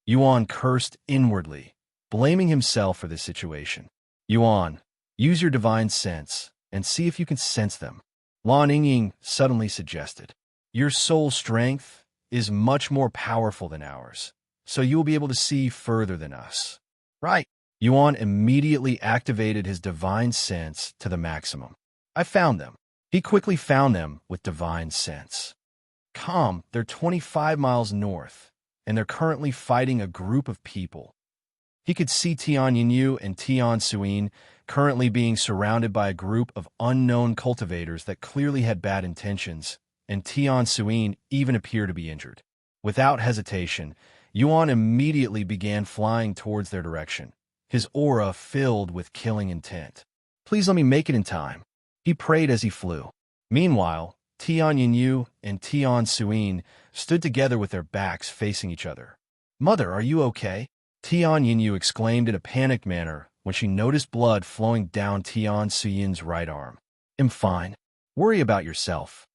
Yuan cursed inwardly, blaming himself for this situation. Yuan, use your divine sense and see if you can sense them. Lan Yingying suddenly suggested. Your soul strength is much more powerful than ours, so you will be able to see further than us. Right. Yuan immediately activated his divine sense to the maximum. I found them. He quickly found them with divine sense. They're 25 miles north, and they're currently fighting a group of people. He could see Tian Yinyu and Tian Suyin currently being surrounded by a group of unknown cultivators that clearly had bad intentions, and Tian Suyin even appeared to be injured. Without hesitation, Yuan immediately began flying towards their direction, his aura filled with killing intent. Please let me make it in time. He prayed as he flew. Meanwhile, Tian Yinyu and Tian Suyin stood together with their backs facing each other. Mother, are you okay? Tian Yinyu exclaimed in a panicked manner when she noticed blood flowing down Tian Suyin's right arm. "I'm fine. Worry about yourself,"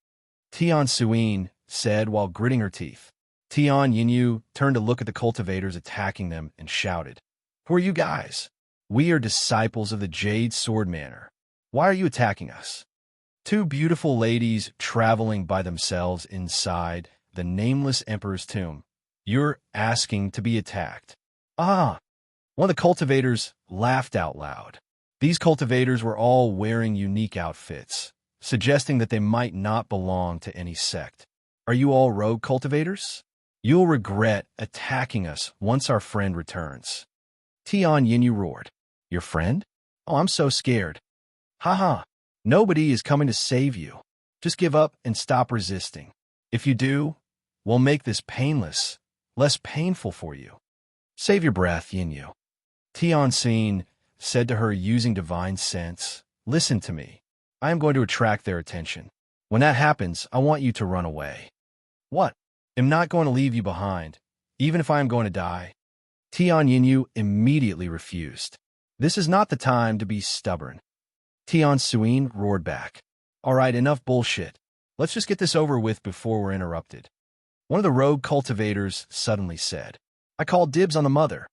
Tian Suyin said while gritting her teeth. Tian Yinyu turned to look at the cultivators attacking them and shouted, "Who are you guys? We are disciples of the Jade Sword Manor. Why are you attacking us?" Two beautiful ladies traveling by themselves inside the Nameless Emperor's tomb. "You're asking to be attacked." "Ah!" One of the cultivators laughed out loud. These cultivators were all wearing unique outfits, suggesting that they might not belong to any sect. "Are you all rogue cultivators? You'll regret attacking us once our friend returns." Tian Yinyu roared. "Your friend? Oh, I'm so scared." "Haha, nobody is coming to save you. Just give up and stop resisting. If you do, we'll make this painless, less painful for you." "Save your breath, Yinyu," Tian Xin said to her using divine sense. "Listen to me. I am going to attract their attention. When that happens, I want you to run away." "What? I'm not going to leave you behind, even if I am going to die." Tian Yinyu immediately refused. "This is not the time to be stubborn." Tian Suyin roared back. "All right, enough bullshit. Let's just get this over with before we're interrupted." One of the rogue cultivators suddenly said, "I call dibs on the mother.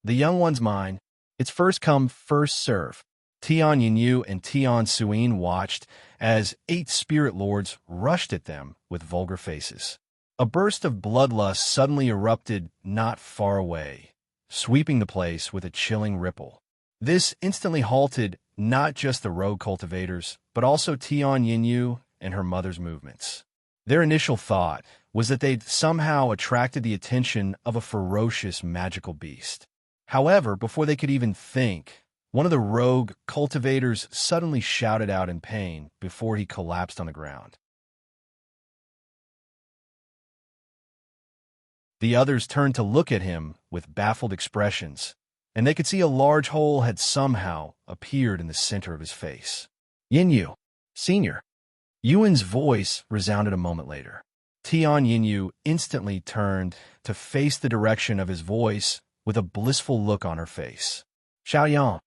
The young one's mine. It's first come, first serve." Tian Yinyu and Tian Suyin watched as 8 spirit lords rushed at them with vulgar faces. A burst of bloodlust suddenly erupted not far away, sweeping the place with a chilling ripple. This instantly halted not just the rogue cultivators, but also Tian Yinyu and her mother's movements. Their initial thought was that they'd somehow attracted the attention of a ferocious magical beast. However, before they could even think, one of the rogue cultivators suddenly shouted out in pain before he collapsed on the ground. The others turned to look at him with baffled expressions, and they could see a large hole had somehow appeared in the center of his face. "Yinyu, Senior." Yuan's voice resounded a moment later. Tian Yinyu instantly turned to face the direction of his voice with a blissful look on her face. "Xiang."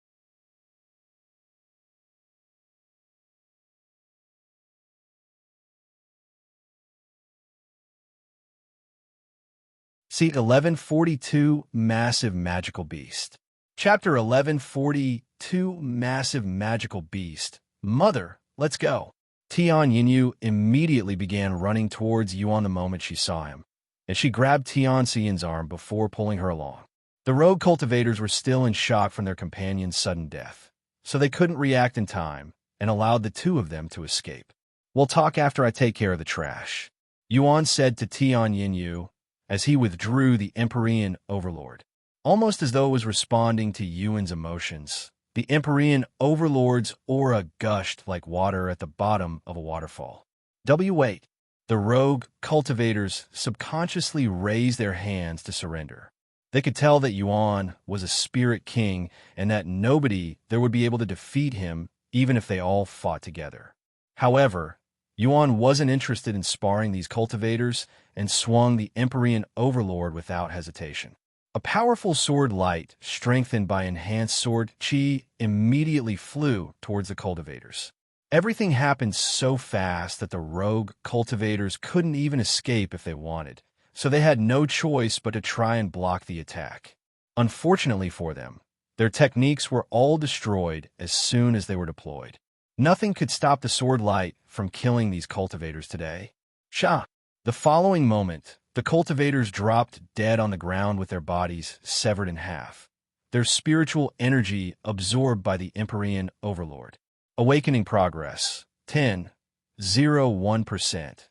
C1142 Massive Magical Beast. Chapter 1142 Massive Magical Beast. "Mother, let's go." Tian Yinyu immediately began running towards Yuan the moment she saw him, and she grabbed Tian Xiyin's arm before pulling her along. The rogue cultivators were still in shock from their companion's sudden death, so they couldn't react in time and allowed the two of them to escape. "We'll talk after I take care of the trash," Yuan said to Tian Yinyu as he withdrew the Empyrean Overlord. Almost as though it was responding to Yuan's emotions, the Empyrean Overlord's aura gushed like water at the bottom of a waterfall. Wait. The rogue cultivators subconsciously raised their hands to surrender. They could tell that Yuan was a spirit king and that nobody there would be able to defeat him even if they all fought together. However, Yuan wasn't interested in sparring these cultivators and swung the Empyrean Overlord without hesitation. A powerful sword light, strengthened by enhanced sword chi, immediately flew towards the cultivators. Everything happened so fast that the rogue cultivators couldn't even escape if they wanted, so they had no choice but to try and block the attack. Unfortunately for them, their techniques were all destroyed as soon as they were deployed. Nothing could stop the sword light from killing these cultivators today. Sha! The following moment, the cultivators dropped dead on the ground with their bodies severed in half, their spiritual energy absorbed by the Empyrean Overlord. Awakening progress, 10.01%.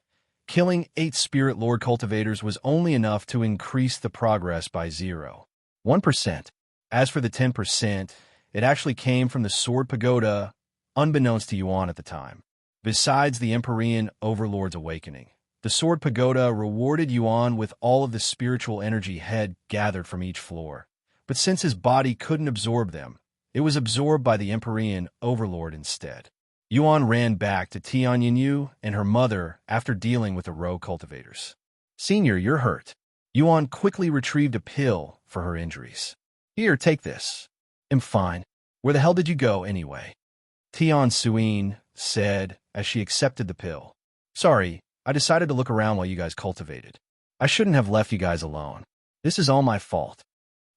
Killing 8 Spirit Lord cultivators was only enough to increase the progress by 0.1%. As for the 10%, it actually came from the Sword Pagoda, unbeknownst to Yuan at the time. Besides the Empyrean Overlord's awakening, the Sword Pagoda rewarded Yuan with all of the spiritual energy had gathered from each floor. But since his body couldn't absorb them, it was absorbed by the Empyrean Overlord instead. Yuan ran back to Tian Yinyu and her mother after dealing with the rogue cultivators. "Senior, you're hurt." Yuan quickly retrieved a pill for her injuries. "Here, take this." "I'm fine." Where the hell did you go, anyway? Tian Suyin said as she accepted the pill. Sorry, I decided to look around while you guys cultivated. I shouldn't have left you guys alone. This is all my fault.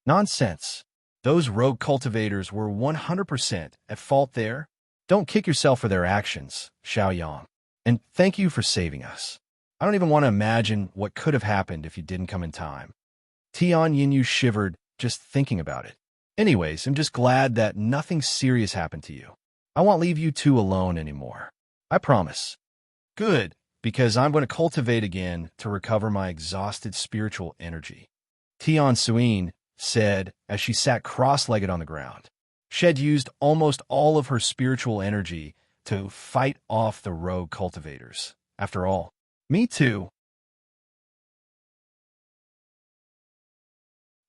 Nonsense. Those rogue cultivators were 100% at fault there. Don't kick yourself for their actions, Xiang. And thank you for saving us. I don't even want to imagine what could have happened if you didn't come in time. Tian Yinyu shivered just thinking about it. Anyways, I'm just glad that nothing serious happened to you. I won't leave you two alone anymore. I promise. Good, because I'm going to cultivate again to recover my exhausted spiritual energy. Tian Suyin said as she sat cross-legged on the ground. She had used almost all of her spiritual energy to fight off the rogue cultivators. After all, me too.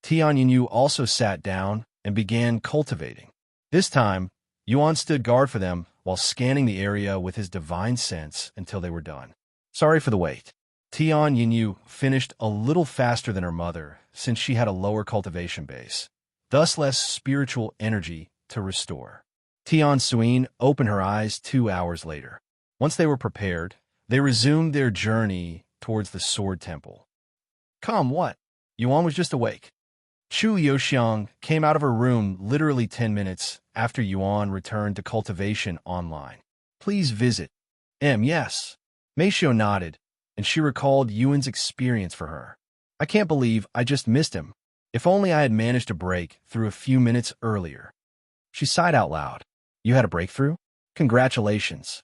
Tian Yinyu also sat down and began cultivating. This time, Yuan stood guard for them while scanning the area with his divine sense until they were done. Sorry for the wait. Tian Yinyu finished a little faster than her mother since she had a lower cultivation base, thus less spiritual energy to restore. Tian Suyin opened her eyes 2 hours later. Once they were prepared, they resumed their journey towards the Sword Temple. Come, what? Yuan was just awake. Chu Yoxiang came out of her room literally 10 minutes after Yuan returned to Cultivation Online. Please visit. Yes. Meishio nodded, and she recalled Yuan's experience for her. I can't believe I just missed him. If only I had managed to break through a few minutes earlier. She sighed out loud. You had a breakthrough? Congratulations.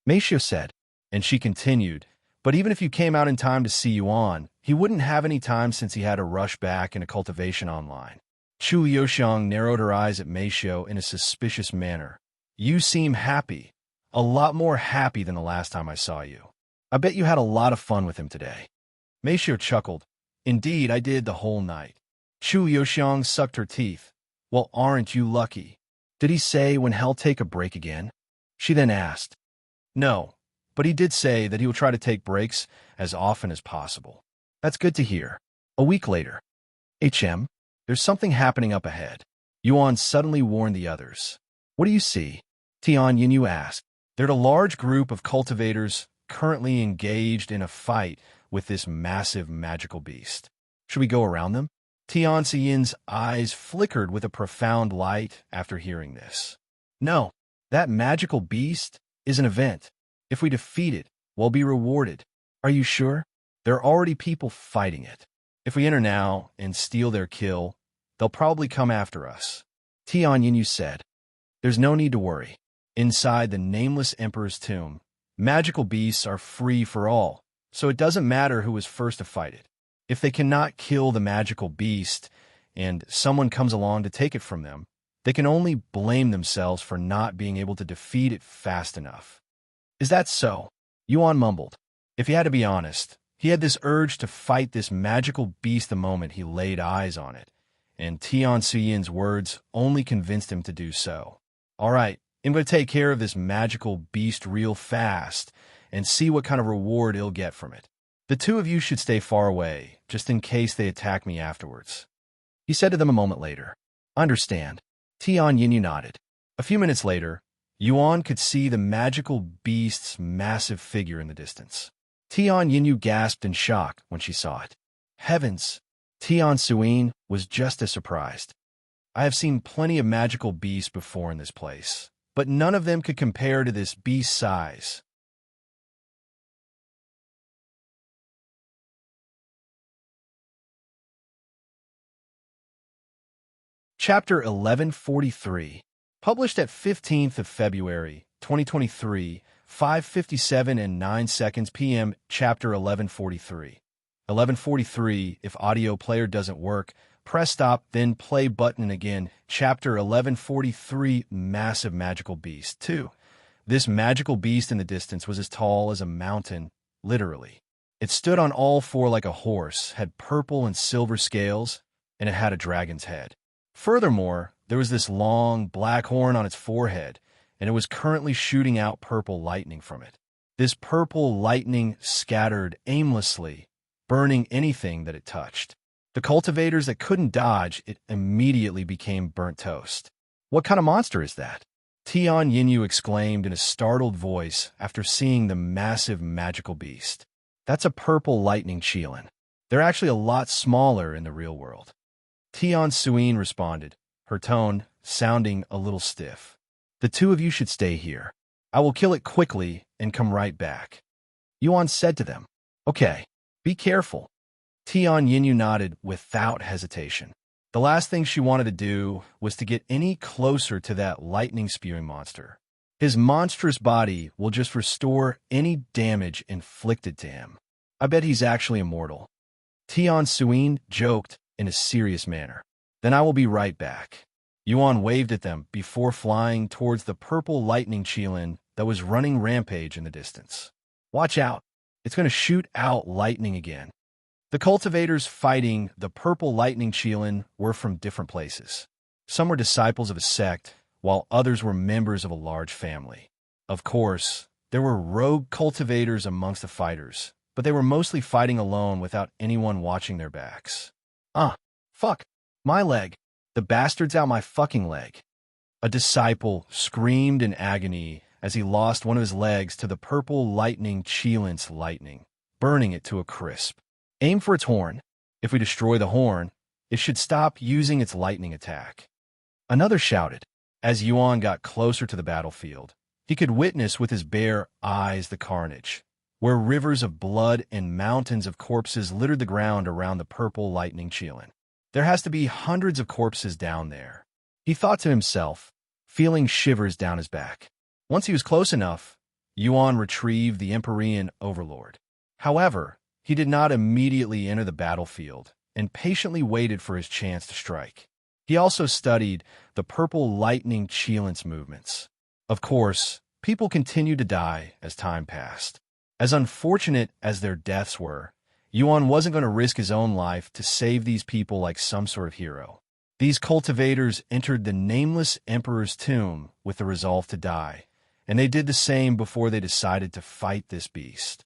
Meishio said, and she continued, but even if you came out in time to see Yuan, he wouldn't have any time since he had to rush back into Cultivation Online. Chu Yoxiang narrowed her eyes at Meishio in a suspicious manner. You seem happy. A lot more happy than the last time I saw you. I bet you had a lot of fun with him today. Meishio chuckled. Indeed, I did the whole night. Chu Yoxiang sucked her teeth. Well, aren't you lucky? Did he say when he'll take a break again? She then asked. No, but he did say that he will try to take breaks as often as possible. That's good to hear. A week later. There's something happening up ahead. Yuan suddenly warned the others. What do you see? Tian Yinyu asked. There's a large group of cultivators currently engaged in a fight with this massive magical beast. Should we go around them? Tian Siyin's eyes flickered with a profound light after hearing this. No, that magical beast is an event. If we defeat it, we'll be rewarded. Are you sure? There are already people fighting it. If we enter now and steal their kill, they'll probably come after us. Tian Yinyu said. There's no need to worry. Inside the Nameless Emperor's tomb, magical beasts are free for all, so it doesn't matter who is first to fight it. If they cannot kill the magical beast and someone comes along to take it from them, they can only blame themselves for not being able to defeat it fast enough. Is that so? Yuan mumbled. If he had to be honest, he had this urge to fight this magical beast the moment he laid eyes on it, and Tian Suyin's words only convinced him to do so. All right, I'm going to take care of this magical beast real fast and see what kind of reward he'll get from it. The two of you should stay far away, just in case they attack me afterwards. He said to them a moment later. Understand. Tian Yinyu nodded. A few minutes later, Yuan could see the magical beast's massive figure in the distance. Tian Yinyu gasped in shock when she saw it. Heavens! Tian Suyin was just as surprised. I have seen plenty of magical beasts before in this place, but none of them could compare to this beast's size. Chapter 1143, published at 15th of February, 2023, 5:57 and 9 seconds p.m. Chapter 1143. 1143, if audio player doesn't work, press stop, then play button again. Chapter 1143, massive magical beast. 2. This magical beast in the distance was as tall as a mountain, literally. It stood on all four like a horse, had purple and silver scales, and it had a dragon's head. Furthermore, there was this long, black horn on its forehead, and it was currently shooting out purple lightning from it. This purple lightning scattered aimlessly, burning anything that it touched. The cultivators that couldn't dodge it immediately became burnt toast. What kind of monster is that? Tian Yinyu exclaimed in a startled voice after seeing the massive magical beast. That's a purple lightning Qilin. They're actually a lot smaller in the real world. Tian Suyin responded, her tone sounding a little stiff. The two of you should stay here. I will kill it quickly and come right back. Yuan said to them. Okay, be careful. Tian Yinyu nodded without hesitation. The last thing she wanted to do was to get any closer to that lightning-spewing monster. His monstrous body will just restore any damage inflicted to him. I bet he's actually immortal. Tian Suyin joked in a serious manner. Then I will be right back. Yuan waved at them before flying towards the purple lightning Qilin that was running rampage in the distance. Watch out. It's going to shoot out lightning again. The cultivators fighting the purple lightning Qilin were from different places. Some were disciples of a sect, while others were members of a large family. Of course, there were rogue cultivators amongst the fighters, but they were mostly fighting alone without anyone watching their backs. Fuck. My leg. The bastard's out my fucking leg. A disciple screamed in agony as he lost one of his legs to the purple lightning Qilin's lightning, burning it to a crisp. Aim for its horn. If we destroy the horn, it should stop using its lightning attack. Another shouted. As Yuan got closer to the battlefield, he could witness with his bare eyes the carnage, where rivers of blood and mountains of corpses littered the ground around the purple lightning Qilin. There has to be hundreds of corpses down there, he thought to himself, feeling shivers down his back. Once he was close enough, Yuan retrieved the Empyrean Overlord. However, he did not immediately enter the battlefield and patiently waited for his chance to strike. He also studied the purple lightning Qilin's movements. Of course, people continued to die as time passed. As unfortunate as their deaths were, Yuan wasn't going to risk his own life to save these people like some sort of hero. These cultivators entered the Nameless Emperor's tomb with the resolve to die, and they did the same before they decided to fight this beast.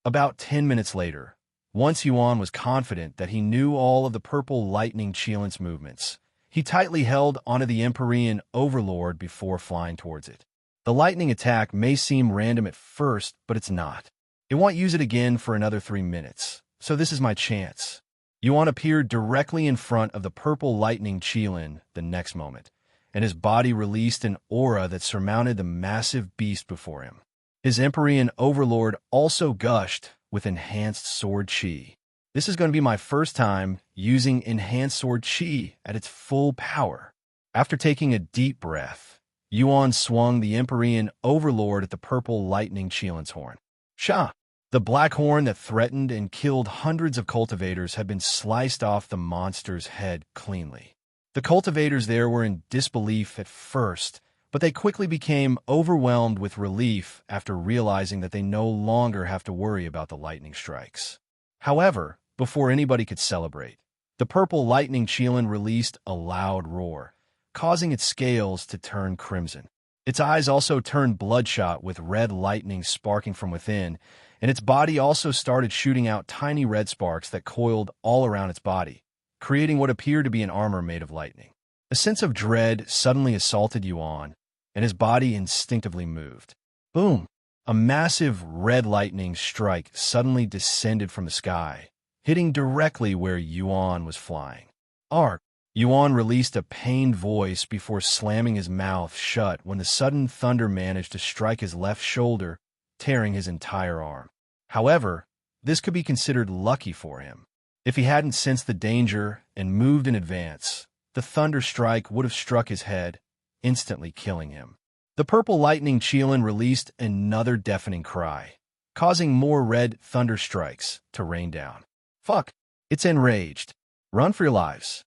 About 10 minutes later, once Yuan was confident that he knew all of the purple lightning Qilin's movements, he tightly held onto the Empyrean Overlord before flying towards it. The lightning attack may seem random at first, but it's not. It won't use it again for another 3 minutes, so this is my chance. Yuan appeared directly in front of the purple lightning Qilin the next moment, and his body released an aura that surmounted the massive beast before him. His Empyrean Overlord also gushed with enhanced sword chi. This is going to be my first time using enhanced sword chi at its full power. After taking a deep breath, Yuan swung the Empyrean Overlord at the purple lightning Qilin's horn. Sha! The black horn that threatened and killed hundreds of cultivators had been sliced off the monster's head cleanly. The cultivators there were in disbelief at first, but they quickly became overwhelmed with relief after realizing that they no longer have to worry about the lightning strikes. However, before anybody could celebrate, the purple lightning Qilin released a loud roar, causing its scales to turn crimson. Its eyes also turned bloodshot with red lightning sparking from within, and its body also started shooting out tiny red sparks that coiled all around its body, creating what appeared to be an armor made of lightning. A sense of dread suddenly assaulted Yuan, and his body instinctively moved. Boom! A massive red lightning strike suddenly descended from the sky, hitting directly where Yuan was flying. Arg! Yuan released a pained voice before slamming his mouth shut when the sudden thunder managed to strike his left shoulder, tearing his entire arm. However, this could be considered lucky for him. If he hadn't sensed the danger and moved in advance, the thunder strike would have struck his head, instantly killing him. The purple lightning Qilin released another deafening cry, causing more red thunder strikes to rain down. Fuck! It's enraged. Run for your lives.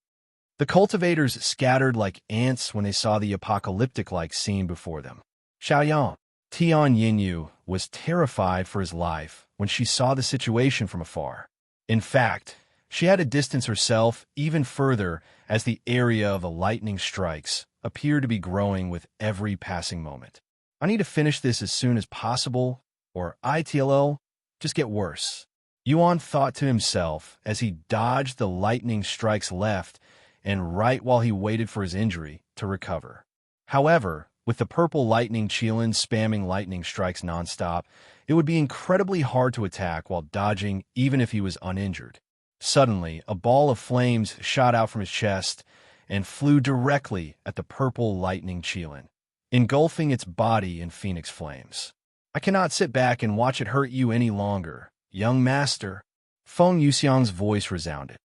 The cultivators scattered like ants when they saw the apocalyptic-like scene before them. Xiang, Tian Yinyu, was terrified for his life when she saw the situation from afar. In fact, she had to distance herself even further as the area of the lightning strikes appeared to be growing with every passing moment. I need to finish this as soon as possible, or ITLL just get worse. Yuan thought to himself as he dodged the lightning strikes left and right while he waited for his injury to recover. However, with the purple lightning Qilin spamming lightning strikes nonstop, it would be incredibly hard to attack while dodging even if he was uninjured. Suddenly, a ball of flames shot out from his chest and flew directly at the purple lightning Qilin, engulfing its body in phoenix flames. "I cannot sit back and watch it hurt you any longer, young master," Feng Yuxiang's voice resounded.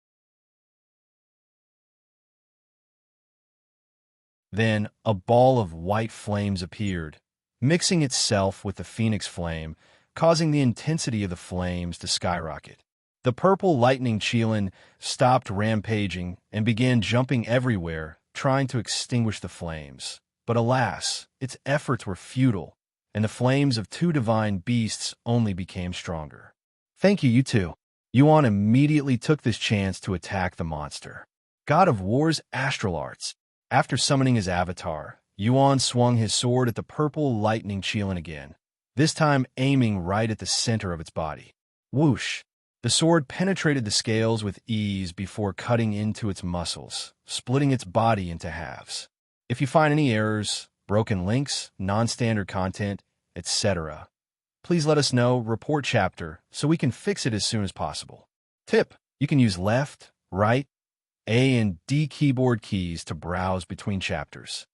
Then a ball of white flames appeared, mixing itself with the phoenix flame, causing the intensity of the flames to skyrocket. The purple lightning Qilin stopped rampaging and began jumping everywhere, trying to extinguish the flames. But alas, its efforts were futile, and the flames of two divine beasts only became stronger. "Thank you, you two." Yuan immediately took this chance to attack the monster. God of War's astral arts. After summoning his avatar, Yuan swung his sword at the purple lightning Qilin again, this time aiming right at the center of its body. Whoosh! The sword penetrated the scales with ease before cutting into its muscles, splitting its body into halves. If you find any errors, broken links, non-standard content, etc., please let us know, report chapter, so we can fix it as soon as possible. Tip: you can use left, right, A and D keyboard keys to browse between chapters.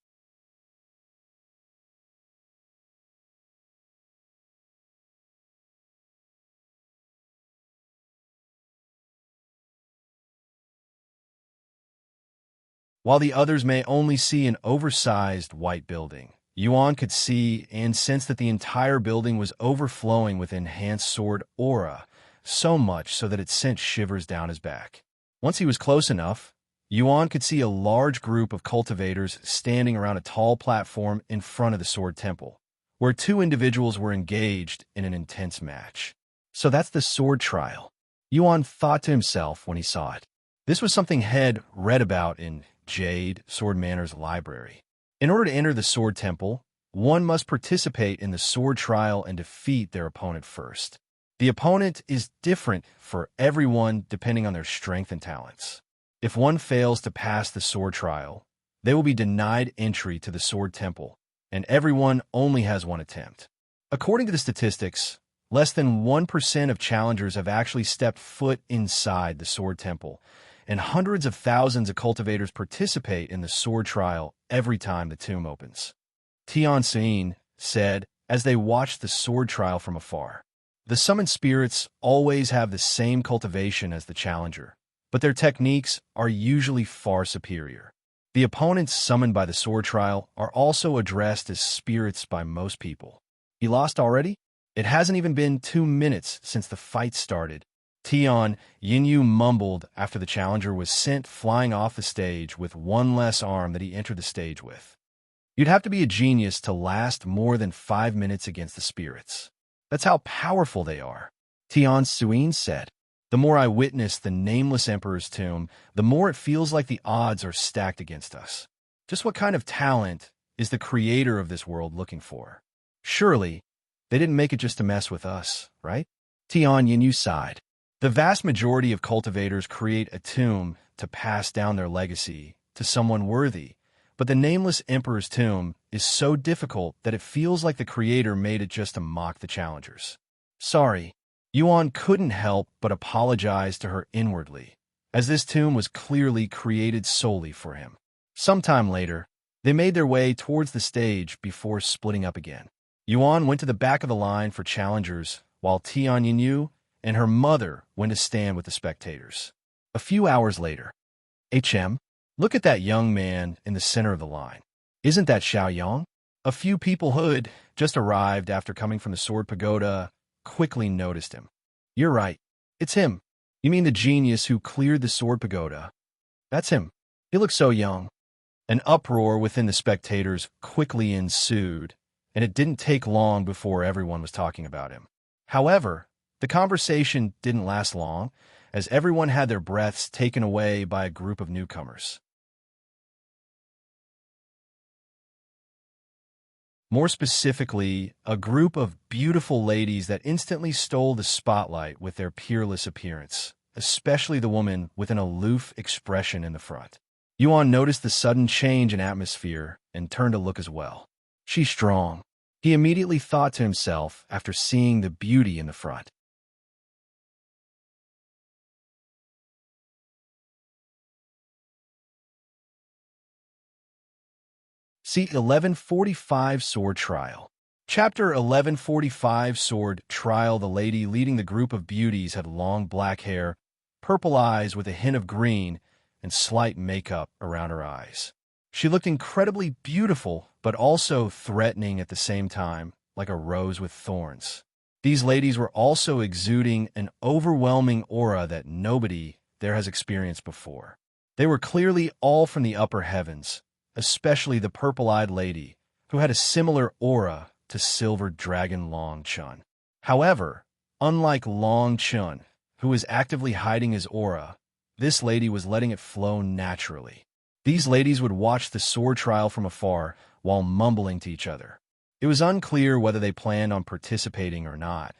While the others may only see an oversized white building, Yuan could see and sense that the entire building was overflowing with enhanced sword aura, so much so that it sent shivers down his back. Once he was close enough, Yuan could see a large group of cultivators standing around a tall platform in front of the sword temple, where two individuals were engaged in an intense match. So that's the sword trial, Yuan thought to himself when he saw it. This was something Head read about in Jade Sword Manor's library. In order to enter the Sword Temple, one must participate in the sword trial and defeat their opponent first. The opponent is different for everyone depending on their strength and talents. If one fails to pass the sword trial, they will be denied entry to the Sword Temple, and everyone only has one attempt. According to the statistics, less than 1% of challengers have actually stepped foot inside the Sword Temple, and hundreds of thousands of cultivators participate in the sword trial every time the tomb opens. Tian Xin said as they watched the sword trial from afar. The summoned spirits always have the same cultivation as the challenger, but their techniques are usually far superior. The opponents summoned by the sword trial are also addressed as spirits by most people. "He lost already? It hasn't even been 2 minutes since the fight started," Tian Yinyu mumbled after the challenger was sent flying off the stage with one less arm that he entered the stage with. "You'd have to be a genius to last more than 5 minutes against the spirits. That's how powerful they are," Tian Suin said. "The more I witness the Nameless Emperor's tomb, the more it feels like the odds are stacked against us. Just what kind of talent is the creator of this world looking for? Surely, they didn't make it just to mess with us, right?" Tian Yinyu sighed. The vast majority of cultivators create a tomb to pass down their legacy to someone worthy, but the Nameless Emperor's tomb is so difficult that it feels like the creator made it just to mock the challengers. Sorry, Yuan couldn't help but apologize to her inwardly, as this tomb was clearly created solely for him. Sometime later, they made their way towards the stage before splitting up again. Yuan went to the back of the line for challengers, while Tian Yinyu and her mother went to stand with the spectators. A few hours later, "HM, look at that young man in the center of the line. Isn't that Xiang?" A few people who had just arrived after coming from the Sword Pagoda quickly noticed him. "You're right. It's him. You mean the genius who cleared the Sword Pagoda? That's him. He looks so young." An uproar within the spectators quickly ensued, and it didn't take long before everyone was talking about him. However, the conversation didn't last long, as everyone had their breaths taken away by a group of newcomers. More specifically, a group of beautiful ladies that instantly stole the spotlight with their peerless appearance, especially the woman with an aloof expression in the front. Yuan noticed the sudden change in atmosphere and turned to look as well. She's strong, he immediately thought to himself after seeing the beauty in the front. C1145 Sword Trial. Chapter 1145 Sword Trial. The lady leading the group of beauties had long black hair, purple eyes with a hint of green, and slight makeup around her eyes. She looked incredibly beautiful, but also threatening at the same time, like a rose with thorns. These ladies were also exuding an overwhelming aura that nobody there has experienced before. They were clearly all from the upper heavens, especially the purple-eyed lady, who had a similar aura to Silver Dragon Long Chun. However, unlike Long Chun, who was actively hiding his aura, this lady was letting it flow naturally. These ladies would watch the sword trial from afar while mumbling to each other. It was unclear whether they planned on participating or not,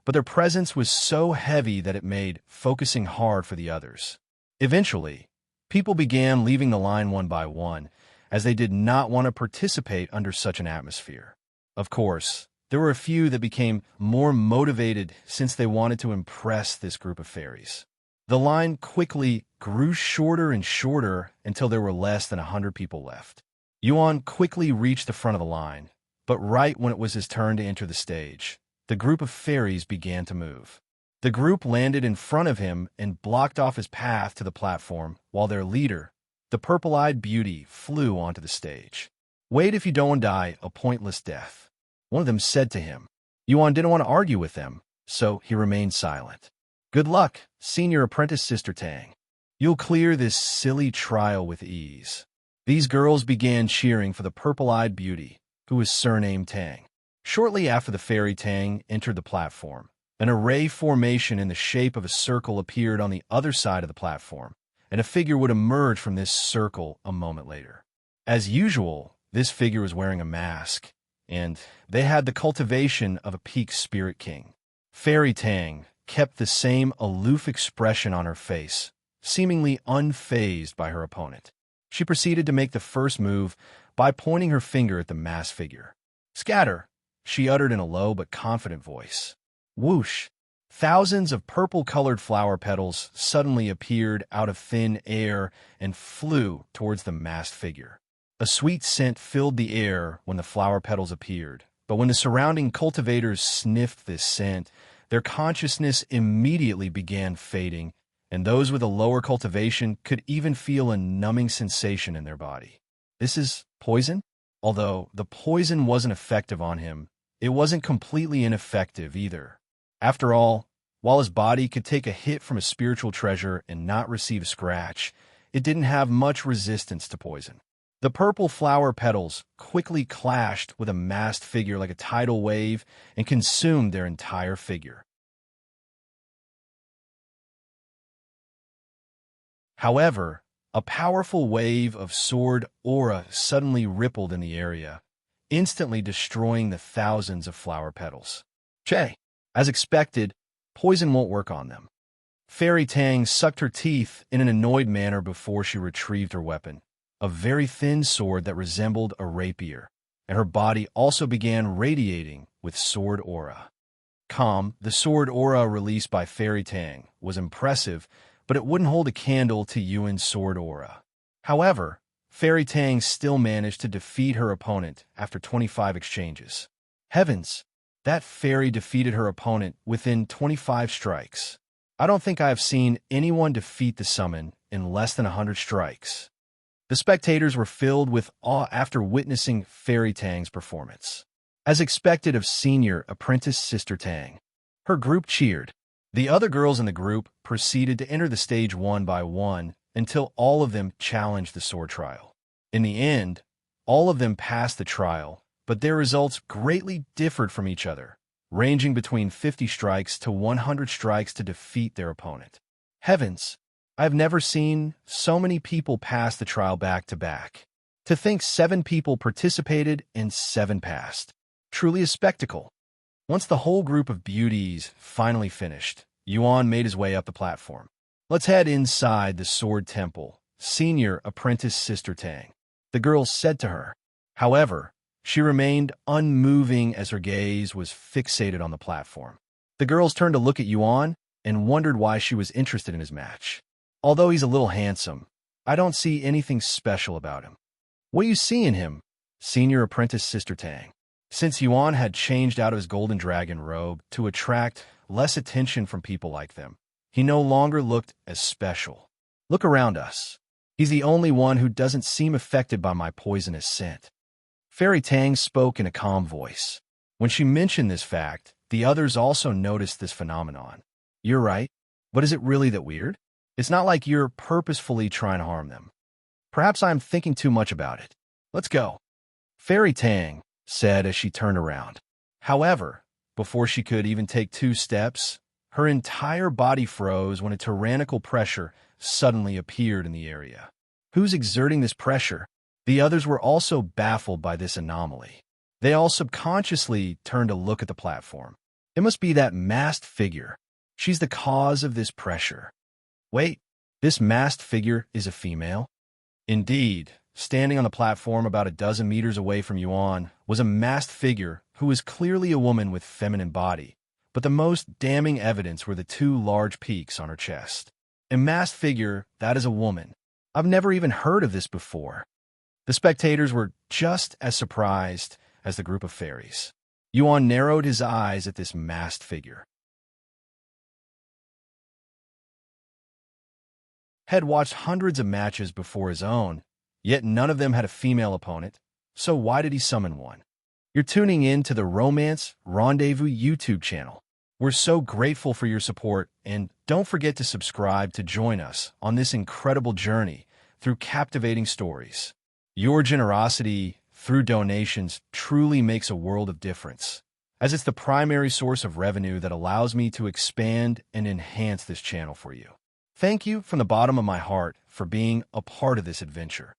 but their presence was so heavy that it made focusing hard for the others. Eventually, people began leaving the line one by one, as they did not want to participate under such an atmosphere. Of course, there were a few that became more motivated since they wanted to impress this group of fairies. The line quickly grew shorter and shorter until there were less than 100 people left. Yuan quickly reached the front of the line, but right when it was his turn to enter the stage, the group of fairies began to move. The group landed in front of him and blocked off his path to the platform, while their leader, the purple-eyed beauty, flew onto the stage. "Wait if you don't die a pointless death," one of them said to him. Yuan didn't want to argue with them, so he remained silent. "Good luck, Senior Apprentice Sister Tang. You'll clear this silly trial with ease." These girls began cheering for the purple-eyed beauty, who was surnamed Tang. Shortly after the fairy Tang entered the platform, an array formation in the shape of a circle appeared on the other side of the platform, and a figure would emerge from this circle a moment later. As usual, this figure was wearing a mask, and they had the cultivation of a peak spirit king. Fairy Tang kept the same aloof expression on her face, seemingly unfazed by her opponent. She proceeded to make the first move by pointing her finger at the masked figure. "Scatter," she uttered in a low but confident voice. Whoosh! Thousands of purple-colored flower petals suddenly appeared out of thin air and flew towards the masked figure. A sweet scent filled the air when the flower petals appeared, but when the surrounding cultivators sniffed this scent, their consciousness immediately began fading, and those with a lower cultivation could even feel a numbing sensation in their body. This is poison? Although the poison wasn't effective on him, it wasn't completely ineffective either. After all, while his body could take a hit from a spiritual treasure and not receive a scratch, it didn't have much resistance to poison. The purple flower petals quickly clashed with a masked figure like a tidal wave and consumed their entire figure. However, a powerful wave of sword aura suddenly rippled in the area, instantly destroying the thousands of flower petals. Che! As expected, poison won't work on them. Fairy Tang sucked her teeth in an annoyed manner before she retrieved her weapon, a very thin sword that resembled a rapier, and her body also began radiating with sword aura. The sword aura released by Fairy Tang was impressive, but it wouldn't hold a candle to Yuan's sword aura. However, Fairy Tang still managed to defeat her opponent after 25 exchanges. Heavens! That fairy defeated her opponent within 25 strikes. I don't think I have seen anyone defeat the summon in less than 100 strikes. The spectators were filled with awe after witnessing Fairy Tang's performance. As expected of Senior Apprentice Sister Tang, her group cheered. The other girls in the group proceeded to enter the stage one by one until all of them challenged the sword trial. In the end, all of them passed the trial, but their results greatly differed from each other, ranging between 50 strikes to 100 strikes to defeat their opponent. Heavens! I've never seen so many people pass the trial back to back. To think 7 people participated and 7 passed. Truly a spectacle. Once the whole group of beauties finally finished, Yuan made his way up the platform. Let's head inside the Sword Temple, Senior Apprentice Sister Tang, the girl said to her. However, she remained unmoving as her gaze was fixated on the platform. The girls turned to look at Yuan and wondered why she was interested in his match. Although he's a little handsome, I don't see anything special about him. What do you see in him? Senior Apprentice Sister Tang. Since Yuan had changed out of his golden dragon robe to attract less attention from people like them, he no longer looked as special. Look around us. He's the only one who doesn't seem affected by my poisonous scent. Fairy Tang spoke in a calm voice. When she mentioned this fact, the others also noticed this phenomenon. You're right, but is it really that weird? It's not like you're purposefully trying to harm them. Perhaps I'm thinking too much about it. Let's go. Fairy Tang said as she turned around. However, before she could even take 2 steps, her entire body froze when a tyrannical pressure suddenly appeared in the area. Who's exerting this pressure? The others were also baffled by this anomaly. They all subconsciously turned to look at the platform. It must be that masked figure. She's the cause of this pressure. Wait, this masked figure is a female? Indeed, standing on the platform about a dozen meters away from Yuan was a masked figure who was clearly a woman with feminine body, but the most damning evidence were the 2 large peaks on her chest. A masked figure that is a woman. I've never even heard of this before. The spectators were just as surprised as the group of fairies. Yuan narrowed his eyes at this masked figure. Had watched hundreds of matches before his own, yet none of them had a female opponent, so why did he summon one? You're tuning in to the Romance Rendezvous YouTube channel. We're so grateful for your support, and don't forget to subscribe to join us on this incredible journey through captivating stories. Your generosity through donations truly makes a world of difference, as it's the primary source of revenue that allows me to expand and enhance this channel for you. Thank you from the bottom of my heart for being a part of this adventure.